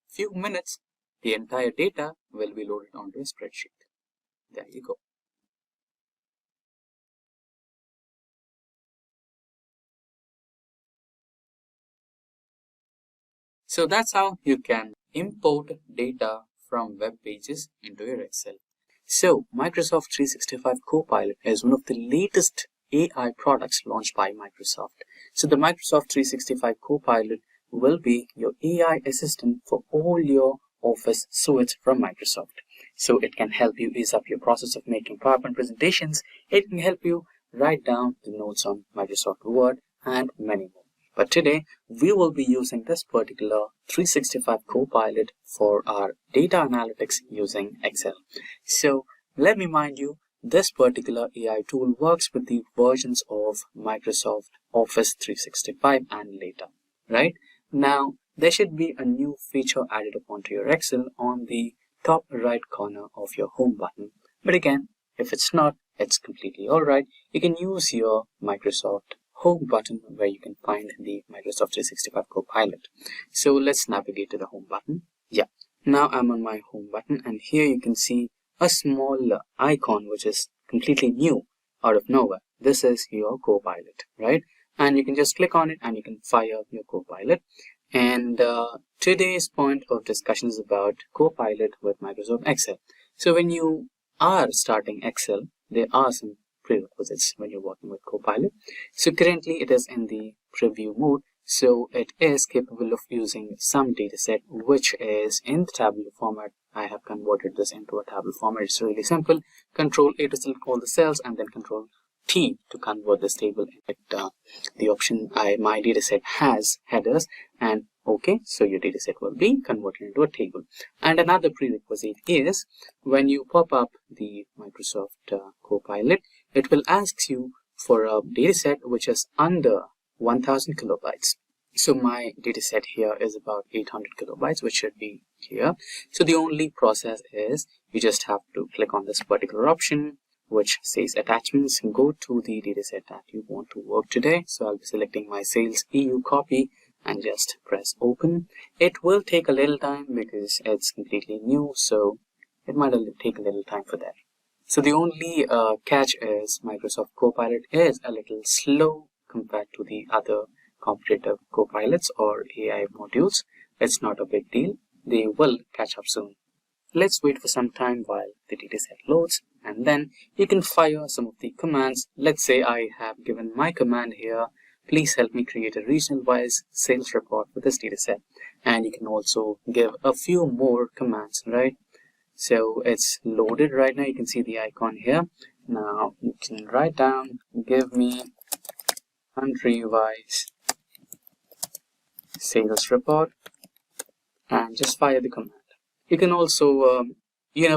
few minutes, the entire data will be loaded onto a spreadsheet. There you go. So that's how you can import data from web pages into your Excel. So Microsoft 365 Copilot is one of the latest AI products launched by Microsoft. So the Microsoft 365 Copilot will be your AI assistant for all your Office suites from Microsoft. So it can help you ease up your process of making PowerPoint presentations. It can help you write down the notes on Microsoft Word and many more. But today, we will be using this particular 365 Copilot for our data analytics using Excel. So let me remind you, this particular AI tool works with the versions of Microsoft Office 365 and later, right? Now, there should be a new feature added upon to your Excel on the top right corner of your home button. But again, if it's not, it's completely all right. You can use your Microsoft home button where you can find the Microsoft 365 Copilot. So let's navigate to the home button. Yeah, Now I'm on my home button, and here you can see a small icon which is completely new out of nowhere. This is your Copilot, right? And you can just click on it and you can fire up your Copilot. And today's point of discussion is about Copilot with Microsoft Excel. So when you are starting Excel, there are some prerequisites when you're working with Copilot. So currently it is in the preview mode. So it is capable of using some dataset which is in the tabular format. I have converted this into a tabular format. It's really simple. Control A to select all the cells and then Control T to convert this table. In fact, the option my dataset has headers, and okay, so your dataset will be converted into a table. And another prerequisite is when you pop up the Microsoft Copilot, it will ask you for a dataset which is under 1000 kilobytes. So my dataset here is about 800 kilobytes, which should be here. So the only process is you just have to click on this particular option which says attachments, go to the dataset that you want to work today. So I'll be selecting my sales EU copy and just press open. It will take a little time because it's completely new, so it might take a little time for that. So the only catch is Microsoft Copilot is a little slow compared to the other competitive Copilots or AI modules. It's not a big deal. They will catch up soon. Let's wait for some time while the dataset loads, and then you can fire some of the commands. Let's say I have given my command here, please help me create a regional-wise sales report for this dataset. And you can also give a few more commands, right? So it's loaded right now. You can see the icon here. Now you can write down, give me country-wise sales report, and just fire the command. You can also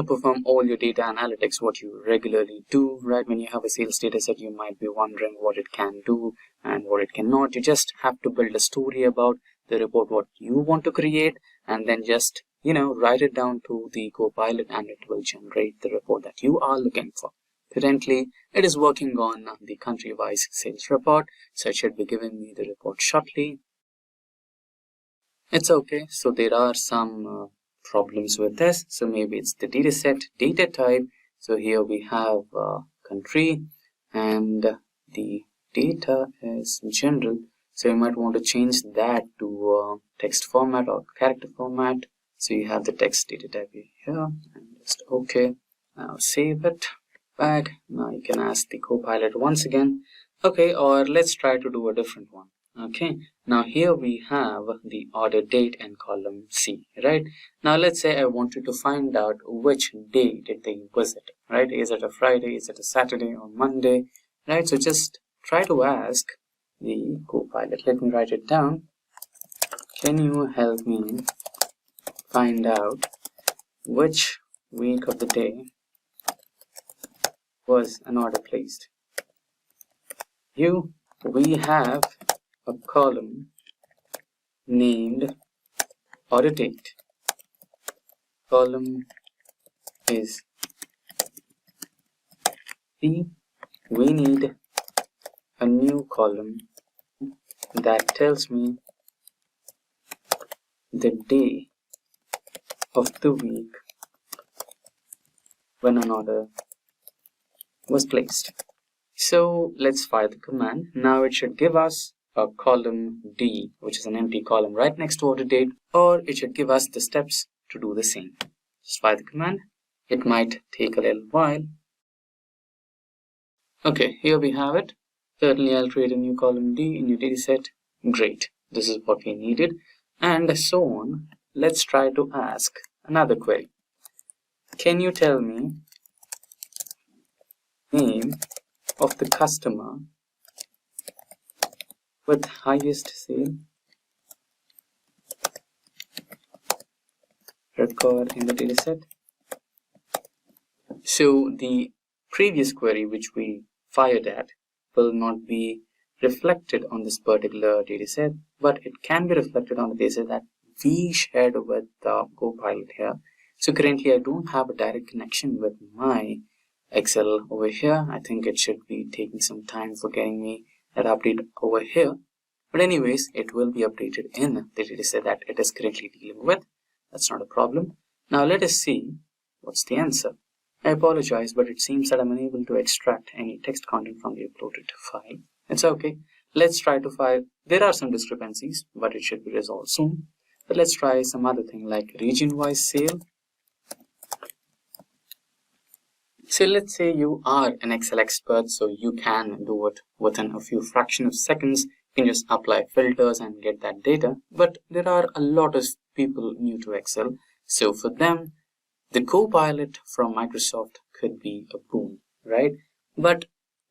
perform all your data analytics, what you regularly do, right? When you have a sales data set, you might be wondering what it can do and what it cannot. You just have to build a story about the report, what you want to create, and then just, write it down to the Copilot and it will generate the report that you are looking for. Currently, it is working on the country-wise sales report, so it should be giving me the report shortly. It's okay. So there are some problems with this. So maybe it's the dataset data type. So here we have country and the data is general. So you might want to change that to text format or character format. So you have the text data type here and just okay. Now save it back. Now you can ask the Copilot once again. Okay, or let's try to do a different one. Okay, now here we have the order date and column C, right? Now let's say I wanted to find out which day did they visit, right? Is it a Friday, is it a Saturday or Monday, right? So just try to ask the Copilot. Let me write it down. Can you help me find out which week of the day was an order placed? We have a column named order date. Column is C. We need a new column that tells me the day of the week when an order was placed. So let's fire the command. Now it should give us a column D, which is an empty column right next to order date, or it should give us the steps to do the same. Just fire the command. It might take a little while. Okay, here we have it. Certainly I'll create a new column D in your dataset. Great, this is what we needed, and so on. Let's try to ask another query. Can you tell me name of the customer with highest sale record in the dataset? So the previous query which we fired at will not be reflected on this particular dataset, but it can be reflected on the dataset that we shared with the Copilot here. So currently I don't have a direct connection with my Excel over here. I think it should be taking some time for getting me that update over here. But anyways, it will be updated in the dataset that it is currently dealing with. That's not a problem. Now let us see what's the answer. I apologize, but it seems that I'm unable to extract any text content from the uploaded file. It's okay. Let's try to file. There are some discrepancies, but it should be resolved soon. But let's try some other thing like region-wise sale. So let's say you are an Excel expert, so you can do it within a few fraction of seconds. You can just apply filters and get that data. But there are a lot of people new to Excel. So for them, the Copilot from Microsoft could be a boon, right? But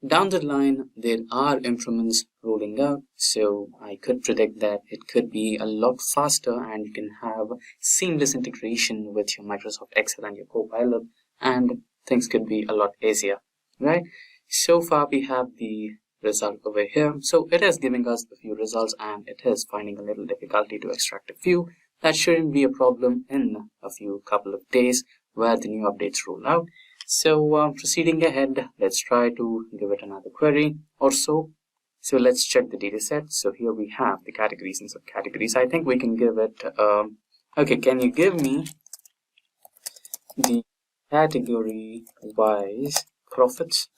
down the line, there are improvements rolling out. So I could predict that it could be a lot faster and you can have seamless integration with your Microsoft Excel and your Copilot, and things could be a lot easier, right? So far we have the result over here. So it is giving us a few results and it is finding a little difficulty to extract a few. That shouldn't be a problem in a few couple of days where the new updates roll out. So proceeding ahead, let's try to give it another query or so. So let's check the data set. So here we have the categories and subcategories. I think we can give it, okay, can you give me the category wise profits?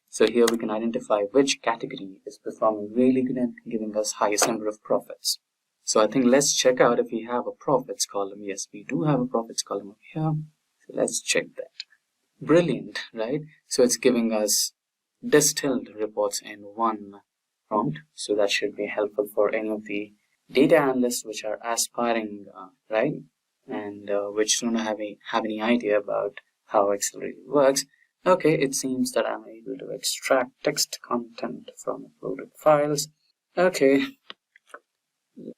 So here we can identify which category is performing really good and giving us highest number of profits. So I think let's check out if we have a profits column. Yes, we do have a profits column over here. So let's check that. Brilliant, right? So it's giving us distilled reports in one prompt. So that should be helpful for any of the data analysts which are aspiring, right? And which don't have any idea about how Excel really works. Okay, it seems that I'm able to extract text content from uploaded files. Okay,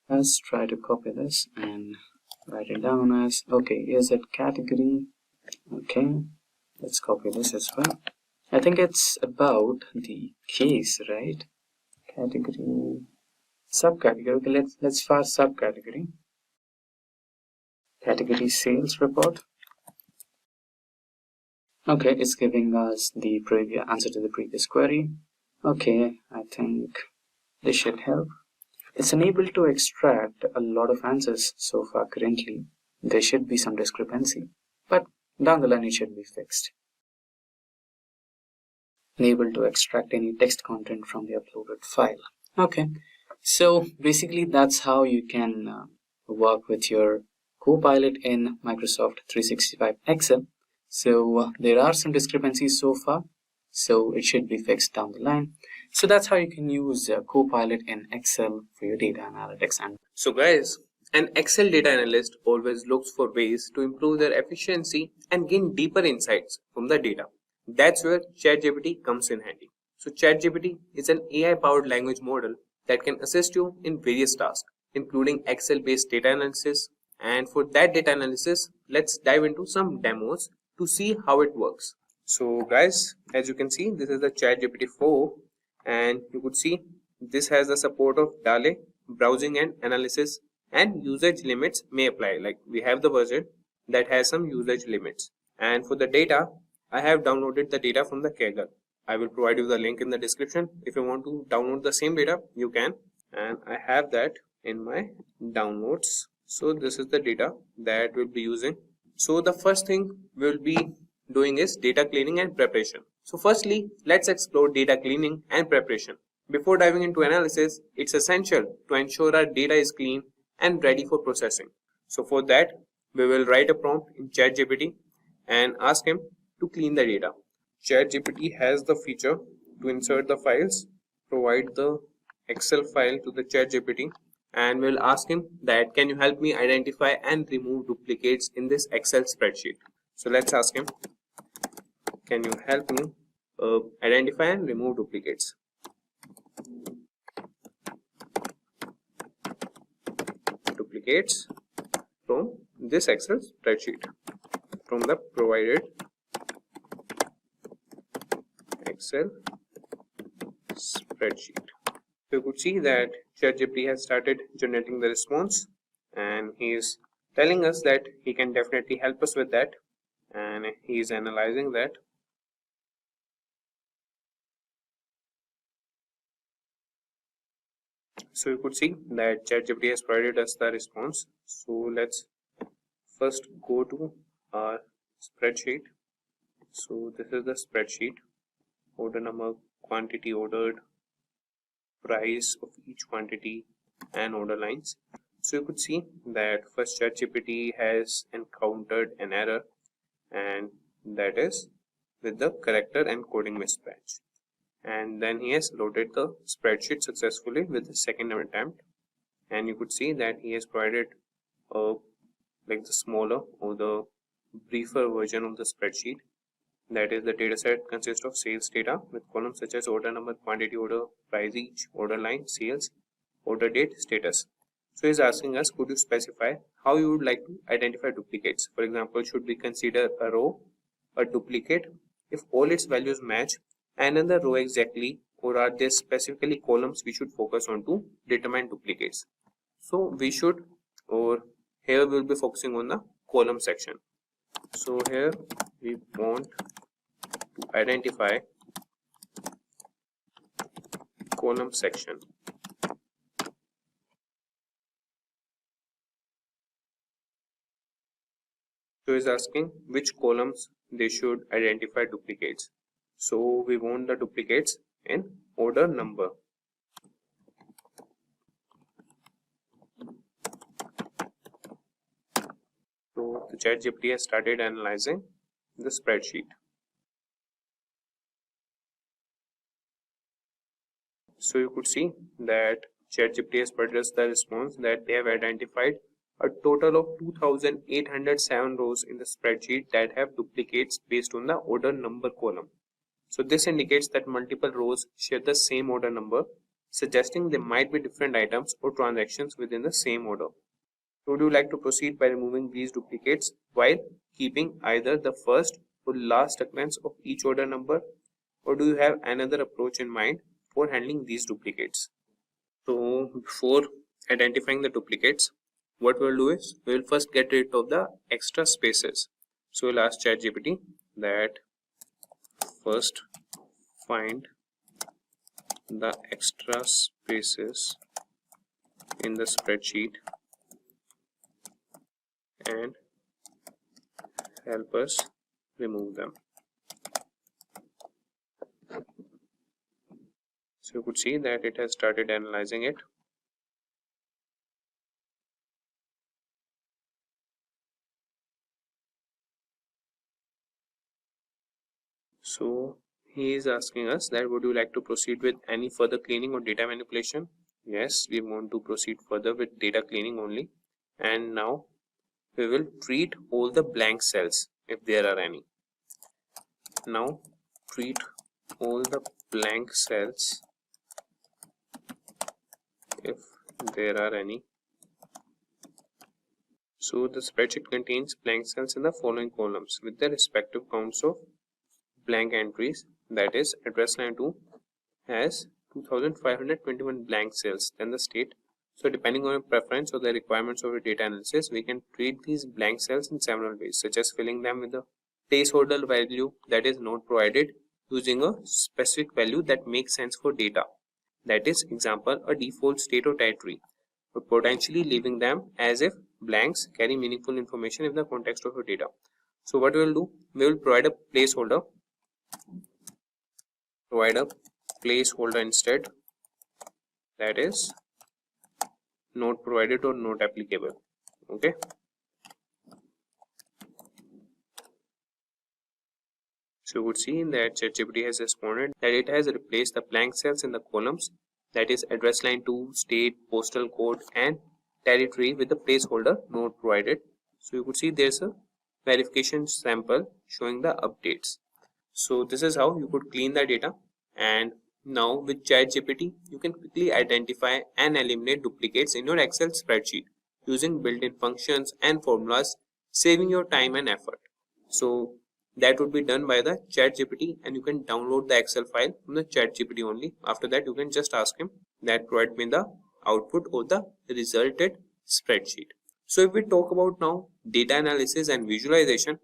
let's try to copy this and write it down as, okay, is it category? Okay, let's copy this as well. I think it's about the case, right? Category, subcategory. Okay, let's fire subcategory. Category sales report. Okay, it's giving us the previous answer to the previous query. Okay, I think this should help. It's unable to extract a lot of answers so far currently. There should be some discrepancy, but down the line it should be fixed. Unable to extract any text content from the uploaded file. Okay, so basically that's how you can work with your Copilot in Microsoft 365 Excel. So there are some discrepancies so far, so it should be fixed down the line. So that's how you can use Copilot in Excel for your data analytics. And so guys, an Excel data analyst always looks for ways to improve their efficiency and gain deeper insights from the data. That's where ChatGPT comes in handy. So ChatGPT is an AI-powered language model that can assist you in various tasks, including Excel-based data analysis. And for that data analysis, let's dive into some demos to see how it works. So guys, as you can see, this is the ChatGPT 4, and you could see this has the support of DALE, browsing and analysis, and usage limits may apply. Like we have the version that has some usage limits. And for the data, I have downloaded the data from the Kaggle. I will provide you the link in the description. If you want to download the same data, you can. And I have that in my downloads. So this is the data that we'll be using. So the first thing we'll be doing is data cleaning and preparation. So firstly, let's explore data cleaning and preparation. Before diving into analysis, it's essential to ensure our data is clean and ready for processing. So for that, we will write a prompt in ChatGPT and ask him to clean the data. ChatGPT has the feature to insert the files, provide the Excel file to the ChatGPT, and we'll ask him that can you help me identify and remove duplicates in this Excel spreadsheet. So let's ask him, can you help me identify and remove duplicates? Duplicates from this Excel spreadsheet, from the provided Excel spreadsheet. So you could see that ChatGPT has started generating the response, and he is telling us that he can definitely help us with that, and he is analyzing that. So you could see that ChatGPT has provided us the response. So let's first go to our spreadsheet. So this is the spreadsheet. Order number, quantity ordered, price of each quantity, and order lines. So you could see that first ChatGPT has encountered an error, and that is with the character encoding mismatch. And then he has loaded the spreadsheet successfully with the second attempt, and you could see that he has provided like the smaller or the briefer version of the spreadsheet. That is, the dataset consists of sales data with columns such as order number, quantity order, price each, order line, sales, order date, status. So he's asking us, could you specify how you would like to identify duplicates? For example, should we consider a row a duplicate if all its values match another row exactly, or are there specifically columns we should focus on to determine duplicates? So we should, or here we'll be focusing on the column section. So here we want to identify column section. So is asking which columns they should identify duplicates. So we want the duplicates in order number. So the ChatGPT has started analyzing the spreadsheet. So you could see that ChatGPT has produced the response that they have identified a total of 2,807 rows in the spreadsheet that have duplicates based on the order number column. So this indicates that multiple rows share the same order number, suggesting there might be different items or transactions within the same order. So would you like to proceed by removing these duplicates while keeping either the first or last occurrence of each order number, or do you have another approach in mind for handling these duplicates? So before identifying the duplicates, what we'll do is we'll first get rid of the extra spaces. So we'll ask ChatGPT that first find the extra spaces in the spreadsheet and help us remove them. So you could see that it has started analyzing it. So he is asking us that would you like to proceed with any further cleaning or data manipulation? Yes, we want to proceed further with data cleaning only. And now we will treat all the blank cells if there are any. Now treat all the blank cells if there are any. So the spreadsheet contains blank cells in the following columns with their respective counts of blank entries. That is, address line 2 has 2521 blank cells, then the state. So depending on your preference or the requirements of your data analysis, we can treat these blank cells in several ways, such as filling them with a placeholder value that is not provided using a specific value that makes sense for data. That is, example, a default state or territory, but potentially leaving them as if blanks carry meaningful information in the context of your data. So what we will do, we will provide a placeholder. Provide a placeholder instead, that is not provided or not applicable. Okay. So you would see that ChatGPT has responded that it has replaced the blank cells in the columns, that is address line 2, state, postal code, and territory with the placeholder not provided. So you could see there's a verification sample showing the updates. So this is how you could clean the data. And now with ChatGPT, you can quickly identify and eliminate duplicates in your Excel spreadsheet using built-in functions and formulas, saving your time and effort. So that would be done by the ChatGPT, and you can download the Excel file from the ChatGPT only. After that, you can just ask him that provide me the output or the resulted spreadsheet. So if we talk about now data analysis and visualization,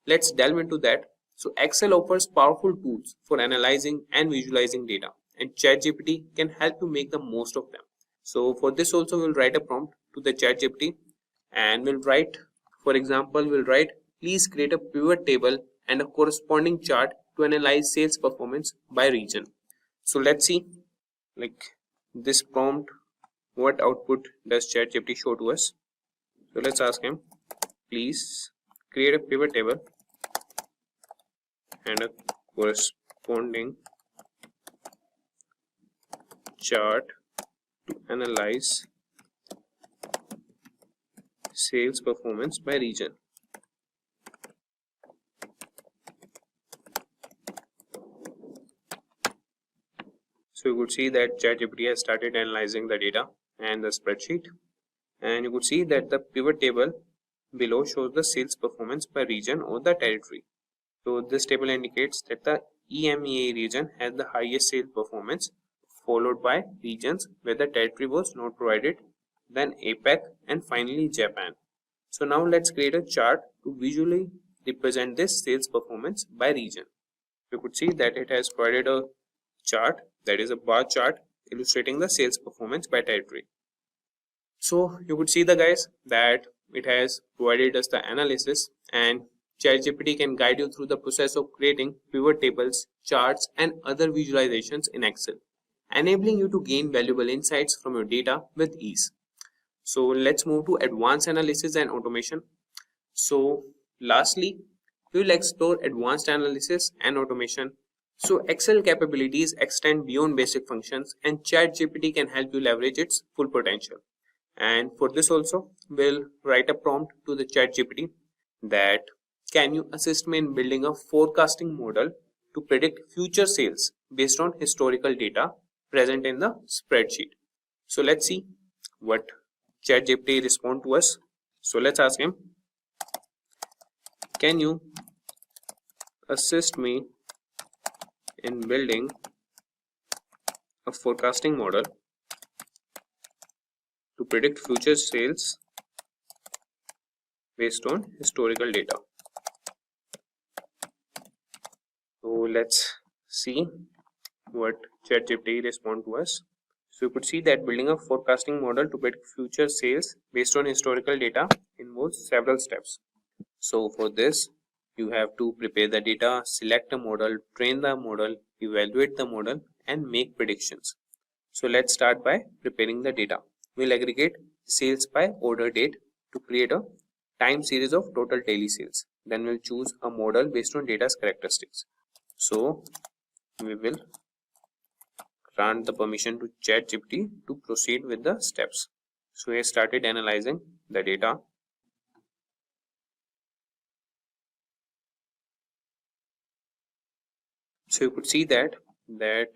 let's delve into that. So Excel offers powerful tools for analyzing and visualizing data, and ChatGPT can help you make the most of them. So for this also we'll write a prompt to the ChatGPT, and we'll write For example, we'll write, please create a pivot table and a corresponding chart to analyze sales performance by region. So let's see, like this prompt, what output does ChatGPT show to us? So let's ask him, please create a pivot table and a corresponding chart to analyze sales performance by region. So you could see that ChatGPT has started analyzing the data and the spreadsheet, and you could see that the pivot table below shows the sales performance by region or the territory. So this table indicates that the EMEA region has the highest sales performance, followed by regions where the territory was not provided, then APAC, and finally Japan. So now let's create a chart to visually represent this sales performance by region. You could see that it has provided a chart, that is a bar chart illustrating the sales performance by territory. So you could see the guys that it has provided us the analysis, and ChatGPT can guide you through the process of creating pivot tables, charts, and other visualizations in Excel, enabling you to gain valuable insights from your data with ease. So let's move to advanced analysis and automation. So lastly, we will explore advanced analysis and automation. So Excel capabilities extend beyond basic functions, and ChatGPT can help you leverage its full potential. And for this also, we'll write a prompt to the ChatGPT that, can you assist me in building a forecasting model to predict future sales based on historical data present in the spreadsheet? So let's see what ChatGPT respond to us. So let's ask him, can you assist me in building a forecasting model to predict future sales based on historical data? So let's see what ChatGPT respond to us. So you could see that building a forecasting model to predict future sales based on historical data involves several steps. So for this, you have to prepare the data, select a model, train the model, evaluate the model, and make predictions. So let's start by preparing the data. We'll aggregate sales by order date to create a time series of total daily sales. Then we'll choose a model based on data's characteristics. So we will grant the permission to ChatGPT to proceed with the steps. So he started analyzing the data. So you could see that the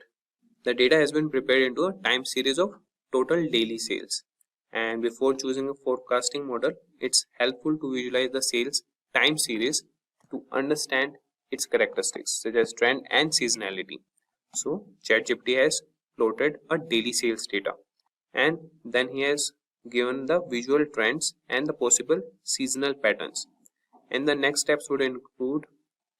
data has been prepared into a time series of total daily sales. And before choosing a forecasting model, it's helpful to visualize the sales time series to understand its characteristics such as trend and seasonality. So ChatGPT has plotted a daily sales data, and then he has given the visual trends and the possible seasonal patterns. And the next steps would include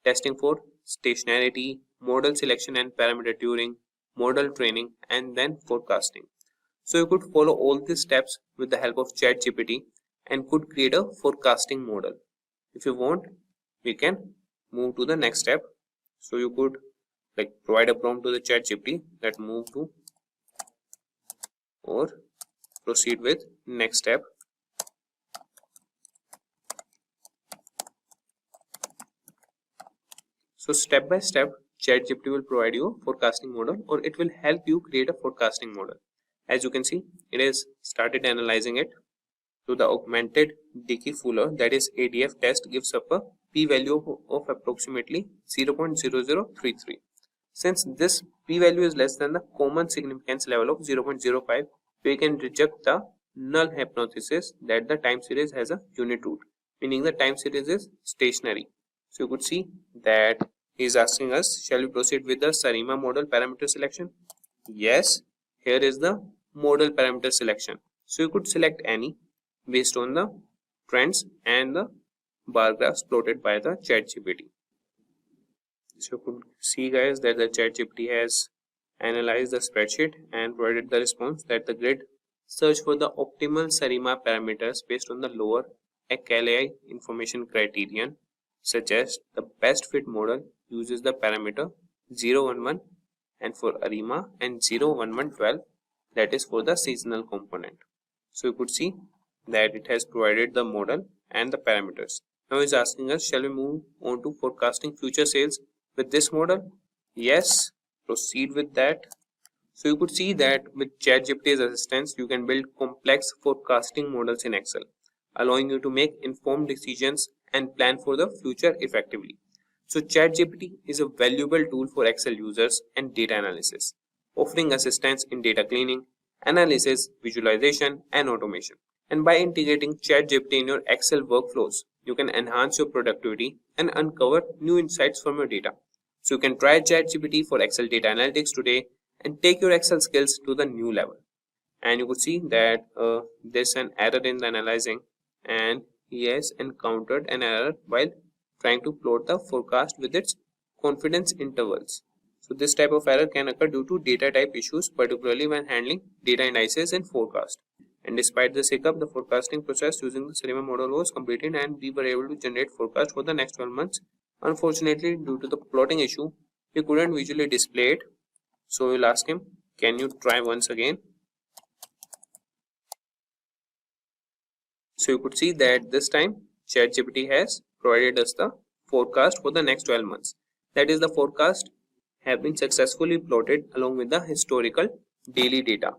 testing for stationarity, model selection and parameter tuning, model training, and then forecasting. So you could follow all these steps with the help of ChatGPT and could create a forecasting model. If you want, we can move to the next step. So you could provide a prompt to the ChatGPT that move to or proceed with next step. So step by step, ChatGPT will provide you a forecasting model, or it will help you create a forecasting model. As you can see, it has started analyzing it. So the augmented Dickey-Fuller, that is ADF test, gives up a p-value of approximately 0.0033. Since this p-value is less than the common significance level of 0.05, we can reject the null hypothesis that the time series has a unit root, meaning the time series is stationary. So you could see that he is asking us, shall we proceed with the SARIMA model parameter selection? Yes, here is the model parameter selection. So you could select any based on the trends and the bar graphs plotted by the ChatGPT. So you could see guys that the ChatGPT has analyzed the spreadsheet and provided the response that the grid search for the optimal SARIMA parameters based on the lower a KLI information criterion suggests the best fit model uses the parameter 011 and for ARIMA and 01112, that is for the seasonal component. So you could see that it has provided the model and the parameters. Now it's asking us, shall we move on to forecasting future sales with this model? Yes, proceed with that. So you could see that with ChatGPT's assistance, you can build complex forecasting models in Excel, allowing you to make informed decisions and plan for the future effectively. So ChatGPT is a valuable tool for Excel users and data analysis, offering assistance in data cleaning, analysis, visualization, and automation. And by integrating ChatGPT in your Excel workflows, you can enhance your productivity and uncover new insights from your data. So you can try ChatGPT for Excel data analytics today and take your Excel skills to the new level. And you could see that there's an error in the analyzing, and he has encountered an error while trying to plot the forecast with its confidence intervals. So this type of error can occur due to data type issues, particularly when handling data indices in forecast. And despite this hiccup, the forecasting process using the cinema model was completed and we were able to generate forecast for the next 12 months. Unfortunately, due to the plotting issue, we couldn't visually display it. So we'll ask him, can you try once again? So you could see that this time ChatGPT has provided us the forecast for the next 12 months. That is, the forecast have been successfully plotted along with the historical daily data.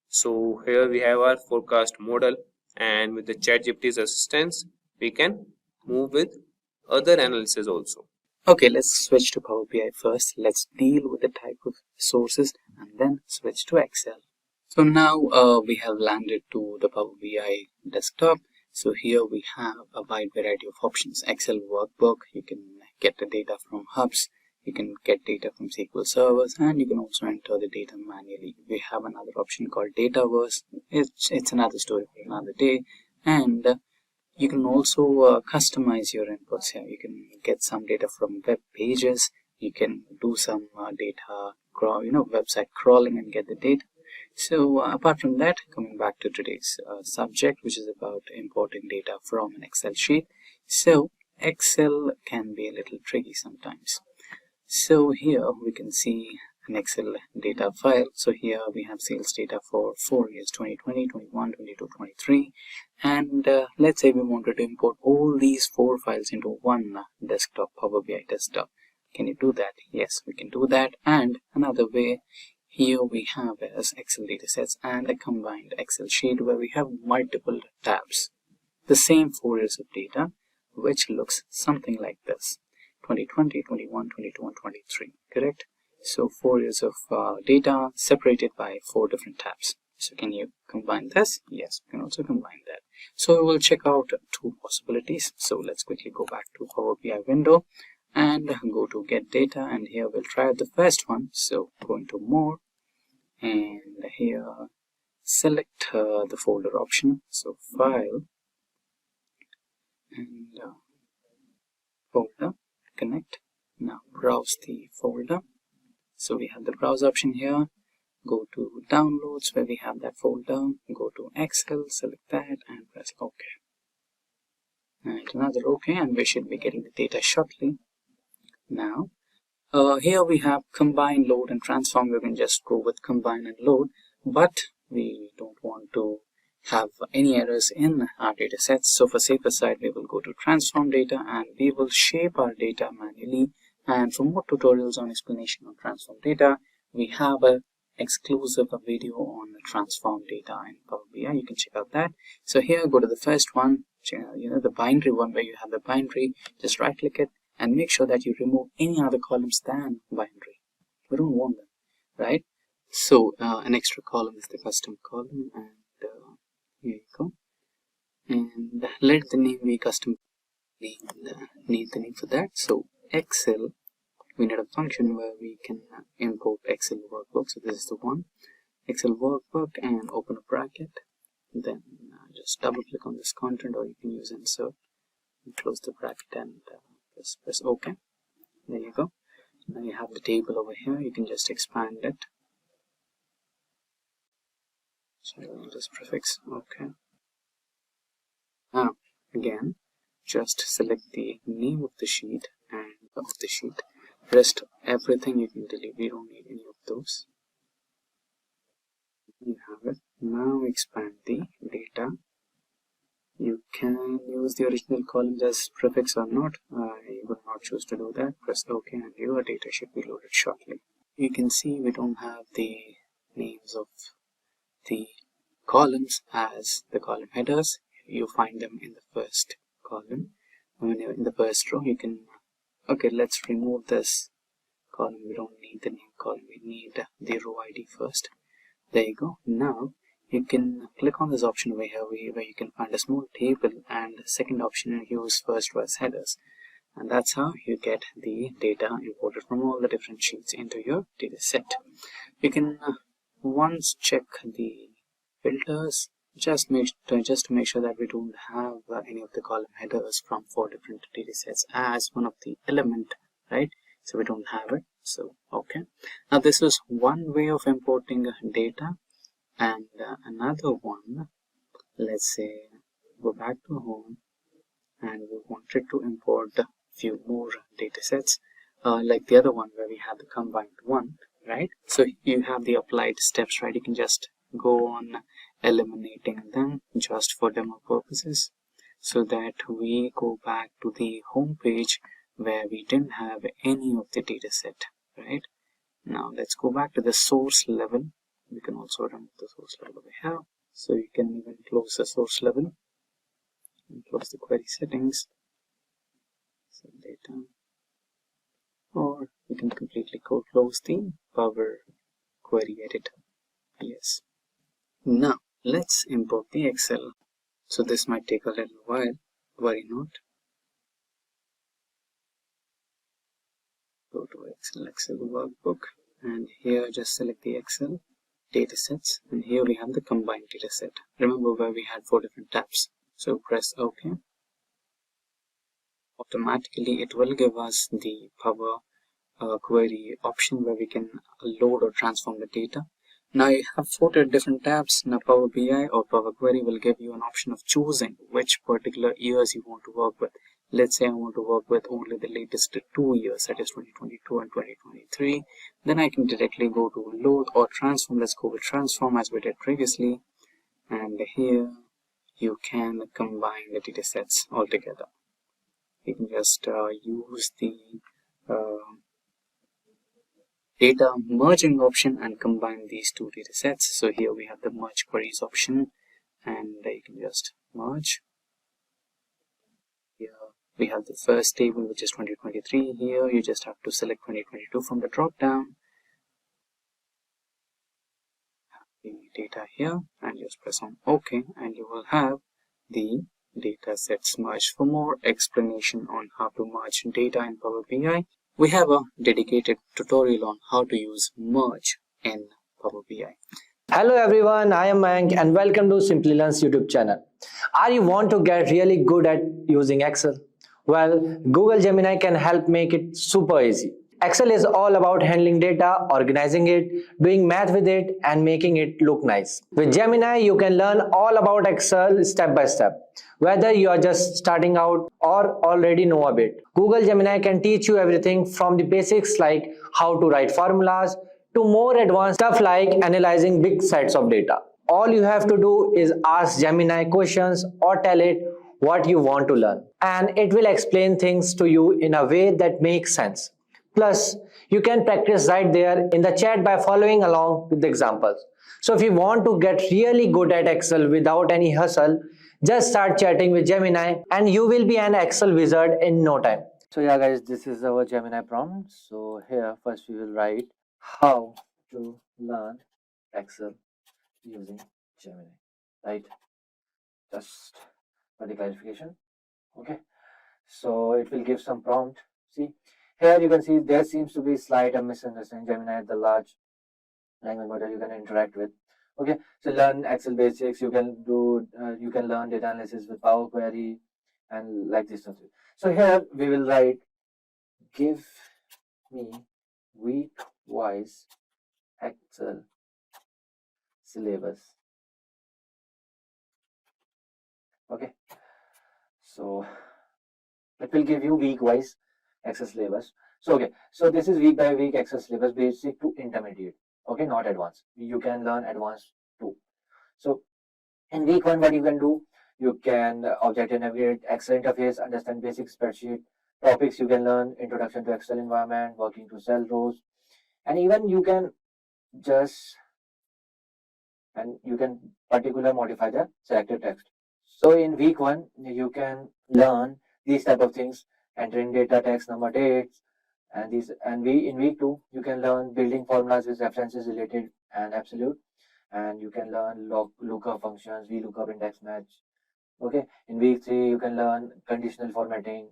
So here we have our forecast model, and with the ChatGPT's assistance, we can move with other analysis also. Okay, let's switch to Power BI first. Let's deal with the type of sources and then switch to Excel. So now we have landed to the Power BI desktop. So here we have a wide variety of options. Excel workbook, you can get the data from hubs, you can get data from SQL servers, and you can also enter the data manually. We have another option called Dataverse. It's another story for another day. And you can also customize your inputs here. You can get some data from web pages. You can do some data, website crawling and get the data. So apart from that, coming back to today's subject, which is about importing data from an Excel sheet. So Excel can be a little tricky sometimes. So here we can see an Excel data file. So here we have sales data for 4 years, 2020, 21, 22, 23. And let's say we wanted to import all these 4 files into one desktop, Power BI desktop. Can you do that? Yes, we can do that. And another way, here we have as Excel datasets and a combined Excel sheet where we have multiple tabs. The same 4 years of data, which looks something like this. 2020, 21, 22, and 23, correct? So 4 years of data separated by 4 different tabs. So can you combine this? Yes, we can also combine that. So we will check out 2 possibilities. So let's quickly go back to Power BI window and go to get data, and here we'll try out the first one. So go into more, and here select the folder option. So file and folder, connect. Now browse the folder. So we have the browse option here. Go to downloads where we have that folder. Go to Excel, select that and press OK. And another OK, and we should be getting the data shortly. Now here we have combine, load and transform. We can just go with combine and load, but we don't want to have any errors in our data sets. So for safer side, we will go to transform data and we will shape our data manually. And for more tutorials on explanation on transform data, we have a exclusive video on transform data in Power BI. You can check out that. So here, go to the first one, the binary one where you have the binary. Just right click it and make sure that you remove any other columns than binary. We don't want them, right? So an extra column is the custom column, and here you go. And let the name be custom. Need the name for that. So Excel, we need a function where we can import Excel workbook. So this is the one, Excel workbook, and open a bracket. Then just double click on this content, or you can use insert and close the bracket and press OK. There you go. Now you have the table over here. You can just expand it. So this prefix OK. Now again, just select the name of the sheet and of the sheet. Rest everything you can delete. We don't need any of those. You have it. Now expand the data. You can use the original columns as prefix or not. I would not choose to do that. Press OK and your data should be loaded shortly. You can see we don't have the names of the columns as the column headers. You find them in the first column. When you're in the first row, you can, okay, let's remove this column. We don't need the name column. We need the row ID first. There you go. Now you can click on this option over here where you can find a small table, and the second option, use first row as headers. And that's how you get the data imported from all the different sheets into your data set. You can once check the filters just to make sure that we don't have any of the column headers from 4 different data sets as one of the element, right? So we don't have it. So okay, now this is one way of importing data, and another one, let's say go back to home and we wanted to import a few more data sets, like the other one where we had the combined one, right? So you have the applied steps, right? You can just go on eliminating them just for demo purposes, so that we go back to the home page where we didn't have any of the data set, right? Now let's go back to the source level. We can also remove the source level over here, so you can even close the source level and close the query settings, set data, or you can completely close the Power Query editor. Yes. Now let's import the Excel. So this might take a little while, worry not. Go to Excel workbook, and here just select the Excel datasets, and here we have the combined dataset. Remember where we had 4 different tabs. So press OK. Automatically it will give us the Power Query option where we can load or transform the data. Now you have 4 different tabs. Now Power BI or Power Query will give you an option of choosing which particular years you want to work with. Let's say I want to work with only the latest 2 years, that is 2022 and 2023. Then I can directly go to load or transform. Let's go with transform as we did previously. And here you can combine the data sets all together. You can just use the data merging option and combine these 2 data sets. So here we have the merge queries option, and you can just merge. Here we have the first table, which is 2023. Here you just have to select 2022 from the drop down, the data here, and just press on OK, and you will have the data sets merged. For more explanation on how to merge data in Power BI, we have a dedicated tutorial on how to use merge in Power BI. Hello everyone, I am Mayank and welcome to Simplilearn's YouTube channel. Are you want to get really good at using Excel? Well, Google Gemini can help make it super easy. Excel is all about handling data, organizing it, doing math with it and making it look nice. With Gemini, you can learn all about Excel step by step. Whether you are just starting out or already know a bit, Google Gemini can teach you everything from the basics like how to write formulas to more advanced stuff like analyzing big sets of data. All you have to do is ask Gemini questions or tell it what you want to learn, and it will explain things to you in a way that makes sense. Plus, you can practice right there in the chat by following along with the examples. So if you want to get really good at Excel without any hustle, just start chatting with Gemini and you will be an Excel wizard in no time. So yeah guys, this is our Gemini prompt. So here first we will write how to learn Excel using Gemini, right? Just for the clarification. Okay, so it will give some prompt. See, here you can see there seems to be slight misunderstanding. Gemini is the large language model you can interact with. Okay, so learn Excel basics. You can do you can learn data analysis with Power Query and like this. So here we will write give me week-wise Excel syllabus. Okay, So it will give you week wise Excel syllabus. So okay, so this is week by week Excel syllabus, basic to intermediate. Okay, not advanced. You can learn advanced too. So in week 1, what you can do, you can object and navigate Excel interface, understand basic spreadsheet topics. You can learn introduction to Excel environment, working to cell rows, and even you can particular modify the selected text. So in week 1, you can learn these type of things, entering data, text, number, dates, and in week 2, you can learn building formulas with references related and absolute, and you can learn lookup functions, VLOOKUP, index match. Okay, in week 3, you can learn conditional formatting,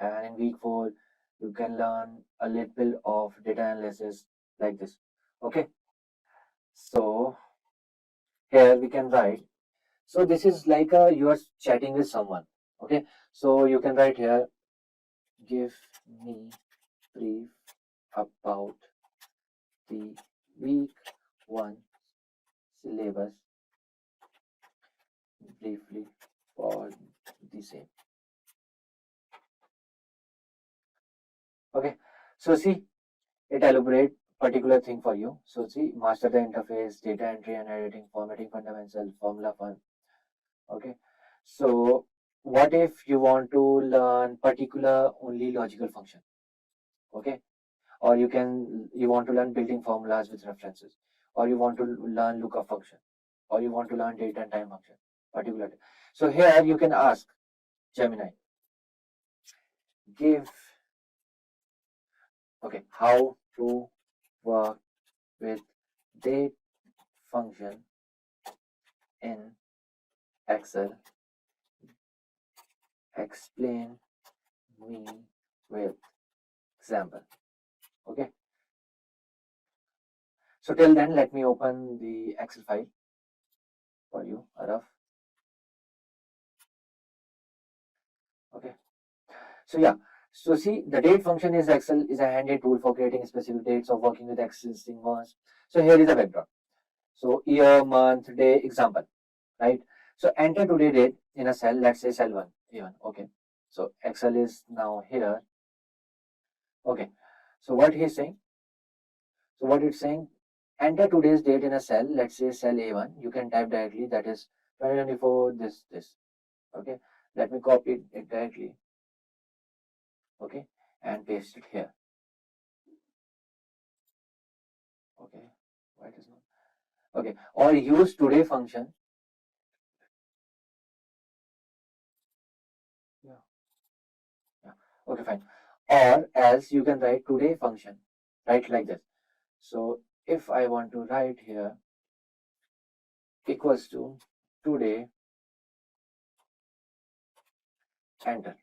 and in week 4, you can learn a little bit of data analysis like this. Okay, so here we can write. So this is like you are chatting with someone. Okay, so you can write here, give me brief about the week 1 syllabus briefly for the same. Okay, so see, it elaborate particular thing for you. So see, master the interface, data entry and editing, formatting fundamental, formula fun. Okay, so what if you want to learn particular only logical function? Okay, or you want to learn building formulas with references, or you want to learn lookup function, or you want to learn date and time function particularly. So here you can ask Gemini, give how to work with date function in Excel, explain me with example. Okay, so till then let me open the Excel file for you, a rough. Okay, so yeah, so see, the date function is Excel is a handy tool for creating specific dates or working with existing ones. So here is a background. So year, month, day, example, right? So enter today date in a cell, let's say cell 1, A1. Okay, so Excel is now here. Okay, so what he's saying, so what it's saying, enter today's date in a cell, let's say cell A1. You can type directly, that is 2024, this. Okay, let me copy it directly. Okay, and paste it here. Okay, why it is not? Okay, or use today function. Yeah. Okay, fine. Or else you can write today function, right, like this. So if I want to write here equals to today, enter.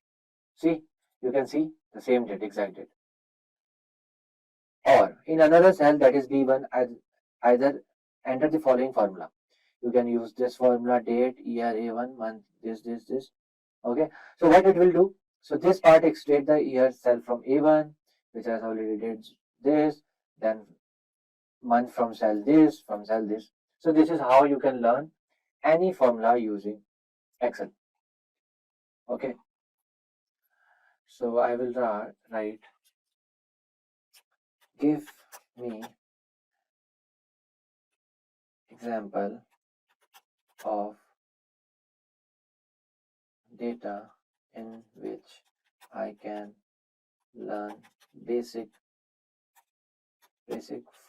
See, you can see the same date, exact date. Or in another cell, that is B1, either enter the following formula. You can use this formula, date, year, A1, month, this. Okay, so what it will do? So this part extract the year cell from A1, which has already did this, then month from cell this, from cell this. So this is how you can learn any formula using Excel. Okay, so I will write, give me example of data in which I can learn basic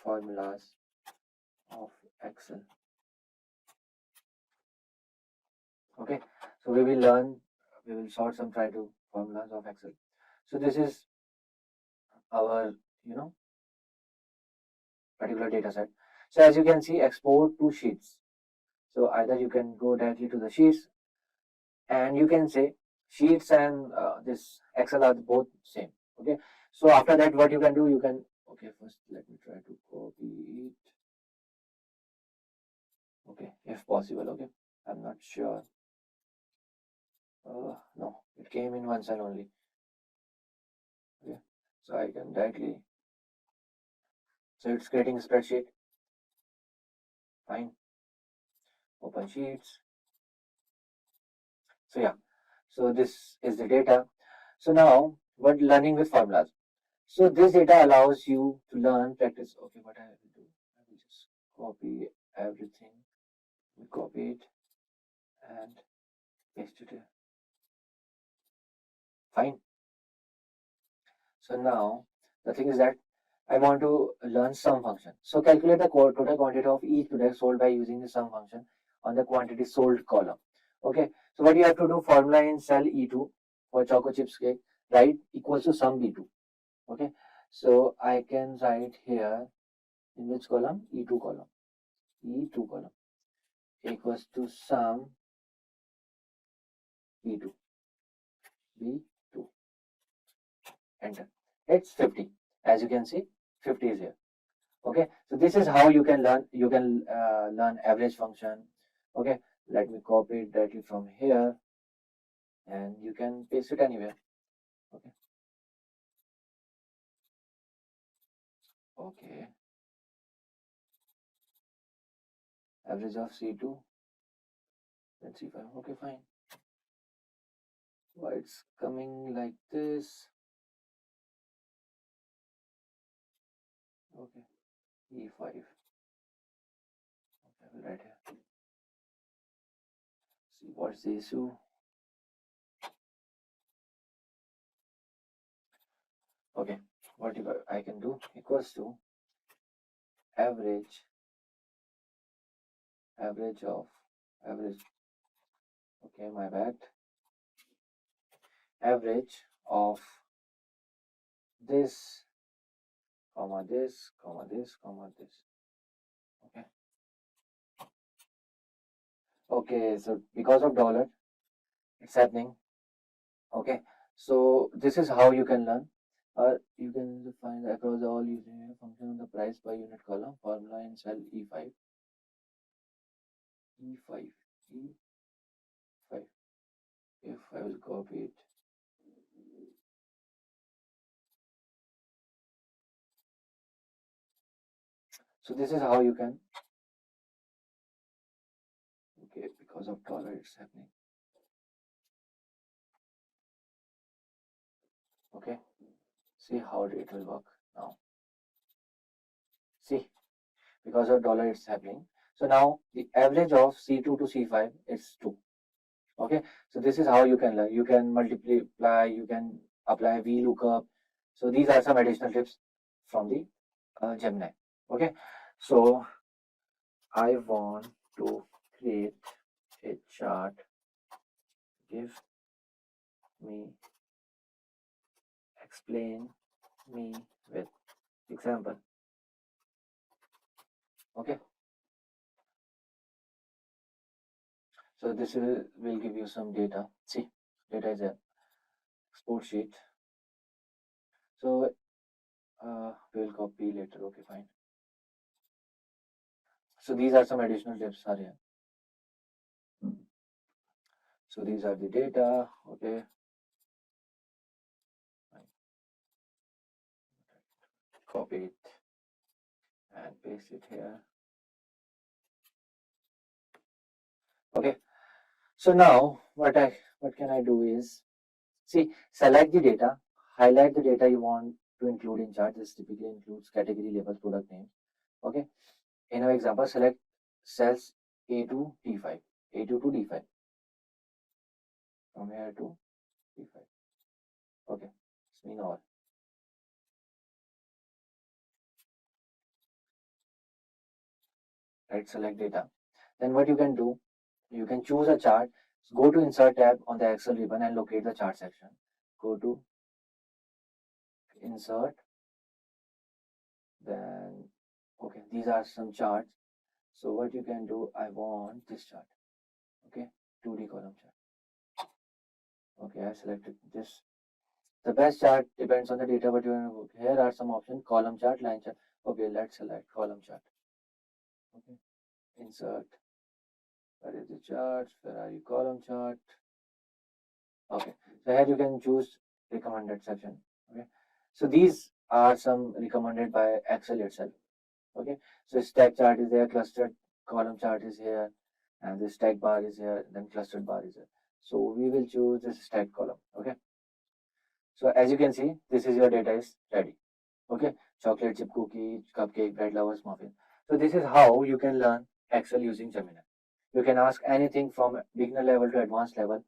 formulas of Excel. Okay, so we will sort some try to formulas of Excel. So this is our particular data set. So as you can see, export to sheets. So either you can go directly to the sheets, and you can say sheets and this Excel are both same. Okay, so after that what you can do, first let me try to copy it. Okay, if possible. Okay, I'm not sure. No, it came in one cell only. Okay, so I can directly, so it's creating a spreadsheet. Fine, open sheets. So yeah, So this is the data. So now what learning with formulas. So this data allows you to learn practice. Okay, what I will do, I will just copy everything. We copy it and paste it here. Fine. So now the thing is that I want to learn sum function. So calculate the total quantity of each product sold by using the sum function on the quantity sold column. Okay. So what you have to do, formula in cell E2 for choco chips cake, right, equals to sum B2. Okay. So I can write here in which column? E2 column. E2 column equals to sum B2. B2. Enter. It's 50. As you can see, 50 is here. Okay, so this is how you can learn. You can learn average function. Okay, let me copy it directly from here, and you can paste it anywhere. Okay. Okay. Average of C2. Let's see if I. Okay, fine. Why it's coming like this? Okay. E5. Okay, I will write here. See what's the issue. Okay, what if I can do equals to average of average. Okay, my bad. Average of this, comma this, comma this, comma this. Okay. Okay, so because of dollar, it's happening. Okay, so this is how you can learn. Or you can find across all using a function on the price per unit column, formula in cell E5. E5. E5. If I will copy it. So this is how you can. Okay, because of dollar, it's happening. Okay, see how it will work now. See, because of dollar, it's happening. So now the average of C2 to C5 is 2. Okay, so this is how you can learn. You can multiply, you can apply VLOOKUP. So these are some additional tips from the Gemini. Okay, so I want to create a chart. Give me, explain me with example. Okay, so this will give you some data. See, data is a export sheet. So we'll copy later. Okay, fine. So these are some additional tips are here. So these are the data. Okay, copy it and paste it here. Okay, so now what can I do is, see, select the data, highlight the data you want to include in chart. This typically includes category, labels, product names. Okay, in our example, select cells A to D5, A2 to D5, from here to D5. Okay, it's mean all. Right, select data. Then what you can do, you can choose a chart. Go to Insert tab on the Excel ribbon and locate the chart section. Go to Insert. Then, okay, these are some charts. So what you can do, I want this chart. Okay, 2D column chart. Okay, I selected this. The best chart depends on the data, but you want to. Here are some options: column chart, line chart. Okay, let's select column chart. Okay, insert. Where is the chart? Where are you? Column chart. Okay, so here you can choose recommended section. Okay, so these are some recommended by Excel itself. Okay, so stack chart is there, clustered column chart is here, and the stack bar is here, then clustered bar is here. So we will choose this stat column. Okay. So as you can see, this is your data is ready. Okay. Chocolate chip cookie, cupcake, bread lovers, muffin. So this is how you can learn Excel using Gemini. You can ask anything from beginner level to advanced level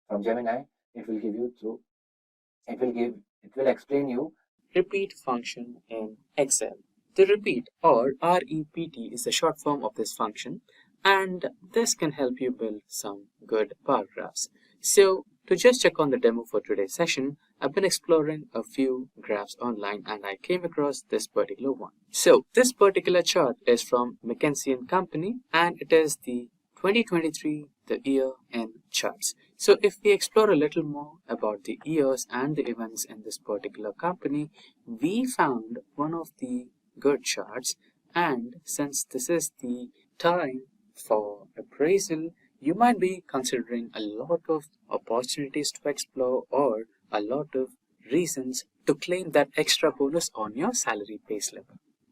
from Gemini. It will give you through. It will explain you repeat function in Excel. The repeat or REPT is the short form of this function, and this can help you build some good bar graphs. So to just check on the demo for today's session, I've been exploring a few graphs online and I came across this particular one. So this particular chart is from McKinsey & Company and it is the 2023, the year in charts. So if we explore a little more about the years and the events in this particular company, we found one of the good charts, and since this is the time for appraisal, you might be considering a lot of opportunities to explore or a lot of reasons to claim that extra bonus on your salary payslip.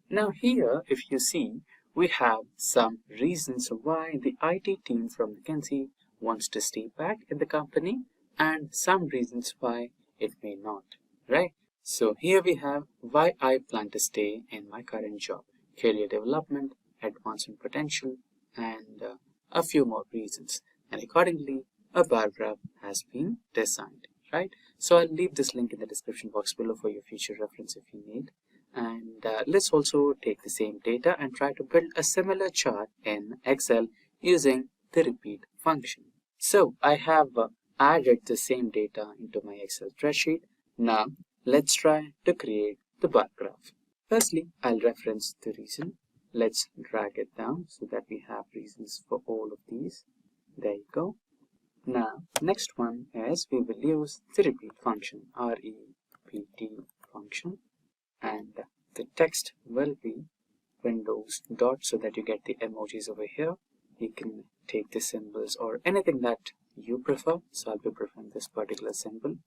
Now here, if you see, we have some reasons why the IT team from McKinsey wants to stay back in the company and some reasons why it may not, right? So here we have why I plan to stay in my current job, career development, advancement potential, and a few more reasons. And accordingly, a bar graph has been designed, right? So I'll leave this link in the description box below for your future reference if you need. And let's also take the same data and try to build a similar chart in Excel using the repeat function. So I have added the same data into my Excel spreadsheet. Now let's try to create the bar graph. Firstly, I'll reference the reason. Let's drag it down so that we have reasons for all of these. There you go. Now, next one is we will use the repeat function, REPT function. And the text will be Windows dot so that you get the emojis over here. You can take the symbols or anything that you prefer. So I'll be preferring this particular symbol.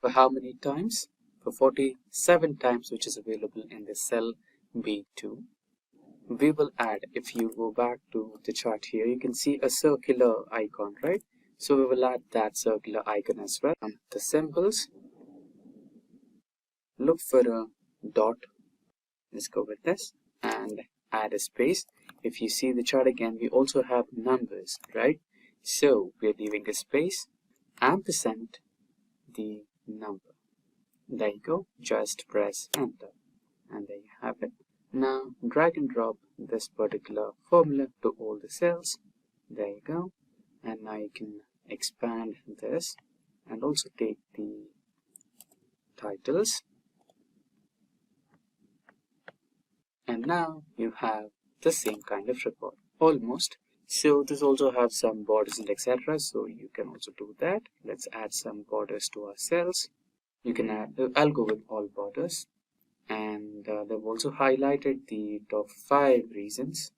For how many times? For 47 times, which is available in the cell B2. We will add, if you go back to the chart here, you can see a circular icon, right? So we will add that circular icon as well. The symbols, look for a dot. Let's go with this and add a space. If you see the chart again, we also have numbers, right? So we're leaving a space, ampersand the number. There you go. Just press enter and there you have it. Now drag and drop this particular formula to all the cells. There you go. And now you can expand this and also take the titles. And now you have the same kind of report, almost. So this also has some borders and etc. So you can also do that. Let's add some borders to our cells. You can add, I'll go with all borders. And they've also highlighted the top 5 reasons.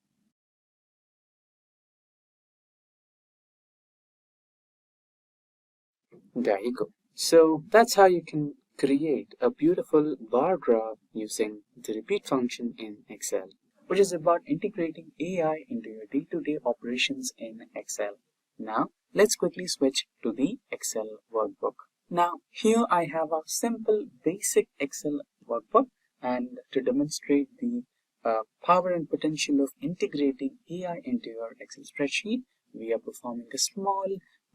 There you go. So that's how you can create a beautiful bar graph using the repeat function in Excel, which is about integrating AI into your day-to-day operations in Excel. Now, let's quickly switch to the Excel workbook. Now, here I have a simple basic Excel workbook, and to demonstrate the power and potential of integrating AI into your Excel spreadsheet, we are performing a small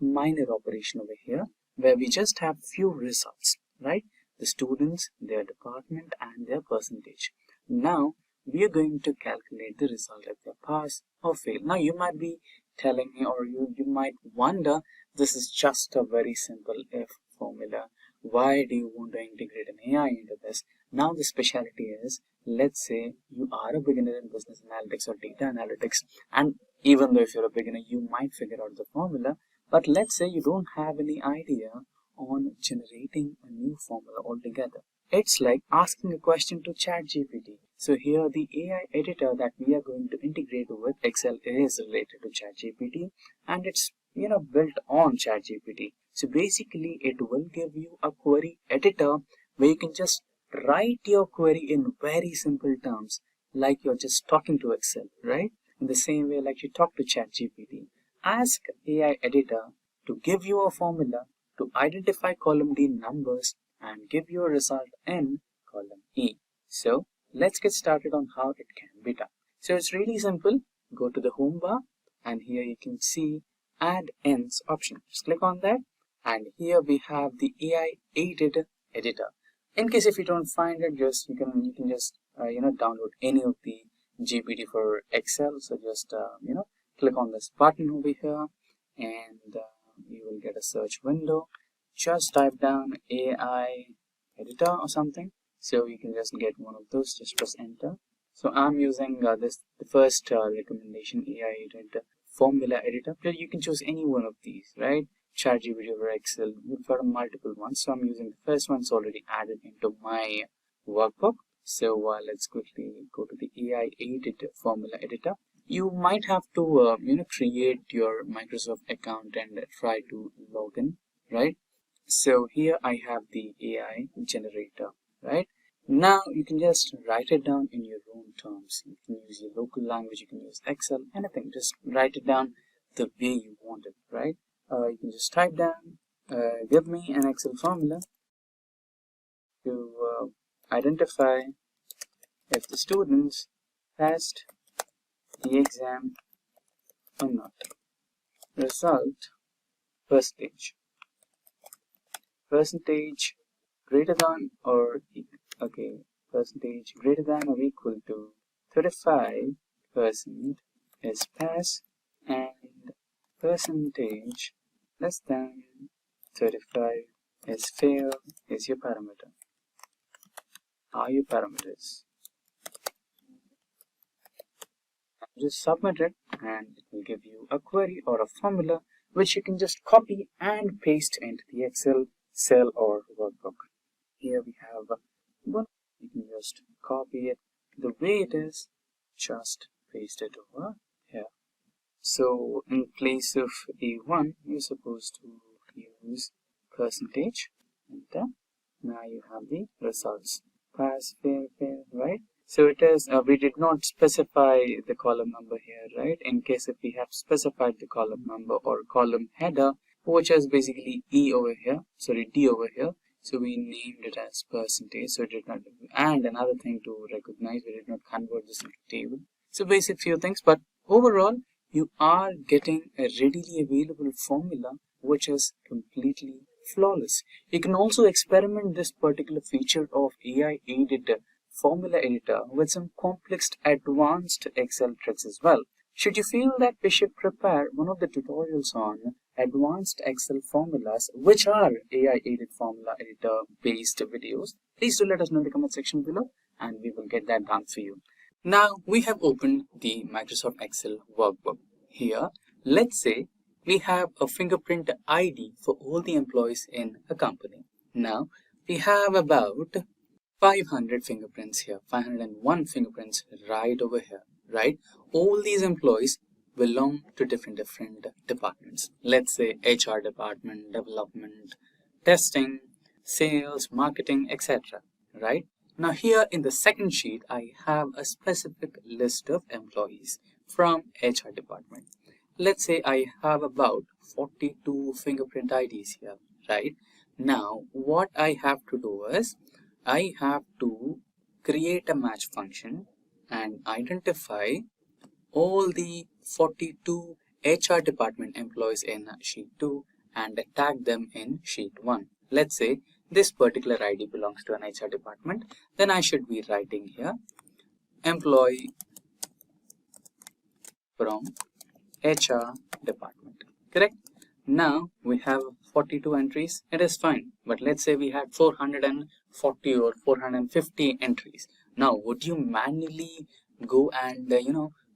minor operation over here where we just have few results, right? The students, their department, and their percentage. Now, we are going to calculate the result if they pass or fail. Now, you might be telling me, or you might wonder, this is just a very simple if formula. Why do you want to integrate an AI into this? Now, the specialty is, let's say you are a beginner in business analytics or data analytics, and even though if you're a beginner, you might figure out the formula. But let's say you don't have any idea on generating a new formula altogether. It's like asking a question to ChatGPT. So here the AI editor that we are going to integrate with Excel is related to ChatGPT, and it's built on ChatGPT. So basically it will give you a query editor where you can just write your query in very simple terms, like you're just talking to Excel, right? In the same way like you talk to ChatGPT. Ask AI editor to give you a formula to identify column D numbers and give you a result in column E. So let's get started on how it can be done. So it's really simple. Go to the home bar and here you can see add ends option. Just click on that and here we have the AI aided editor. In case if you don't find it, just you can just download any of the GPT for Excel. So just click on this button over here and you will get a search window. Just type down AI editor or something. So you can just get one of those. Just press enter. So I'm using the first recommendation, AI editor formula editor. But you can choose any one of these, right? ChatGPT or Excel. We've got multiple ones. So I'm using the first one. It's already added into my workbook. So let's quickly go to the AI editor formula editor. You might have to create your Microsoft account and try to log in, right? So here I have the AI generator, right? Now you can just write it down in your own terms. You can use your local language, you can use Excel, anything. Just write it down the way you want it, right? You can just type down, give me an Excel formula to identify if the students passed the exam or not. Result, percentage greater than or percentage greater than or equal to 35% is pass and percentage less than 35 is fail is your parameter. Are your parameters? Just submit it and it will give you a query or a formula which you can just copy and paste into the Excel cell or workbook. Here we have one. You can just copy it the way it is, just paste it over here. So in place of A1, you're supposed to use percentage. Enter. Now you have the results. Pass, fail, right? So it is, we did not specify the column number here, right? In case if we have specified the column number or column header, which is basically D over here. So we named it as percentage. So it did not, and another thing to recognize, we did not convert this into table. So basic few things, but overall, you are getting a readily available formula which is completely flawless. You can also experiment this particular feature of AI aided formula editor with some complex advanced Excel tricks as well. Should you feel that we should prepare one of the tutorials on advanced Excel formulas which are AI aided formula editor based videos, please do let us know in the comment section below and we will get that done for you. Now we have opened the Microsoft Excel workbook. Here, let's say we have a fingerprint ID for all the employees in a company. Now we have about 500 fingerprints here, 501 fingerprints right over here, right? All these employees belong to different departments. Let's say HR department, development, testing, sales, marketing, etc. Right? Now here in the second sheet, I have a specific list of employees from HR department. Let's say I have about 42 fingerprint IDs here, right? Now what I have to do is, I have to create a match function and identify all the 42 HR department employees in sheet 2 and tag them in sheet 1. Let's say this particular ID belongs to an HR department, then I should be writing here employee from HR department, correct? Now we have 42 entries, it is fine, but let's say we had 440 or 450 entries. Now would you manually go and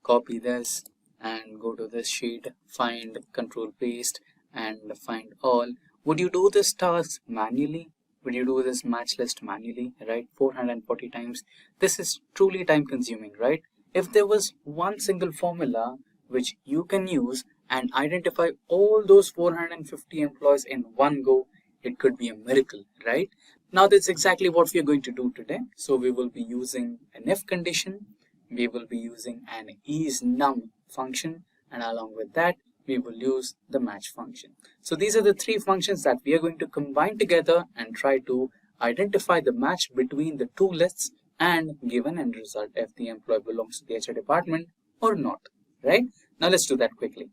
copy this and go to this sheet, find control paste and find all? Would you do this task manually? Would you do this match list manually, right? 440 times. This is truly time consuming, right? If there was one single formula which you can use and identify all those 450 employees in one go, it could be a miracle, right? Now that's exactly what we are going to do today. So we will be using an if condition, we will be using an isNum function, and along with that we will use the match function. So these are the three functions that we are going to combine together and try to identify the match between the two lists and give an end result if the employee belongs to the HR department or not, right? Now let's do that quickly.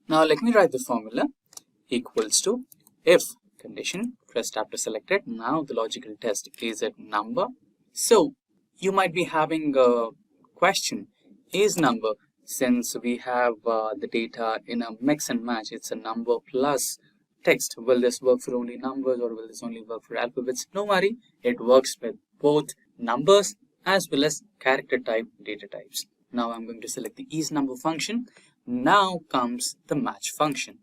Now let me write the formula equals to if condition, press tab to select it. Now the logical test, is it number? So you might be having a question, is number, since we have the data in a mix and match, it's a number plus text. Will this work for only numbers or will this only work for alphabets? No worry, it works with both numbers as well as character type data types. Now I'm going to select the isNumber function. Now comes the match function.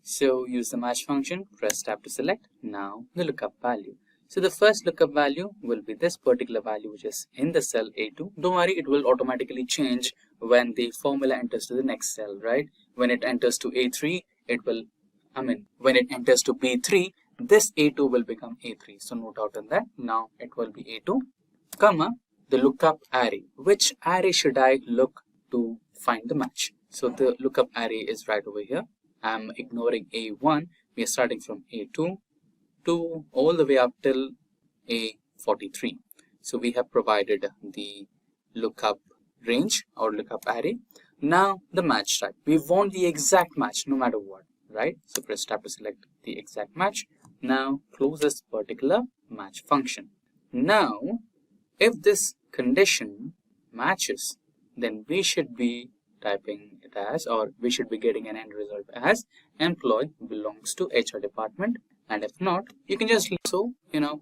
So use the match function, press tab to select. Now the lookup value. So the first lookup value will be this particular value which is in the cell A2. Don't worry, it will automatically change when the formula enters to the next cell, right? When it enters to A3, when it enters to B3, this A2 will become A3. So note out on that. Now it will be A2, comma, the lookup array. Which array should I look to find the match? So the lookup array is right over here. I'm ignoring A1. We are starting from A2 to all the way up till A43. So we have provided the lookup range or lookup array. Now the match type. We want the exact match no matter what, right? So press tab to select the exact match. Now close this particular match function. Now if this condition matches, then we should be typing it as, or we should be getting an end result as employee belongs to HR department. And if not, you can just also,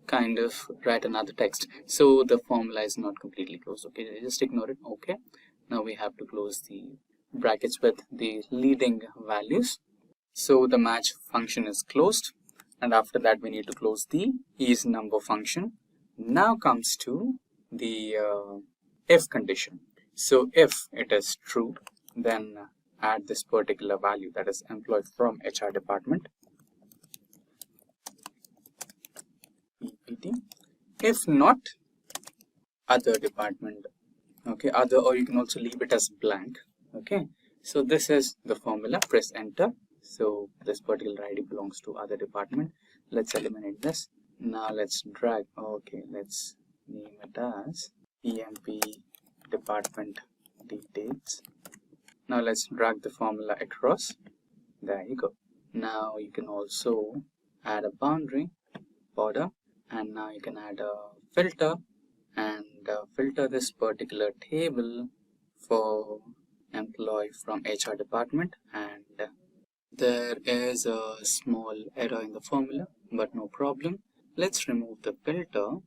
kind of write another text. So the formula is not completely closed. Okay, just ignore it. Okay. Now we have to close the brackets with the leading values. So the match function is closed. And after that, we need to close the isNumber function. Now comes to the if condition. So if it is true, then add this particular value, that is employee from HR department. EPT. If not, other department. Okay, other, or you can also leave it as blank. Okay, so this is the formula. Press enter. So this particular ID belongs to other department. Let's eliminate this. Now let's drag. Okay, let's name it as EMP department details. Now let's drag the formula across. There you go. Now you can also add a boundary border, and now you can add a filter and filter this particular table for employee from HR department. And there is a small error in the formula, but no problem. Let's remove the filter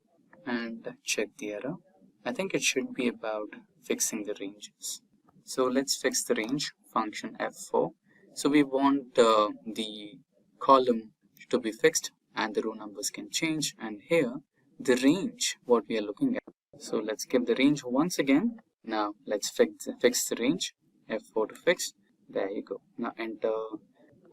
and check the error. I think it should be about fixing the ranges. So let's fix the range function F4. So we want the column to be fixed and the row numbers can change, and here the range what we are looking at. So let's give the range once again. Now let's fix the range, F4 to fix. There you go. Now enter,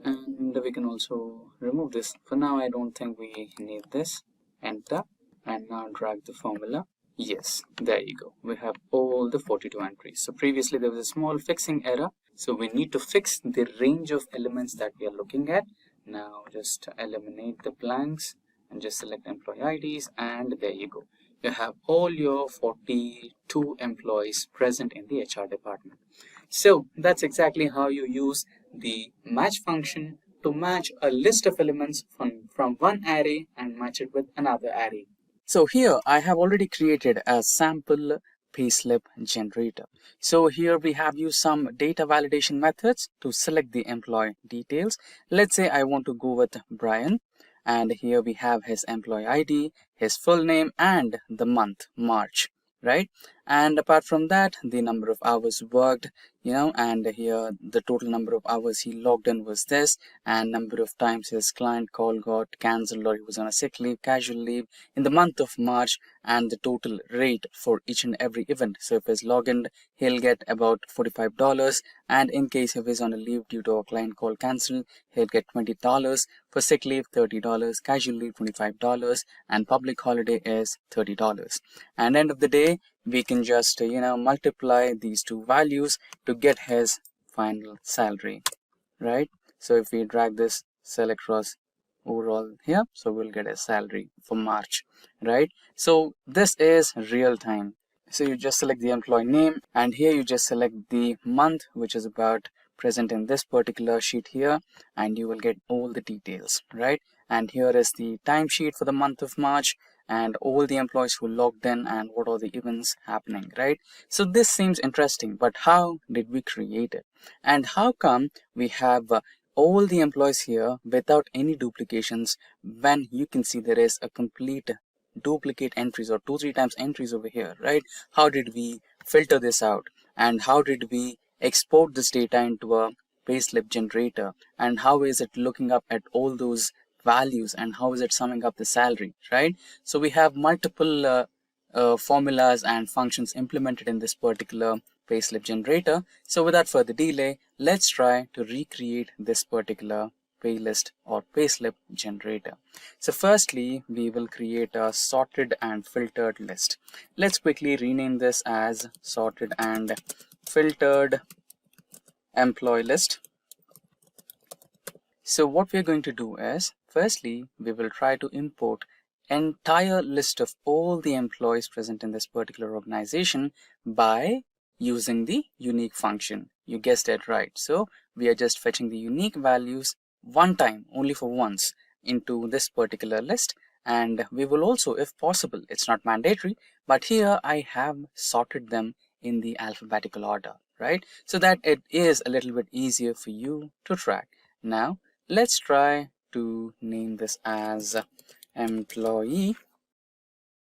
and we can also remove this. For now I don't think we need this. Enter, and now drag the formula. Yes, there you go. We have all the 42 entries. So previously there was a small fixing error. So we need to fix the range of elements that we are looking at. Now just eliminate the blanks and just select employee IDs, and there you go. You have all your 42 employees present in the HR department. So that's exactly how you use the match function to match a list of elements from one array and match it with another array. So here I have already created a sample payslip generator. So here we have used some data validation methods to select the employee details. Let's say I want to go with Brian, and here we have his employee ID, his full name, and the month March, right? And apart from that, the number of hours worked, and here the total number of hours he logged in was this, and number of times his client call got cancelled or he was on a sick leave, casual leave in the month of March, and the total rate for each and every event. So if he's logged in, he'll get about $45, and in case if he's on a leave due to a client call cancel, he'll get $20. For sick leave, $30, casual leave, $25, and public holiday is $30. And end of the day, we can just multiply these two values to get his final salary. right? So if we drag this cell across overall here, so we'll get a salary for March, right? So this is real time. So you just select the employee name, and here you just select the month, which is about present in this particular sheet here, and you will get all the details, right? And here is the timesheet for the month of March, and all the employees who logged in and what are the events happening, right? So this seems interesting, but how did we create it? And how come we have all the employees here without any duplications, when you can see there is a complete duplicate entries or 2-3 times entries over here, right? How did we filter this out, and how did we export this data into a payslip generator, and how is it looking up at all those values, and how is it summing up the salary, right? So we have multiple formulas and functions implemented in this particular payslip generator. So without further delay, let's try to recreate this particular paylist or payslip generator. So firstly, we will create a sorted and filtered list. Let's quickly rename this as sorted and filtered employee list. So what we're going to do is, firstly, we will try to import entire list of all the employees present in this particular organization by using the unique function. You guessed it right. So we are just fetching the unique values one time, only for once, into this particular list. And we will also, if possible, it's not mandatory, but here I have sorted them in the alphabetical order, right? So that it is a little bit easier for you to track. Now, let's try to name this as employee,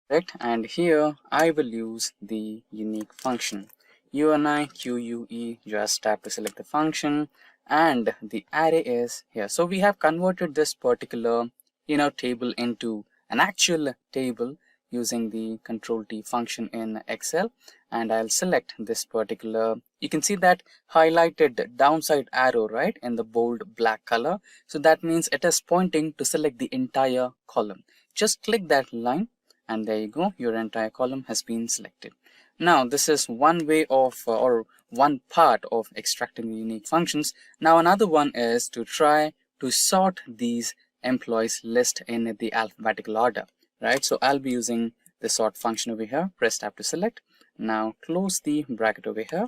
correct? And here I will use the unique function UNIQUE. Just tap to select the function, and the array is here. So we have converted this particular table into an actual table using the control T function in Excel, and I'll select this particular, you can see that highlighted downside arrow, right, in the bold black color. So that means it is pointing to select the entire column. Just click that line, and there you go, your entire column has been selected. Now this is one way of or one part of extracting the unique functions. Now another one is to try to sort these employees list in the alphabetical order, right? So I'll be using the sort function over here. Press tab to select. Now close the bracket over here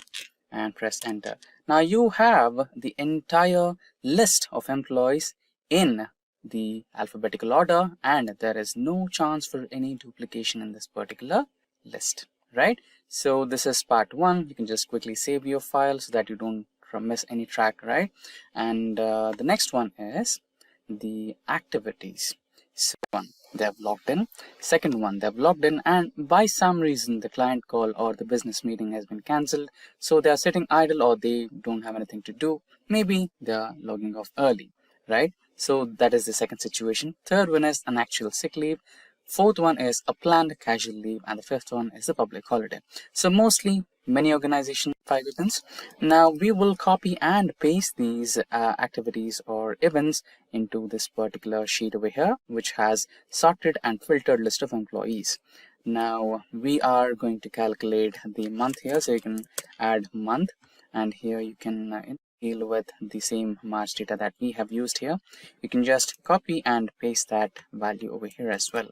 and press enter. Now you have the entire list of employees in the alphabetical order, and there is no chance for any duplication in this particular list, right? So this is part one. You can just quickly save your file so that you don't miss any track, right? And the next one is the activities. So one, they have logged in. Second one, they have logged in, and by some reason the client call or the business meeting has been cancelled, so they are sitting idle or they don't have anything to do. Maybe they are logging off early, right? So that is the second situation. Third one is an actual sick leave. Fourth one is a planned casual leave, and the fifth one is a public holiday. So mostly many organizations 5 events. Now we will copy and paste these activities or events into this particular sheet over here, which has sorted and filtered list of employees. Now we are going to calculate the month here, so you can add month, and here you can deal with the same March data that we have used here. You can just copy and paste that value over here as well.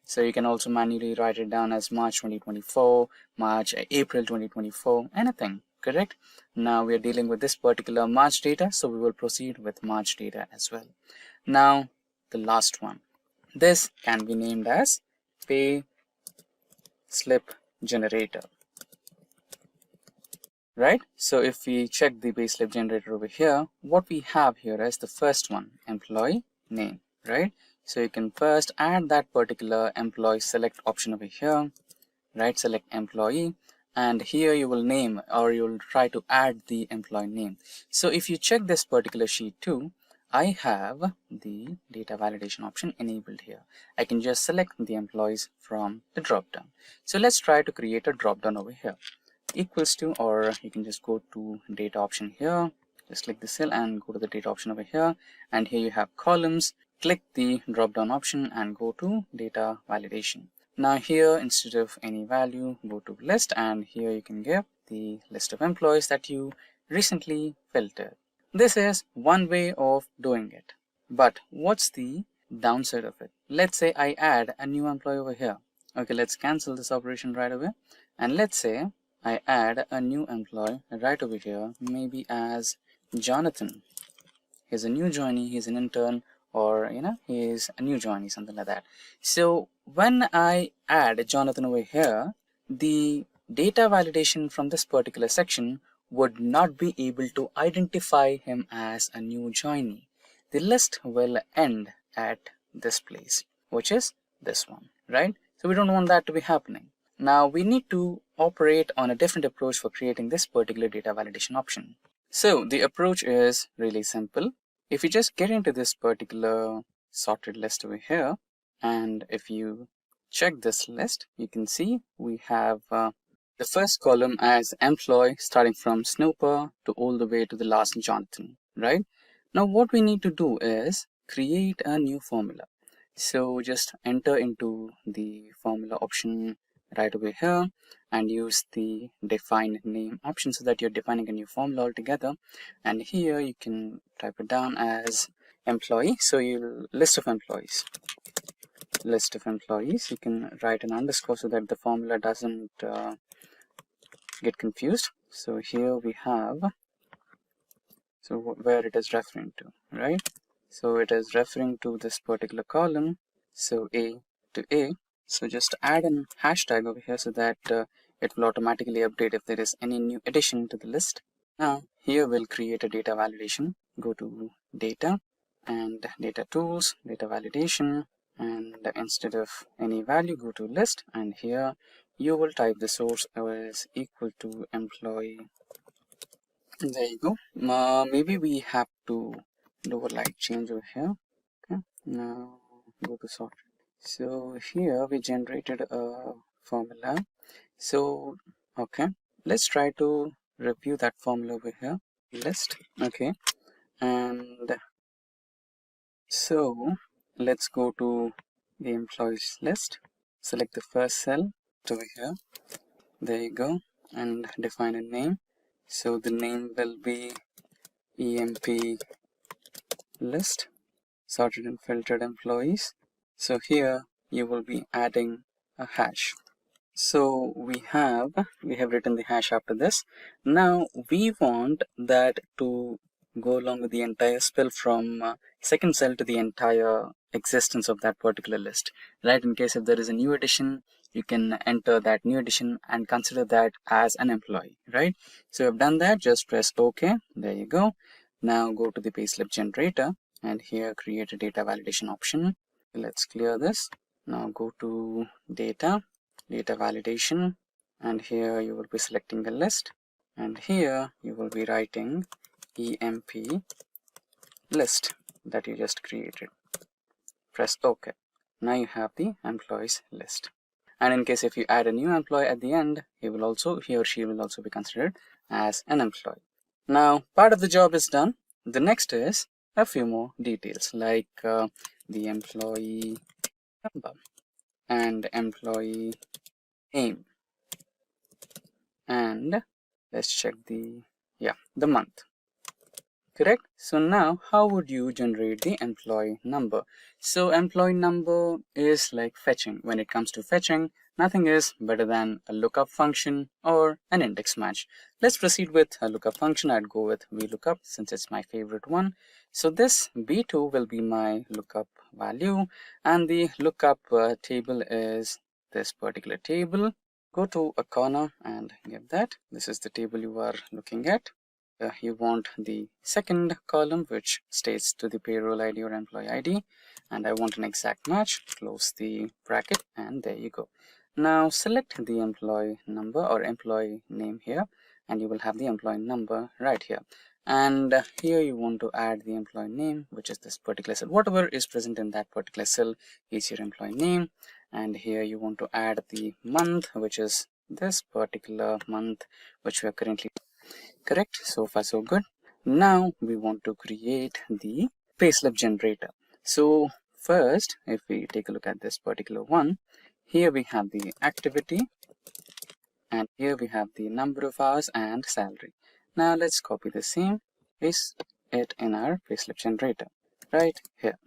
So you can also manually write it down as March 2024, April 2024, anything, correct? Now we are dealing with this particular March data, so we will proceed with March data as well. Now the last one, this can be named as Pay Slip Generator, right? So if we check the payslip generator over here, what we have here is the first one, employee name, right? So you can first add that particular employee select option over here, right? Select employee, and here you will name, or you will try to add the employee name. So if you check this particular sheet too, I have the data validation option enabled here. I can just select the employees from the drop down. So let's try to create a drop down over here. Equals to, or you can just go to data option here, just click the cell and go to the data option over here, and here you have columns. Click the drop down option and go to data validation. Now here, instead of any value, go to list, and here you can give the list of employees that you recently filtered. This is one way of doing it. But what's the downside of it? Let's say I add a new employee over here. Okay, let's cancel this operation right away. And let's say I add a new employee right over here, maybe as Jonathan. He's a new joinee, he's an intern, or he's a new joinee, something like that. So when I add Jonathan over here, the data validation from this particular section would not be able to identify him as a new joinee. The list will end at this place, which is this one, right? So we don't want that to be happening. Now we need to operate on a different approach for creating this particular data validation option. So the approach is really simple. If you just get into this particular sorted list over here, and if you check this list, you can see we have the first column as employee, starting from Snooper to all the way to the last Jonathan, right? Now what we need to do is create a new formula. So just enter into the formula option right over here and use the define name option so that you're defining a new formula altogether. And here you can type it down as employee. So you'll list of employees. You can write an underscore so that the formula doesn't get confused. So here we have, so where it is referring to, right? So it is referring to this particular column, so A to A. So just add an hashtag over here so that it will automatically update if there is any new addition to the list. Now here we'll create a data validation. Go to data and data tools, data validation, and instead of any value, go to list, and here you will type the source as equal to employee. There you go. Maybe we have to do a light change over here. Okay, now go to sort. So here we generated a formula. So okay, let's try to review that formula over here. List. Okay, and so let's go to the employees list. Select the first cell over here. There you go, and define a name. So the name will be EMP list, sorted and filtered employees. So here you will be adding a hash. So we have written the hash after this. Now we want that to go along with the entire spell from second cell to the entire existence of that particular list, right? In case if there is a new addition, you can enter that new addition and consider that as an employee, right? So I've done that. Just press OK. There you go. Now go to the payslip generator and here create a data validation option. Let's clear this. Now go to data validation, and here you will be selecting a list, and here you will be writing EMP list that you just created. Press OK. Now you have the employees list. And in case if you add a new employee at the end, he or she will also be considered as an employee. Now part of the job is done. The next is a few more details like the employee number and employee name, and let's check the month. Correct. So now how would you generate the employee number? So employee number is like fetching. When it comes to fetching, nothing is better than a lookup function or an index match. Let's proceed with a lookup function. I'd go with VLOOKUP since it's my favorite one. So this B2 will be my lookup value, and the lookup table is this particular table. Go to a corner and give that. This is the table you are looking at. You want the second column which states to the payroll ID or employee ID, and I want an exact match. Close the bracket, and there you go. Now select the employee number or employee name here, and you will have the employee number right here. And here you want to add the employee name, which is this particular cell. Whatever is present in that particular cell is your employee name. And here you want to add the month, which is this particular month which we are currently. Correct. So far so good. Now we want to create the payslip generator. So first, if we take a look at this particular one, here we have the activity, and here we have the number of hours and salary. Now let's copy the same, paste it in our payslip generator right here.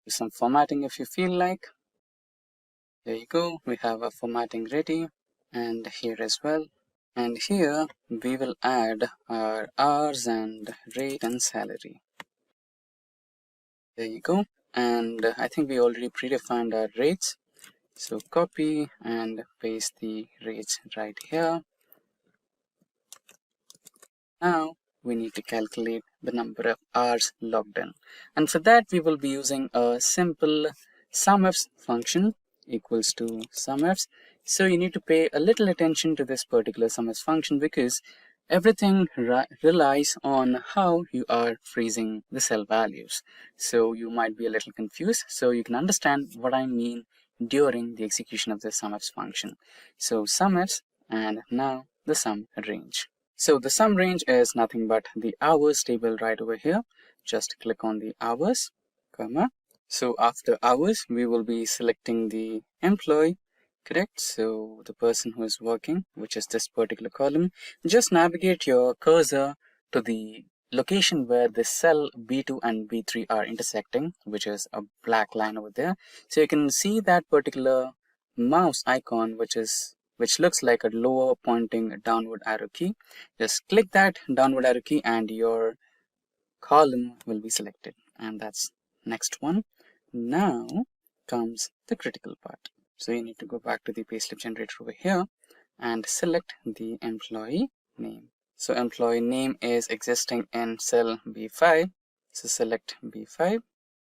Do some formatting if you feel like. There you go, we have our formatting ready, and here as well. And here we will add our hours and rate and salary. There you go. And I think we already predefined our rates. So copy and paste the rates right here. Now we need to calculate the number of hours logged in. And for that we will be using a simple SUMIFS function equals to SUMIFS. So you need to pay a little attention to this particular SUMIFS function because everything relies on how you are freezing the cell values. So you might be a little confused. So you can understand what I mean during the execution of the SUMIFS function. So SUMIFS and now the sum range. So the sum range is nothing but the hours table right over here. Just click on the hours, comma. So after hours, we will be selecting the employee, correct? So the person who is working, which is this particular column. Just navigate your cursor to the location where the cell B2 and B3 are intersecting, which is a black line over there. So you can see that particular mouse icon, which looks like a lower pointing downward arrow key. Just click that downward arrow key and your column will be selected. And that's next one. Now comes the critical part. So you need to go back to the payslip generator over here and select the employee name. So employee name is existing in cell B5. So select B5,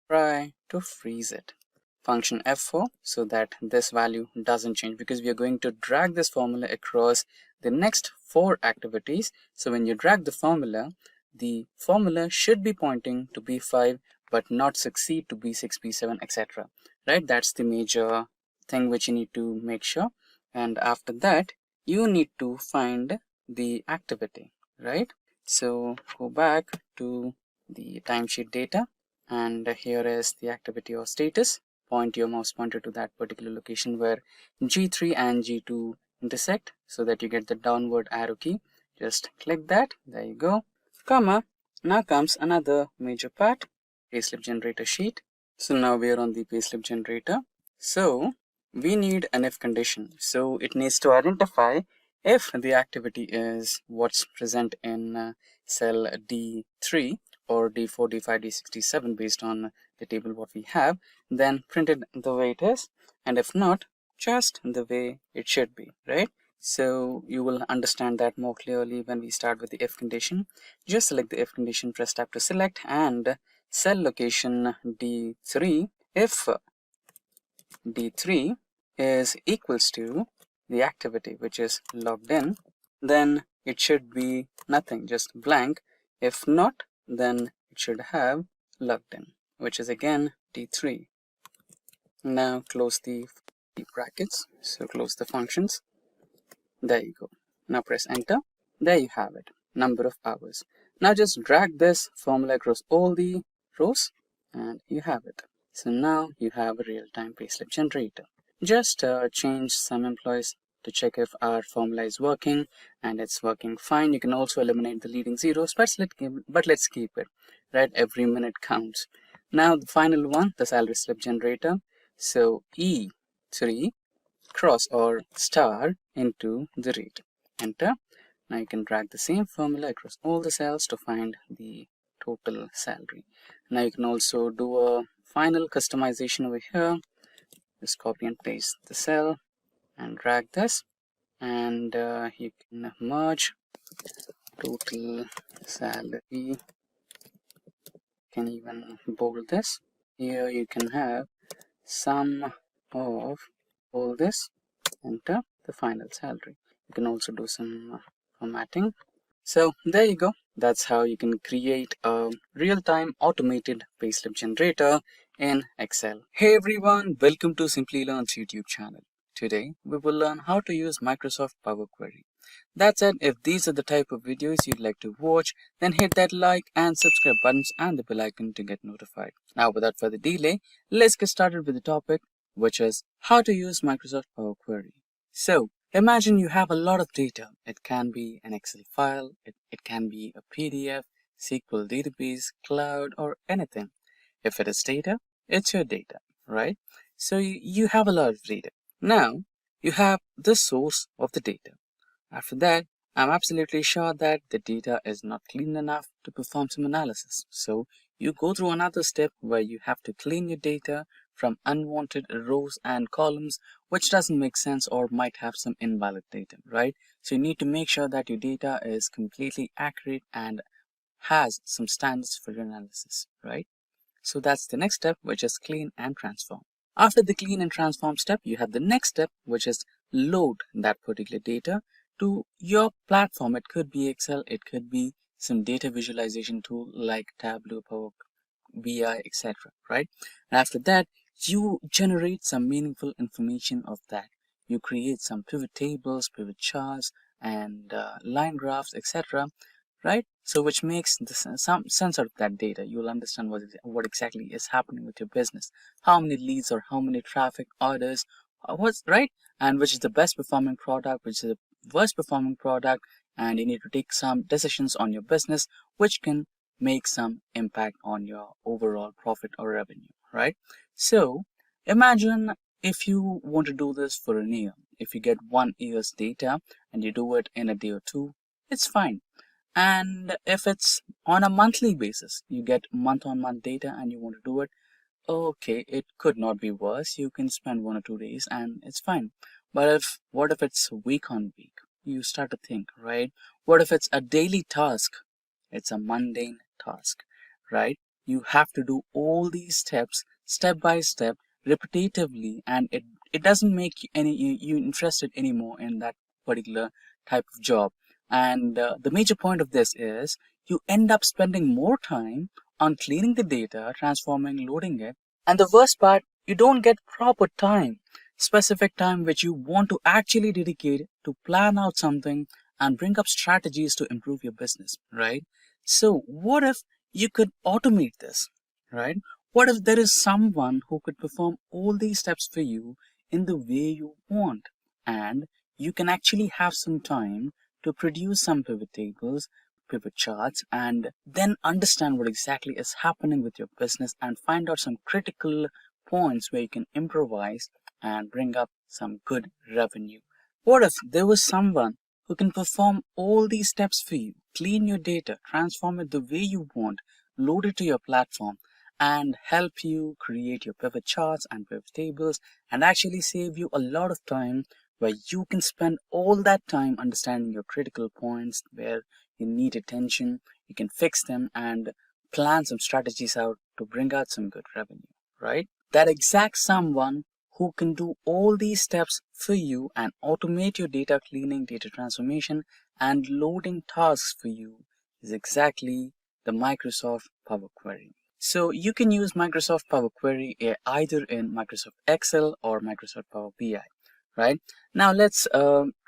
try to freeze it. Function F4 so that this value doesn't change because we are going to drag this formula across the next 4 activities. So when you drag the formula should be pointing to B5 but not succeed to B6, B7, etc. Right? That's the major thing which you need to make sure. And after that, you need to find the activity, right? So go back to the timesheet data and here is the activity or status. Point your mouse pointer to that particular location where G3 and G2 intersect so that you get the downward arrow key. Just click that, there you go, comma. Now comes another major part, payslip generator sheet. So now we are on the payslip generator. So we need an if condition. So it needs to identify if the activity is what's present in cell D3 or D4, D5, D6, D7 based on the table what we have, then print it the way it is, and if not, just the way it should be, right? So you will understand that more clearly when we start with the if condition. Just select the if condition, press tab to select, and cell location D3, if D3 is equals to the activity which is logged in, then it should be nothing, just blank. If not, then it should have logged in, which is again D3. Now close the brackets, so close the functions. There you go. Now press enter. There you have it, number of hours. Now just drag this formula across all the rows and you have it. So now you have a real-time payslip generator. Just change some employees to check if our formula is working, and it's working fine. You can also eliminate the leading zeros, but let's keep it, right? Every minute counts. Now the final one, the salary slip generator. So E3 cross or star into the rate. Enter. Now you can drag the same formula across all the cells to find the total salary. Now you can also do a final customization over here. Just copy and paste the cell and drag this, and you can merge total salary. You can even bold this. Here you can have sum of all this, enter the final salary. You can also do some formatting. So there you go. That's how you can create a real-time automated payslip generator in Excel. Hey everyone, welcome to Simplilearn's YouTube channel. Today we will learn how to use Microsoft Power Query. That said, if these are the type of videos you'd like to watch, then hit that like and subscribe buttons and the bell icon to get notified. Now without further delay, let's get started with the topic, which is how to use Microsoft Power Query. So imagine you have a lot of data. It can be an Excel file, it can be a PDF, SQL database, cloud, or anything. If it is data, it's your data, right? So you have a lot of data. Now, you have the source of the data. After that, I'm absolutely sure that the data is not clean enough to perform some analysis. So you go through another step where you have to clean your data from unwanted rows and columns, which doesn't make sense or might have some invalid data, right? So you need to make sure that your data is completely accurate and has some standards for your analysis, right? So that's the next step, which is clean and transform. After the clean and transform step, you have the next step, which is load that particular data to your platform. It could be Excel, it could be some data visualization tool like Tableau, Power BI, etc. Right? And after that, you generate some meaningful information of that. You create some pivot tables, pivot charts, and line graphs, etc. Right? So which makes some sense out of that data. You'll understand what exactly is happening with your business, how many leads or how many traffic orders, what's right, and which is the best performing product, which is the worst performing product, and you need to take some decisions on your business, which can make some impact on your overall profit or revenue, right? So imagine if you want to do this for an year. If you get 1 year's data and you do it in a day or two, it's fine. And if it's on a monthly basis, you get month-on-month data and you want to do it, okay, it could not be worse. You can spend 1 or 2 days and it's fine. But what if it's week on week? You start to think, right? What if it's a daily task? It's a mundane task, right? You have to do all these steps, step by step, repetitively, and it doesn't make you interested anymore in that particular type of job. And the major point of this is you end up spending more time on cleaning the data, transforming, loading it. And the worst part, you don't get proper time, specific time which you want to actually dedicate to plan out something and bring up strategies to improve your business, right? So what if you could automate this, right? What if there is someone who could perform all these steps for you in the way you want, and you can actually have some time to produce some pivot tables, pivot charts, and then understand what exactly is happening with your business and find out some critical points where you can improvise and bring up some good revenue. What if there was someone who can perform all these steps for you, clean your data, transform it the way you want, load it to your platform, and help you create your pivot charts and pivot tables, and actually save you a lot of time where you can spend all that time understanding your critical points where you need attention, you can fix them and plan some strategies out to bring out some good revenue, right? That exact someone who can do all these steps for you and automate your data cleaning, data transformation, and loading tasks for you is exactly the Microsoft Power Query. So you can use Microsoft Power Query either in Microsoft Excel or Microsoft Power BI, right? Now let's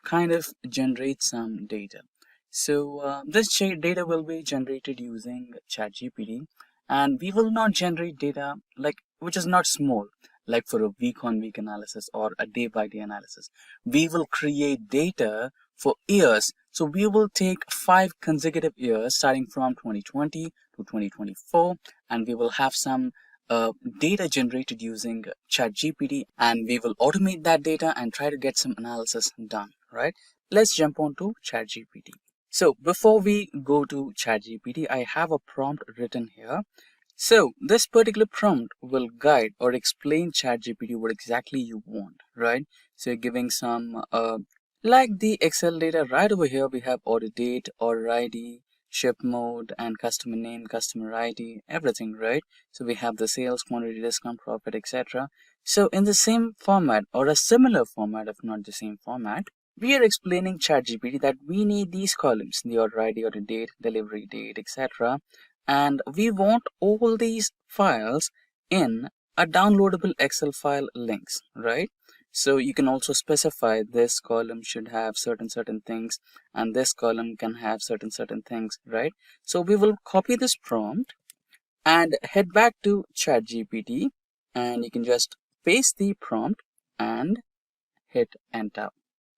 kind of generate some data. So this data will be generated using ChatGPT, and we will not generate data like which is not small, like for a week-on-week analysis or a day-by-day analysis. We will create data for years. So we will take 5 consecutive years starting from 2020 to 2024, and we will have some data generated using ChatGPT, and we will automate that data and try to get some analysis done, right? Let's jump on to ChatGPT. So before we go to ChatGPT, I have a prompt written here. So this particular prompt will guide or explain ChatGPT what exactly you want, right? So you're giving some, like the Excel data right over here, we have order date, order ID, ship mode, and customer name, customer ID, everything, right? So we have the sales, quantity, discount, profit, etc. So in the same format or a similar format, if not the same format, we are explaining ChatGPT that we need these columns, the order ID, order date, delivery date, etc. And we want all these files in a downloadable Excel file links, right? So you can also specify this column should have certain things, and this column can have certain things, right? So we will copy this prompt and head back to ChatGPT, and you can just paste the prompt and hit enter.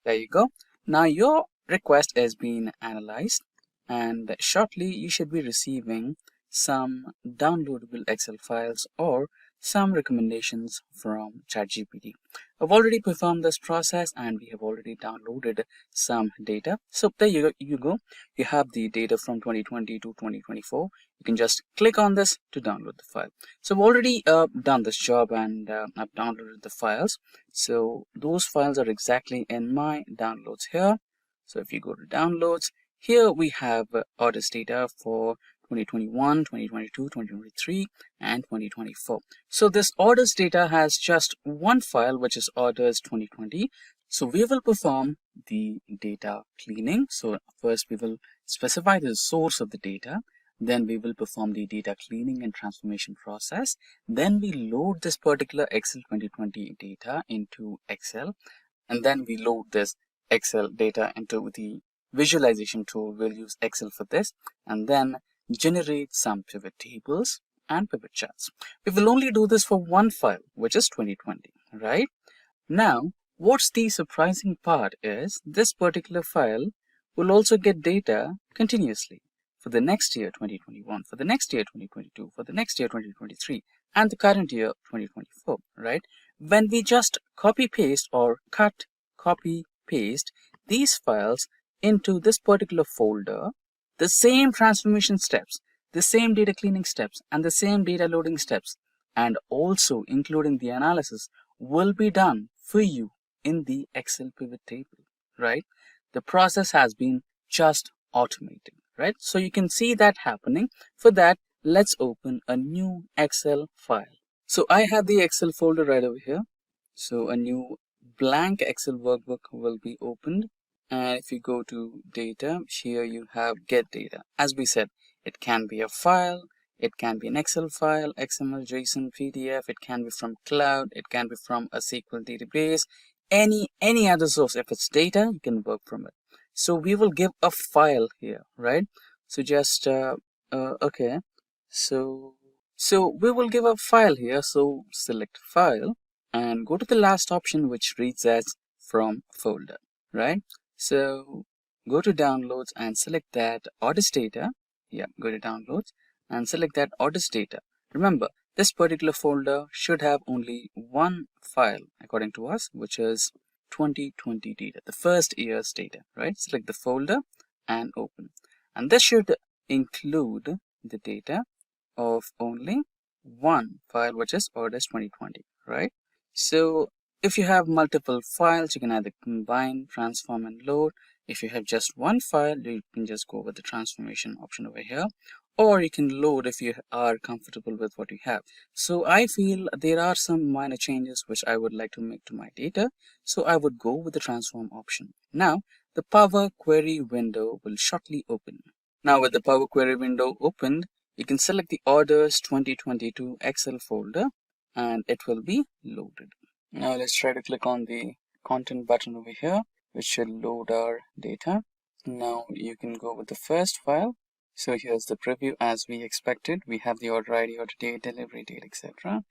There you go. Now your request is being analyzed, and shortly you should be receiving some downloadable Excel files or some recommendations from ChatGPT. I've already performed this process and we have already downloaded some data. So there you go. You have the data from 2020 to 2024. You can just click on this to download the file. So I've already done this job and I've downloaded the files. So those files are exactly in my downloads here. So if you go to downloads, here we have orders data for 2021, 2022, 2023, and 2024. So this orders data has just one file, which is orders 2020. So we will perform the data cleaning. So first we will specify the source of the data. Then we will perform the data cleaning and transformation process. Then we load this particular Excel 2020 data into Excel. And then we load this Excel data into the visualization tool. We'll use Excel for this. And then generate some pivot tables and pivot charts. We will only do this for one file, which is 2020, right? Now, what's the surprising part is this particular file will also get data continuously for the next year 2021, for the next year 2022, for the next year 2023, and the current year 2024, right? When we just copy paste or cut, copy paste these files into this particular folder, the same transformation steps, the same data cleaning steps, and the same data loading steps, and also including the analysis will be done for you in the Excel pivot table, right? The process has been just automated, right? So you can see that happening. For that, let's open a new Excel file. So I have the Excel folder right over here. So a new blank Excel workbook will be opened. And if you go to data, here you have get data. As we said, it can be a file, it can be an Excel file, XML, JSON, PDF, it can be from cloud, it can be from a SQL database, any other source. If it's data, you can work from it. So we will give a file here, right? So just, okay. So we will give a file here. So select file and go to the last option, which reads as from folder, right? So go to downloads and select that orders data. Yeah, go to downloads and select that orders data. Remember, this particular folder should have only one file according to us, which is 2020 data, the first year's data, right? Select the folder and open. And this should include the data of only one file, which is orders 2020, right? So if you have multiple files, you can either combine, transform, and load. If you have just one file, you can just go with the transformation option over here, or you can load if you are comfortable with what you have. So I feel there are some minor changes which I would like to make to my data. So I would go with the transform option. Now the Power Query window will shortly open. Now with the Power Query window opened, you can select the orders 2022 Excel folder and it will be loaded. Now let's try to click on the content button over here, which should load our data. Now you can go with the first file. So here's the preview as we expected. We have the order ID, order date, delivery date, etc.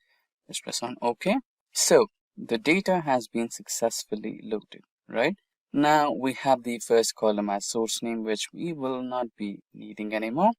Let's press on OK. So the data has been successfully loaded, right? Now we have the first column as source name, which we will not be needing anymore.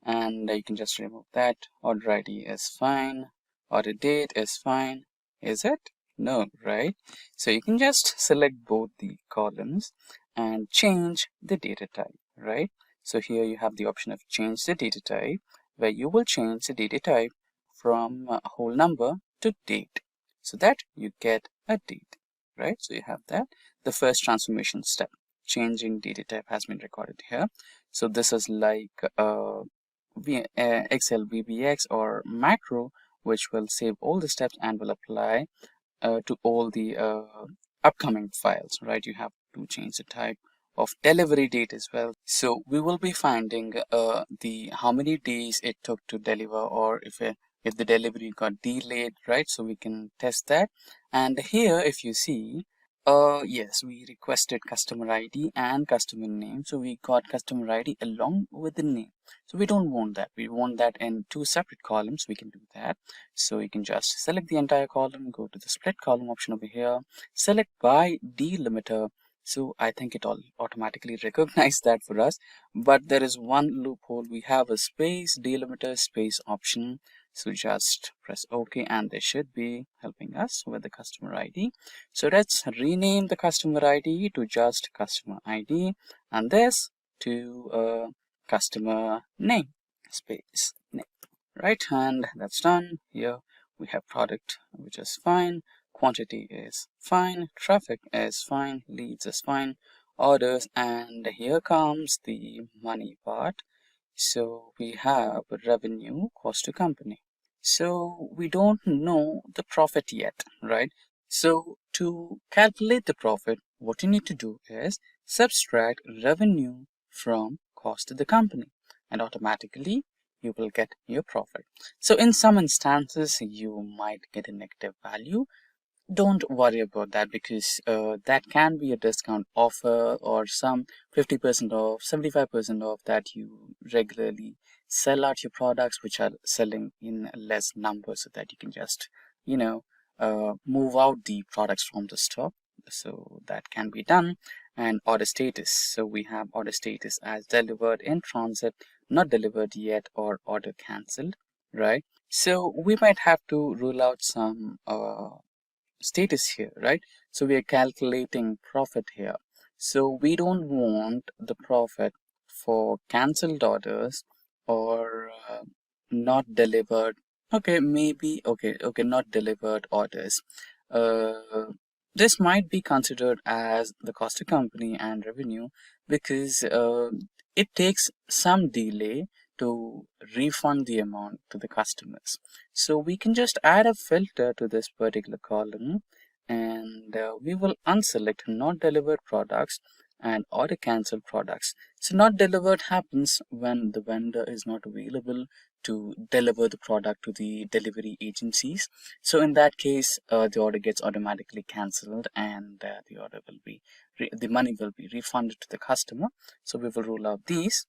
And you can just remove that. Order ID is fine. Order date is fine. Is it? No, right? So you can just select both the columns and change the data type, right? So here you have the option of change the data type, where you will change the data type from a whole number to date, so that you get a date, right? So you have that. The first transformation step, changing data type, has been recorded here. So this is like Excel VBX or macro, which will save all the steps and will apply to all the upcoming files, right? You have to change the type of delivery date as well. So we will be finding the how many days it took to deliver, or if the delivery got delayed, right? So we can test that. And here, if you see, yes, we requested customer ID and customer name. So we got customer ID along with the name. So we don't want that. We want that in two separate columns. We can do that. So you can just select the entire column, go to the split column option over here, select by delimiter, So I think it all automatically recognized that for us. But there is one loophole. We have a space delimiter space option. So just press OK and they should be helping us with the customer ID. So let's rename the customer ID to just customer ID and this to customer name space name. Right, and that's done. Here we have product, which is fine. Quantity is fine, traffic is fine, leads is fine, orders, and here comes the money part. So we have revenue, cost to company. So we don't know the profit yet, right? So to calculate the profit, what you need to do is subtract revenue from cost to the company, and automatically you will get your profit. So in some instances, you might get a negative value. Don't worry about that because that can be a discount offer or some 50% off, 75% off that you regularly sell out your products which are selling in less numbers so that you can just, move out the products from the stock. So that can be done. And order status. So we have order status as delivered in transit, not delivered yet, or order cancelled, right? So we might have to rule out some status here, right? So we are calculating profit here. So we don't want the profit for cancelled orders or not delivered. Okay, maybe, okay, not delivered orders. This might be considered as the cost to company and revenue because it takes some delay to refund the amount to the customers. So we can just add a filter to this particular column and we will unselect not delivered products and order cancelled products. So not delivered happens when the vendor is not available to deliver the product to the delivery agencies. So in that case, the order gets automatically cancelled and the order will be, the money will be refunded to the customer. So we will rule out these.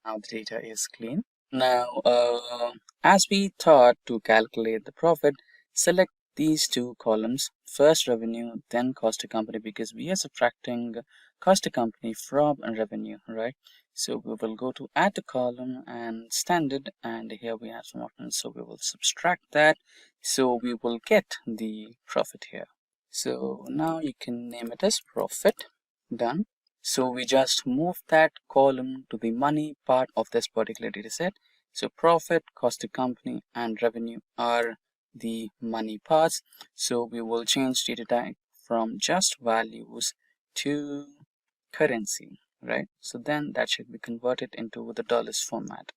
Now the data is clean. Now, as we thought to calculate the profit, select these two columns, first revenue, then cost to company, because we are subtracting cost to company from revenue, right? So we will go to add to column and standard, and here we have some options. So we will subtract that. So we will get the profit here. So now you can name it as profit. Done. So we just move that column to the money part of this particular data set. So profit, cost to company, and revenue are the money parts. So we will change data type from just values to currency, right? So then that should be converted into the dollars format.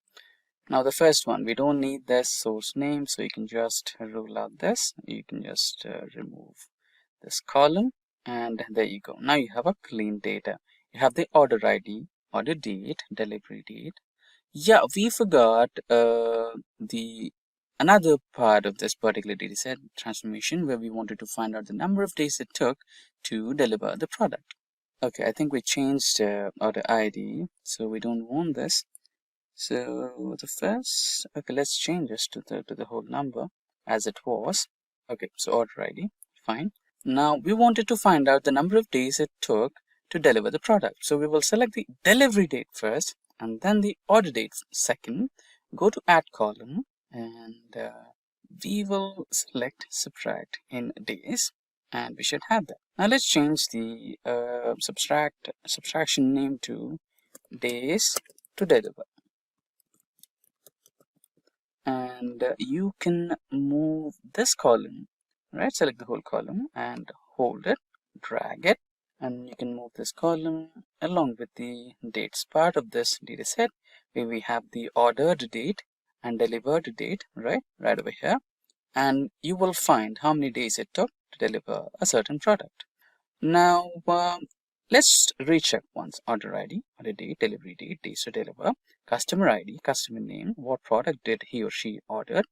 Now the first one, we don't need this source name, so you can just rule out this. You can just remove this column, and there you go. Now you have a clean data. You have the order ID, order date, delivery date. Yeah, we forgot the another part of this particular data set transformation where we wanted to find out the number of days it took to deliver the product. Okay, I think we changed order ID, so we don't want this. So the first, okay, let's change this to the whole number as it was. Okay, so order ID, fine. Now we wanted to find out the number of days it took to deliver the product. So we will select the delivery date first and then the order date second. Go to add column and we will select subtract in days and we should have that. Now let's change the subtraction name to days to deliver. And you can move this column, right? Select the whole column and hold it, drag it, and you can move this column along with the dates part of this data set where we have the ordered date and delivered date, right over here, and you will find how many days it took to deliver a certain product. Now let's recheck once. Order ID, order date, delivery date, days to deliver, customer ID, customer name, what product did he or she order,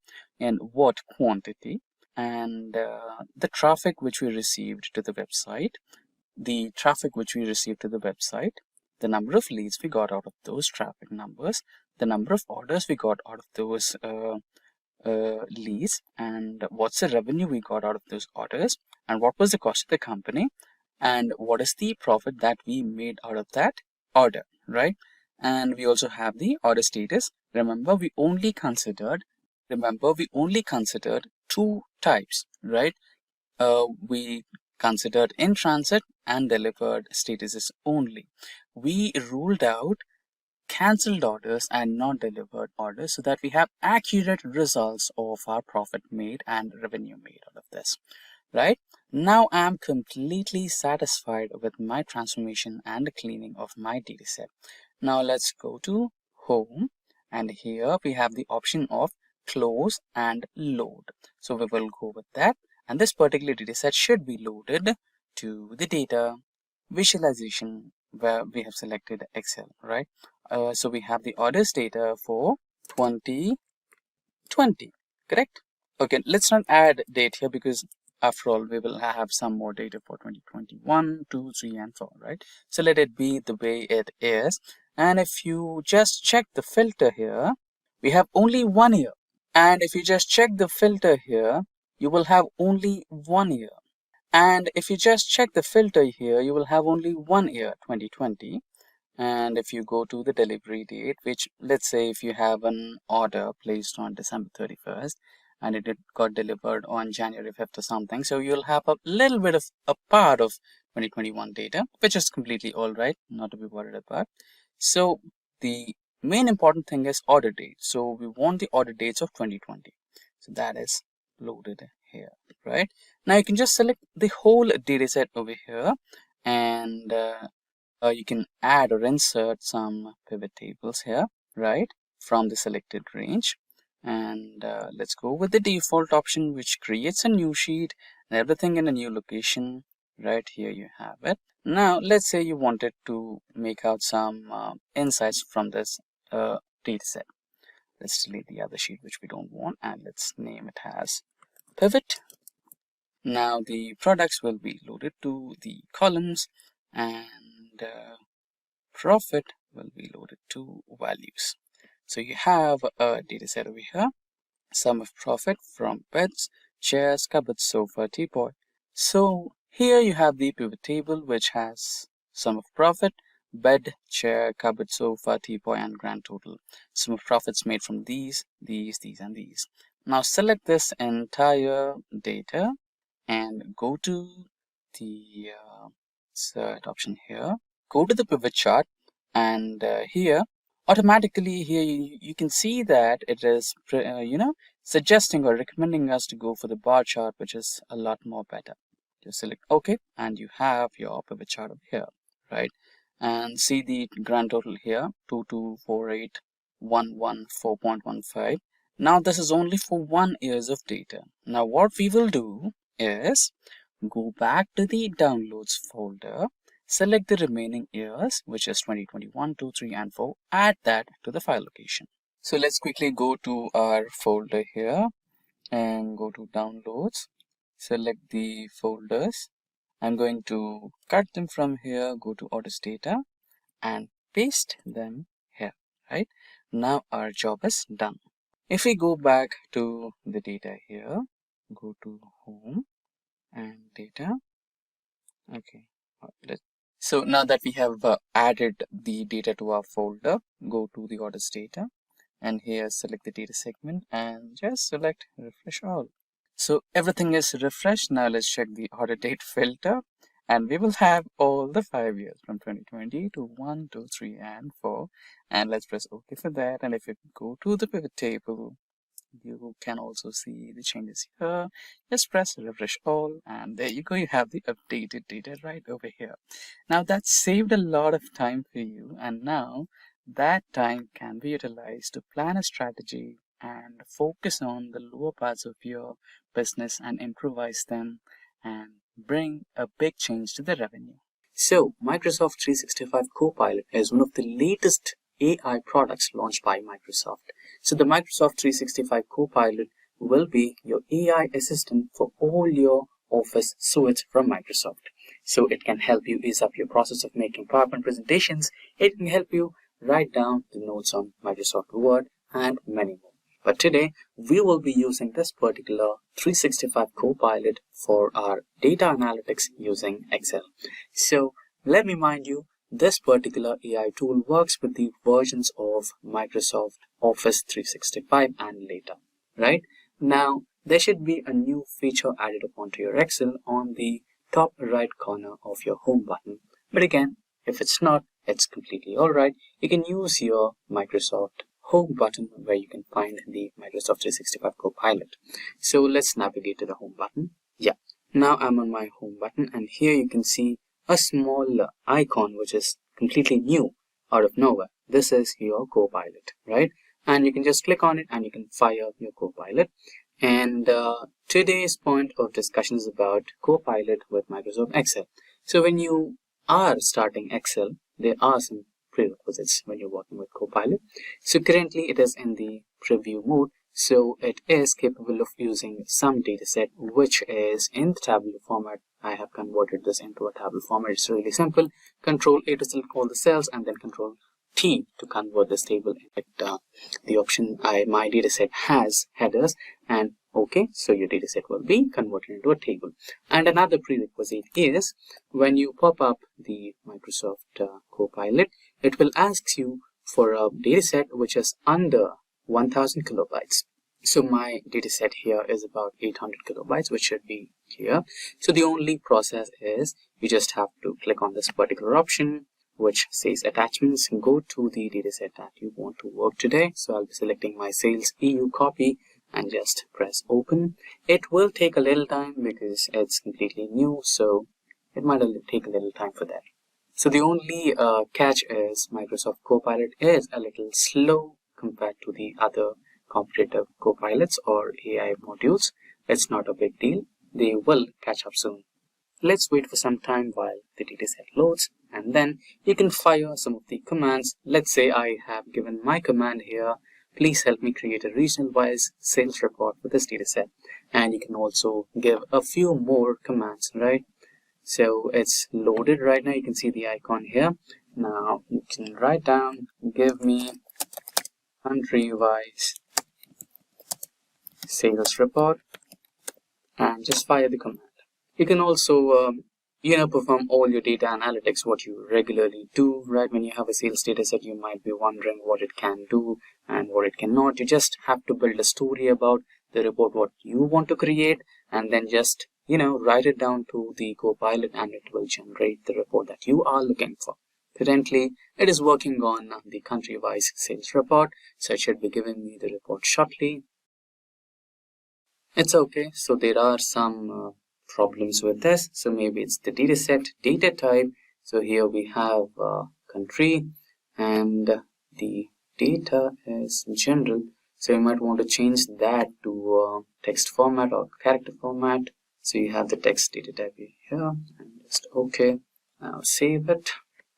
and what quantity, and the traffic which we received to the website, the number of leads we got out of those traffic numbers, the number of orders we got out of those leads, and what's the revenue we got out of those orders, and what was the cost of the company, and what is the profit that we made out of that order, right? And we also have the order status. Remember, we only considered two types, right? We considered in transit and delivered statuses only. We ruled out cancelled orders and not delivered orders so that we have accurate results of our profit made and revenue made out of this, right? Now I'm completely satisfied with my transformation and cleaning of my dataset. Now let's go to home, and here we have the option of close and load. So we will go with that, and this particular dataset should be loaded to the data visualization where we have selected Excel, right? So we have the orders data for 2020, correct? Okay, let's not add date here because after all we will have some more data for 2021, 2, 3 and 4, right? So let it be the way it is. And if you just check the filter here, we have only 1 year. And if you just check the filter here, you will have only 1 year. And if you just check the filter here, you will have only 1 year, 2020. And if you go to the delivery date, which let's say if you have an order placed on December 31st and it got delivered on January 5th or something, so you'll have a little bit of a part of 2021 data, which is completely all right, not to be worried about. So the main important thing is order date. So we want the order dates of 2020. So that is loaded here, right? Now you can just select the whole data set over here, and you can add or insert some pivot tables here, right, from the selected range. And let's go with the default option, which creates a new sheet and everything in a new location. Right here you have it. Now let's say you wanted to make out some insights from this data set. Let's delete the other sheet which we don't want, and let's name it as pivot. Now the products will be loaded to the columns, and profit will be loaded to values. So you have a data set over here, sum of profit from beds, chairs, cupboards, sofa, teapot. So here you have the pivot table which has sum of profit, bed, chair, cupboard, sofa, teapot and grand total. Sum of profits made from these and these. Now select this entire data and go to the insert option here. Go to the pivot chart, and here automatically here you can see that it is suggesting or recommending us to go for the bar chart, which is a lot more better. Just select OK, and you have your pivot chart over here, right? And see the grand total here, 224811 4.15. Now this is only for 1 year of data. Now what we will do is go back to the downloads folder, select the remaining years, which is 2021, 2, 3 and 4, add that to the file location. So let's quickly go to our folder here and go to downloads, select the folders. I'm going to cut them from here, go to orders data and paste them here, right? Now our job is done. If we go back to the data here, go to home and data. Okay, so now that we have added the data to our folder, go to the orders data and here select the data segment and just select refresh all. So everything is refreshed. Now let's check the order date filter, and we will have all the 5 years from 2020 to 1, 2, 3 and 4. And let's press OK for that. And if you go to the pivot table, you can also see the changes here. Just press refresh all, and there you go, you have the updated data right over here. Now that saved a lot of time for you, and now that time can be utilized to plan a strategy and focus on the lower parts of your business and improvise them and bring a big change to the revenue. So Microsoft 365 Copilot is one of the latest AI products launched by Microsoft. So the Microsoft 365 Copilot will be your AI assistant for all your Office suites from Microsoft. So it can help you ease up your process of making PowerPoint presentations. It can help you write down the notes on Microsoft Word and many more. But today, we will be using this particular 365 Copilot for our data analytics using Excel. So let me remind you, this particular AI tool works with the versions of Microsoft Office 365 and later, right? Now, there should be a new feature added upon to your Excel on the top right corner of your home button. But again, if it's not, it's completely alright. You can use your Microsoft home button where you can find the Microsoft 365 Copilot. So let's navigate to the home button. Yeah, now I'm on my home button, and here you can see a small icon which is completely new out of nowhere. This is your Copilot, right? And you can just click on it and you can fire up your Copilot. And today's point of discussion is about Copilot with Microsoft Excel. So when you are starting Excel, there are some prerequisites when you're working with Copilot. So currently it is in the preview mode, so it is capable of using some dataset which is in the tabular format. I have converted this into a tabular format. It's really simple. Control A to select all the cells, and then Control T to convert this table. The option my dataset has headers, and okay, so your dataset will be converted into a table. And another prerequisite is when you pop up the Microsoft Copilot, it will ask you for a dataset which is under 1000 kilobytes. So my dataset here is about 800 kilobytes, which should be here. So the only process is you just have to click on this particular option which says attachments, go to the dataset that you want to work today. So I'll be selecting my sales EU copy and just press open. It will take a little time because it's completely new, so it might take a little time for that. So the only catch is Microsoft Copilot is a little slow compared to the other competitive Copilots or AI modules. It's not a big deal. They will catch up soon. Let's wait for some time while the dataset loads, and then you can fire some of the commands. Let's say I have given my command here, please help me create a regional-wise sales report for this dataset. And you can also give a few more commands, right? So it's loaded right now. You can see the icon here. Now you can write down, give me country-wise sales report, and just fire the command. You can also perform all your data analytics, what you regularly do, right? When you have a sales data set, you might be wondering what it can do and what it cannot. You just have to build a story about the report, what you want to create, and then just, write it down to the Copilot, and it will generate the report that you are looking for. Currently, it is working on the country-wise sales report, so it should be giving me the report shortly. It's okay. So there are some problems with this. So maybe it's the dataset data type. So here we have country, and the data is general. So you might want to change that to text format or character format. So you have the text data type here, and just okay. Now save it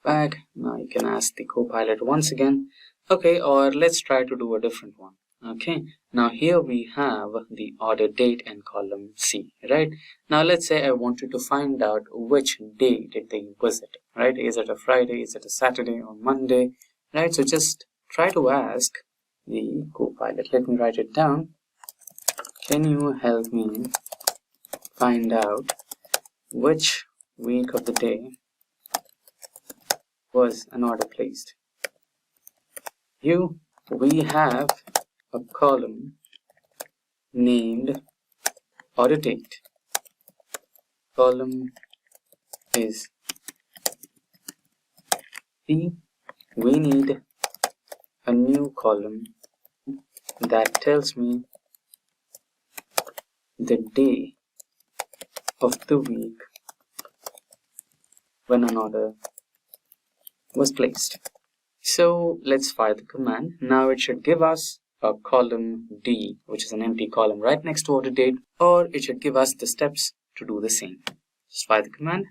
back. Now you can ask the Copilot once again. Okay, or let's try to do a different one. Okay, now here we have the order date in column C, right? Now let's say I wanted to find out which day did they visit, right? Is it a Friday, is it a Saturday or Monday, right? So just try to ask the Copilot. Let me write it down. Can you help me find out which week of the day was an order placed? We have a column named order date. Column is C. We need a new column that tells me the day of the week when an order was placed. So let's fire the command. Now it should give us a column D, which is an empty column right next to order date, or it should give us the steps to do the same. Just fire the command.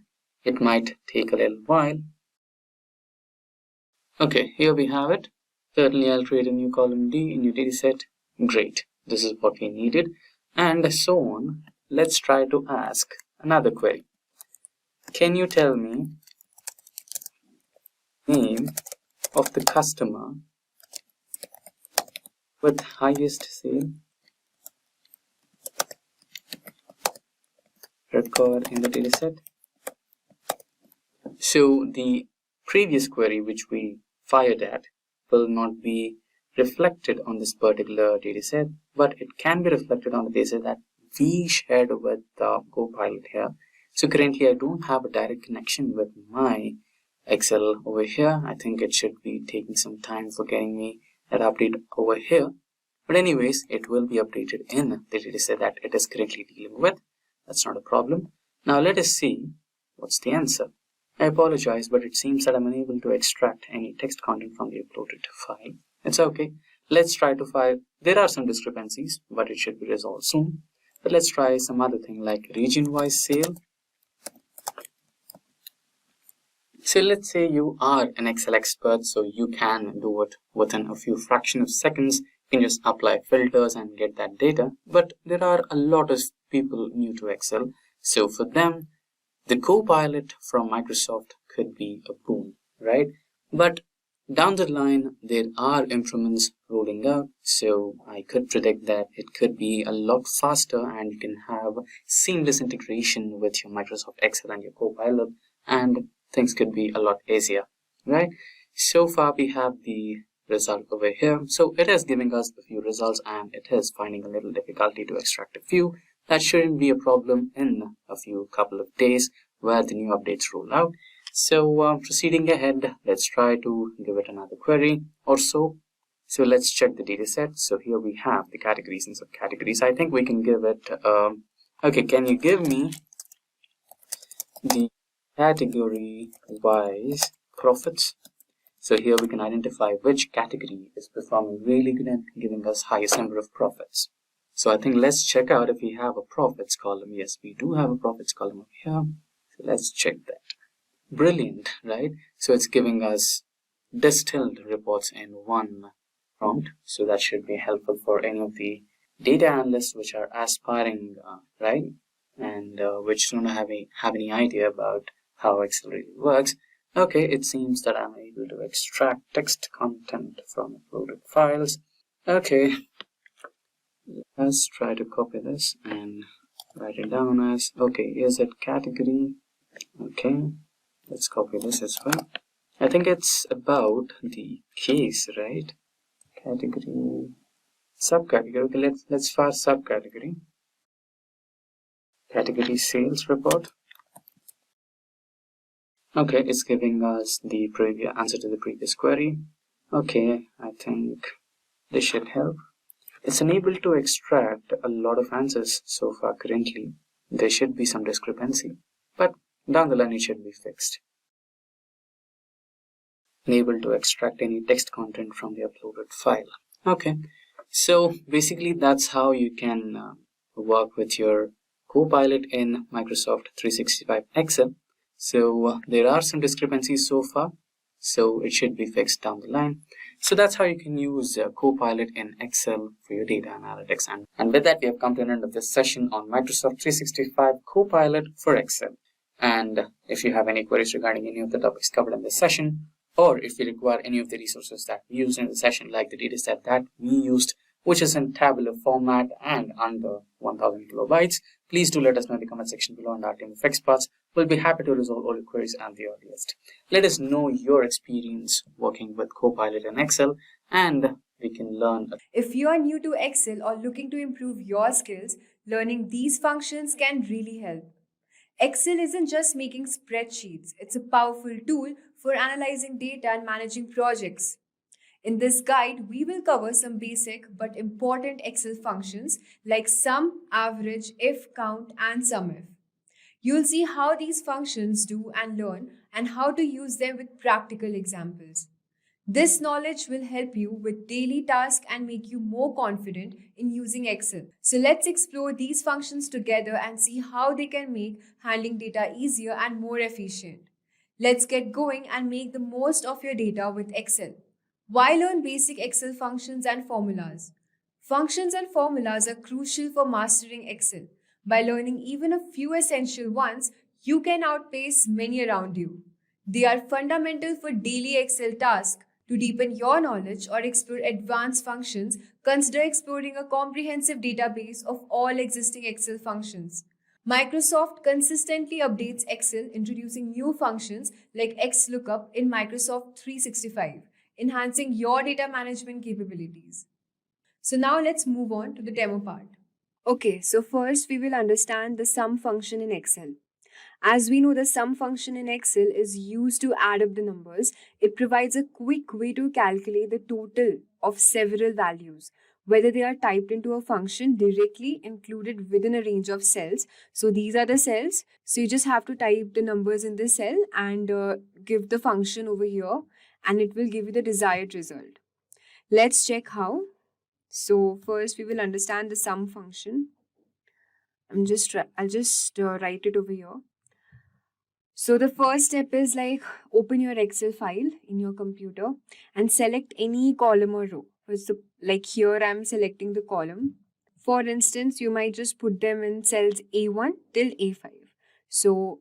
It might take a little while. Okay, here we have it. Certainly I'll create a new column D in your dataset. Great, this is what we needed, and so on. Let's try to ask another query. Can you tell me name of the customer with highest sale record in the dataset. So the previous query which we fired at will not be reflected on this particular dataset, but it can be reflected on the dataset that we shared with the Copilot here. So currently I don't have a direct connection with my Excel over here. I think it should be taking some time for getting me that update over here. But anyways, it will be updated in the dataset that it is currently dealing with. That's not a problem. Now let us see what's the answer. I apologize, but it seems that I'm unable to extract any text content from the uploaded file. It's okay. Let's try to file. There are some discrepancies, but it should be resolved soon. But let's try some other thing like region-wise sale. So let's say you are an Excel expert, so you can do it within a few fraction of seconds. You can just apply filters and get that data. But there are a lot of people new to Excel. So for them, the Copilot from Microsoft could be a boon, right? But down the line, there are improvements rolling out. So I could predict that it could be a lot faster and you can have seamless integration with your Microsoft Excel and your Copilot, and things could be a lot easier, right? So far we have the result over here. So it is giving us a few results and it is finding a little difficulty to extract a few. That shouldn't be a problem in a few couple of days where the new updates roll out. So proceeding ahead, let's try to give it another query or so. So let's check the data set. So here we have the categories and subcategories. I think we can give it, okay, can you give me the category wise profits? So here we can identify which category is performing really good and giving us highest number of profits. So I think let's check out if we have a profits column. Yes, we do have a profits column over here. So let's check that. Brilliant, right? So it's giving us distilled reports in one prompt. So that should be helpful for any of the data analysts which are aspiring, right? And which don't have any idea about how Excel really works. Okay, it seems that I'm able to extract text content from uploaded files. Okay. Let's try to copy this and write it down as, okay, is it category? Okay, let's copy this as well. I think it's about the case, right? Category, subcategory. Okay, let's fire subcategory. Category sales report. Okay, it's giving us the previous answer to the previous query. Okay, I think this should help. It's unable to extract a lot of answers so far currently. There should be some discrepancy, but down the line it should be fixed. Unable to extract any text content from the uploaded file. Okay, so basically that's how you can work with your Copilot in Microsoft 365 Excel. So there are some discrepancies so far, so it should be fixed down the line. So that's how you can use Copilot in Excel for your data analytics. And with that, we have come to an end of this session on Microsoft 365 Copilot for Excel. And if you have any queries regarding any of the topics covered in this session, or if you require any of the resources that we used in the session, like the dataset that we used, which is in tabular format and under 1000 kilobytes, please do let us know in the comment section below, and our team of experts will be happy to resolve all your queries at the earliest. Let us know your experience working with Copilot in Excel, and we can learn. If you are new to Excel or looking to improve your skills, learning these functions can really help. Excel isn't just making spreadsheets, it's a powerful tool for analyzing data and managing projects. In this guide, we will cover some basic but important Excel functions like sum, average, if, count, and SUMIFS. You'll see how these functions do and learn, and how to use them with practical examples. This knowledge will help you with daily tasks and make you more confident in using Excel. So let's explore these functions together and see how they can make handling data easier and more efficient. Let's get going and make the most of your data with Excel. Why learn basic Excel functions and formulas? Functions and formulas are crucial for mastering Excel. By learning even a few essential ones, you can outpace many around you. They are fundamental for daily Excel tasks. To deepen your knowledge or explore advanced functions, consider exploring a comprehensive database of all existing Excel functions. Microsoft consistently updates Excel, introducing new functions like XLOOKUP in Microsoft 365, enhancing your data management capabilities. So now let's move on to the demo part. Okay, so first we will understand the sum function in Excel. As we know, the sum function in Excel is used to add up the numbers. It provides a quick way to calculate the total of several values, whether they are typed into a function directly included within a range of cells. So these are the cells. So you just have to type the numbers in this cell and give the function over here, and it will give you the desired result. Let's check how. So first we will understand the sum function. I'll just write it over here. So the first step is like open your Excel file in your computer and select any column or row. So like here I'm selecting the column. For instance, you might just put them in cells A1 till A5. So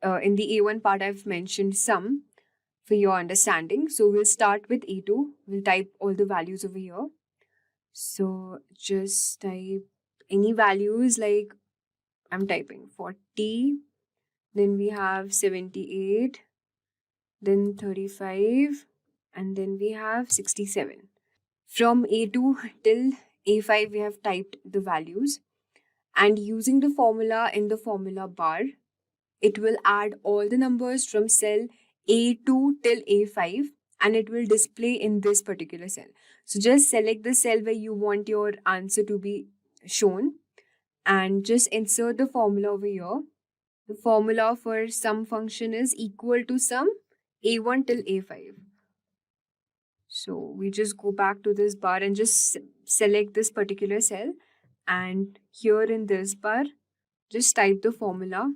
in the A1 part I've mentioned sum for your understanding. So we'll start with A2. We'll type all the values over here. So just type any values, like I'm typing 40. Then we have 78, then 35, and then we have 67. From A2 till A5, we have typed the values. And using the formula in the formula bar, it will add all the numbers from cell A2 till A5, and it will display in this particular cell. So just select the cell where you want your answer to be shown and just insert the formula over here. The formula for sum function is equal to sum A1 till A5. So we just go back to this bar and just select this particular cell. And here in this bar, just type the formula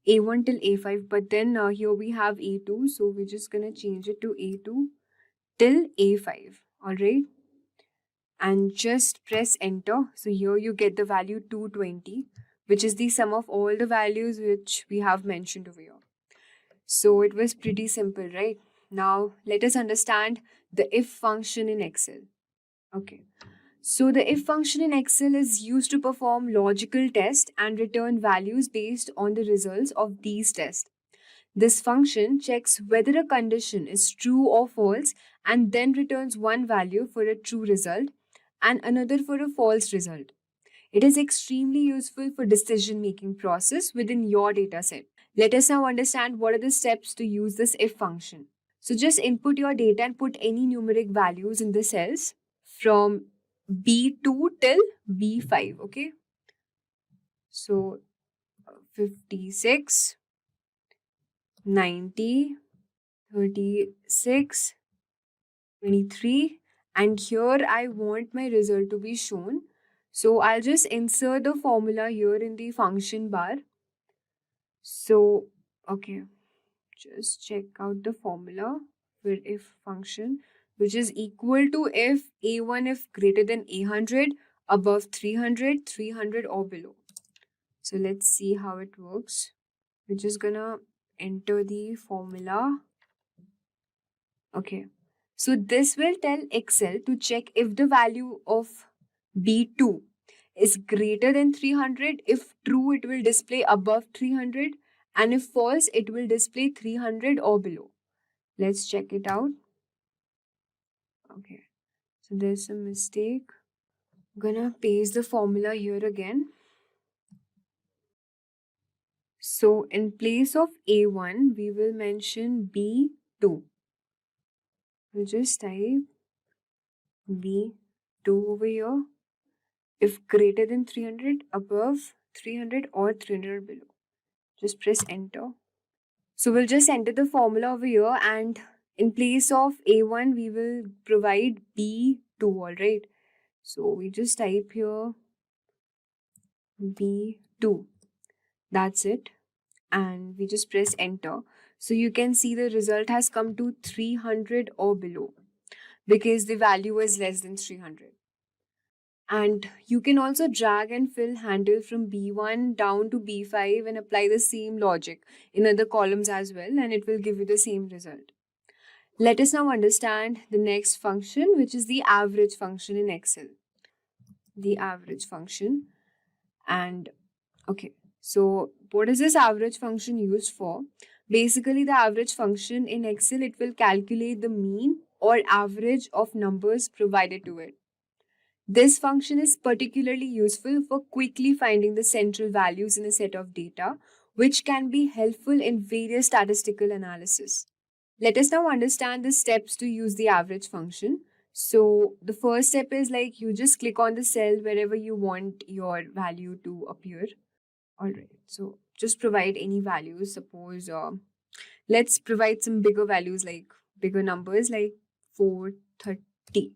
A1 till A5. But then here we have A2. So we're just going to change it to A2 till A5. Alright. And just press enter. So here you get the value 220. Which is the sum of all the values which we have mentioned over here. So it was pretty simple, right? Now let us understand the if function in Excel. Okay. So the if function in Excel is used to perform logical tests and return values based on the results of these tests. This function checks whether a condition is true or false and then returns one value for a true result and another for a false result. It is extremely useful for decision-making process within your dataset. Let us now understand what are the steps to use this if function. So just input your data and put any numeric values in the cells from B2 till B5, okay? So 56, 90, 36, 23, and here I want my result to be shown. So I'll just insert the formula here in the function bar. So, okay, just check out the formula for if function, which is equal to if A1 if greater than 800, above 300, 300 or below. So let's see how it works. We're just gonna enter the formula. Okay, so this will tell Excel to check if the value of B2 is greater than 300. If true, it will display above 300, and if false, it will display 300 or below. Let's check it out. Okay, so there's a mistake. I'm gonna paste the formula here again. So in place of A1, we will mention B2. We'll just type B2 over here. If greater than 300, above 300 or 300 below. Just press enter. So we'll just enter the formula over here, and in place of A1, we will provide B2, alright? So we just type here B2. That's it. And we just press enter. So you can see the result has come to 300 or below because the value is less than 300. And you can also drag and fill handle from B1 down to B5 and apply the same logic in other columns as well, and it will give you the same result. Let us now understand the next function, which is the average function in Excel. The average function. And okay, so what is this average function used for? Basically, the average function in Excel, it will calculate the mean or average of numbers provided to it. This function is particularly useful for quickly finding the central values in a set of data, which can be helpful in various statistical analysis. Let us now understand the steps to use the average function. So the first step is like you just click on the cell wherever you want your value to appear. All right, so just provide any values. Suppose let's provide some bigger values, like bigger numbers, like 430.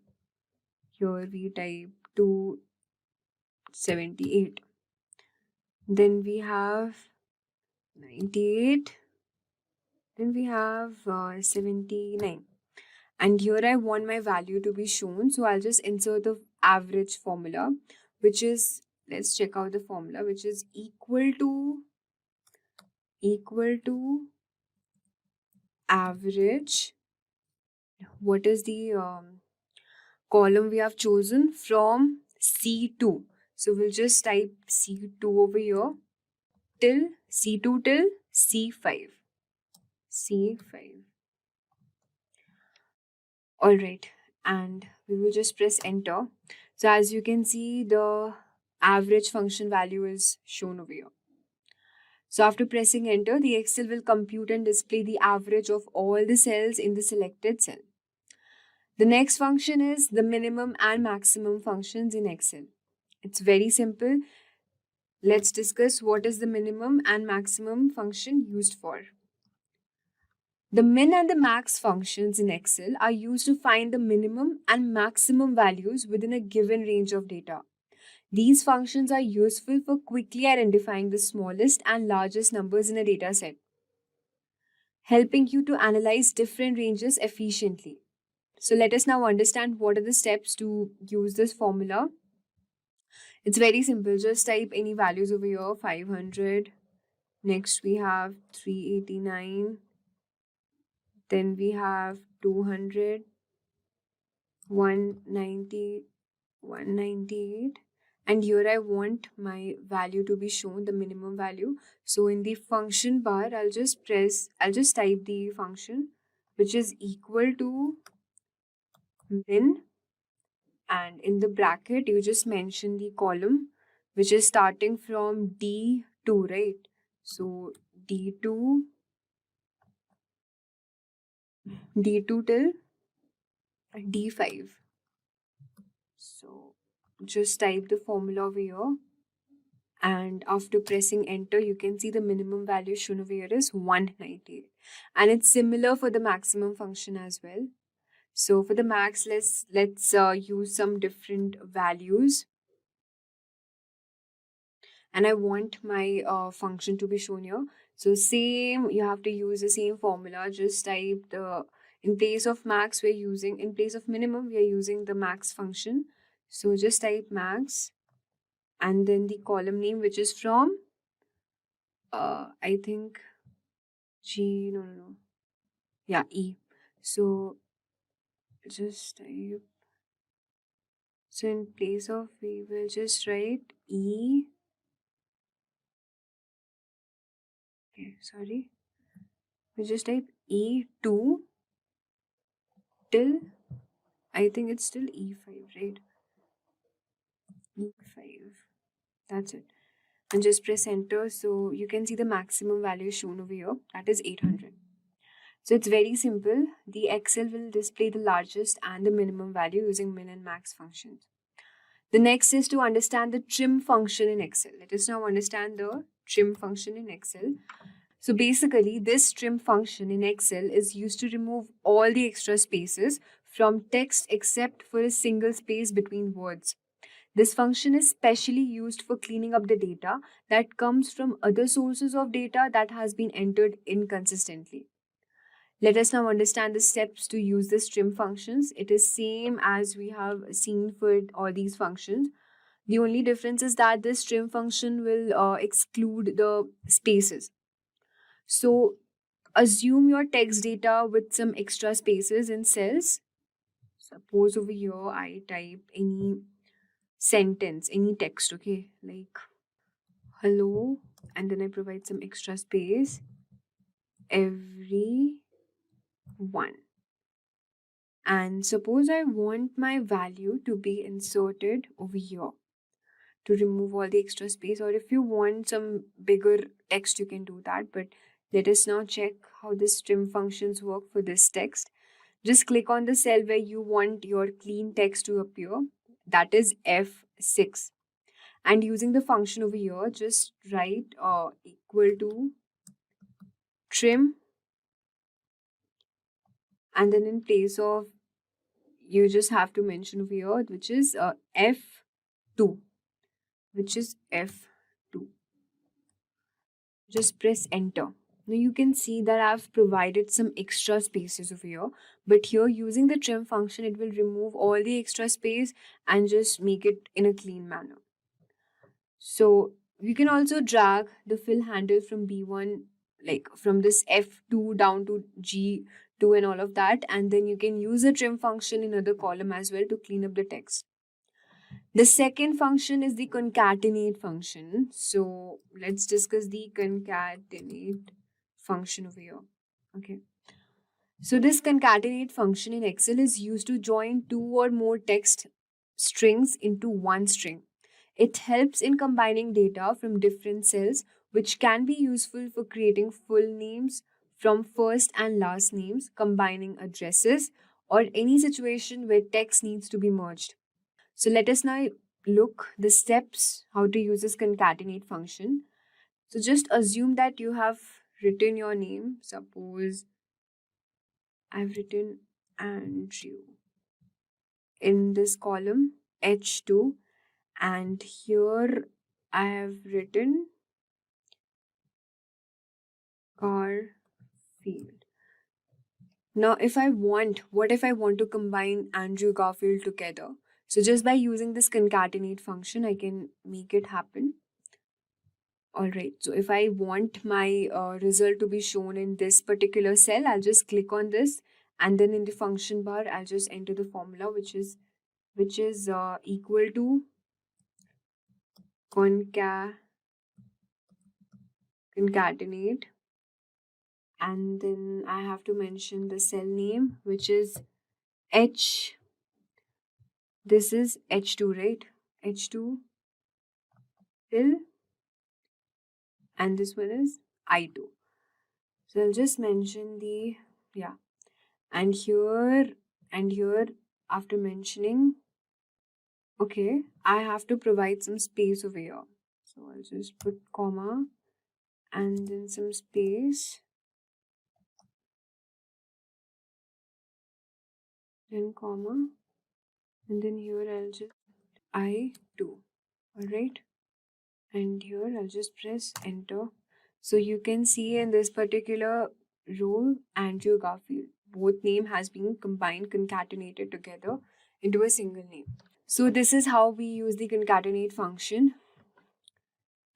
Here we type 278. Then we have 98. Then we have 79. And here I want my value to be shown. So I'll just insert the average formula, which is, let's check out the formula, which is equal to average. What is the column we have chosen? From C2. So we'll just type C2 over here till C2 till C5. C5. All right, and we will just press enter. So as you can see, the average function value is shown over here. So after pressing enter, the Excel will compute and display the average of all the cells in the selected cell. The next function is the minimum and maximum functions in Excel. It's very simple. Let's discuss what is the minimum and maximum function used for. The min and the max functions in Excel are used to find the minimum and maximum values within a given range of data. These functions are useful for quickly identifying the smallest and largest numbers in a data set, helping you to analyze different ranges efficiently. So let us now understand what are the steps to use this formula. It's very simple. Just type any values over here, 500. Next we have 389. Then we have 200, 190, 198. And here I want my value to be shown, the minimum value. So in the function bar, I'll just type the function, which is equal to min. And in the bracket, you just mention the column, which is starting from D2, right? So D2 till D5. So just type the formula over here. And after pressing enter, you can see the minimum value shown over here is 198. And it's similar for the maximum function as well. So for the max, let's use some different values. And I want my function to be shown here. So same, you have to use the same formula. Just type the, in place of max, in place of minimum, we are using the max function. So just type max and then the column name, which is from, I think, yeah, E. So just type, so in place of, we will just write E. Okay, sorry. We just type E2 till, I think it's still E5, right? E5. That's it. And just press enter. So you can see the maximum value shown over here. That is 800. So it's very simple. The Excel will display the largest and the minimum value using min and max functions. The next is to understand the trim function in Excel. Let us now understand the trim function in Excel. So basically, this trim function in Excel is used to remove all the extra spaces from text except for a single space between words. This function is specially used for cleaning up the data that comes from other sources of data that has been entered inconsistently. Let us now understand the steps to use this trim functions. It is same as we have seen for all these functions. The only difference is that this trim function will exclude the spaces. So assume your text data with some extra spaces in cells. Suppose over here I type any sentence, any text, okay, like hello, and then I provide some extra space, everyone. And suppose I want my value to be inserted over here to remove all the extra space, or if you want some bigger text, you can do that. But let us now check how this trim functions work for this text. Just click on the cell where you want your clean text to appear, that is F6. And using the function over here, just write equal to trim, and then in place of, you just have to mention over here, which is F2, which is F2. Just press enter. Now you can see that I've provided some extra spaces over here, but here using the trim function, it will remove all the extra space and just make it in a clean manner. So you can also drag the fill handle from B1, like from this F2 down to G2 and all of that, and then you can use the trim function in other column as well to clean up the text. The second function is the concatenate function. So let's discuss the concatenate function over here. Okay. So this concatenate function in Excel is used to join two or more text strings into one string. It helps in combining data from different cells, which can be useful for creating full names from first and last names, combining addresses, or any situation where text needs to be merged. So let us now look the steps how to use this concatenate function. So just assume that you have written your name. Suppose I've written Andrew in this column H2, and here I have written Garfield. Now what if I want to combine Andrew Garfield together? So just by using this concatenate function, I can make it happen. Alright, so if I want my result to be shown in this particular cell, I'll just click on this, and then in the function bar, I'll just enter the formula, which is equal to concatenate, and then I have to mention the cell name, which is H. This is H2, right? H2 till, and this one is I2. So I'll just mention the, yeah, and here after mentioning, okay, I have to provide some space over here. So I'll just put comma and then some space, then comma, and then here I'll just I2. Alright, and here I'll just press enter. So you can see in this particular row, Andrew Garfield, both name has been combined, concatenated together into a single name. So this is how we use the concatenate function.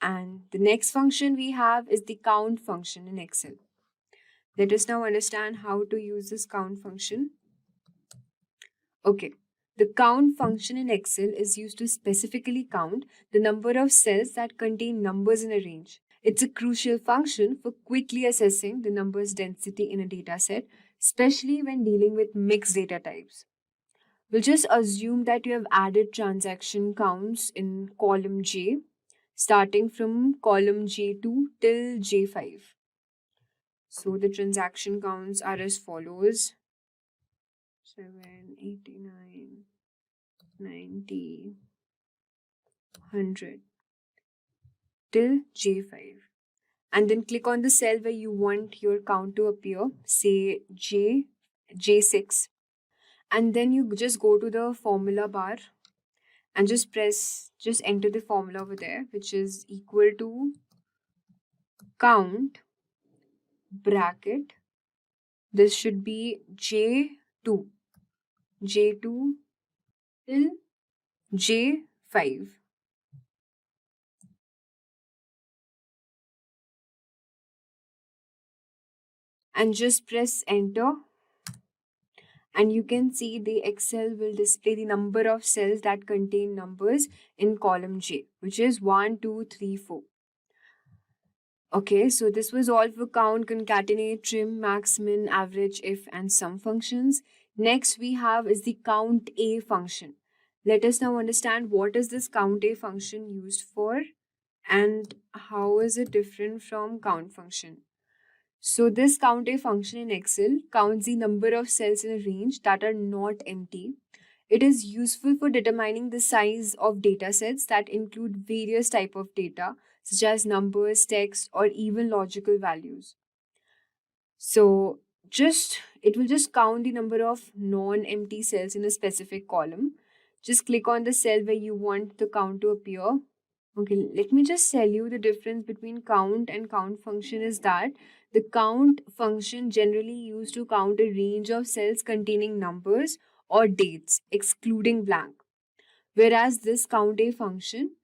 And the next function we have is the count function in Excel. Let us now understand how to use this count function. Okay, the count function in Excel is used to specifically count the number of cells that contain numbers in a range. It's a crucial function for quickly assessing the numbers density in a dataset, especially when dealing with mixed data types. We'll just assume that you have added transaction counts in column J, starting from column J2 till J5. So the transaction counts are as follows: 7, 89, 90, 100 till J5. And then click on the cell where you want your count to appear, say J6. And then you just go to the formula bar and just enter the formula over there, which is equal to count bracket. This should be J2 till J5. and just press enter. And you can see the Excel will display the number of cells that contain numbers in column J, which is 1, 2, 3, 4. Okay, so this was all for count, concatenate, trim, max, min, average, if, and sum functions. Next we have is the count A function. Let us now understand what is this count A function used for and how is it different from count function. So this count A function in Excel counts the number of cells in a range that are not empty. It is useful for determining the size of data sets that include various types of data, such as numbers, text, or even logical values. So it will just count the number of non-empty cells in a specific column. Just click on the cell where you want the count to appear. Okay, let me just tell you the difference between count and count function is that the count function generally used to count a range of cells containing numbers or dates, excluding blank. Whereas this count A function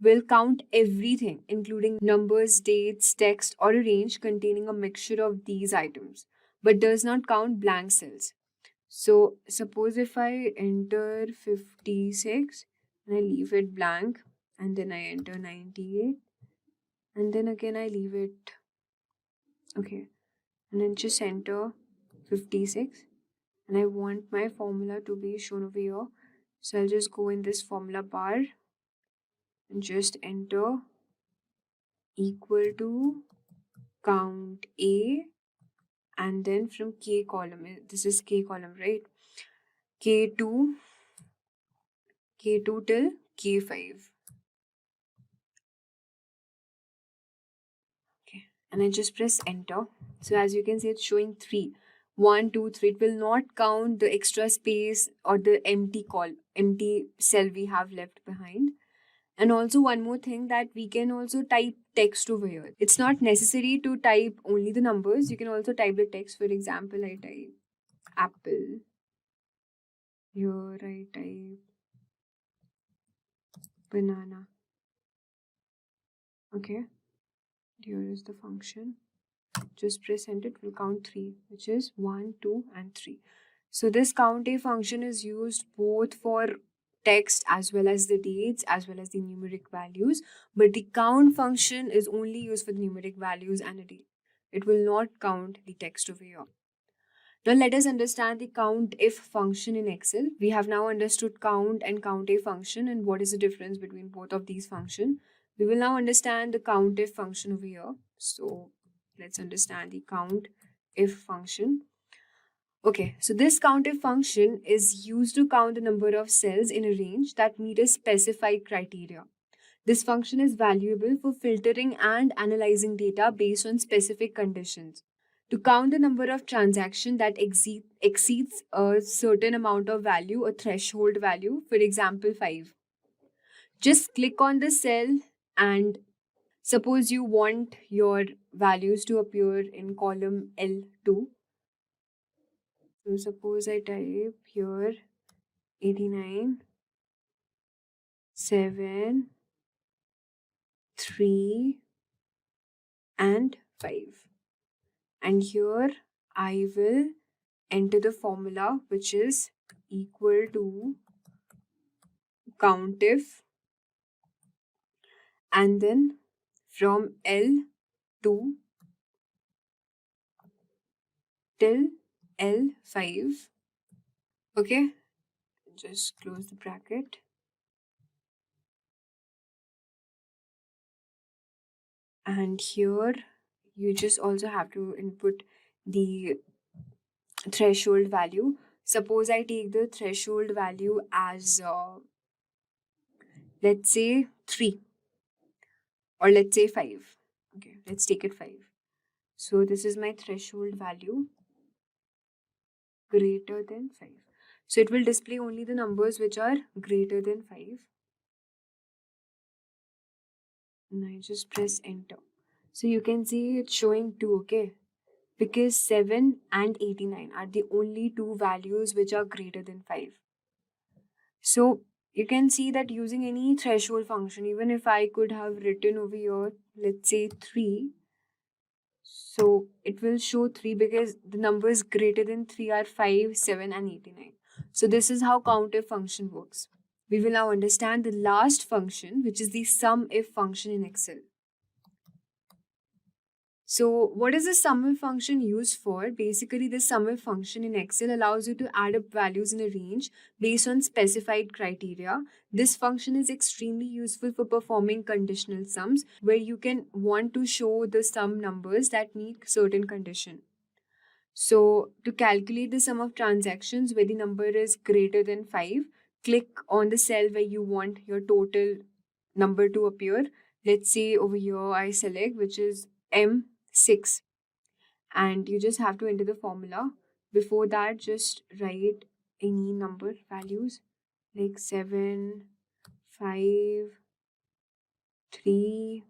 will count everything, including numbers, dates, text, or a range containing a mixture of these items, but does not count blank cells. So suppose if I enter 56 and I leave it blank, and then I enter 98, and then again I leave it, okay, and then just enter 56, and I want my formula to be shown over here. So I'll just go in this formula bar and just enter equal to count A, and then from K column, this is K column, right? K2 till K5. Okay, and I just press enter. So as you can see, it's showing 3. 1, 2, 3. It will not count the extra space or the empty cell we have left behind. And also one more thing, that we can also type text over here. It's not necessary to type only the numbers. You can also type the text. For example, I type apple. Here I type banana. Okay. Here is the function. Just press enter, it will count 3, which is 1, 2, and 3. So this count A function is used both for text as well as the dates as well as the numeric values, but the count function is only used for the numeric values and a date. It will not count the text over here. Now let us understand the count if function in Excel. We have now understood count and count A function and what is the difference between both of these functions. We will now understand the count if function over here. So let's understand the count if function. Okay, so this count if function is used to count the number of cells in a range that meet a specified criteria. This function is valuable for filtering and analyzing data based on specific conditions. To count the number of transactions that exceeds a certain amount of value, a threshold value, for example 5. Just click on the cell and suppose you want your values to appear in column L2. So suppose I type here 89, 7, 3, and 5. And here I will enter the formula, which is equal to COUNTIF, and then from L2 till L5. Okay, just close the bracket. And here you just also have to input the threshold value. Suppose I take the threshold value as let's say 3, or let's say 5. Okay, let's take it 5. So this is my threshold value greater than 5. So it will display only the numbers which are greater than 5. And I just press enter. So you can see it's showing 2, okay? Because 7 and 89 are the only two values which are greater than 5. So you can see that using any threshold function, even if I could have written over here, let's say 3, So it will show 3 because the numbers greater than 3 are 5, 7 and 89. So this is how countif function works. We will now understand the last function, which is the SUMIF function in Excel. So what is the SUMIF function used for? Basically, the SUMIF function in Excel allows you to add up values in a range based on specified criteria. This function is extremely useful for performing conditional sums, where you can want to show the sum numbers that meet certain condition. So to calculate the sum of transactions where the number is greater than 5, click on the cell where you want your total number to appear. Let's say over here I select, which is M6, and you just have to enter the formula. Before that, just write any number values like 7, 5, 3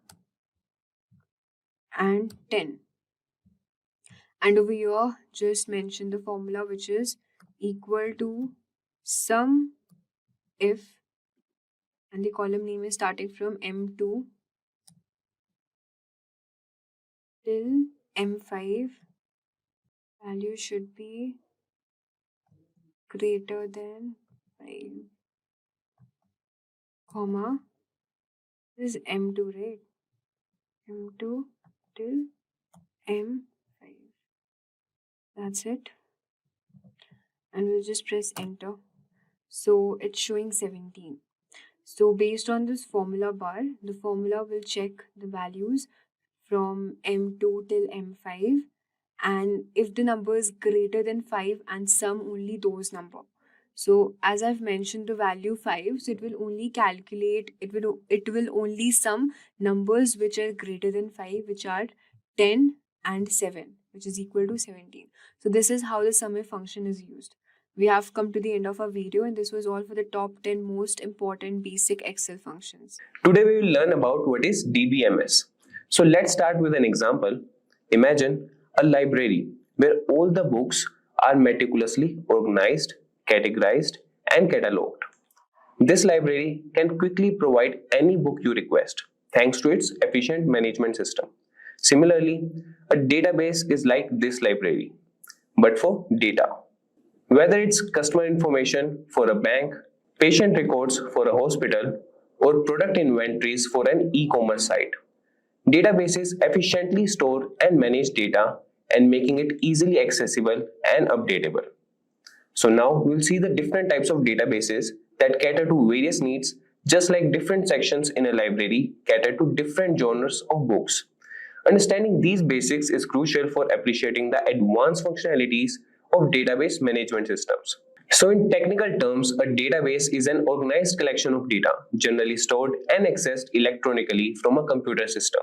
and 10. And over here, just mention the formula, which is equal to sum if, and the column name is starting from M2 till M5. Value should be greater than 5, comma, this is M2, right? M2 till M5. That's it. And we'll just press enter. So it's showing 17. So based on this formula bar, the formula will check the values from M2 till M5, and if the number is greater than 5 and sum only those number. So as I've mentioned the value 5, so it will only calculate, it will only sum numbers which are greater than 5, which are 10 and 7, which is equal to 17. So this is how the SUMIF function is used. We have come to the end of our video, and this was all for the top 10 most important basic Excel functions. Today we will learn about what is DBMS. So let's start with an example. Imagine a library where all the books are meticulously organized, categorized and catalogued. This library can quickly provide any book you request thanks to its efficient management system. Similarly, a database is like this library, but for data. Whether it's customer information for a bank, patient records for a hospital, or product inventories for an e-commerce site, databases efficiently store and manage data and making it easily accessible and updatable. So now we'll see the different types of databases that cater to various needs, just like different sections in a library cater to different genres of books. Understanding these basics is crucial for appreciating the advanced functionalities of database management systems. So in technical terms, a database is an organized collection of data, generally stored and accessed electronically from a computer system.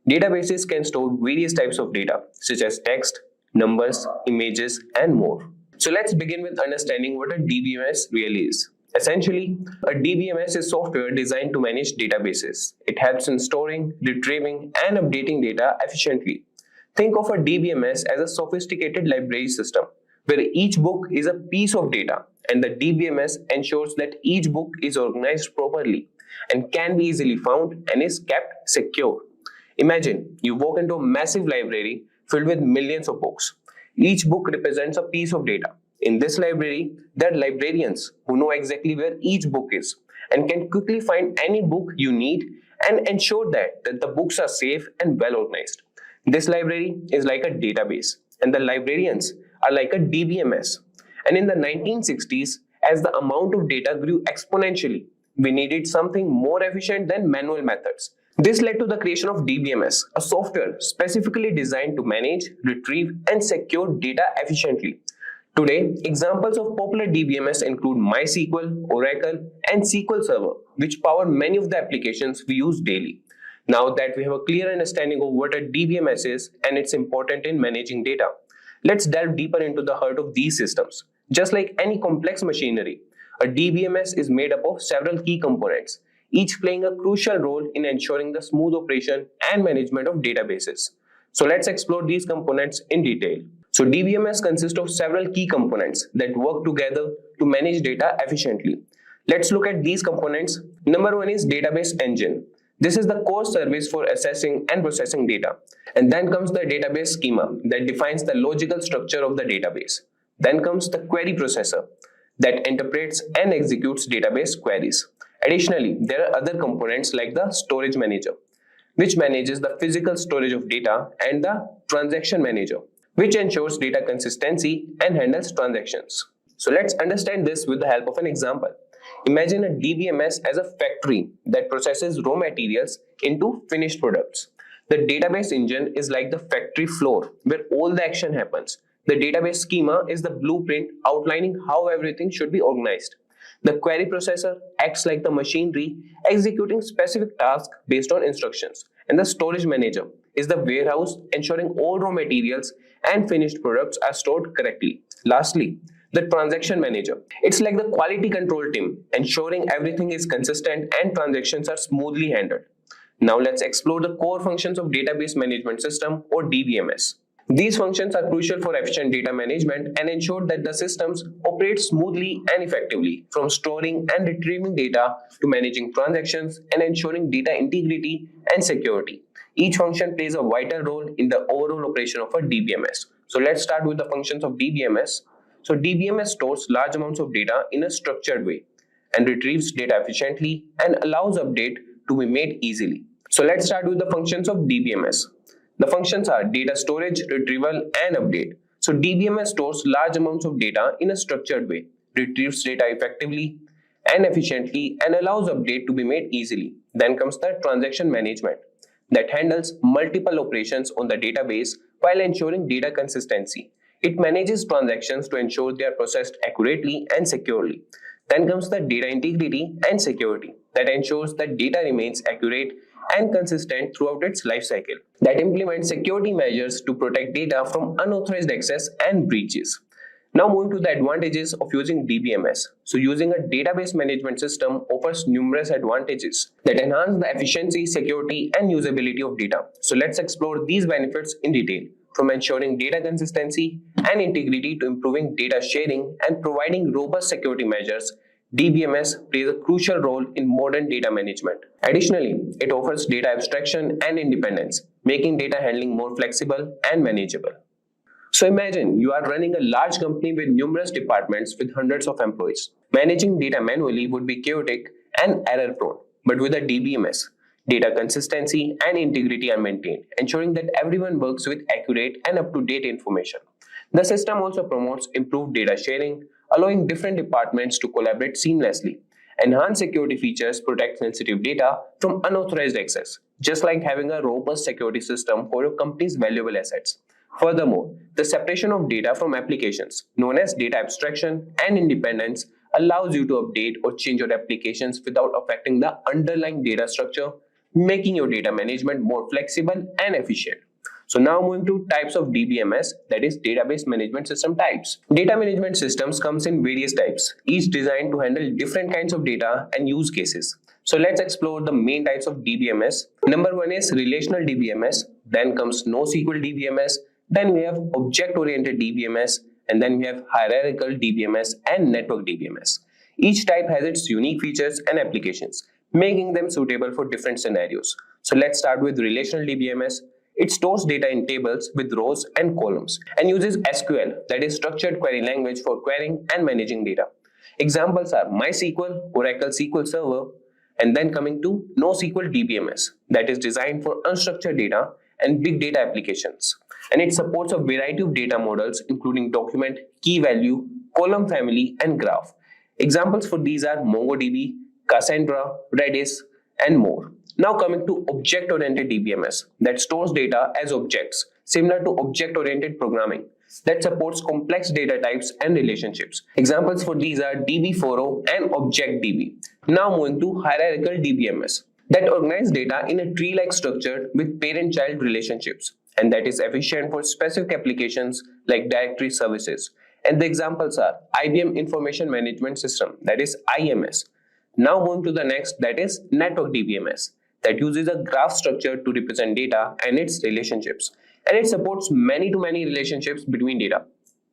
Databases can store various types of data, such as text, numbers, images, and more. So let's begin with understanding what a DBMS really is. Essentially, a DBMS is software designed to manage databases. It helps in storing, retrieving, and updating data efficiently. Think of a DBMS as a sophisticated library system, where each book is a piece of data, and the DBMS ensures that each book is organized properly and can be easily found and is kept secure. Imagine you walk into a massive library filled with millions of books. Each book represents a piece of data. In this library, there are librarians who know exactly where each book is and can quickly find any book you need and ensure that the books are safe and well organized. This library is like a database, and the librarians are like a DBMS. And in the 1960s, as the amount of data grew exponentially, we needed something more efficient than manual methods. This led to the creation of DBMS, a software specifically designed to manage, retrieve, and secure data efficiently. Today, examples of popular DBMS include MySQL, Oracle, and SQL Server, which power many of the applications we use daily. Now that we have a clear understanding of what a DBMS is and it's important in managing data, let's delve deeper into the heart of these systems. Just like any complex machinery, a DBMS is made up of several key components, each playing a crucial role in ensuring the smooth operation and management of databases. So let's explore these components in detail. So DBMS consists of several key components that work together to manage data efficiently. Let's look at these components. Number one is database engine. This is the core service for assessing and processing data. And then comes the database schema that defines the logical structure of the database. Then comes the query processor that interprets and executes database queries. Additionally, there are other components like the storage manager, which manages the physical storage of data, and the transaction manager, which ensures data consistency and handles transactions. So let's understand this with the help of an example. Imagine a DBMS as a factory that processes raw materials into finished products. The database engine is like the factory floor where all the action happens. The database schema is the blueprint outlining how everything should be organized. The query processor acts like the machinery executing specific tasks based on instructions. And the storage manager is the warehouse ensuring all raw materials and finished products are stored correctly. Lastly, the transaction manager. It's like the quality control team, ensuring everything is consistent and transactions are smoothly handled. Now let's explore the core functions of Database Management System or DBMS. These functions are crucial for efficient data management and ensure that the systems operate smoothly and effectively, from storing and retrieving data to managing transactions and ensuring data integrity and security. Each function plays a vital role in the overall operation of a DBMS. So let's start with the functions of DBMS. So DBMS stores large amounts of data in a structured way and retrieves data efficiently and allows update to be made easily. So let's start with the functions of DBMS. The functions are data storage, retrieval, and update. So DBMS stores large amounts of data in a structured way, retrieves data effectively and efficiently, and allows update to be made easily. Then comes the transaction management that handles multiple operations on the database while ensuring data consistency. It manages transactions to ensure they are processed accurately and securely. Then comes the data integrity and security that ensures that data remains accurate and consistent throughout its life cycle. That implements security measures to protect data from unauthorized access and breaches. Now moving to the advantages of using DBMS. So using a database management system offers numerous advantages that enhance the efficiency, security, and usability of data. So let's explore these benefits in detail, from ensuring data consistency and integrity to improving data sharing and providing robust security measures. DBMS plays a crucial role in modern data management. Additionally, it offers data abstraction and independence, making data handling more flexible and manageable. So imagine you are running a large company with numerous departments with hundreds of employees. Managing data manually would be chaotic and error-prone, but with a DBMS, data consistency and integrity are maintained, ensuring that everyone works with accurate and up-to-date information. The system also promotes improved data sharing, allowing different departments to collaborate seamlessly. Enhanced security features protect sensitive data from unauthorized access, just like having a robust security system for your company's valuable assets. Furthermore, the separation of data from applications, known as data abstraction and independence, allows you to update or change your applications without affecting the underlying data structure, making your data management more flexible and efficient. So now moving to types of DBMS, that is database management system types. Data management systems comes in various types, each designed to handle different kinds of data and use cases. So let's explore the main types of DBMS. Number one is relational DBMS, then comes NoSQL DBMS, then we have object-oriented DBMS, and then we have hierarchical DBMS and network DBMS. Each type has its unique features and applications, making them suitable for different scenarios. So let's start with relational DBMS. It stores data in tables with rows and columns and uses SQL, that is structured query language, for querying and managing data. Examples are MySQL, Oracle SQL Server, and then coming to NoSQL DBMS, that is designed for unstructured data and big data applications. And it supports a variety of data models including document, key value, column family, and graph. Examples for these are MongoDB, Cassandra, Redis, and more. Now coming to object-oriented DBMS that stores data as objects, similar to object-oriented programming, that supports complex data types and relationships. Examples for these are DB4O and ObjectDB. Now moving to hierarchical DBMS that organize data in a tree-like structure with parent-child relationships, and that is efficient for specific applications like directory services. And the examples are IBM Information Management System, that is IMS. Now moving to the next, that is network DBMS, that uses a graph structure to represent data and its relationships, and it supports many-to-many relationships between data.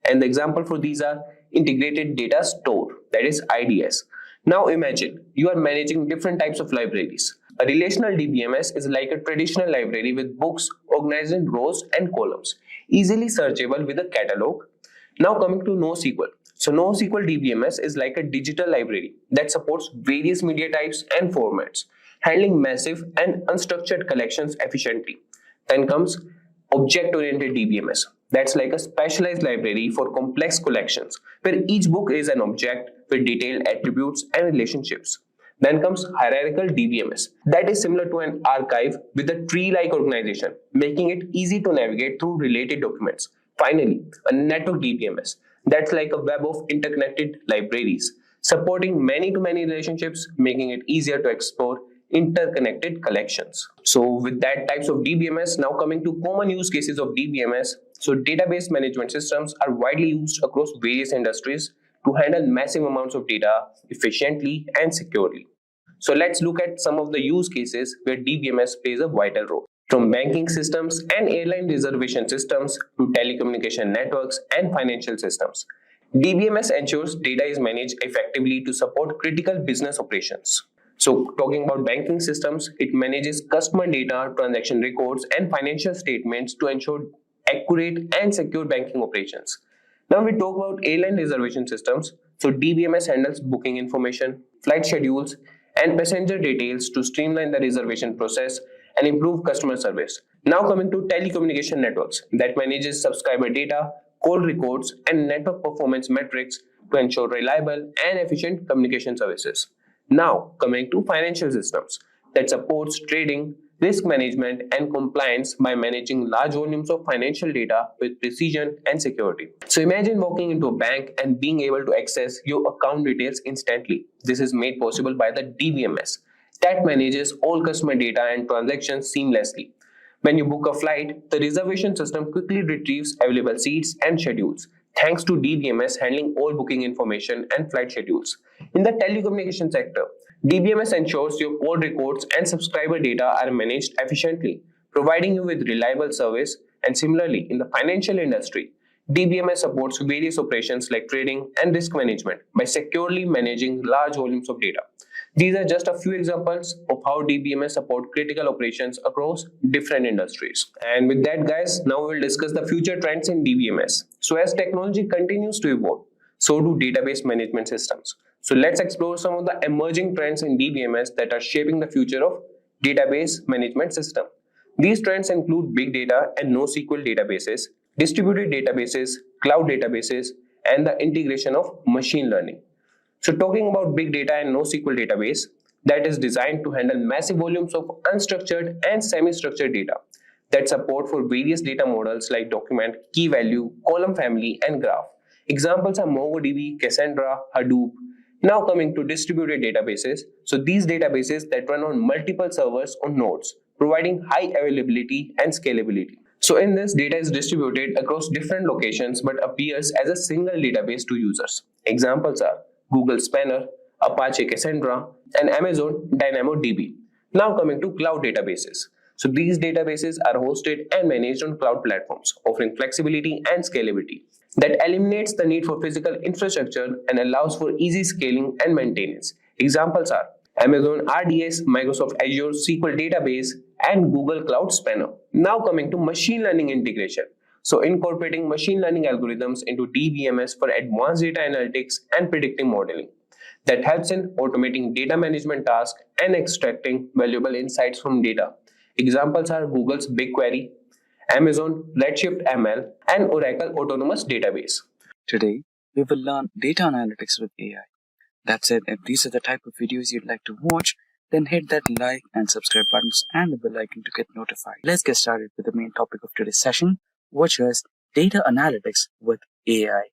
And the example for these are integrated data store, that is IDS. Now imagine you are managing different types of libraries. A relational DBMS is like a traditional library with books organized in rows and columns, easily searchable with a catalog. Now coming to NoSQL. So NoSQL DBMS is like a digital library that supports various media types and formats, handling massive and unstructured collections efficiently. Then comes object-oriented DBMS. That's like a specialized library for complex collections, where each book is an object with detailed attributes and relationships. Then comes hierarchical DBMS. That is similar to an archive with a tree-like organization, making it easy to navigate through related documents. Finally, a network DBMS. That's like a web of interconnected libraries, supporting many-to-many relationships, making it easier to explore interconnected collections. So with that types of DBMS, now coming to common use cases of DBMS. So database management systems are widely used across various industries to handle massive amounts of data efficiently and securely. So let's look at some of the use cases where DBMS plays a vital role. From banking systems and airline reservation systems to telecommunication networks and financial systems, DBMS ensures data is managed effectively to support critical business operations. So talking about banking systems, it manages customer data, transaction records, and financial statements to ensure accurate and secure banking operations. Now we talk about airline reservation systems. So DBMS handles booking information, flight schedules, and passenger details to streamline the reservation process and improve customer service. Now coming to telecommunication networks, that manages subscriber data, call records, and network performance metrics to ensure reliable and efficient communication services. Now coming to financial systems, that supports trading, risk management, and compliance by managing large volumes of financial data with precision and security. So imagine walking into a bank and being able to access your account details instantly. This is made possible by the DBMS that manages all customer data and transactions seamlessly. When you book a flight, the reservation system quickly retrieves available seats and schedules, thanks to DBMS handling all booking information and flight schedules. In the telecommunication sector, DBMS ensures your call records and subscriber data are managed efficiently, providing you with reliable service. And similarly, in the financial industry, DBMS supports various operations like trading and risk management by securely managing large volumes of data. These are just a few examples of how DBMS support critical operations across different industries. And with that, guys, now we'll discuss the future trends in DBMS. So as technology continues to evolve, so do database management systems. So let's explore some of the emerging trends in DBMS that are shaping the future of database management system. These trends include big data and NoSQL databases, distributed databases, cloud databases, and the integration of machine learning. So talking about big data and NoSQL database, that is designed to handle massive volumes of unstructured and semi-structured data that support for various data models like document, key value, column family, and graph. Examples are MongoDB, Cassandra, Hadoop. Now coming to distributed databases. So these databases that run on multiple servers or nodes, providing high availability and scalability. So in this, data is distributed across different locations but appears as a single database to users. Examples are Google Spanner, Apache Cassandra, and Amazon DynamoDB. Now coming to cloud databases. So these databases are hosted and managed on cloud platforms, offering flexibility and scalability that eliminates the need for physical infrastructure and allows for easy scaling and maintenance. Examples are Amazon RDS, Microsoft Azure SQL Database, and Google Cloud Spanner. Now coming to machine learning integration. So incorporating machine learning algorithms into DBMS for advanced data analytics and predictive modeling that helps in automating data management tasks and extracting valuable insights from data. Examples are Google's BigQuery, Amazon Redshift ML, and Oracle Autonomous Database. Today, we will learn data analytics with AI. That's it. If these are the type of videos you'd like to watch, then hit that like and subscribe buttons and the bell icon to get notified. Let's get started with the main topic of today's session, which is data analytics with AI.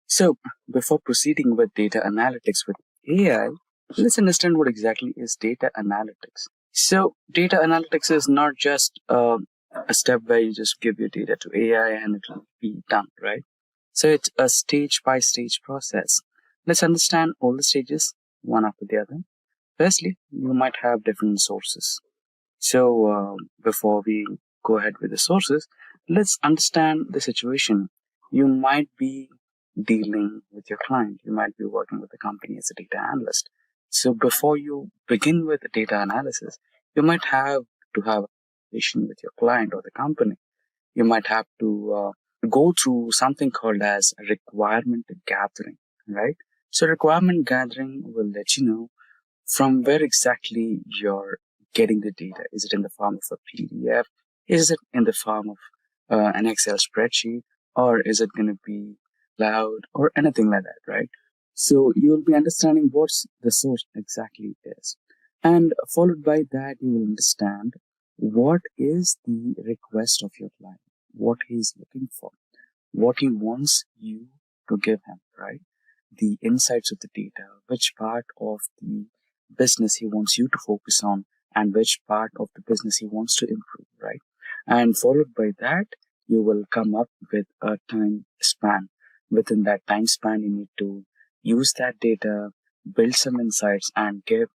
So, before proceeding with data analytics with AI, let's understand what exactly is data analytics. So, data analytics is not just a step where you just give your data to AI and it will be done, right? So, it's a stage-by-stage process. Let's understand all the stages, one after the other. Firstly, you might have different sources. So, before we go ahead with the sources, let's understand the situation. You might be dealing with your client. You might be working with the company as a data analyst. So before you begin with the data analysis, You might have to have a conversation with your client or the company. You might have to go through something called as requirement gathering, right? So requirement gathering will let you know from where exactly you're getting the data. Is it in the form of a PDF? Is it in the form of an Excel spreadsheet? Or is it going to be cloud or anything like that, right? So you'll be understanding what's the source exactly is. And followed by that, you will understand what is the request of your client, what he's looking for, what he wants you to give him, right? The insights of the data, which part of the business he wants you to focus on, and which part of the business he wants to improve, right? And followed by that, you will come up with a time span. Within that time span, you need to use that data, build some insights, and give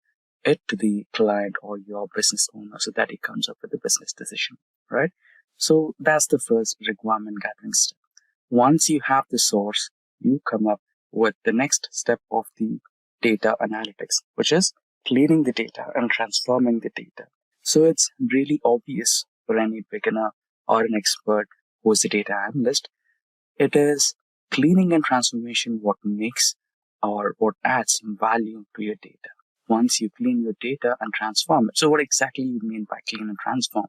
it to the client or your business owner so that he comes up with a business decision, right? So that's the first requirement gathering step. Once you have the source, you come up with the next step of the data analytics, which is cleaning the data and transforming the data. So it's really obvious for any beginner or an expert who is a data analyst. It is cleaning and transformation what makes or what adds value to your data. Once you clean your data and transform it. So what exactly you mean by clean and transform?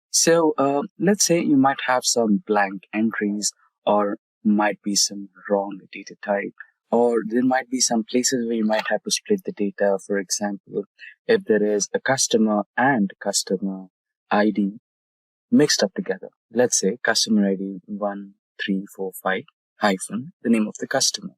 So let's say you might have some blank entries, or might be some wrong data type, or there might be some places where you might have to split the data. For example, if there is a customer and customer ID mixed up together, let's say customer ID 1345 hyphen the name of the customer,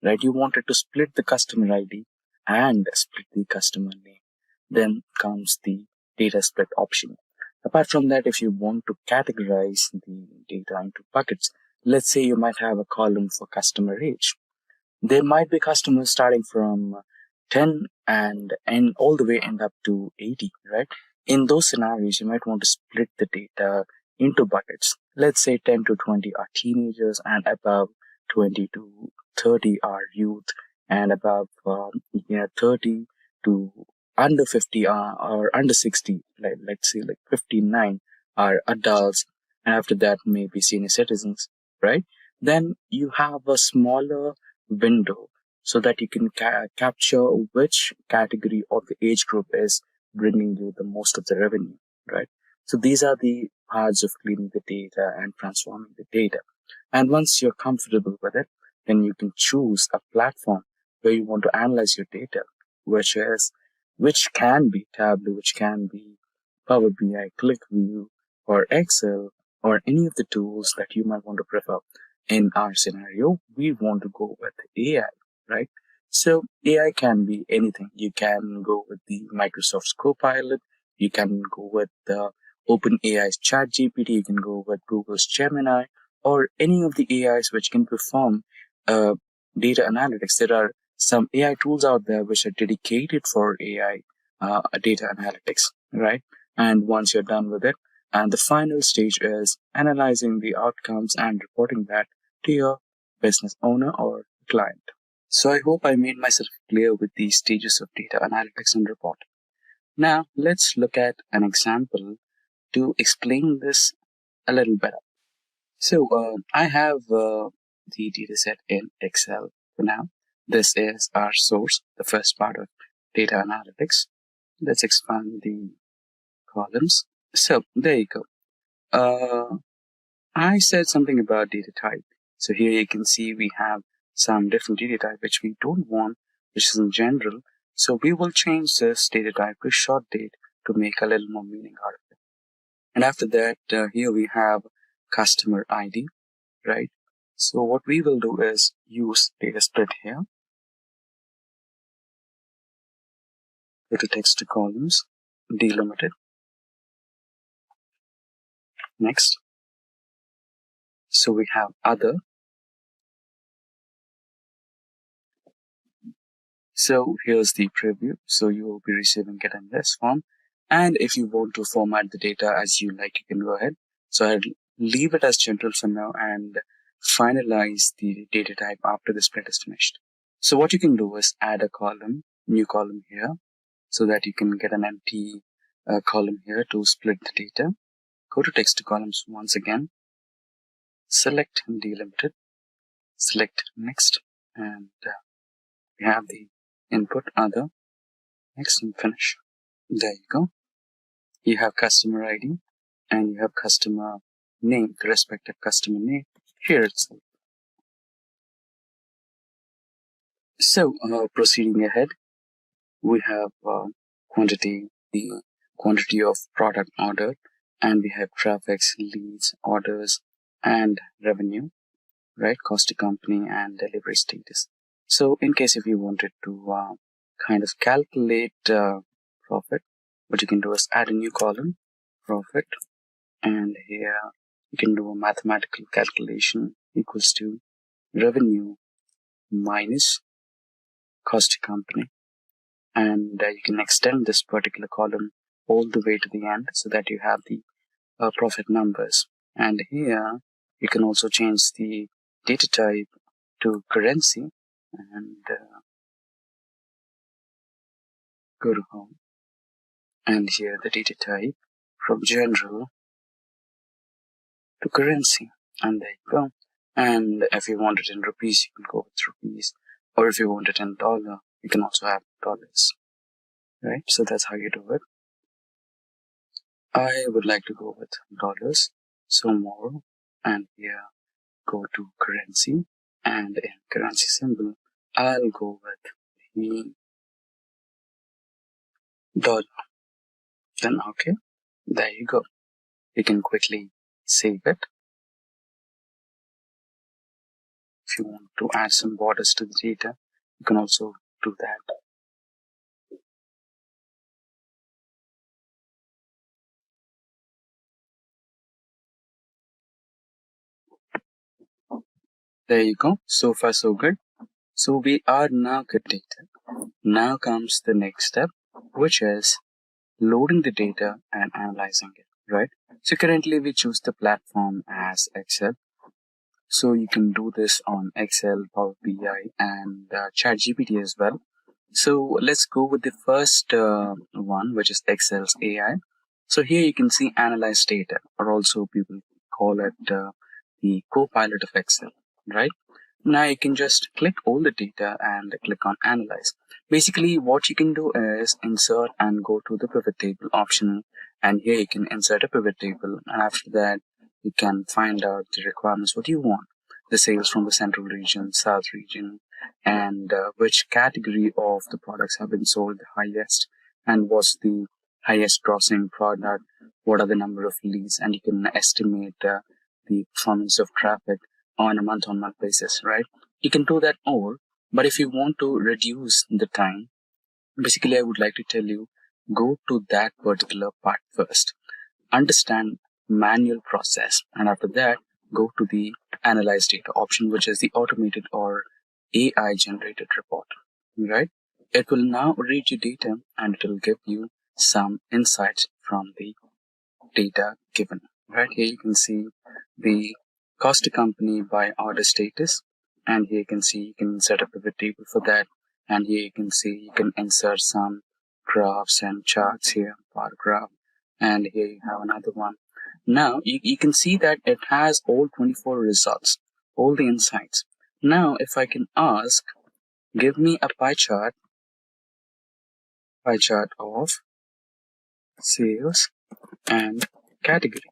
right? You wanted to split the customer ID and split the customer name. Then comes the data split option. Apart from that, if you want to categorize the data into buckets, let's say you might have a column for customer age. There might be customers starting from 10 and all the way end up to 80, right? In those scenarios, you might want to split the data into buckets. Let's say 10 to 20 are teenagers, and above 20 to 30 are youth, and above 30 to under 50 are, or under 60, like let's say like 59 are adults, and after that maybe senior citizens, right? Then you have a smaller window so that you can capture which category of the age group is bringing you the most of the revenue, right? So these are the parts of cleaning the data and transforming the data. And once you're comfortable with it, then you can choose a platform where you want to analyze your data, which can be Tableau, which can be Power BI, ClickView, or Excel, or any of the tools that you might want to prefer. In our scenario, we want to go with AI, right? So AI can be anything. You can go with the Microsoft's Copilot. You can go with the OpenAI's ChatGPT. You can go with Google's Gemini, or any of the AIs which can perform data analytics. There are some AI tools out there which are dedicated for AI data analytics, right? And once you're done with it, and the final stage is analyzing the outcomes and reporting that to your business owner or client. So I hope I made myself clear with the stages of data analytics and reporting. Now let's look at an example to explain this a little better. So I have the dataset in Excel for now. This is our source, the first part of data analytics. Let's expand the columns. So there you go. I said something about data type. So here you can see we have some different data type which we don't want, which is in general. So we will change this data type to short date to make a little more meaning out of it. And after that, here we have customer ID, right? So what we will do is use data split here. Go to text to columns, delimited. Next. So we have other. So here's the preview. So you will be receiving it in this form. And if you want to format the data as you like, you can go ahead. So I'll leave it as general for now and finalize the data type after the split is finished. So what you can do is add a column, new column here, so that you can get an empty column here to split the data. Go to text to columns once again, select delimited, select next, and we have the input other, next, and finish. There you go. You have customer ID and you have customer name, the respective customer name here itself. So proceeding ahead, we have the quantity of product ordered, and we have traffics, leads, orders, and revenue, right? Cost to company and delivery status. So in case if you wanted to kind of calculate profit, what you can do is add a new column, profit, and here you can do a mathematical calculation equals to revenue minus cost to company, and you can extend this particular column all the way to the end so that you have the profit numbers. And here you can also change the data type to currency and go to home, and here the data type from general to currency, and there you go. And if you want it in rupees, you can go with rupees, or if you want it in dollar, you can also have dollars, right? So that's how you do it. I would like to go with dollars, so more, and here go to currency, and in currency symbol I'll go with the dollar. Then okay, there you go. You can quickly save it. If you want to add some borders to the data, you can also do that. There you go. So far so good. So we are now good data. Now comes the next step, which is loading the data and analyzing it, right? So currently we choose the platform as Excel. So you can do this on Excel, Power BI, and ChatGPT as well. So let's go with the first one, which is Excel's AI. So here you can see analyze data, or also people call it the Copilot of Excel, right? Now you can just click all the data and click on analyze. Basically what you can do is insert and go to the pivot table option, and here you can insert a pivot table, and after that you can find out the requirements what you want, the sales from the central region, south region, and which category of the products have been sold the highest, and what's the highest grossing product, what are the number of leads, and you can estimate the performance of traffic on a month-on-month basis, right? You can do that all, but if you want to reduce the time, basically I would like to tell you, go to that particular part first. Understand manual process, and after that, go to the analyze data option, which is the automated or AI generated report, right? It will now read your data and it will give you some insights from the data given. Right here you can see the cost to company by order status, and here you can see you can set up a pivot table for that, and here you can see you can insert some graphs and charts here, bar graph, and here you have another one. Now you can see that it has all 24 results, all the insights. Now if I can ask, give me a pie chart of sales and category.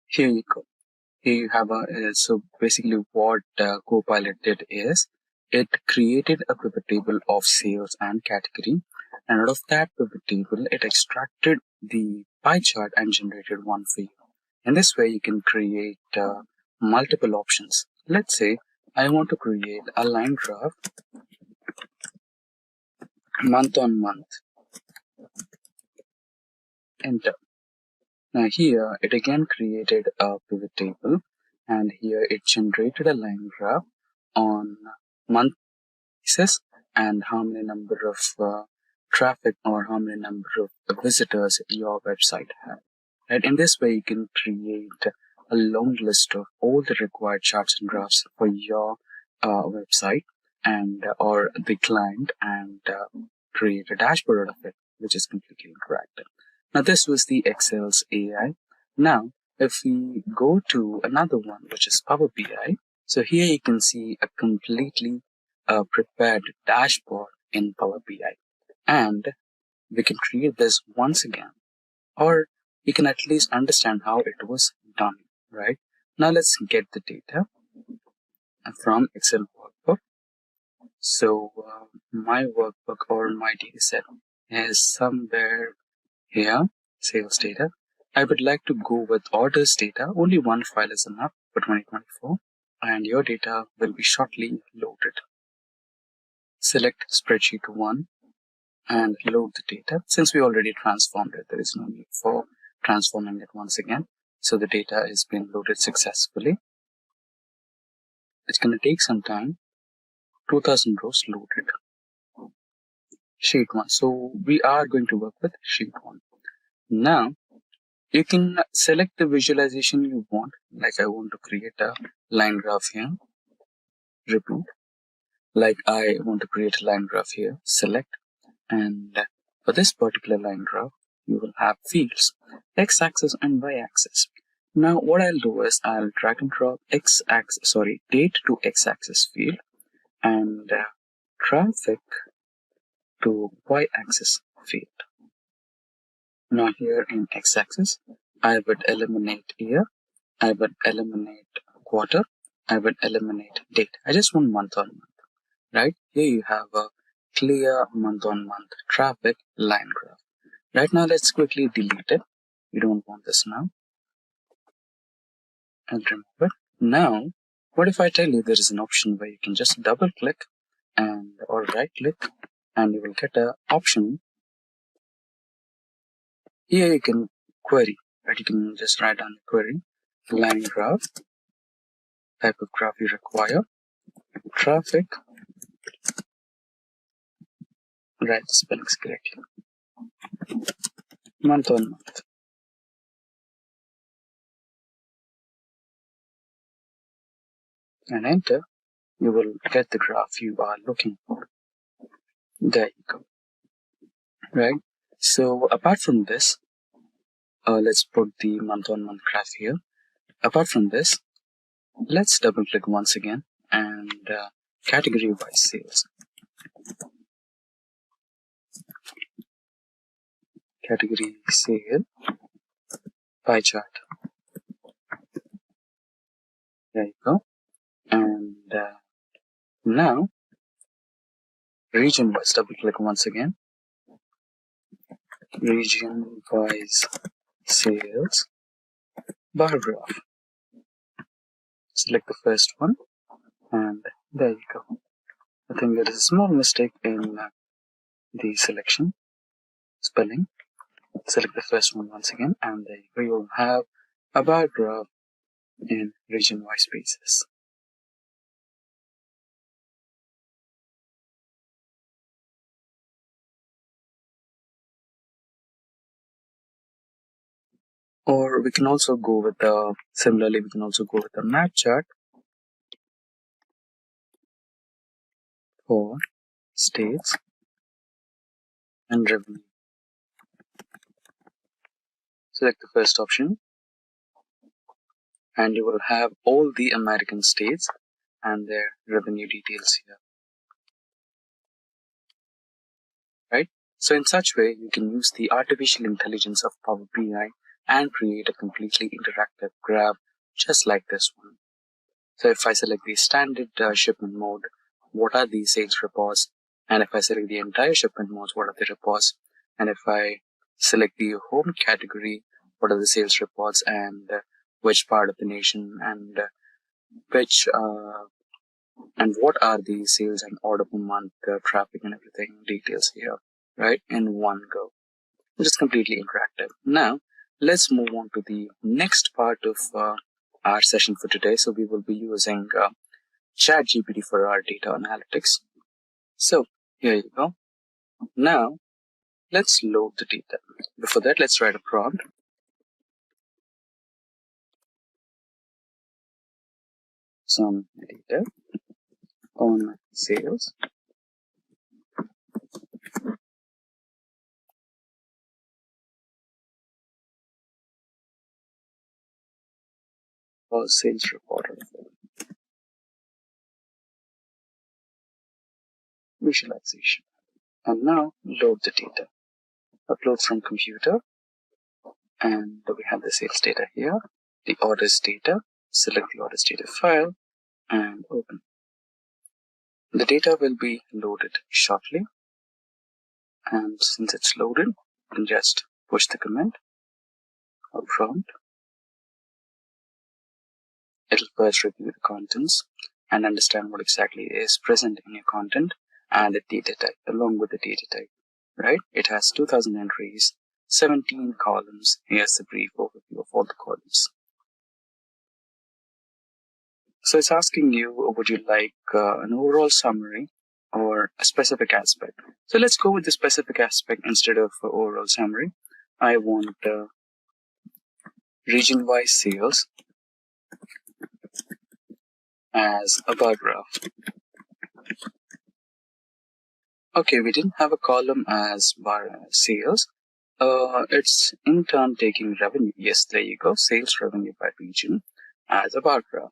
Here you go. Here you have so basically what Copilot did is it created a pivot table of sales and category, and out of that pivot table it extracted the pie chart and generated one for you. In this way you can create multiple options. Let's say I want to create a line graph month on month. Enter. Now here it again created a pivot table, and here it generated a line graph on month basis and how many number of traffic or how many number of visitors your website had. Right? In this way you can create a long list of all the required charts and graphs for your website and or the client, and create a dashboard out of it. which is completely interactive. Now this was the Excel's AI. Now if we go to another one, which is Power BI, so here you can see a completely prepared dashboard in Power BI, and we can create this once again, or you can at least understand how it was done, right? Now let's get the data from Excel workbook. So my workbook or my data set is somewhere here, sales data. I would like to go with orders data. Only one file is enough for 2024, and your data will be shortly loaded. Select spreadsheet 1 and load the data. Since we already transformed it, there is no need for transforming it once again. So the data is being loaded successfully. It's going to take some time. 2000 rows loaded. Sheet 1. So we are going to work with sheet 1. Now you can select the visualization you want. Like I want to create a line graph here. Repeat. Like I want to create a line graph here. Select. And for this particular line graph, you will have fields, x-axis and y-axis. Now what I'll do is I'll drag and drop date to x-axis field and traffic to y-axis field. Now here in x-axis, I would eliminate year, I would eliminate quarter, I would eliminate date. I just want month on month, right? Here you have a clear month on month traffic line graph. Right now, let's quickly delete it. We don't want this now. And remove it. Now, what if I tell you there is an option where you can just double click or right click and you will get an option. Here you can query, right? You can just write down a query, line graph, type of graph you require, traffic, write the spellings correctly, month on month. And enter, you will get the graph you are looking for. There you go. Right? So apart from this, let's put the month on month graph here. Apart from this, let's double click once again and category wise sales. Category sale, pie chart. There you go. And now region wise, double click once again. Region wise sales, bar graph. Select the first one and there you go. I think there is a small mistake in the selection, spelling. Select the first one once again and there you go. You will have a bar graph in region wise basis. Or we can also go with similarly we can also go with a map chart for states and revenue. Select the first option and you will have all the American states and their revenue details here. Right? So in such way you can use the artificial intelligence of Power BI and create a completely interactive graph just like this one. So if I select the standard shipment mode, what are the sales reports? And if I select the entire shipment modes, what are the reports? And if I select the home category, what are the sales reports and which part of the nation and and what are the sales and order per month, traffic and everything details here, right? In one go. Which is completely interactive. Now, let's move on to the next part of our session for today. So we will be using ChatGPT for our data analytics. So here you go. Now, let's load the data. Before that, let's write a prompt. Some data on sales sales report of it. Visualization. And now load the data. Upload from computer, and we have the sales data here, the orders data. Select the orders data file and open. The data will be loaded shortly, and since it's loaded, you can just push the command or prompt. It'll first review the contents and understand what exactly is present in your content and the data type along with the data type, right? It has 2000 entries, 17 columns. Here's the brief overview of all the columns. So it's asking you, would you like an overall summary or a specific aspect? So let's go with the specific aspect instead of overall summary. I want region-wise sales as a bar graph. Okay, we didn't have a column as bar sales. It's in turn taking revenue. Yes, there you go. Sales revenue by region as a bar graph.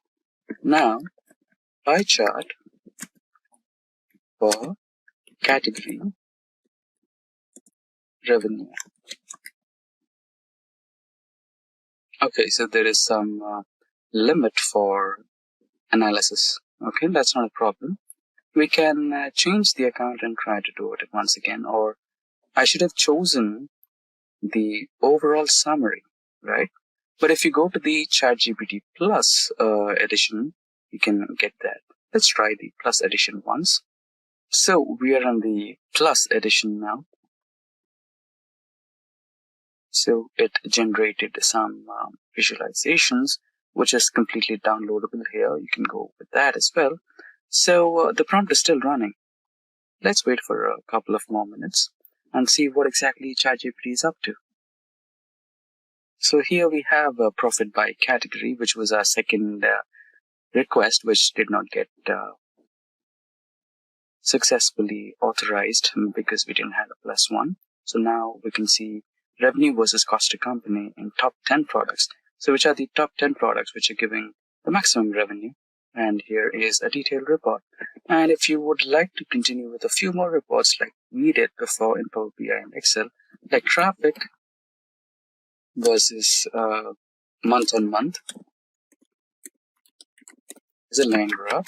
Now, pie chart for category revenue. Okay, so there is some limit for analysis. Okay, that's not a problem. We can change the account and try to do it once again, or I should have chosen the overall summary, right? But if you go to the ChatGPT Plus edition, you can get that. Let's try the Plus edition once. So we are on the Plus edition now. So it generated some visualizations, which is completely downloadable here. You can go with that as well. So the prompt is still running. Let's wait for a couple of more minutes and see what exactly ChatGPT is up to. So here we have a profit by category, which was our second request, which did not get successfully authorized because we didn't have a +1. So now we can see revenue versus cost to company in top 10 products. So which are the top 10 products which are giving the maximum revenue? And here is a detailed report. And if you would like to continue with a few more reports like we did before in Power BI and Excel, like traffic versus month on month is a line graph.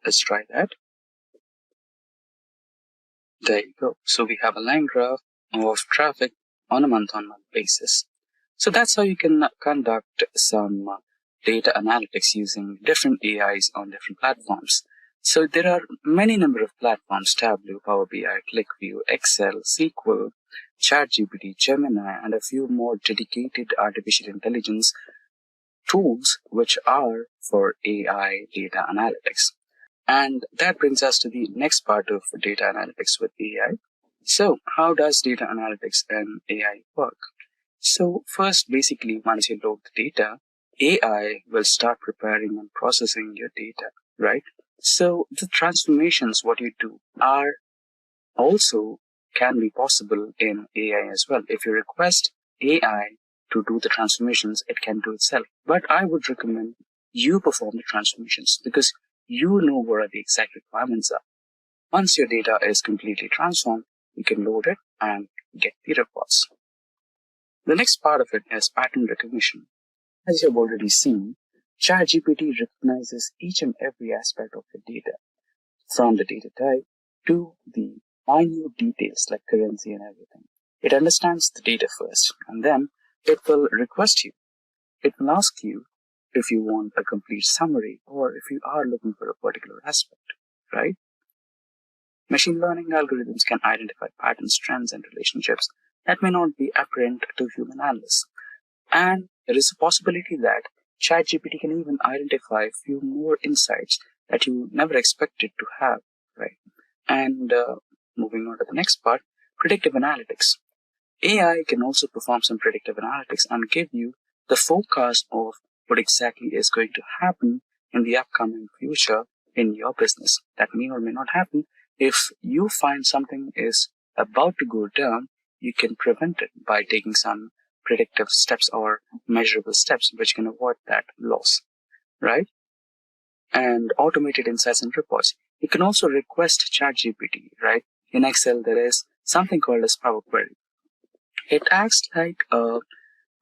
Let's try that. There you go. So we have a line graph of traffic on a month-on-month basis. So that's how you can conduct some data analytics using different AIs on different platforms. So there are many number of platforms: Tableau, Power BI, ClickView, Excel, SQL, ChatGPT, Gemini, and a few more dedicated artificial intelligence tools which are for AI data analytics. And that brings us to the next part of data analytics with AI. So how does data analytics and AI work? So first, basically, once you load the data, AI will start preparing and processing your data, right? So the transformations, what you do, are also can be possible in AI as well. If you request AI to do the transformations, it can do itself. But I would recommend you perform the transformations because you know what the exact requirements are. Once your data is completely transformed, you can load it and get the reports. The next part of it is pattern recognition. As you've already seen, ChatGPT recognizes each and every aspect of the data, from the data type to the minute details like currency and everything. It understands the data first, and then it will request you. It will ask you if you want a complete summary or if you are looking for a particular aspect, right? Machine learning algorithms can identify patterns, trends, and relationships that may not be apparent to human analysts. And there is a possibility that ChatGPT can even identify a few more insights that you never expected to have, right? And moving on to the next part, predictive analytics. AI can also perform some predictive analytics and give you the forecast of what exactly is going to happen in the upcoming future in your business. That may or may not happen. If you find something is about to go down, you can prevent it by taking some predictive steps or measurable steps which can avoid that loss, right? And automated insights and reports. You can also request ChatGPT, right? In Excel, there is something called as Power Query. It acts like a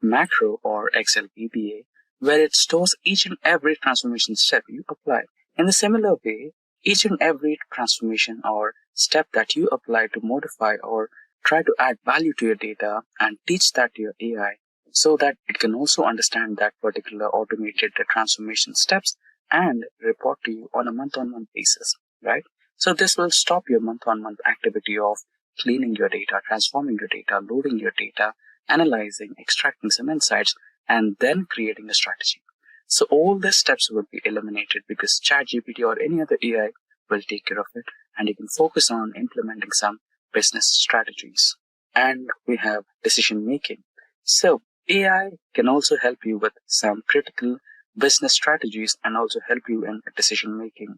macro or Excel VBA where it stores each and every transformation step you apply. In a similar way, each and every transformation or step that you apply to modify or try to add value to your data and teach that to your AI so that it can also understand that particular automated transformation steps and report to you on a month-on-month basis, right? So this will stop your month-on-month activity of cleaning your data, transforming your data, loading your data, analyzing, extracting some insights, and then creating a strategy. So all these steps will be eliminated because ChatGPT or any other AI will take care of it, and you can focus on implementing some business strategies. And we have decision making. So AI can also help you with some critical business strategies and also help you in decision making.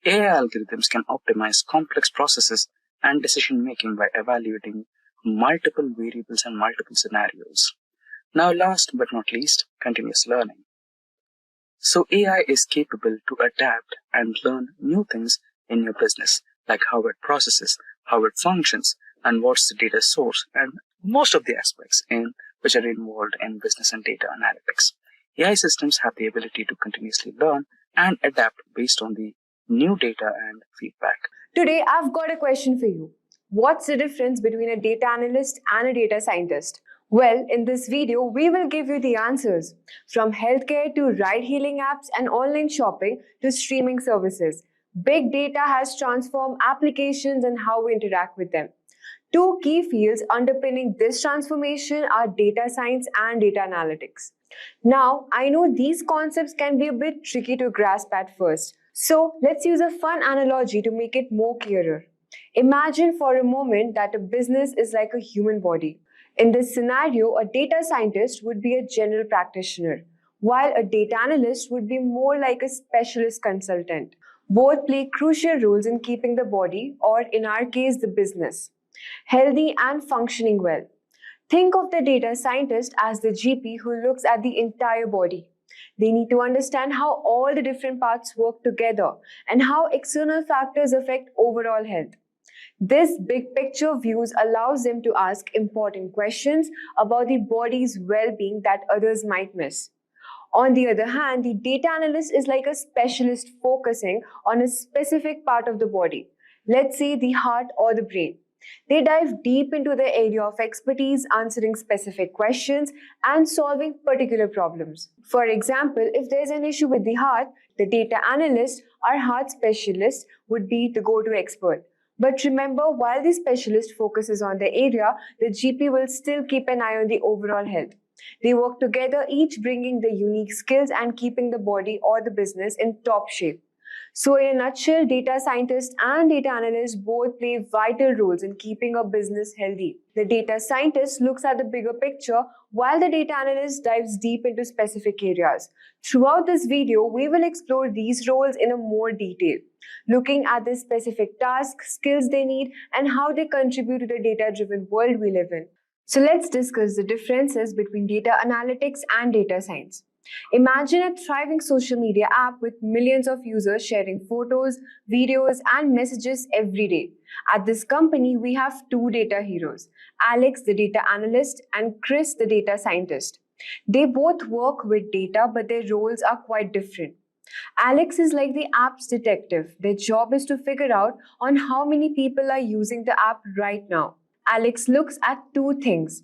AI algorithms can optimize complex processes and decision making by evaluating multiple variables and multiple scenarios. Now, last but not least, continuous learning. So AI is capable to adapt and learn new things in your business, like how it processes, how it functions, and what's the data source, and most of the aspects which are involved in business and data analytics. AI systems have the ability to continuously learn and adapt based on the new data and feedback. Today, I've got a question for you. What's the difference between a data analyst and a data scientist? Well, in this video, we will give you the answers. From healthcare to ride-hailing apps and online shopping to streaming services, big data has transformed applications and how we interact with them. Two key fields underpinning this transformation are data science and data analytics. Now, I know these concepts can be a bit tricky to grasp at first, so let's use a fun analogy to make it more clearer. Imagine for a moment that a business is like a human body. In this scenario, a data scientist would be a general practitioner, while a data analyst would be more like a specialist consultant. Both play crucial roles in keeping the body, or in our case, the business, healthy and functioning well. Think of the data scientist as the GP who looks at the entire body. They need to understand how all the different parts work together and how external factors affect overall health. This big picture views allows them to ask important questions about the body's well-being that others might miss. On the other hand, the data analyst is like a specialist focusing on a specific part of the body, let's say the heart or the brain. They dive deep into the area of expertise, answering specific questions and solving particular problems. For example, if there's an issue with the heart, the data analyst or heart specialist would be the go-to expert. But remember, while the specialist focuses on the area, the GP will still keep an eye on the overall health. They work together, each bringing the unique skills and keeping the body or the business in top shape. So in a nutshell, data scientists and data analysts both play vital roles in keeping a business healthy. The data scientist looks at the bigger picture while the data analyst dives deep into specific areas. Throughout this video, we will explore these roles in a more detail, looking at the specific tasks, skills they need, and how they contribute to the data-driven world we live in. So let's discuss the differences between data analytics and data science. Imagine a thriving social media app with millions of users sharing photos, videos, and messages every day. At this company, we have two data heroes, Alex, the data analyst, and Chris, the data scientist. They both work with data, but their roles are quite different. Alex is like the app's detective. Their job is to figure out on how many people are using the app right now. Alex looks at two things.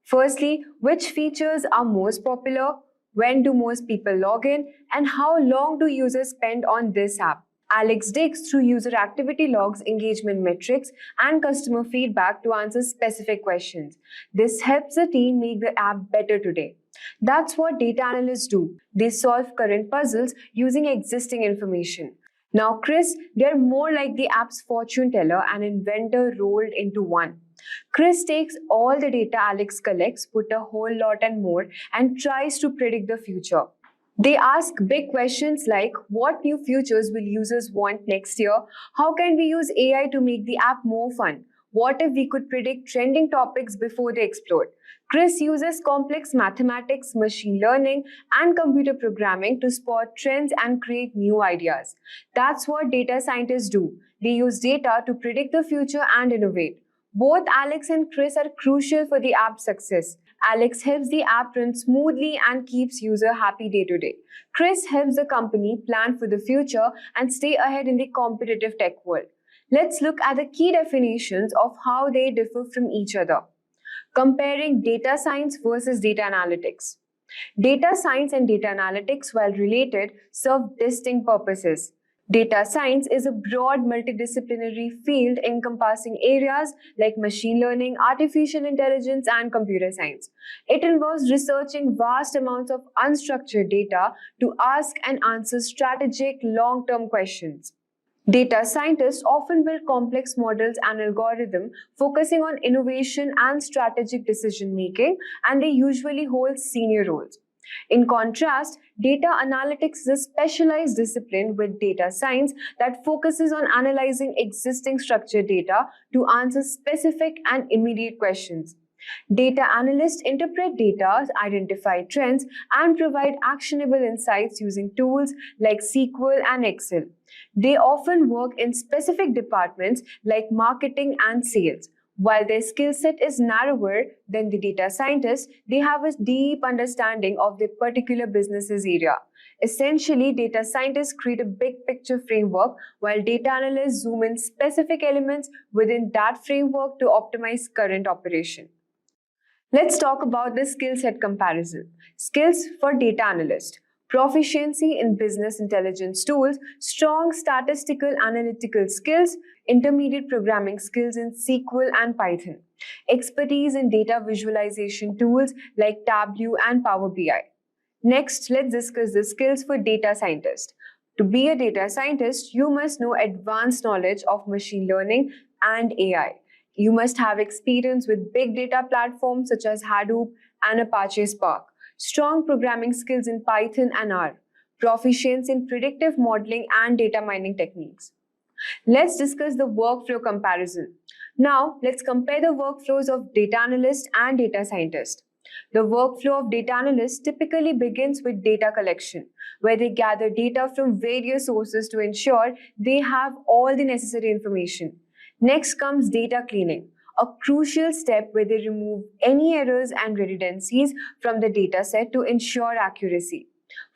Firstly, which features are most popular? When do most people log in? And how long do users spend on this app? Alex digs through user activity logs, engagement metrics, and customer feedback to answer specific questions. This helps the team make the app better today. That's what data analysts do. They solve current puzzles using existing information. Now, Chris, they're more like the app's fortune teller and inventor rolled into one. Chris takes all the data Alex collects, put a whole lot and more, and tries to predict the future. They ask big questions like, what new features will users want next year? How can we use AI to make the app more fun? What if we could predict trending topics before they explode? Chris uses complex mathematics, machine learning, and computer programming to spot trends and create new ideas. That's what data scientists do. They use data to predict the future and innovate. Both Alex and Chris are crucial for the app's success. Alex helps the app run smoothly and keeps user happy day to day. Chris helps the company plan for the future and stay ahead in the competitive tech world. Let's look at the key definitions of how they differ from each other. Comparing data science versus data analytics. Data science and data analytics, while related, serve distinct purposes. Data science is a broad multidisciplinary field encompassing areas like machine learning, artificial intelligence, and computer science. It involves researching vast amounts of unstructured data to ask and answer strategic, long-term questions. Data scientists often build complex models and algorithms focusing on innovation and strategic decision making, and they usually hold senior roles. In contrast, data analytics is a specialized discipline with data science that focuses on analyzing existing structured data to answer specific and immediate questions. Data analysts interpret data, identify trends, and provide actionable insights using tools like SQL and Excel. They often work in specific departments like marketing and sales. While their skill set is narrower than the data scientists, they have a deep understanding of their particular business's area. Essentially, data scientists create a big picture framework, while data analysts zoom in specific elements within that framework to optimize current operation. Let's talk about the skill set comparison. Skills for data analyst. Proficiency in business intelligence tools, strong statistical analytical skills, intermediate programming skills in SQL and Python, expertise in data visualization tools like Tableau and Power BI. Next, let's discuss the skills for data scientist. To be a data scientist, you must know advanced knowledge of machine learning and AI. You must have experience with big data platforms such as Hadoop and Apache Spark, strong programming skills in Python and R, proficiency in predictive modeling and data mining techniques. Let's discuss the workflow comparison. Now, let's compare the workflows of data analyst and data scientist. The workflow of data analyst typically begins with data collection, where they gather data from various sources to ensure they have all the necessary information. Next comes data cleaning, a crucial step where they remove any errors and redundancies from the dataset to ensure accuracy.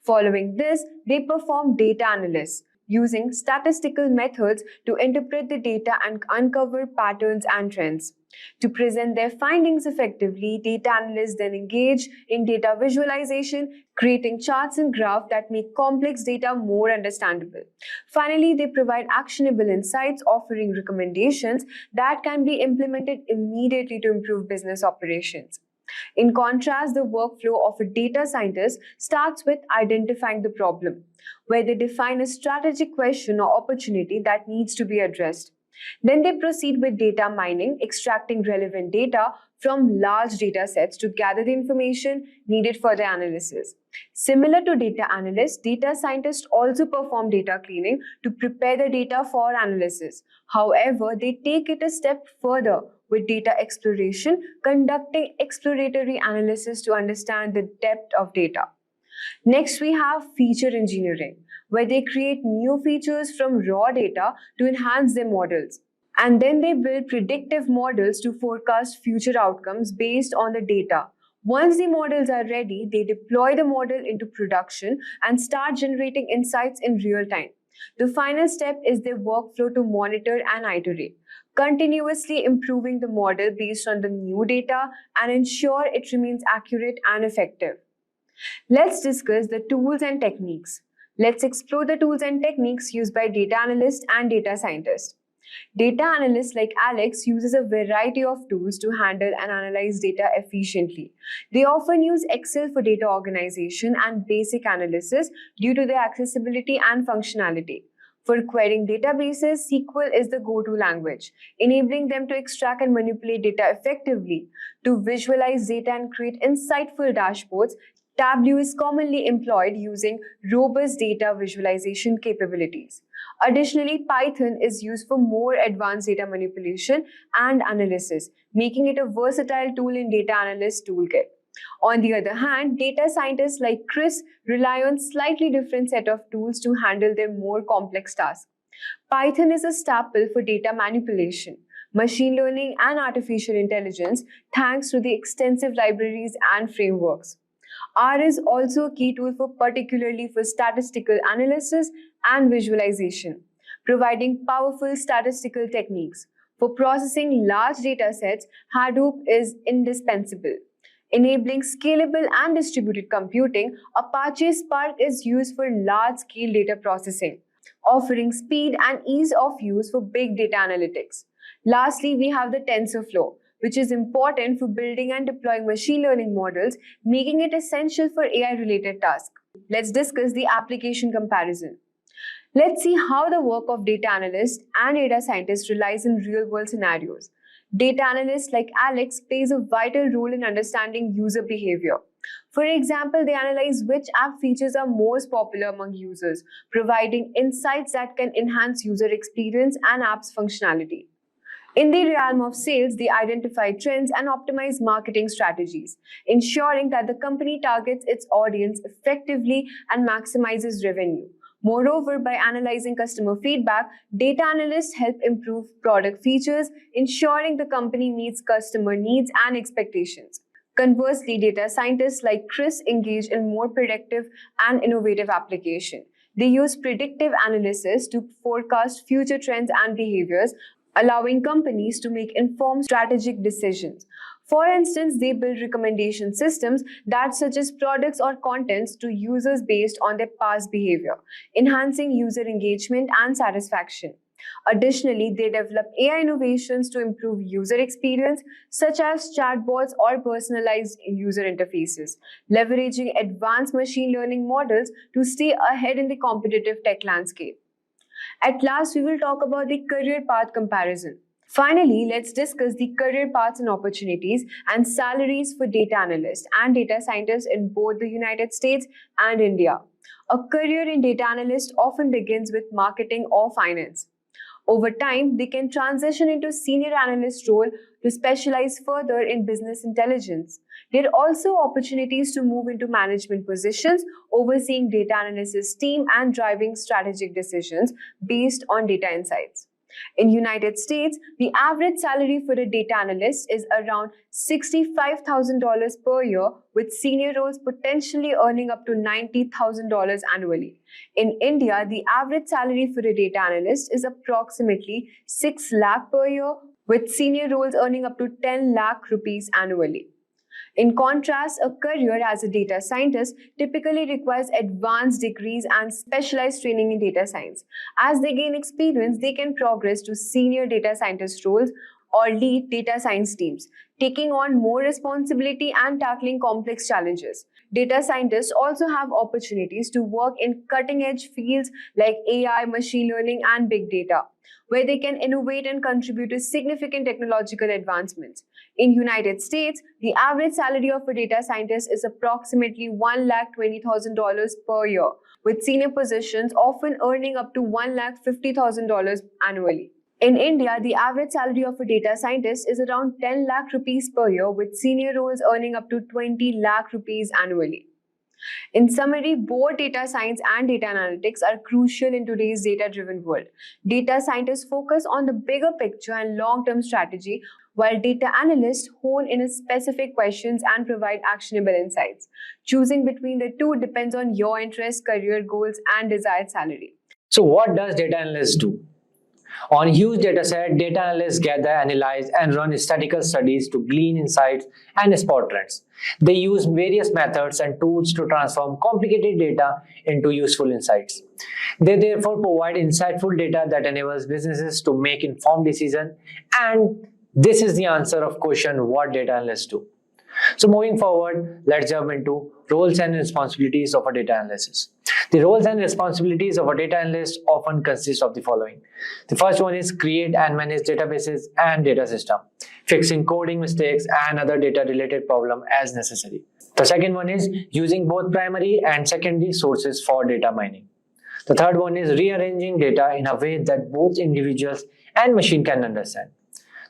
Following this, they perform data analysis, using statistical methods to interpret the data and uncover patterns and trends. To present their findings effectively, data analysts then engage in data visualization, creating charts and graphs that make complex data more understandable. Finally, they provide actionable insights, offering recommendations that can be implemented immediately to improve business operations. In contrast, the workflow of a data scientist starts with identifying the problem, where they define a strategic question or opportunity that needs to be addressed. Then they proceed with data mining, extracting relevant data from large data sets to gather the information needed for the analysis. Similar to data analysts, data scientists also perform data cleaning to prepare the data for analysis. However, they take it a step further with data exploration, conducting exploratory analysis to understand the depth of data. Next, we have feature engineering, where they create new features from raw data to enhance their models. And then they build predictive models to forecast future outcomes based on the data. Once the models are ready, they deploy the model into production and start generating insights in real time. The final step is their workflow to monitor and iterate, continuously improving the model based on the new data and ensure it remains accurate and effective. Let's discuss the tools and techniques. Let's explore the tools and techniques used by data analysts and data scientists. Data analysts like Alex uses a variety of tools to handle and analyze data efficiently. They often use Excel for data organization and basic analysis due to their accessibility and functionality. For querying databases, SQL is the go-to language, enabling them to extract and manipulate data effectively. To visualize data and create insightful dashboards, Tableau is commonly employed using robust data visualization capabilities. Additionally, Python is used for more advanced data manipulation and analysis, making it a versatile tool in data analyst toolkit. On the other hand, data scientists like Chris rely on slightly different set of tools to handle their more complex tasks. Python is a staple for data manipulation, machine learning, and artificial intelligence thanks to the extensive libraries and frameworks. R is also a key tool particularly for statistical analysis and visualization, providing powerful statistical techniques. For processing large data sets, Hadoop is indispensable. Enabling scalable and distributed computing, Apache Spark is used for large-scale data processing, offering speed and ease of use for big data analytics. Lastly, we have the TensorFlow, which is important for building and deploying machine learning models, making it essential for AI-related tasks. Let's discuss the application comparison. Let's see how the work of data analysts and data scientists relies in real-world scenarios. Data analysts like Alex plays a vital role in understanding user behavior. For example, they analyze which app features are most popular among users, providing insights that can enhance user experience and app's functionality. In the realm of sales, they identify trends and optimize marketing strategies, ensuring that the company targets its audience effectively and maximizes revenue. Moreover, by analyzing customer feedback, data analysts help improve product features, ensuring the company meets customer needs and expectations. Conversely, data scientists like Chris engage in more predictive and innovative application. They use predictive analysis to forecast future trends and behaviors, allowing companies to make informed strategic decisions. For instance, they build recommendation systems that suggest products or contents to users based on their past behavior, enhancing user engagement and satisfaction. Additionally, they develop AI innovations to improve user experience, such as chatbots or personalized user interfaces, leveraging advanced machine learning models to stay ahead in the competitive tech landscape. At last, we will talk about the career path comparison. Finally, let's discuss the career paths and opportunities and salaries for data analysts and data scientists in both the United States and India. A career in data analyst often begins with marketing or finance. Over time, they can transition into senior analyst role to specialize further in business intelligence. There are also opportunities to move into management positions, overseeing data analysis team and driving strategic decisions based on data insights. In United States, the average salary for a data analyst is around $65,000 per year, with senior roles potentially earning up to $90,000 annually. In India, the average salary for a data analyst is approximately 6 lakh per year, with senior roles earning up to 10 lakh rupees annually. In contrast, a career as a data scientist typically requires advanced degrees and specialized training in data science. As they gain experience, they can progress to senior data scientist roles or lead data science teams, taking on more responsibility and tackling complex challenges. Data scientists also have opportunities to work in cutting-edge fields like AI, machine learning, and big data, where they can innovate and contribute to significant technological advancements. In United States, the average salary of a data scientist is approximately $1,20,000 per year, with senior positions often earning up to $1,50,000 annually. In India, the average salary of a data scientist is around 10 lakh rupees per year, with senior roles earning up to 20 lakh rupees annually. In summary, both data science and data analytics are crucial in today's data-driven world. Data scientists focus on the bigger picture and long-term strategy, while data analysts hone in on specific questions and provide actionable insights. Choosing between the two depends on your interests, career goals, and desired salary. So what does data analysts do? On huge dataset, data analysts gather, analyze, and run statistical studies to glean insights and spot trends. They use various methods and tools to transform complicated data into useful insights. They therefore provide insightful data that enables businesses to make informed decisions, and this is the answer of question what data analysts do. So moving forward, let's jump into roles and responsibilities of a data analyst. The roles and responsibilities of a data analyst often consist of the following. The first one is create and manage databases and data system, fixing coding mistakes and other data related problems as necessary. The second one is using both primary and secondary sources for data mining. The third one is rearranging data in a way that both individuals and machine can understand.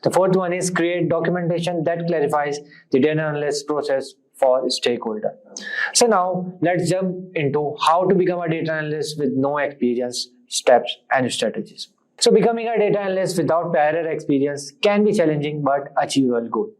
The fourth one is create documentation that clarifies the data analysis process for stakeholder. So now let's jump into how to become a data analyst with no experience, steps and strategies. So becoming a data analyst without prior experience can be challenging but achievable goal.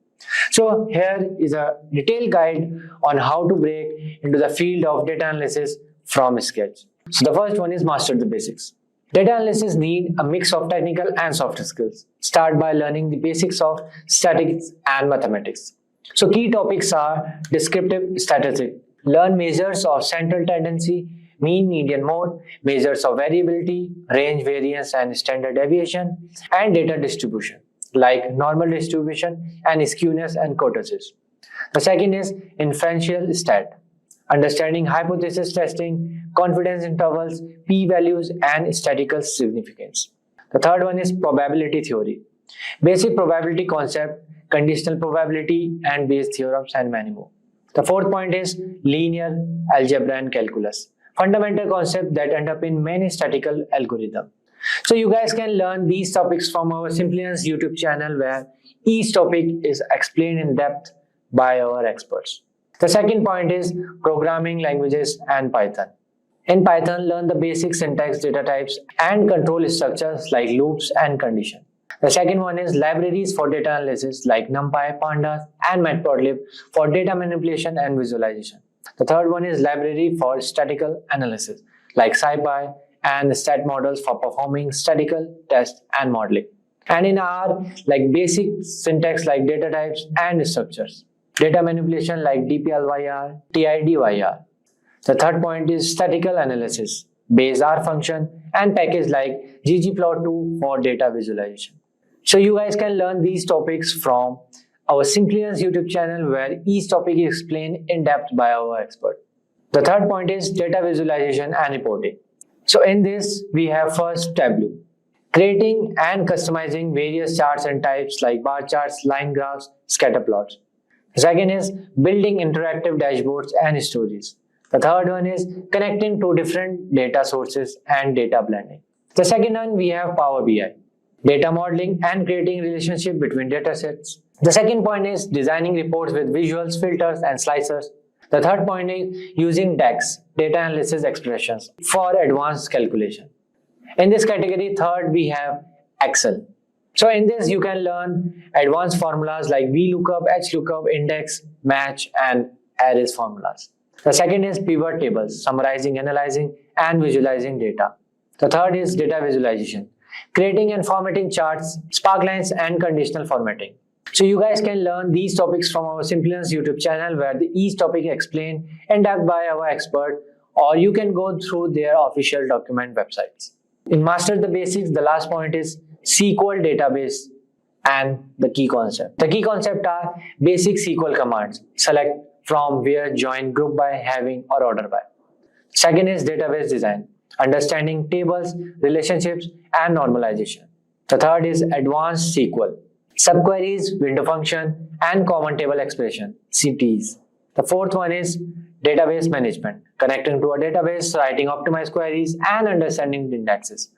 So here is a detailed guide on how to break into the field of data analysis from scratch. So the first one is master the basics. Data analysts need a mix of technical and soft skills. Start by learning the basics of statistics and mathematics. So key topics are descriptive statistics. Learn measures of central tendency, mean, median, mode, measures of variability, range, variance and standard deviation, and data distribution like normal distribution and skewness and kurtosis. The second is inferential stat. Understanding hypothesis testing, confidence intervals, p-values and statistical significance. The third one is probability theory. Basic probability concept, conditional probability and Bayes theorems and many more. The fourth point is linear algebra and calculus. Fundamental concept that underpin many statistical algorithms. So you guys can learn these topics from our Simplilearn YouTube channel where each topic is explained in depth by our experts. The second point is programming languages and Python. In Python, learn the basic syntax, data types, and control structures like loops and condition. The second one is libraries for data analysis like NumPy, Pandas, and Matplotlib for data manipulation and visualization. The third one is library for statistical analysis like SciPy and stat models for performing statistical tests and modeling. And in R, like basic syntax like data types and structures. Data manipulation like dplyr, tidyr. The third point is statistical analysis, Bayes R function, and package like ggplot2 for data visualization. So you guys can learn these topics from our Simplilearn YouTube channel where each topic is explained in depth by our expert. The third point is data visualization and reporting. So in this, we have first Tableau. Creating and customizing various charts and types like bar charts, line graphs, scatter plots. Second is building interactive dashboards and stories. The third one is connecting to different data sources and data blending. The second one, we have Power BI. Data modeling and creating relationship between data sets. The second point is designing reports with visuals, filters and slicers. The third point is using DAX, data analysis expressions, for advanced calculation. In this category, third, we have Excel. So in this, you can learn advanced formulas like VLOOKUP, HLOOKUP, index, match, and arrays formulas. The second is pivot tables, summarizing, analyzing, and visualizing data. The third is data visualization, creating and formatting charts, sparklines, and conditional formatting. So you guys can learn these topics from our Simplilearn YouTube channel where each topic is explained in depth by our expert, or you can go through their official document websites. In Master the Basics, the last point is SQL database and the key concept. The key concept are basic SQL commands, select, from, where, join, group by, having, or order by. Second is database design, understanding tables, relationships, and normalization. The third is advanced SQL, subqueries, window function, and common table expression, CTEs. The fourth one is database management, connecting to a database, writing optimized queries, and understanding the indexes.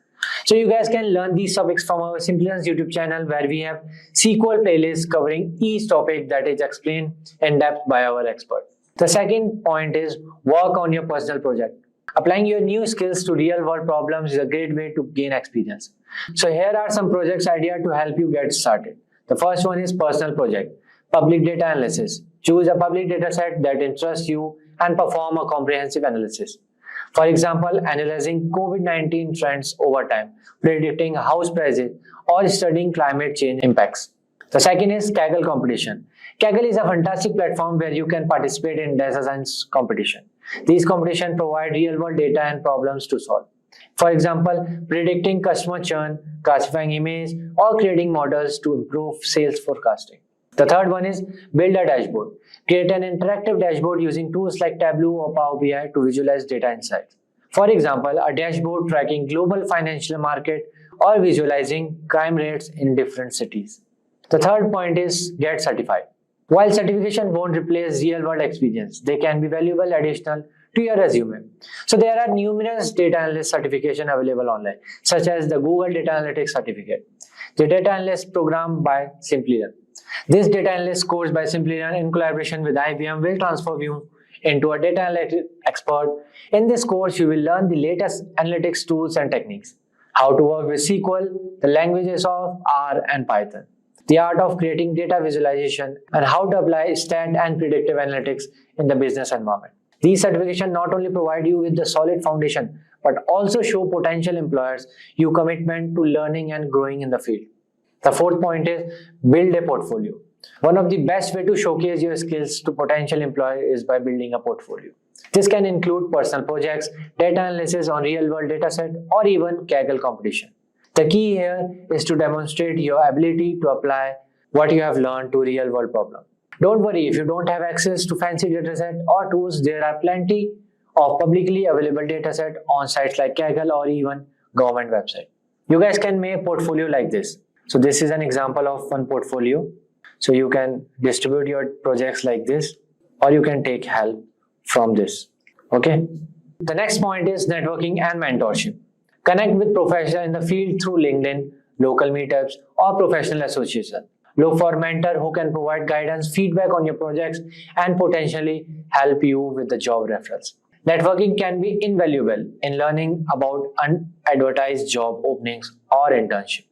So you guys can learn these topics from our Simplilearn YouTube channel where we have SQL playlists covering each topic that is explained in depth by our expert. The second point is work on your personal project. Applying your new skills to real world problems is a great way to gain experience. So here are some projects idea to help you get started. The first one is personal project, public data analysis. Choose a public data set that interests you and perform a comprehensive analysis. For example, analyzing COVID-19 trends over time, predicting house prices, or studying climate change impacts. The second is Kaggle competition. Kaggle is a fantastic platform where you can participate in data science competition. These competitions provide real-world data and problems to solve. For example, predicting customer churn, classifying images, or creating models to improve sales forecasting. The third one is build a dashboard. Create an interactive dashboard using tools like Tableau or Power BI to visualize data insights. For example, a dashboard tracking global financial market or visualizing crime rates in different cities. The third point is get certified. While certification won't replace real-world experience, they can be valuable additional to your resume. So there are numerous data analyst certification available online, such as the Google Data Analytics Certificate, the Data Analyst program by Simplilearn. This data analyst course by Simplilearn in collaboration with IBM will transform you into a data analytics expert. In this course, you will learn the latest analytics tools and techniques, how to work with SQL, the languages of R and Python, the art of creating data visualization, and how to apply stat and predictive analytics in the business environment. These certifications not only provide you with the solid foundation, but also show potential employers your commitment to learning and growing in the field. The fourth point is build a portfolio. One of the best way to showcase your skills to potential employers is by building a portfolio. This can include personal projects, data analysis on real-world dataset, or even Kaggle competition. The key here is to demonstrate your ability to apply what you have learned to real-world problems. Don't worry if you don't have access to fancy dataset or tools. There are plenty of publicly available dataset on sites like Kaggle or even government website. You guys can make a portfolio like this. So this is an example of one portfolio. So you can distribute your projects like this, or you can take help from this. Okay. The next point is networking and mentorship. Connect with professionals in the field through LinkedIn, local meetups, or professional association. Look for a mentor who can provide guidance, feedback on your projects, and potentially help you with the job referrals. Networking can be invaluable in learning about unadvertised job openings or internship.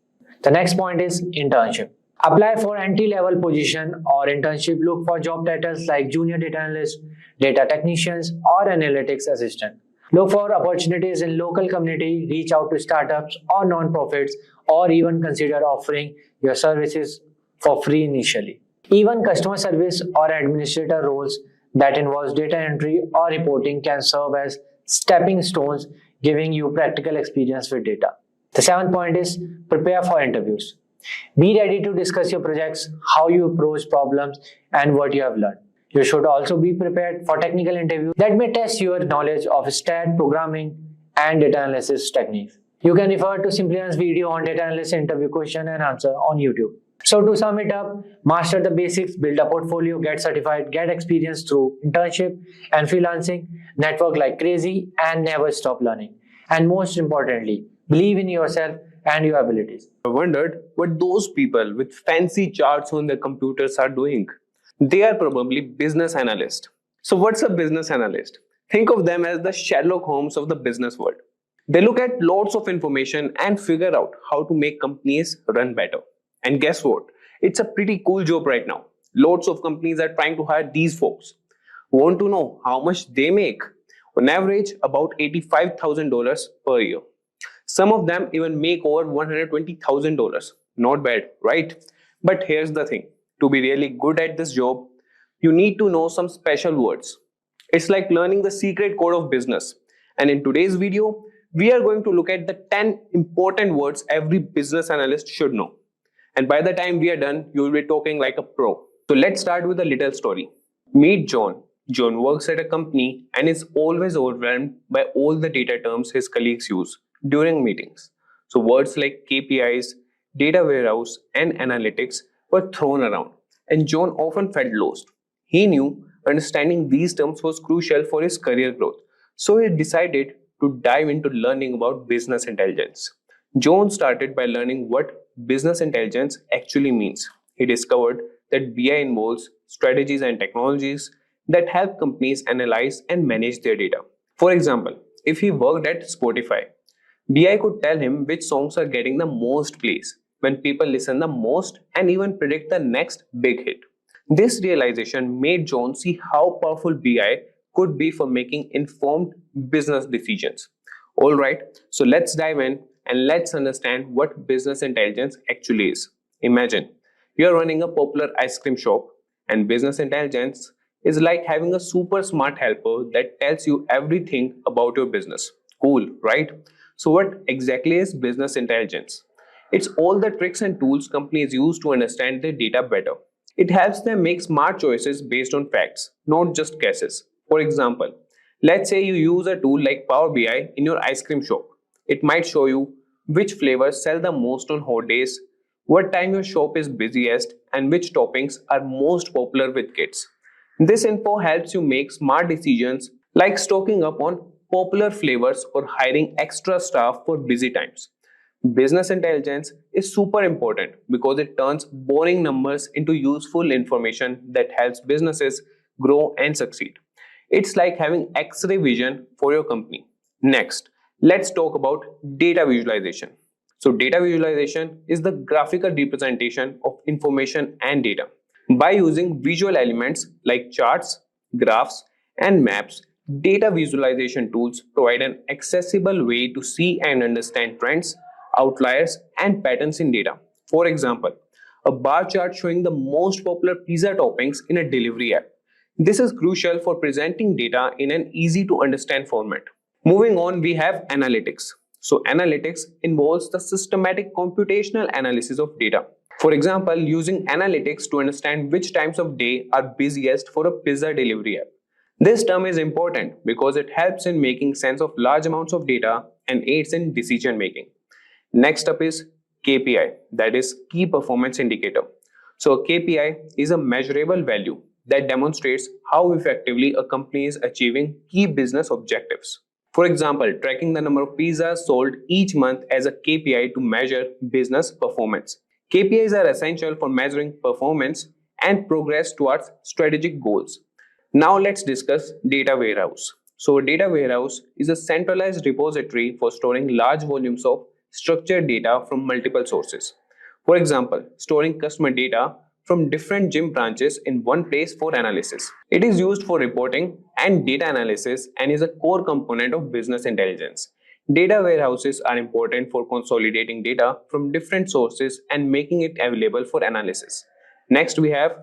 The next point is internship. Apply for entry-level position or internship. Look for job titles like junior data analyst, data technicians, or analytics assistant. Look for opportunities in local community. Reach out to startups or non-profits, or even consider offering your services for free initially. Even customer service or administrator roles that involves data entry or reporting can serve as stepping stones, giving you practical experience with data. The seventh point is prepare for interviews. Be ready to discuss your projects, how you approach problems, and what you have learned. You should also be prepared for technical interviews that may test your knowledge of stat, programming, and data analysis techniques. You can refer to Simplilearn's video on data analysis interview question and answer on YouTube. So to sum it up, master the basics, build a portfolio, get certified, get experience through internship and freelancing, network like crazy, and never stop learning. And most importantly, believe in yourself and your abilities. I wondered what those people with fancy charts on their computers are doing. They are probably business analysts. So what's a business analyst? Think of them as the Sherlock Holmes of the business world. They look at lots of information and figure out how to make companies run better. And guess what? It's a pretty cool job right now. Lots of companies are trying to hire these folks. Want to know how much they make? On average, about $85,000 per year. Some of them even make over $120,000. Not bad, right? But here's the thing. To be really good at this job, you need to know some special words. It's like learning the secret code of business. And in today's video, we are going to look at the 10 important words every business analyst should know. And by the time we are done, you will be talking like a pro. So let's start with a little story. Meet John. John works at a company and is always overwhelmed by all the data terms his colleagues use during meetings. So words like KPIs, data warehouse, and analytics were thrown around, and John often felt lost. He knew understanding these terms was crucial for his career growth, so he decided to dive into learning about business intelligence. John started by learning what business intelligence actually means. He discovered that BI involves strategies and technologies that help companies analyze and manage their data. For example, if he worked at Spotify, BI could tell him which songs are getting the most plays, when people listen the most, and even predict the next big hit. This realization made John see how powerful BI could be for making informed business decisions. Alright, so let's dive in and let's understand what business intelligence actually is. Imagine you're running a popular ice cream shop, and business intelligence is like having a super smart helper that tells you everything about your business. Cool, right? So what exactly is business intelligence? It's all the tricks and tools companies use to understand their data better. It helps them make smart choices based on facts, not just guesses. For example, let's say you use a tool like Power BI in your ice cream shop. It might show you which flavors sell the most on hot days, what time your shop is busiest, and which toppings are most popular with kids. This info helps you make smart decisions like stocking up on popular flavors or hiring extra staff for busy times. Business intelligence is super important because it turns boring numbers into useful information that helps businesses grow and succeed. It's like having X-ray vision for your company. Next, let's talk about data visualization. So data visualization is the graphical representation of information and data. By using visual elements like charts, graphs, and maps, data visualization tools provide an accessible way to see and understand trends, outliers, and patterns in data. For example, a bar chart showing the most popular pizza toppings in a delivery app. This is crucial for presenting data in an easy to understand format. Moving on, we have analytics. So analytics involves the systematic computational analysis of data. For example, using analytics to understand which times of day are busiest for a pizza delivery app. This term is important because it helps in making sense of large amounts of data and aids in decision making. Next up is KPI, that is key performance indicator. So a KPI is a measurable value that demonstrates how effectively a company is achieving key business objectives. For example, tracking the number of pizzas sold each month as a KPI to measure business performance. KPIs are essential for measuring performance and progress towards strategic goals. Now let's discuss data warehouse. So a data warehouse is a centralized repository for storing large volumes of structured data from multiple sources. For example, storing customer data from different gym branches in one place for analysis. It is used for reporting and data analysis and is a core component of business intelligence. Data warehouses are important for consolidating data from different sources and making it available for analysis. Next, we have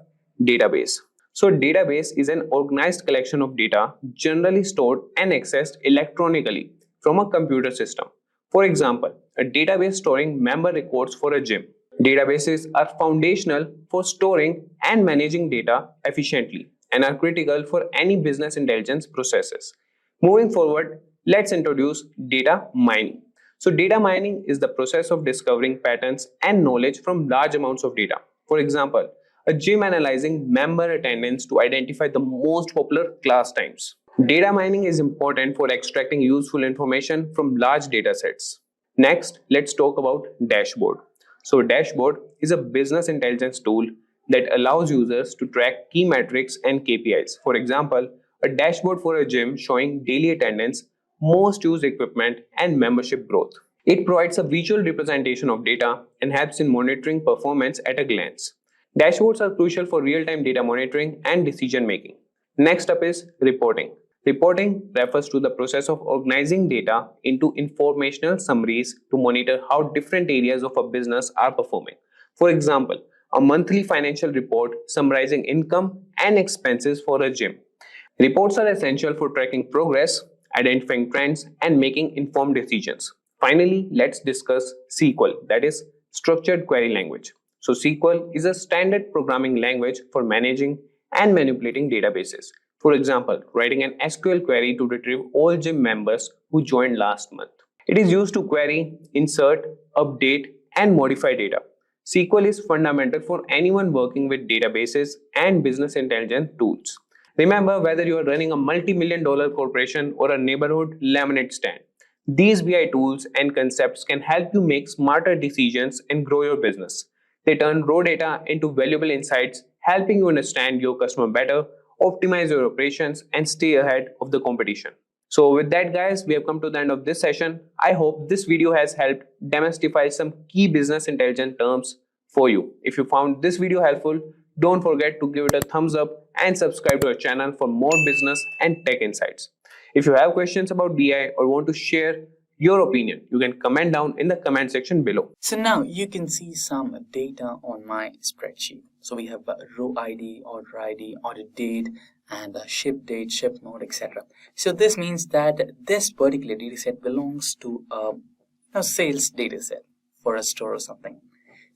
database. So database is an organized collection of data generally stored and accessed electronically from a computer system. For example, a database storing member records for a gym. Databases are foundational for storing and managing data efficiently and are critical for any business intelligence processes. Moving forward, let's introduce data mining. So data mining is the process of discovering patterns and knowledge from large amounts of data. For example, a gym analyzing member attendance to identify the most popular class times. Data mining is important for extracting useful information from large data sets. Next, let's talk about dashboard. So dashboard is a business intelligence tool that allows users to track key metrics and KPIs. For example, a dashboard for a gym showing daily attendance, most used equipment, and membership growth. It provides a visual representation of data and helps in monitoring performance at a glance. Dashboards are crucial for real-time data monitoring and decision making. Next up is reporting. Reporting refers to the process of organizing data into informational summaries to monitor how different areas of a business are performing. For example, a monthly financial report summarizing income and expenses for a gym. Reports are essential for tracking progress, identifying trends, and making informed decisions. Finally, let's discuss SQL, that is Structured Query Language. So SQL is a standard programming language for managing and manipulating databases. For example, writing an SQL query to retrieve all gym members who joined last month. It is used to query, insert, update, and modify data. SQL is fundamental for anyone working with databases and business intelligence tools. Remember, whether you are running a multi-million-dollar corporation or a neighborhood lemonade stand, these BI tools and concepts can help you make smarter decisions and grow your business. They turn raw data into valuable insights, helping you understand your customer better, optimize your operations, and stay ahead of the competition. So with that, guys, we have come to the end of this session. I hope this video has helped demystify some key business intelligence terms for you. If you found this video helpful, don't forget to give it a thumbs up and subscribe to our channel for more business and tech insights. If you have questions about BI or want to share your opinion, you can comment down in the comment section below. So now you can see some data on my spreadsheet. So we have a row ID, order date, and a ship date, ship mode, etc. So this means that this particular data set belongs to a sales data set for a store or something.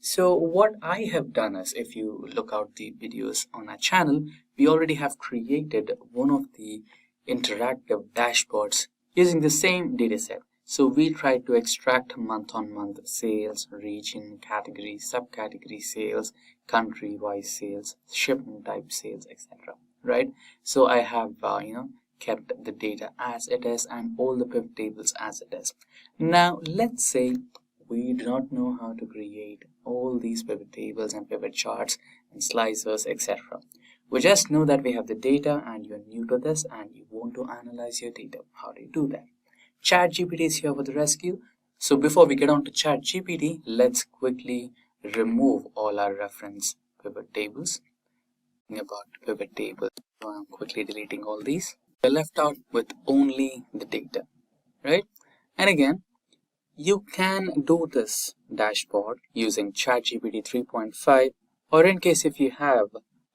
So what I have done is, if you look out the videos on our channel, we already have created one of the interactive dashboards using the same data set. So we try to extract month-on-month sales, region, category, subcategory sales, country-wise sales, shipment type sales, etc. Right? So I have kept the data as it is and all the pivot tables as it is. Now let's say we do not know how to create all these pivot tables and pivot charts and slicers, etc. We just know that we have the data and you're new to this and you want to analyze your data. How do you do that? ChatGPT is here for the rescue. So before we get on to ChatGPT, let's quickly remove all our reference pivot tables. About pivot tables, so I'm quickly deleting all these. We're left out with only the data, right? And again, you can do this dashboard using ChatGPT 3.5, or in case if you have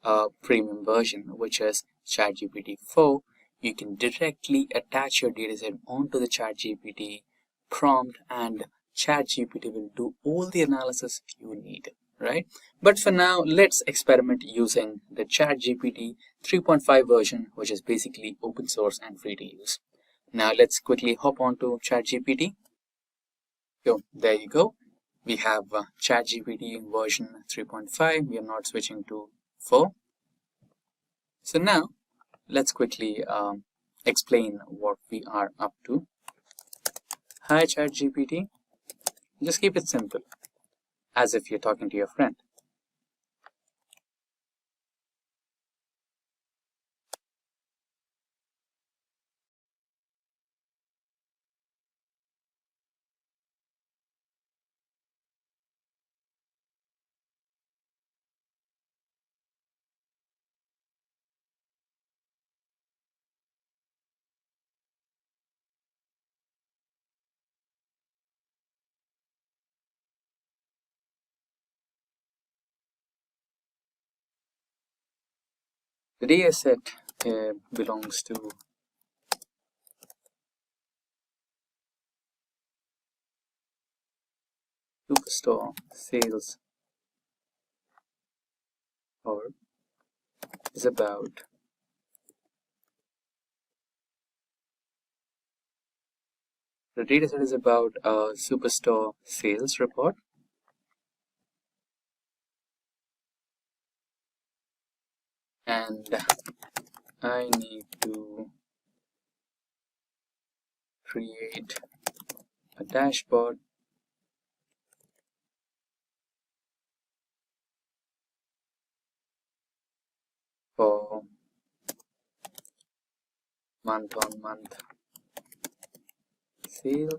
a premium version, which is ChatGPT 4, you can directly attach your dataset onto the ChatGPT prompt and ChatGPT will do all the analysis you need, right? But for now, let's experiment using the ChatGPT 3.5 version, which is basically open source and free to use. Now let's quickly hop onto ChatGPT. So there you go. We have ChatGPT version 3.5. We are not switching to 4. So now let's quickly explain what we are up to. Hi ChatGPT. Just keep it simple, as if you're talking to your friend. The data set belongs to Superstore sales, or is about the dataset is about a Superstore sales report. And I need to create a dashboard for month-on-month sale.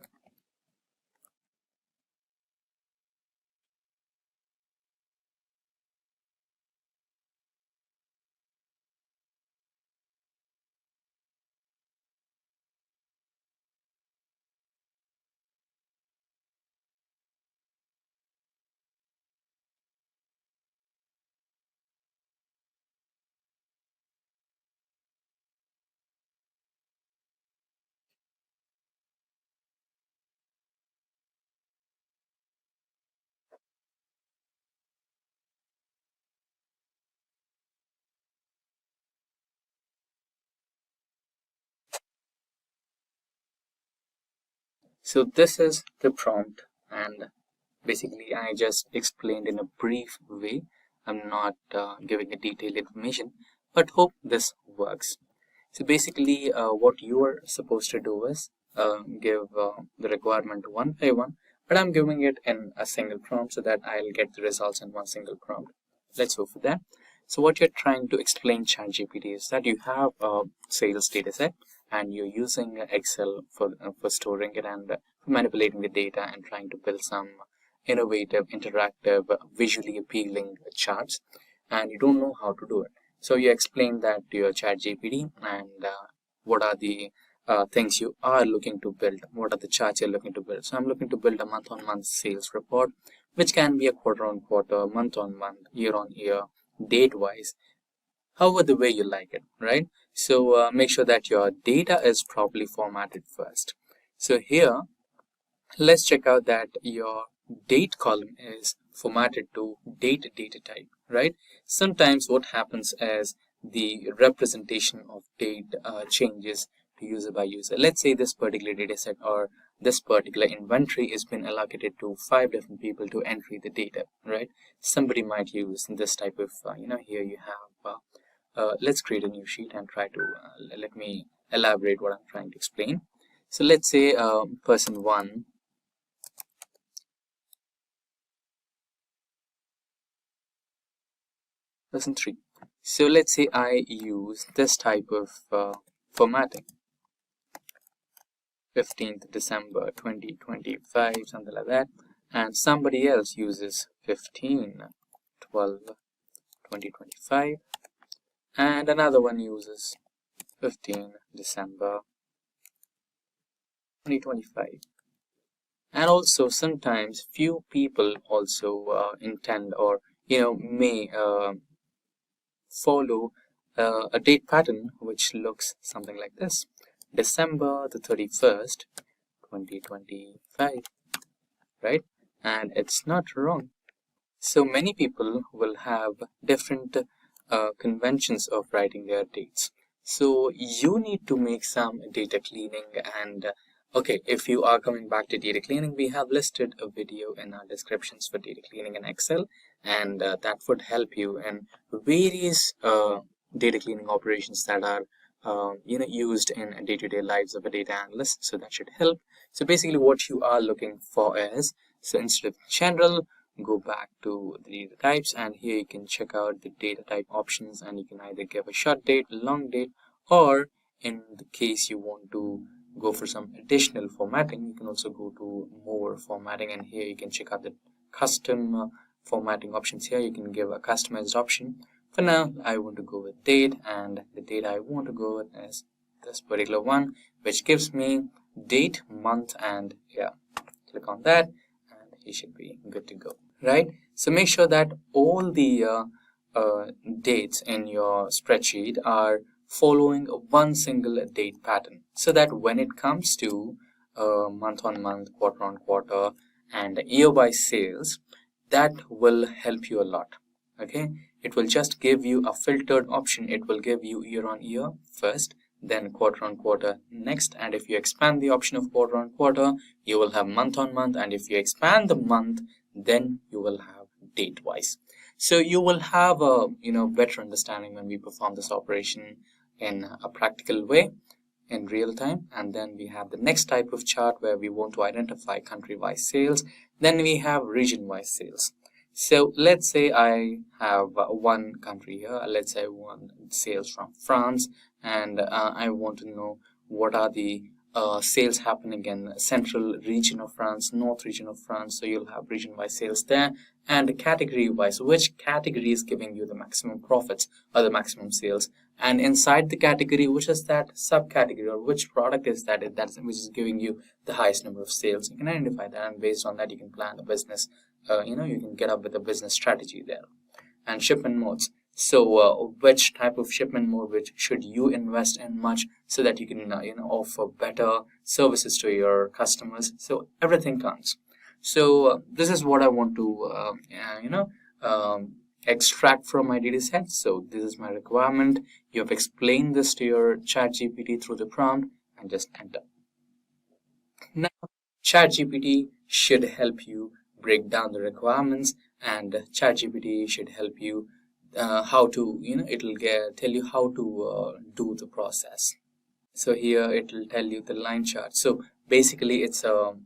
So this is the prompt, and basically I just explained in a brief way. I'm not giving a detailed information, but hope this works. So basically what you are supposed to do is give the requirement one by one, but I'm giving it in a single prompt so that I'll get the results in one single prompt. Let's go for that. So what you're trying to explain ChatGPT is that you have a sales data set and you're using Excel for storing it and for manipulating the data and trying to build some innovative, interactive, visually appealing charts, and you don't know how to do it. So you explain that to your ChatGPT and what are the things you are looking to build, what are the charts you're looking to build. So I'm looking to build a month-on-month sales report, which can be a quarter-on-quarter, month-on-month, year-on-year, date-wise, however the way you like it, right? So make sure that your data is properly formatted first. So here, let's check out that your date column is formatted to date data type, right? Sometimes what happens is the representation of date changes to user by user. Let's say this particular data set or this particular inventory is been allocated to 5 different people to entry the data, right? Somebody might use this type of, here you have, let's create a new sheet and try to, let me elaborate what I'm trying to explain. So let's say person 1, person 3. So let's say I use this type of formatting, 15th December 2025, something like that, and somebody else uses 15/12/2025, and another one uses 15 December 2025. And also sometimes few people also intend or may follow a date pattern which looks something like this: December the 31st 2025, right? And it's not wrong. So many people will have different conventions of writing their dates. So you need to make some data cleaning. And okay, if you are coming back to data cleaning, we have listed a video in our descriptions for data cleaning in Excel, and that would help you in various data cleaning operations that are used in day-to-day lives of a data analyst. So that should help. So basically what you are looking for is, so instead of general, go back to the data types, and here you can check out the data type options, and you can either give a short date, long date, or in the case you want to go for some additional formatting, you can also go to more formatting, and here you can check out the custom formatting options. Here you can give a customized option. For now I want to go with date, and the date I want to go with is this particular one, which gives me date, month, and yeah, click on that and you should be good to go, right? So make sure that all the dates in your spreadsheet are following one single date pattern, so that when it comes to month on month, quarter on quarter, and year by sales, that will help you a lot. Okay, it will just give you a filtered option. It will give you year on year first, then quarter on quarter next, and if you expand the option of quarter on quarter, you will have month on month, and if you expand the month, then you will have date wise. So you will have a better understanding when we perform this operation in a practical way in real time. And then we have the next type of chart where we want to identify country-wise sales. Then we have region-wise sales. So let's say I have one country here. Let's say I want sales from France, and I want to know what are the sales happening in central region of France, north region of France. So you'll have region-wise sales there, and category-wise, which category is giving you the maximum profits or the maximum sales, and inside the category, which is that subcategory or which product is that which is giving you the highest number of sales. You can identify that, and based on that you can plan a business. You can get up with a business strategy there. And shipment modes. So which type of shipment mode which should you invest in much, so that you can offer better services to your customers. So everything counts. So this is what I want to extract from my data set. So this is my requirement. You have explained this to your ChatGPT through the prompt, and just enter. Now ChatGPT should help you break down the requirements, and ChatGPT should help you how to it'll tell you how to do the process. So here it will tell you the line chart. So basically it's a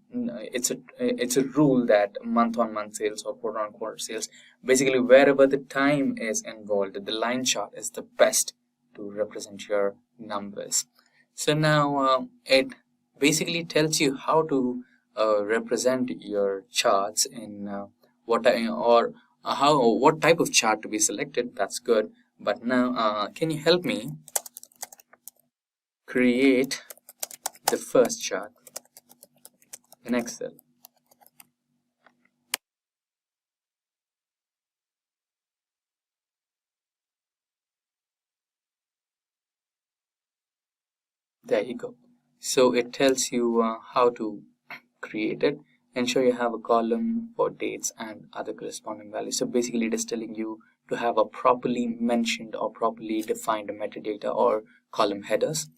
rule that month on month sales or quarter on quarter sales, basically wherever the time is involved, the line chart is the best to represent your numbers. So now it basically tells you how to represent your charts in what type of chart to be selected. That's good. But now can you help me create the first chart in Excel? There you go. So it tells you how to create it. Ensure you have a column for dates and other corresponding values. So basically it is telling you to have a properly mentioned or properly defined metadata or column headers.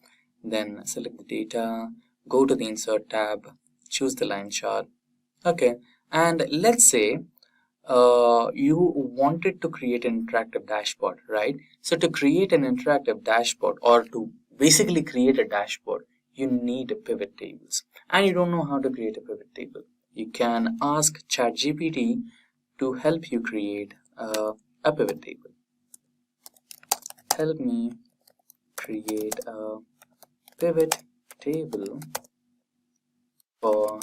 Then select the data, go to the insert tab, choose the line chart. Okay, and let's say you wanted to create an interactive dashboard, right? So to create an interactive dashboard, or to basically create a dashboard, you need pivot tables, and you don't know how to create a pivot table. You can ask ChatGPT to help you create a pivot table. Help me create a pivot table for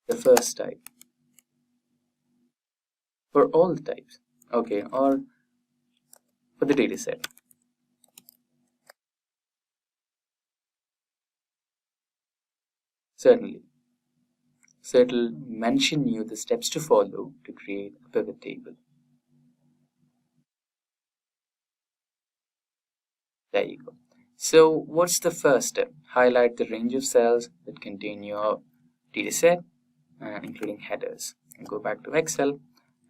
the first type, for all the types, okay, or for the data set. Certainly. So it will mention you the steps to follow to create a pivot table. There you go. So what's the first step? Highlight the range of cells that contain your data set, including headers. And go back to Excel,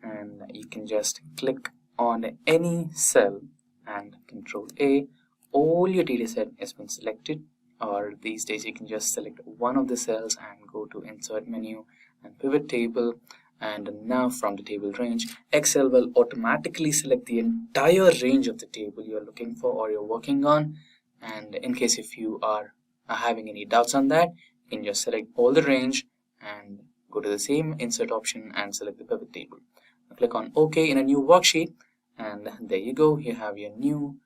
and you can just click on any cell and Control A. All your data set has been selected, or these days you can just select one of the cells and go to Insert menu and Pivot Table. And now from the table range, Excel will automatically select the entire range of the table you're looking for or you're working on. And in case if you are having any doubts on that, you can just select all the range and go to the same insert option and select the pivot table. Now click on OK in a new worksheet, and there you go. You have your new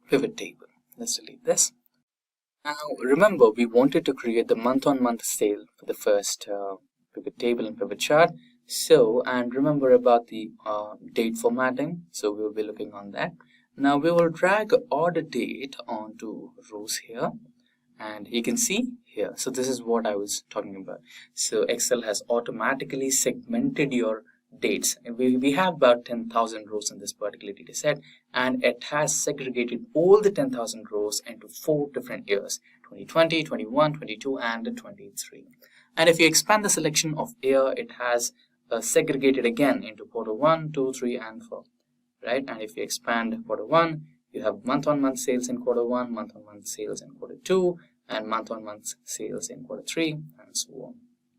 pivot table. Let's delete this. Now remember, we wanted to create the month-on-month sale for the first pivot table and pivot chart. So, and remember about the date formatting. So we will be looking on that. Now we will drag order date onto rows here, and you can see here. So this is what I was talking about. So Excel has automatically segmented your dates. We have about 10,000 rows in this particular data set, and it has segregated all the 10,000 rows into 4 different years: 2020, 21, 22, and 23. And if you expand the selection of year, it has segregated again into quarter 1, 2, 3, and 4, right? And if you expand quarter 1, you have month-on-month sales in quarter 1, month-on-month sales in quarter 2, and month-on-month sales in quarter 3, and so on,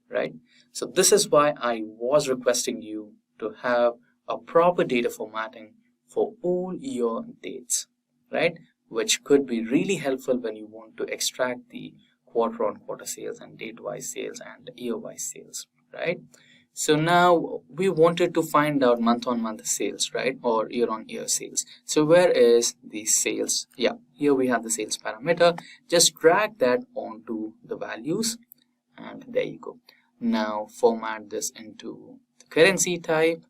right? So this is why I was requesting you to have a proper data formatting for all your dates, right? Which could be really helpful when you want to extract the quarter-on-quarter sales and date-wise sales and year-wise sales, right? So now we wanted to find out month-on-month sales, right? Or year-on-year sales. So where is the sales? Yeah, here we have the sales parameter. Just drag that onto the values, and there you go. Now format this into the currency type.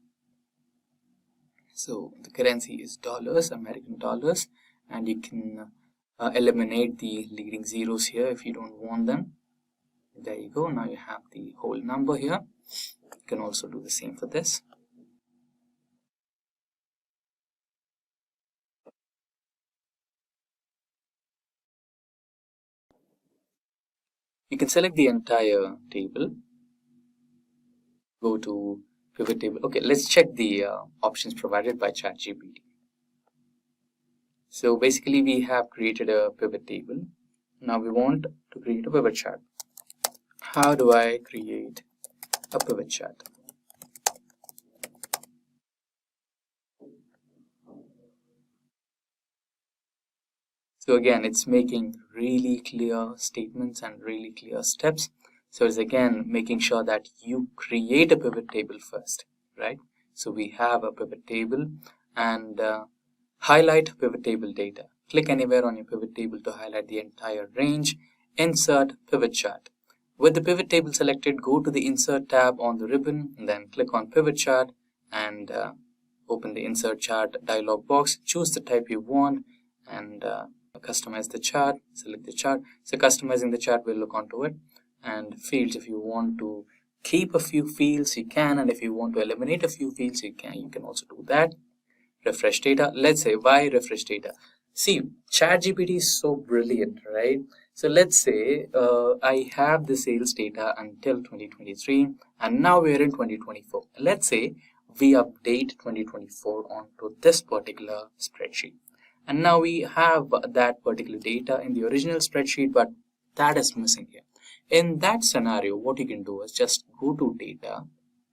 So the currency is dollars, American dollars, and you can eliminate the leading zeros here if you don't want them. There you go. Now you have the whole number here. You can also do the same for this. You can select the entire table. Go to pivot table. Okay, let's check the options provided by ChatGPT. So basically we have created a pivot table. Now we want to create a pivot chart. How do I create a pivot chart? So again, it's making really clear statements and really clear steps. So it's again making sure that you create a pivot table first, right? So we have a pivot table, and highlight pivot table data. Click anywhere on your pivot table to highlight the entire range. Insert pivot chart. With the pivot table selected, go to the Insert tab on the ribbon, and then click on Pivot Chart and open the Insert Chart dialog box. Choose the type you want and customize the chart. Select the chart. So customizing the chart, we'll look onto it. And fields, if you want to keep a few fields, you can, and if you want to eliminate a few fields, you can also do that. Refresh data. Let's say, why refresh data? See, ChatGPT is so brilliant, right? So let's say I have the sales data until 2023, and now we're in 2024. Let's say we update 2024 onto this particular spreadsheet, And now we have that particular data in the original spreadsheet, but that is missing here. In that scenario, what you can do is just go to data,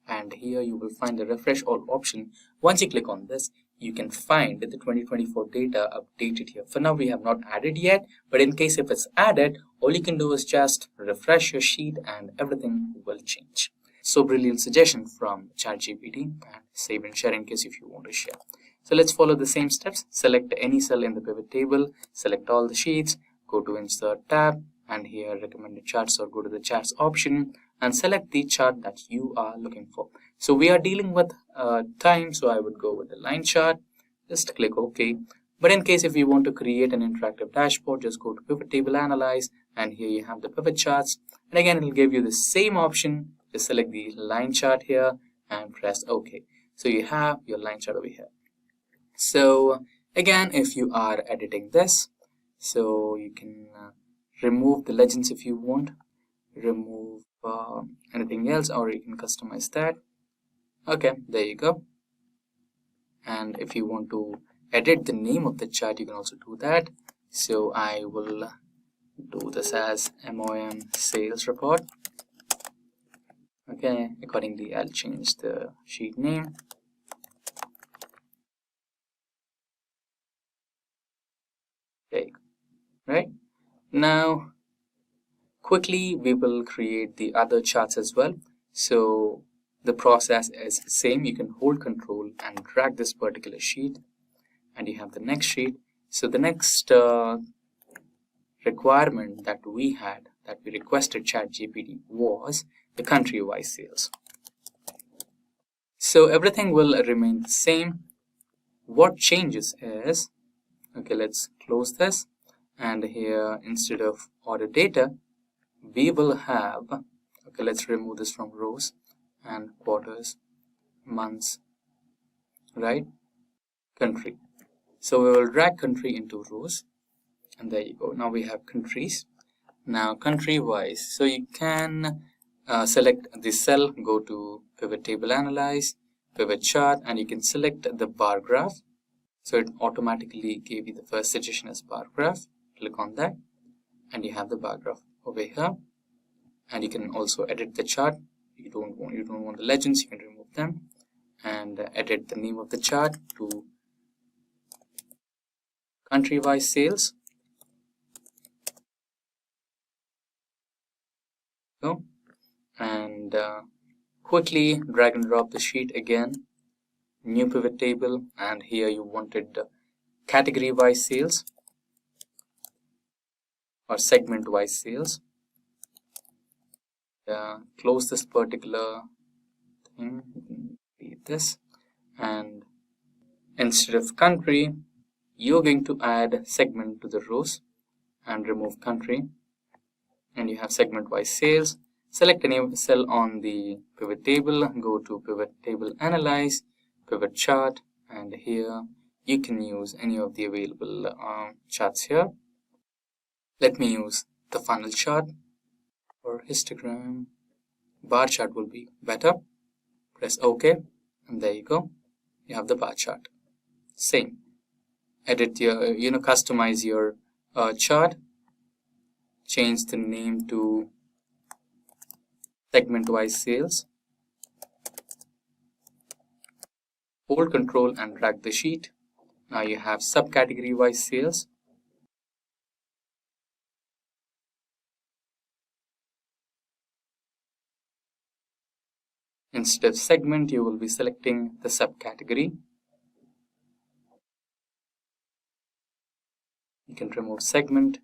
and here you will find the refresh all option. Once you click on this, you can find the 2024 data updated here. For now, we have not added yet, but in case if it's added, all you can do is just refresh your sheet and everything will change. So brilliant suggestion from ChatGPT, and save and share in case if you want to share. So let's follow the same steps. Select any cell in the pivot table, select all the sheets, go to insert tab, and here recommended charts, or go to the charts option and select the chart that you are looking for. So we are dealing with time, so I would go with the line chart. Just click OK. But in case if you want to create an interactive dashboard, just go to pivot table analyze, and here you have the pivot charts. And again, it will give you the same option. Just select the line chart here and press OK. So you have your line chart over here. So again, if you are editing this, so you can remove the legends if you want, remove anything else, or you can customize that. Okay, there you go. And if you want to edit the name of the chart, you can also do that. So I will do this as MOM sales report. Okay, accordingly I'll change the sheet name. There you go. Right now, quickly we will create the other charts as well. So the process is same. You can hold control and drag this particular sheet, and you have the next sheet. So the next requirement that we requested ChatGPT was the country-wise sales. So everything will remain the same. What changes is, okay, let's close this, and here instead of order data, we will have, okay, let's remove this from rows and quarters, months, right, country. So we will drag country into rows, and there you go. Now we have countries. Now country wise, so you can select the cell, go to pivot table analyze, pivot chart, and you can select the bar graph. So it automatically gave you the first suggestion as bar graph. Click on that, and you have the bar graph over here. And you can also edit the chart. You don't want the legends, you can remove them, and edit the name of the chart to country-wise sales. So, and quickly drag and drop the sheet again, new pivot table, and here you wanted category-wise sales or segment-wise sales. Close this particular thing, delete this, and instead of country, you're going to add segment to the rows and remove country, and you have segment wise sales. Select any cell on the pivot table, go to pivot table analyze, pivot chart, and here you can use any of the available charts here. Let me use the funnel chart, or histogram. Bar chart will be better. Press OK, and there you go. You have the bar chart. Same. Edit your, customize your chart. Change the name to segment-wise sales. Hold control and drag the sheet. Now you have subcategory-wise sales. Instead of segment, you will be selecting the subcategory. You can remove segment,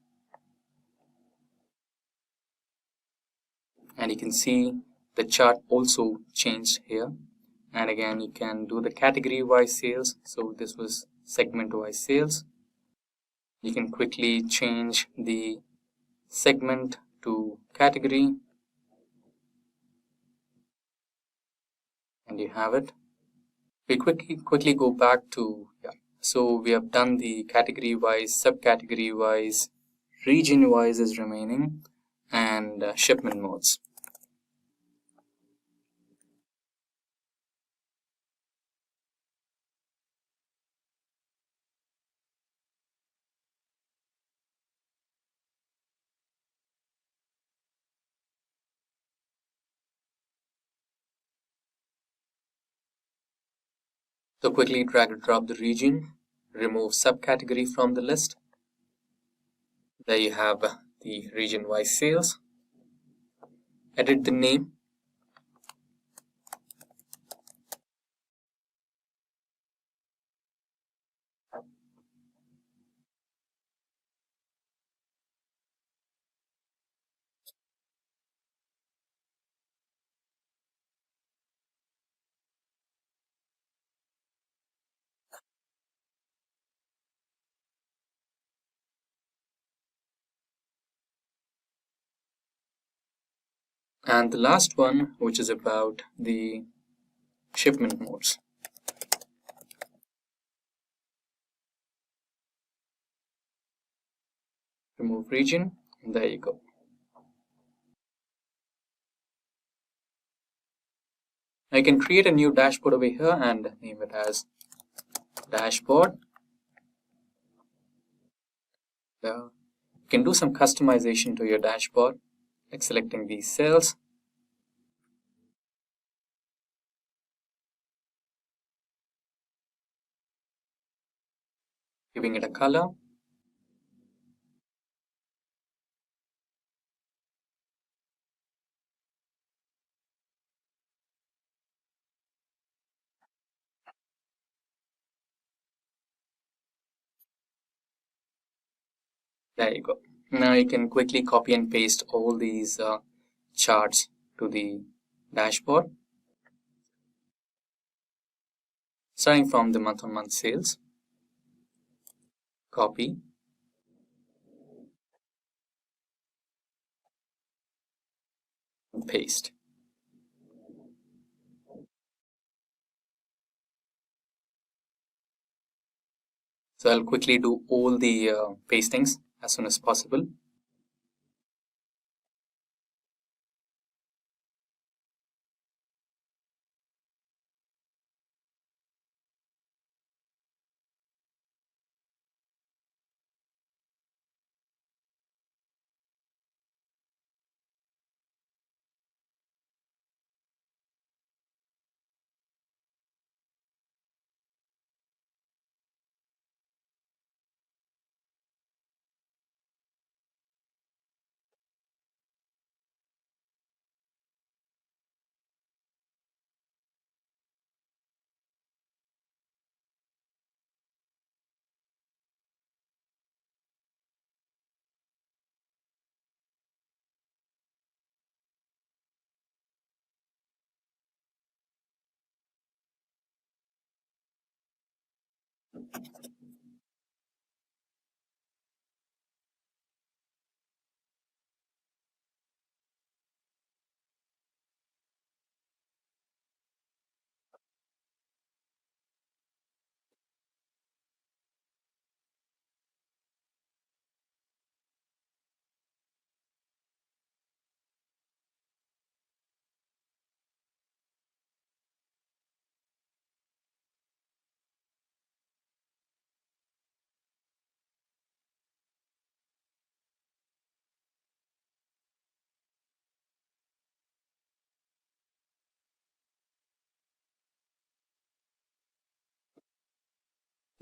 and you can see the chart also changed here. And again, you can do the category wise sales. So this was segment wise sales. You can quickly change the segment to category, and you have it. We quickly go back to, so we have done the category wise, subcategory wise, region wise is remaining, and shipment modes. So quickly drag and drop the region, remove subcategory from the list. There you have the region-wise sales. Edit the name. And the last one, which is about the shipment modes. Remove region, and there you go. I can create a new dashboard over here and name it as dashboard. You can do some customization to your dashboard, like selecting these cells. Giving it a color. There you go. Now you can quickly copy and paste all these charts to the dashboard. Starting from the month-on-month sales. Copy. And paste. So I'll quickly do all the pastings as soon as possible.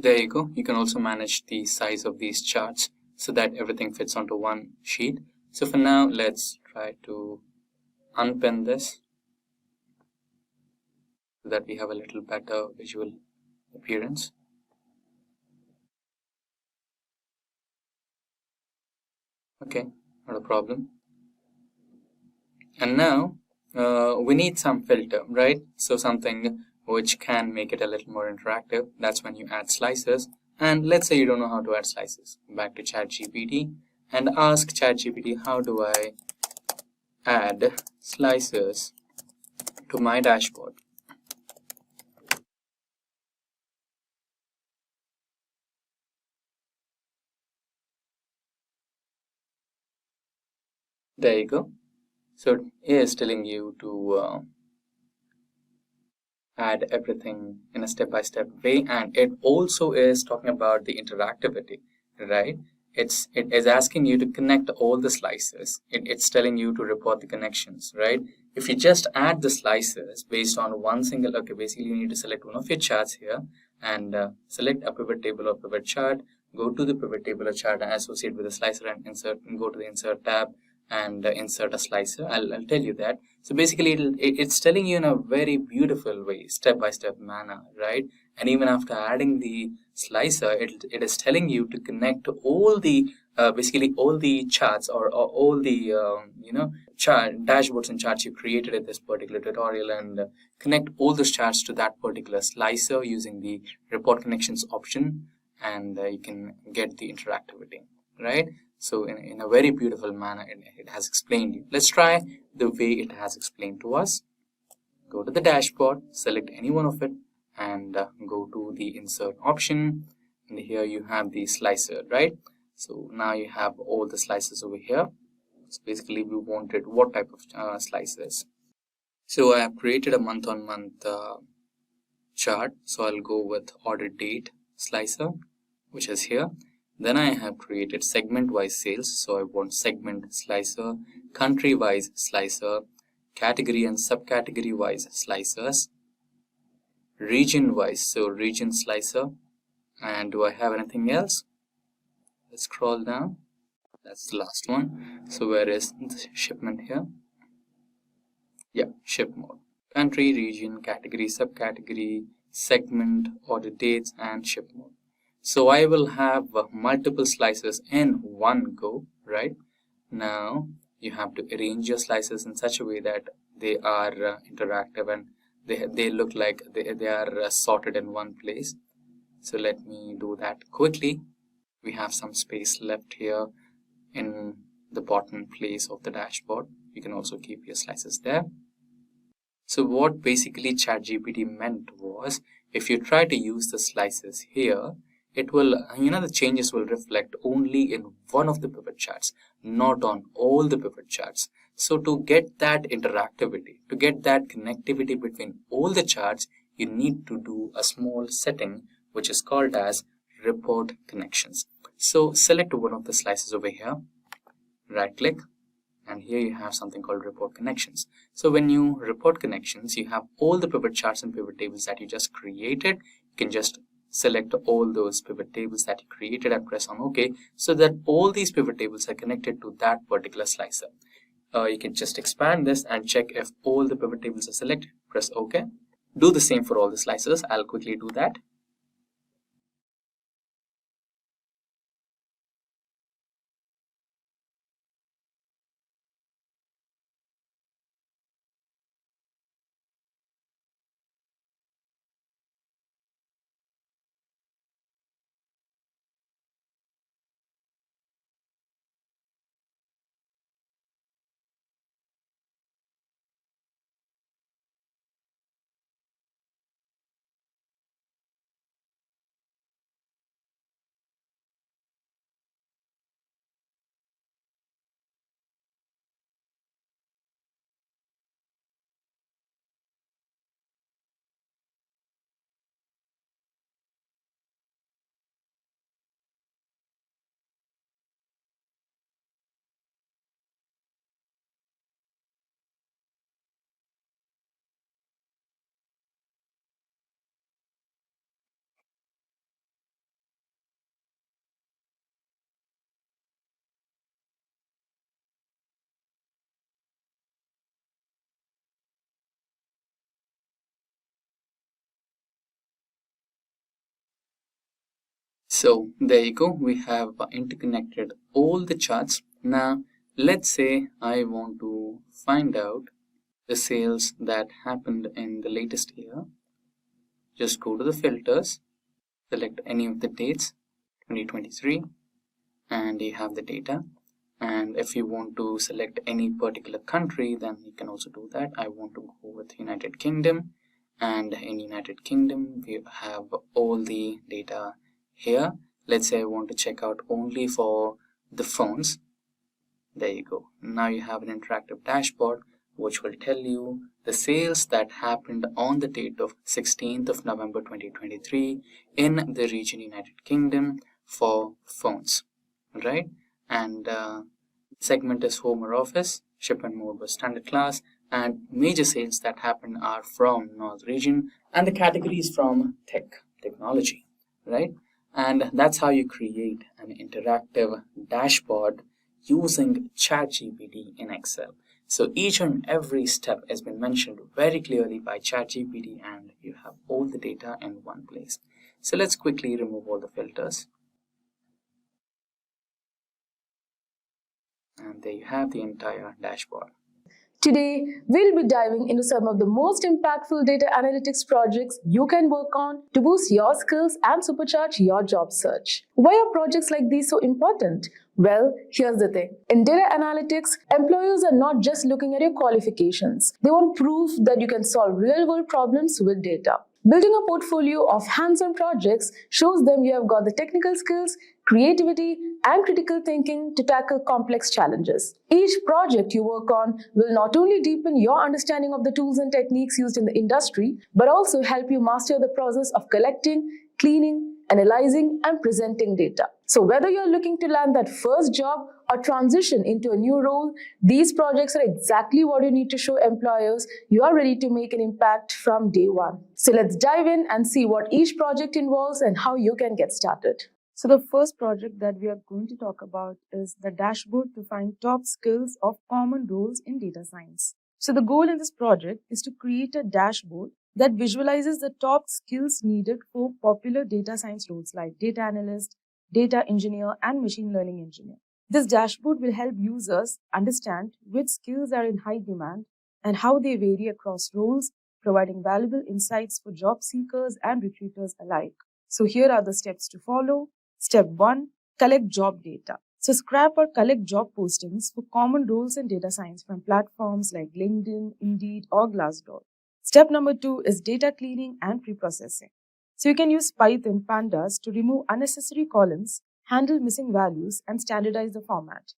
There you go. You can also manage the size of these charts so that everything fits onto one sheet. So for now, let's try to unpin this so that we have a little better visual appearance. Okay, not a problem. And now we need some filter, right? So something which can make it a little more interactive. That's when you add slices. And let's say you don't know how to add slices. Back to ChatGPT and ask ChatGPT, how do I add slices to my dashboard? There you go. So it is telling you to add everything in a step-by-step way, and it also is talking about the interactivity, right? it is asking you to connect all the slices. It's telling you to report the connections, right? If you just add the slices based on one single, okay, basically you need to select one of your charts here and select a pivot table or pivot chart, go to the pivot table or chart and associate with the slicer and insert, and go to the insert tab and insert a slicer. I'll tell you that. So basically it's telling you in a very beautiful way, step-by-step manner, right? And even after adding the slicer, it is telling you to connect all the basically all the charts or all the dashboards and charts you created in this particular tutorial, and connect all those charts to that particular slicer using the report connections option, and you can get the interactivity, right? So in a very beautiful manner, it has explained you. Let's try the way it has explained to us. Go to the dashboard, select any one of it, and go to the insert option, and here you have the slicer, right? So now you have all the slices over here. So basically we wanted what type of slices. So I have created a month-on-month chart, so I'll go with order date slicer, which is here. Then I have created segment-wise sales, so I want segment slicer, country-wise slicer, category and subcategory-wise slicers, region-wise, so region slicer. And do I have anything else? Let's scroll down. That's the last one. So where is the shipment here? Yeah, ship mode. Country, region, category, subcategory, segment, order dates, and ship mode. So I will have multiple slices in one go, right? Now you have to arrange your slices in such a way that they are interactive and they look like they are sorted in one place. So let me do that quickly. We have some space left here in the bottom place of the dashboard. You can also keep your slices there. So what basically ChatGPT meant was, if you try to use the slices here, it will, the changes will reflect only in one of the pivot charts, not on all the pivot charts. So to get that interactivity, to get that connectivity between all the charts, you need to do a small setting which is called as report connections. So select one of the slices over here, right click, and here you have something called report connections. So when you report connections, you have all the pivot charts and pivot tables that you just created. You can just select all those pivot tables that you created and press on OK, so that all these pivot tables are connected to that particular slicer. You can just expand this and check if all the pivot tables are selected. Press OK. Do the same for all the slicers. I'll quickly do that. So there you go, we have interconnected all the charts. Now let's say I want to find out the sales that happened in the latest year. Just go to the filters, select any of the dates, 2023, and you have the data. And if you want to select any particular country, then you can also do that. I want to go with United Kingdom, and in United Kingdom we have all the data here. Let's say I want to check out only for the phones. There you go. Now you have an interactive dashboard which will tell you the sales that happened on the date of 16th of November 2023 in the region United Kingdom for phones. right? And segment is home or office, shipment mode was standard class, and major sales that happen are from North region, and the category is from technology, right? And that's how you create an interactive dashboard using ChatGPT in Excel. So each and every step has been mentioned very clearly by ChatGPT, and you have all the data in one place. So let's quickly remove all the filters. And there you have the entire dashboard. Today, we'll be diving into some of the most impactful data analytics projects you can work on to boost your skills and supercharge your job search. Why are projects like these so important? Well, here's the thing. In data analytics, employers are not just looking at your qualifications. They want proof that you can solve real-world problems with data. Building a portfolio of hands-on projects shows them you have got the technical skills, creativity, and critical thinking to tackle complex challenges. Each project you work on will not only deepen your understanding of the tools and techniques used in the industry, but also help you master the process of collecting, cleaning, analyzing, and presenting data. So whether you're looking to land that first job or transition into a new role, these projects are exactly what you need to show employers you are ready to make an impact from day one. So let's dive in and see what each project involves and how you can get started. So the first project that we are going to talk about is the dashboard to find top skills of common roles in data science. So the goal in this project is to create a dashboard that visualizes the top skills needed for popular data science roles like data analyst, data engineer, and machine learning engineer. This dashboard will help users understand which skills are in high demand and how they vary across roles, providing valuable insights for job seekers and recruiters alike. So here are the steps to follow. Step 1. Collect job data. So scrap or collect job postings for common roles in data science from platforms like LinkedIn, Indeed, or Glassdoor. Step number 2 is data cleaning and preprocessing. So you can use Python pandas to remove unnecessary columns, handle missing values, and standardize the format.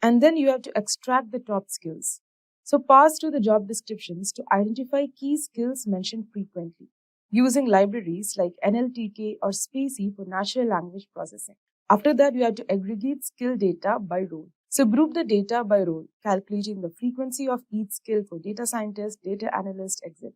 And then you have to extract the top skills. So parse through the job descriptions to identify key skills mentioned frequently, using libraries like NLTK or Spacey for natural language processing. After that, you have to aggregate skill data by role. So group the data by role, calculating the frequency of each skill for data scientist, data analyst, etc.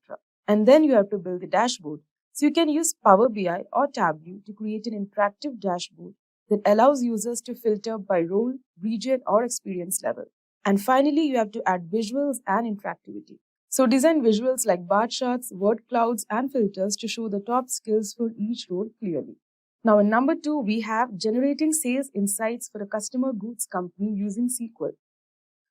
And then you have to build the dashboard. So you can use Power BI or Tableau to create an interactive dashboard that allows users to filter by role, region, or experience level. And finally, you have to add visuals and interactivity. So design visuals like bar charts, word clouds, and filters to show the top skills for each role clearly. Now in number 2, we have generating sales insights for a customer goods company using SQL.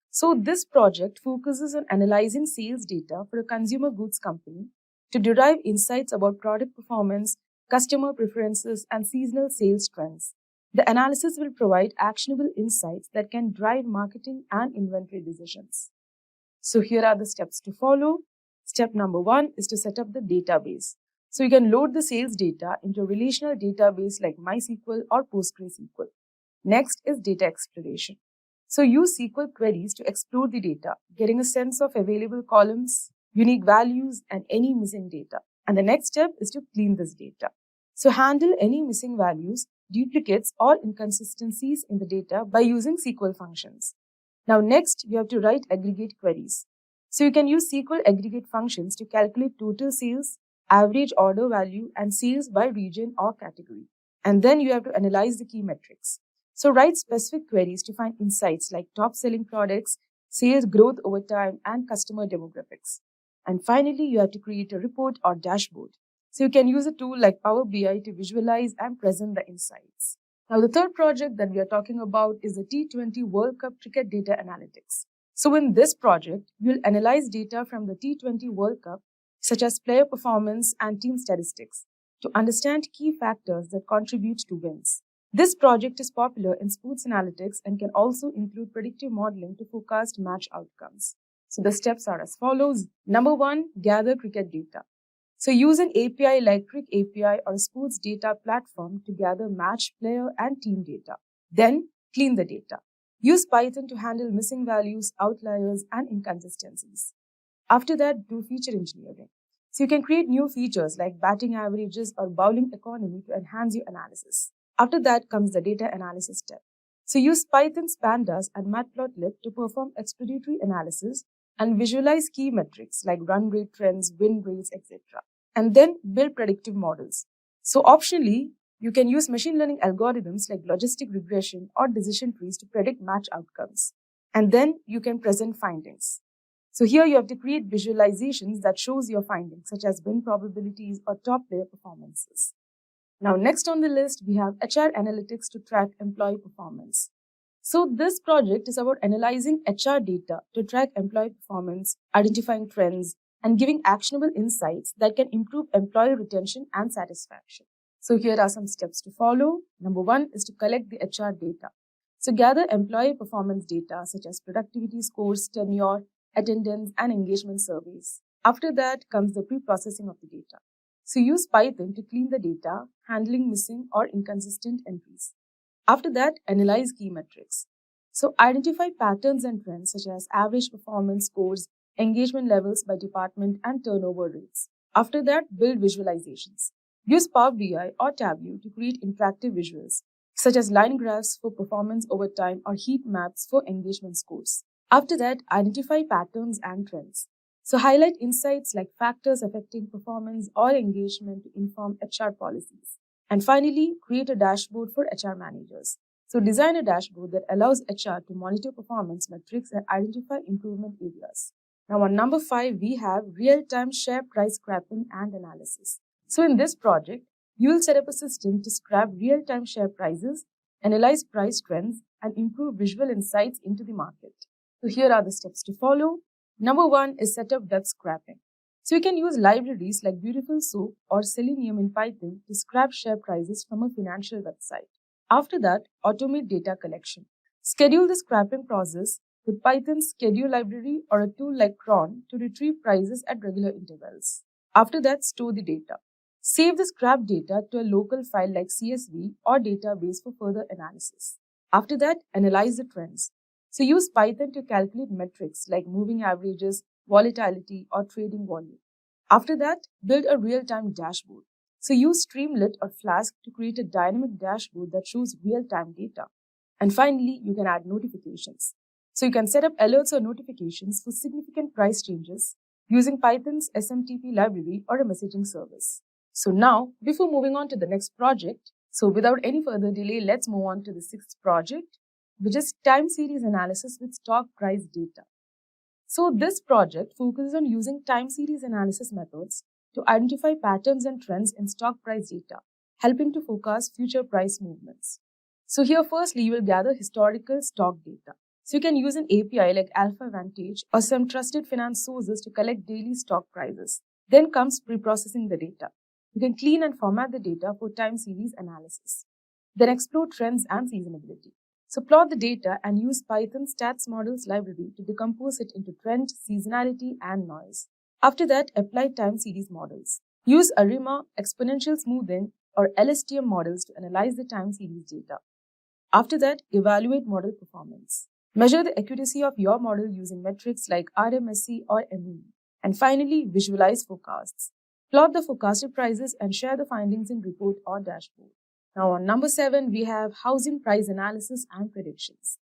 So this project focuses on analyzing sales data for a consumer goods company to derive insights about product performance, customer preferences, and seasonal sales trends. The analysis will provide actionable insights that can drive marketing and inventory decisions. So here are the steps to follow. Step number 1 is to set up the database. So you can load the sales data into a relational database like MySQL or PostgreSQL. Next is data exploration. So use SQL queries to explore the data, getting a sense of available columns, unique values, and any missing data. And the next step is to clean this data. So handle any missing values, duplicates, or inconsistencies in the data by using SQL functions. Now next, you have to write aggregate queries. So you can use SQL aggregate functions to calculate total sales, average order value, and sales by region or category. And then you have to analyze the key metrics. So write specific queries to find insights like top selling products, sales growth over time, and customer demographics. And finally, you have to create a report or dashboard. So you can use a tool like Power BI to visualize and present the insights. Now, the third project that we are talking about is the T20 World Cup Cricket Data Analytics. So in this project, you'll analyze data from the T20 World Cup, such as player performance and team statistics, to understand key factors that contribute to wins. This project is popular in sports analytics and can also include predictive modeling to forecast match outcomes. So the steps are as follows. Number 1, gather cricket data. So use an API like Crick API or a sports data platform to gather match, player, and team data. Then clean the data. Use Python to handle missing values, outliers, and inconsistencies. After that, do feature engineering. So you can create new features like batting averages or bowling economy to enhance your analysis. After that comes the data analysis step. So use Python's pandas and matplotlib to perform exploratory analysis and visualize key metrics like run rate trends, win rates, etc. And then build predictive models. So optionally, you can use machine learning algorithms like logistic regression or decision trees to predict match outcomes. And then you can present findings. So here you have to create visualizations that shows your findings, such as win probabilities or top player performances. Now, next on the list, we have HR analytics to track employee performance. So this project is about analyzing HR data to track employee performance, identifying trends, and giving actionable insights that can improve employee retention and satisfaction. So here are some steps to follow. Number 1 is to collect the HR data. So gather employee performance data such as productivity scores, tenure, attendance, and engagement surveys. After that comes the pre-processing of the data. So use Python to clean the data, handling missing or inconsistent entries. After that, analyze key metrics. So identify patterns and trends such as average performance scores, engagement levels by department, and turnover rates. After that, build visualizations. Use Power BI or Tableau to create interactive visuals, such as line graphs for performance over time or heat maps for engagement scores. After that, identify patterns and trends. So highlight insights like factors affecting performance or engagement to inform HR policies. And finally, create a dashboard for HR managers. So design a dashboard that allows HR to monitor performance metrics and identify improvement areas. Now on number 5, we have real-time share price scrapping and analysis. So in this project, you will set up a system to scrap real-time share prices, analyze price trends, and improve visual insights into the market. So here are the steps to follow. Number 1 is set up web scrapping. So you can use libraries like Beautiful Soup or Selenium in Python to scrap share prices from a financial website. After that, automate data collection. Schedule the scrapping process with Python's schedule library or a tool like cron to retrieve prices at regular intervals. After that, store the data. Save the scrap data to a local file like CSV or database for further analysis. After that, analyze the trends. So use Python to calculate metrics like moving averages, volatility, or trading volume. After that, build a real-time dashboard. So use Streamlit or Flask to create a dynamic dashboard that shows real-time data. And finally, you can add notifications. So you can set up alerts or notifications for significant price changes using Python's SMTP library or a messaging service. So now, before moving on to the next project, so without any further delay, let's move on to the 6th project, which is time series analysis with stock price data. So this project focuses on using time series analysis methods to identify patterns and trends in stock price data, helping to forecast future price movements. So here firstly, you will gather historical stock data. So you can use an API like Alpha Vantage or some trusted finance sources to collect daily stock prices. Then comes pre-processing the data. You can clean and format the data for time series analysis. Then explore trends and seasonality. So plot the data and use Python stats models library to decompose it into trend, seasonality, and noise. After that, apply time series models. Use ARIMA, exponential smoothing, or LSTM models to analyze the time series data. After that, evaluate model performance. Measure the accuracy of your model using metrics like RMSE or ME. And finally, visualize forecasts. Plot the forecasted prices and share the findings in report or dashboard. Now on number 7, we have housing price analysis and predictions.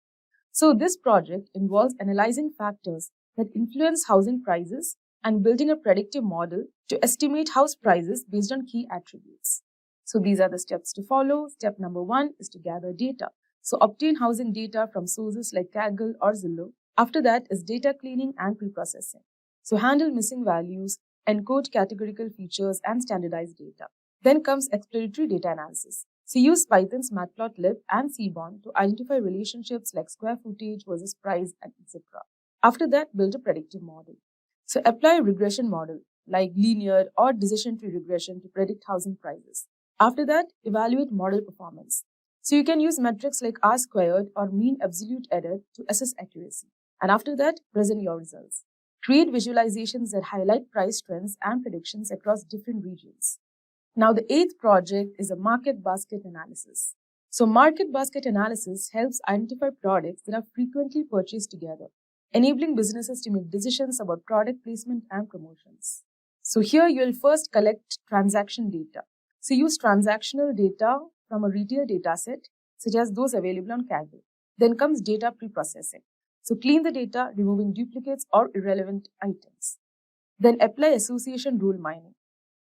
So this project involves analyzing factors that influence housing prices and building a predictive model to estimate house prices based on key attributes. So these are the steps to follow. Step number 1 is to gather data. So obtain housing data from sources like Kaggle or Zillow. After that is data cleaning and pre-processing. So handle missing values, encode categorical features, and standardize data. Then comes exploratory data analysis. So use Python's matplotlib and Seaborn to identify relationships like square footage versus price, etc. After that, build a predictive model. So apply a regression model like linear or decision tree regression to predict housing prices. After that, evaluate model performance. So you can use metrics like R-squared or mean absolute error to assess accuracy. And after that, present your results. Create visualizations that highlight price trends and predictions across different regions. Now, the 8th project is a market basket analysis. So market basket analysis helps identify products that are frequently purchased together, enabling businesses to make decisions about product placement and promotions. So here you will first collect transaction data. So use transactional data from a retail dataset, such as those available on Kaggle. Then comes data preprocessing. So clean the data, removing duplicates or irrelevant items. Then apply association rule mining.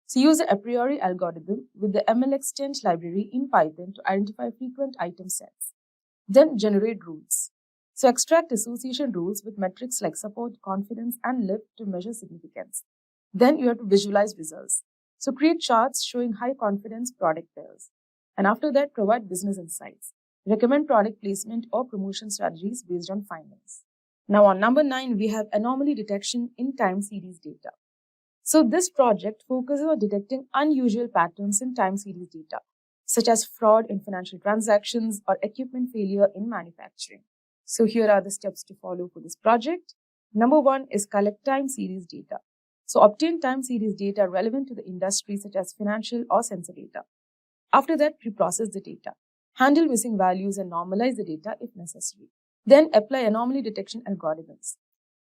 So use the a priori algorithm with the MLExtend library in Python to identify frequent item sets. Then generate rules. So extract association rules with metrics like support, confidence, and lift to measure significance. Then you have to visualize results. So create charts showing high confidence product pairs. And after that, provide business insights. Recommend product placement or promotion strategies based on findings. Now on number 9, we have anomaly detection in time series data. So this project focuses on detecting unusual patterns in time series data, such as fraud in financial transactions or equipment failure in manufacturing. So here are the steps to follow for this project. Number 1 is collect time series data. So obtain time series data relevant to the industry such as financial or sensor data. After that, preprocess the data. Handle missing values and normalize the data if necessary. Then apply anomaly detection algorithms.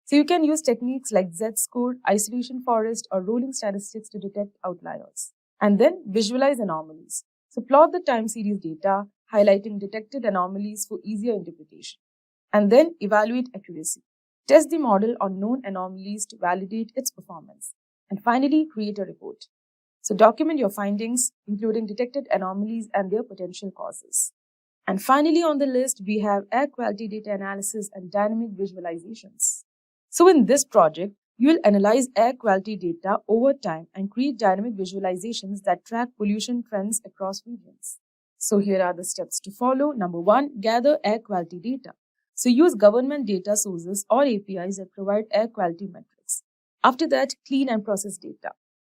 So you can use techniques like Z-score, isolation forest, or rolling statistics to detect outliers. And then visualize anomalies. So plot the time series data, highlighting detected anomalies for easier interpretation. And then evaluate accuracy. Test the model on known anomalies to validate its performance. And finally, create a report. So document your findings, including detected anomalies and their potential causes. And finally on the list, we have air quality data analysis and dynamic visualizations. So in this project, you will analyze air quality data over time and create dynamic visualizations that track pollution trends across regions. So here are the steps to follow. Number 1, gather air quality data. So use government data sources or APIs that provide air quality metrics. After that, clean and process data.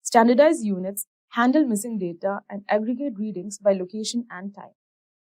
Standardize units, handle missing data, and aggregate readings by location and time.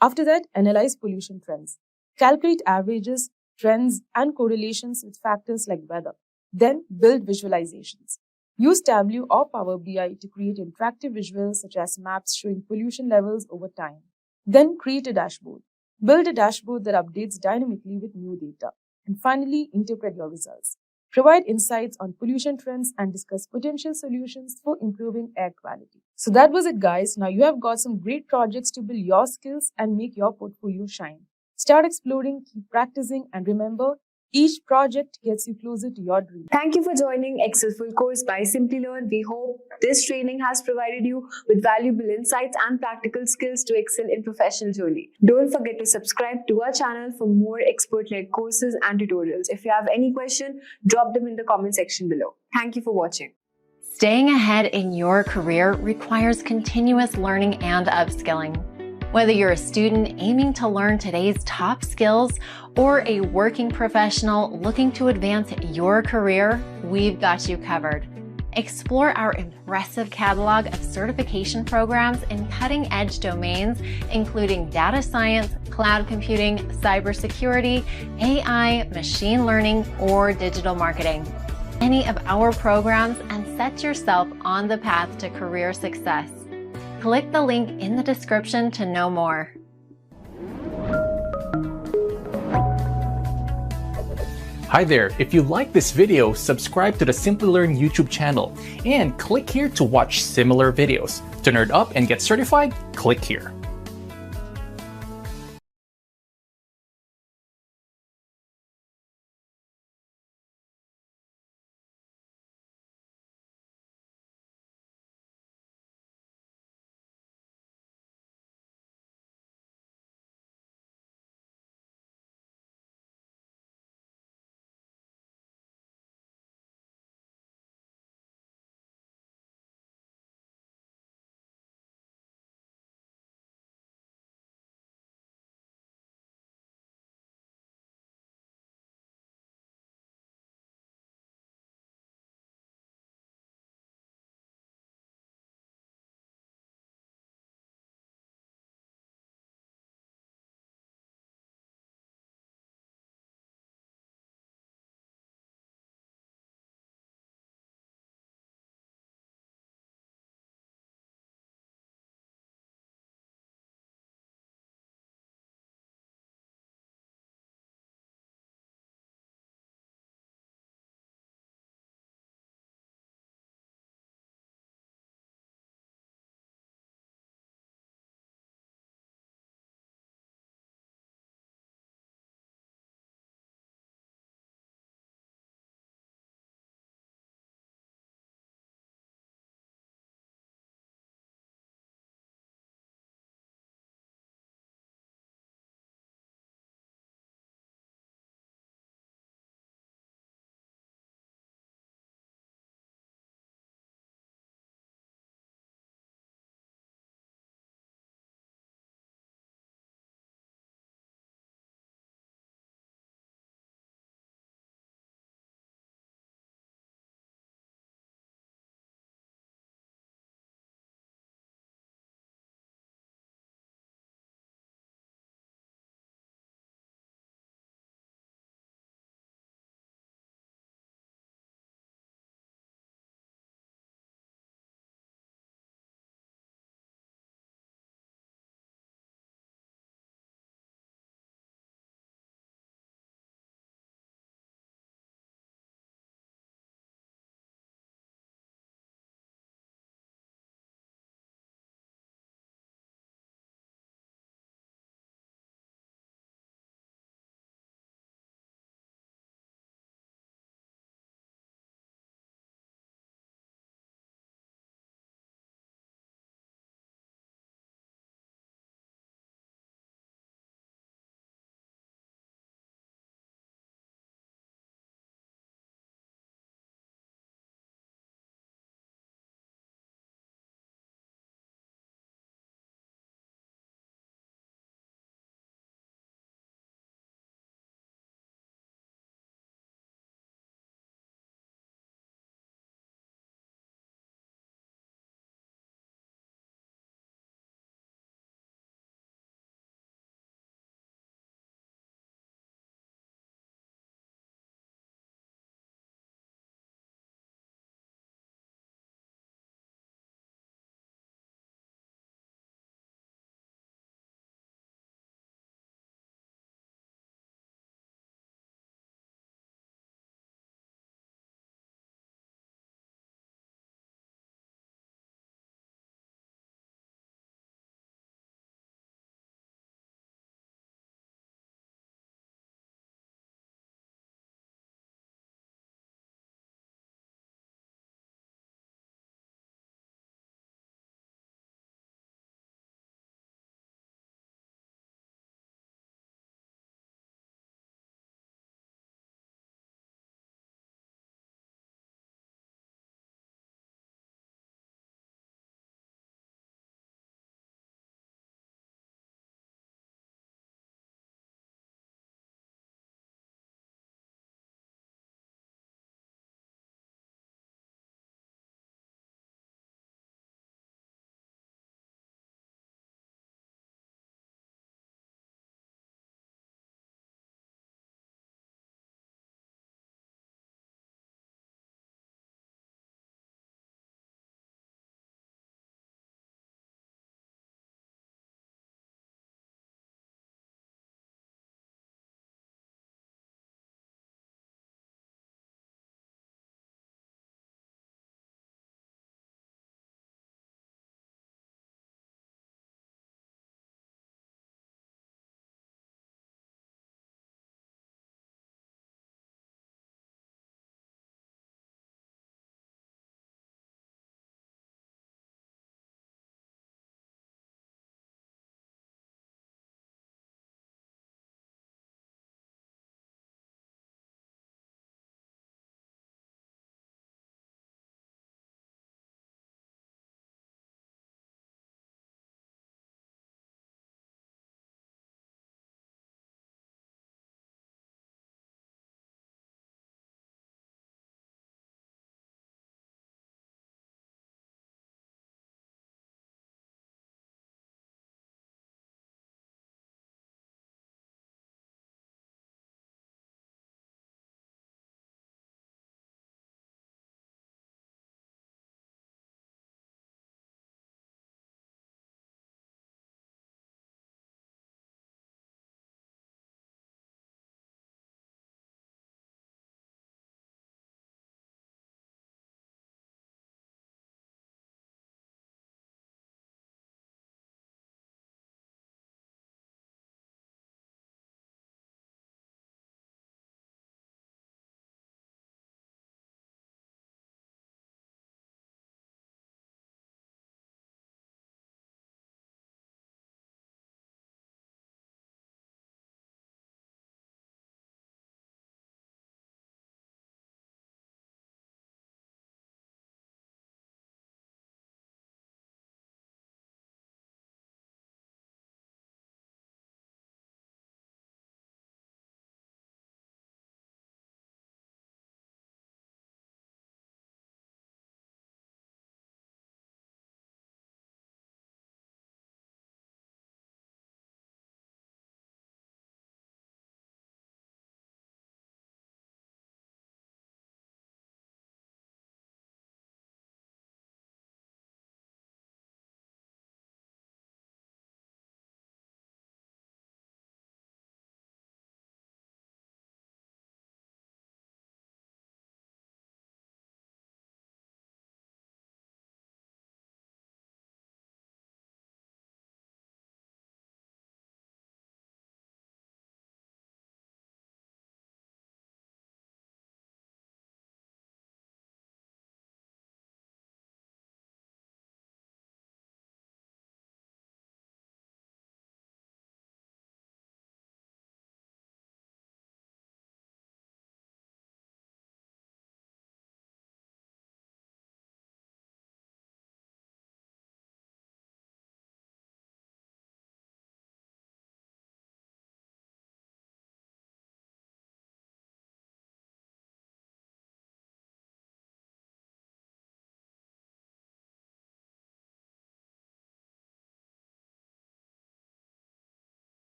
After that, analyze pollution trends. Calculate averages, trends, and correlations with factors like weather. Then build visualizations. Use Tableau or Power BI to create interactive visuals such as maps showing pollution levels over time. Then create a dashboard. Build a dashboard that updates dynamically with new data. And finally, interpret your results. Provide insights on pollution trends and discuss potential solutions for improving air quality. So that was it, guys. Now you have got some great projects to build your skills and make your portfolio shine. Start exploring, keep practicing, and remember, each project gets you closer to your dream. Thank you for joining Excel Full Course by Simplilearn. We hope this training has provided you with valuable insights and practical skills to excel in professional journey. Don't forget to subscribe to our channel for more expert-led courses and tutorials. If you have any question, drop them in the comment section below. Thank you for watching. Staying ahead in your career requires continuous learning and upskilling. Whether you're a student aiming to learn today's top skills or a working professional looking to advance your career, we've got you covered. Explore our impressive catalog of certification programs in cutting-edge domains, including data science, cloud computing, cybersecurity, AI, machine learning, or digital marketing. Any of our programs and set yourself on the path to career success. Click the link in the description to know more. Hi there, if you like this video, subscribe to the Simplilearn YouTube channel and click here to watch similar videos. To nerd up and get certified, click here.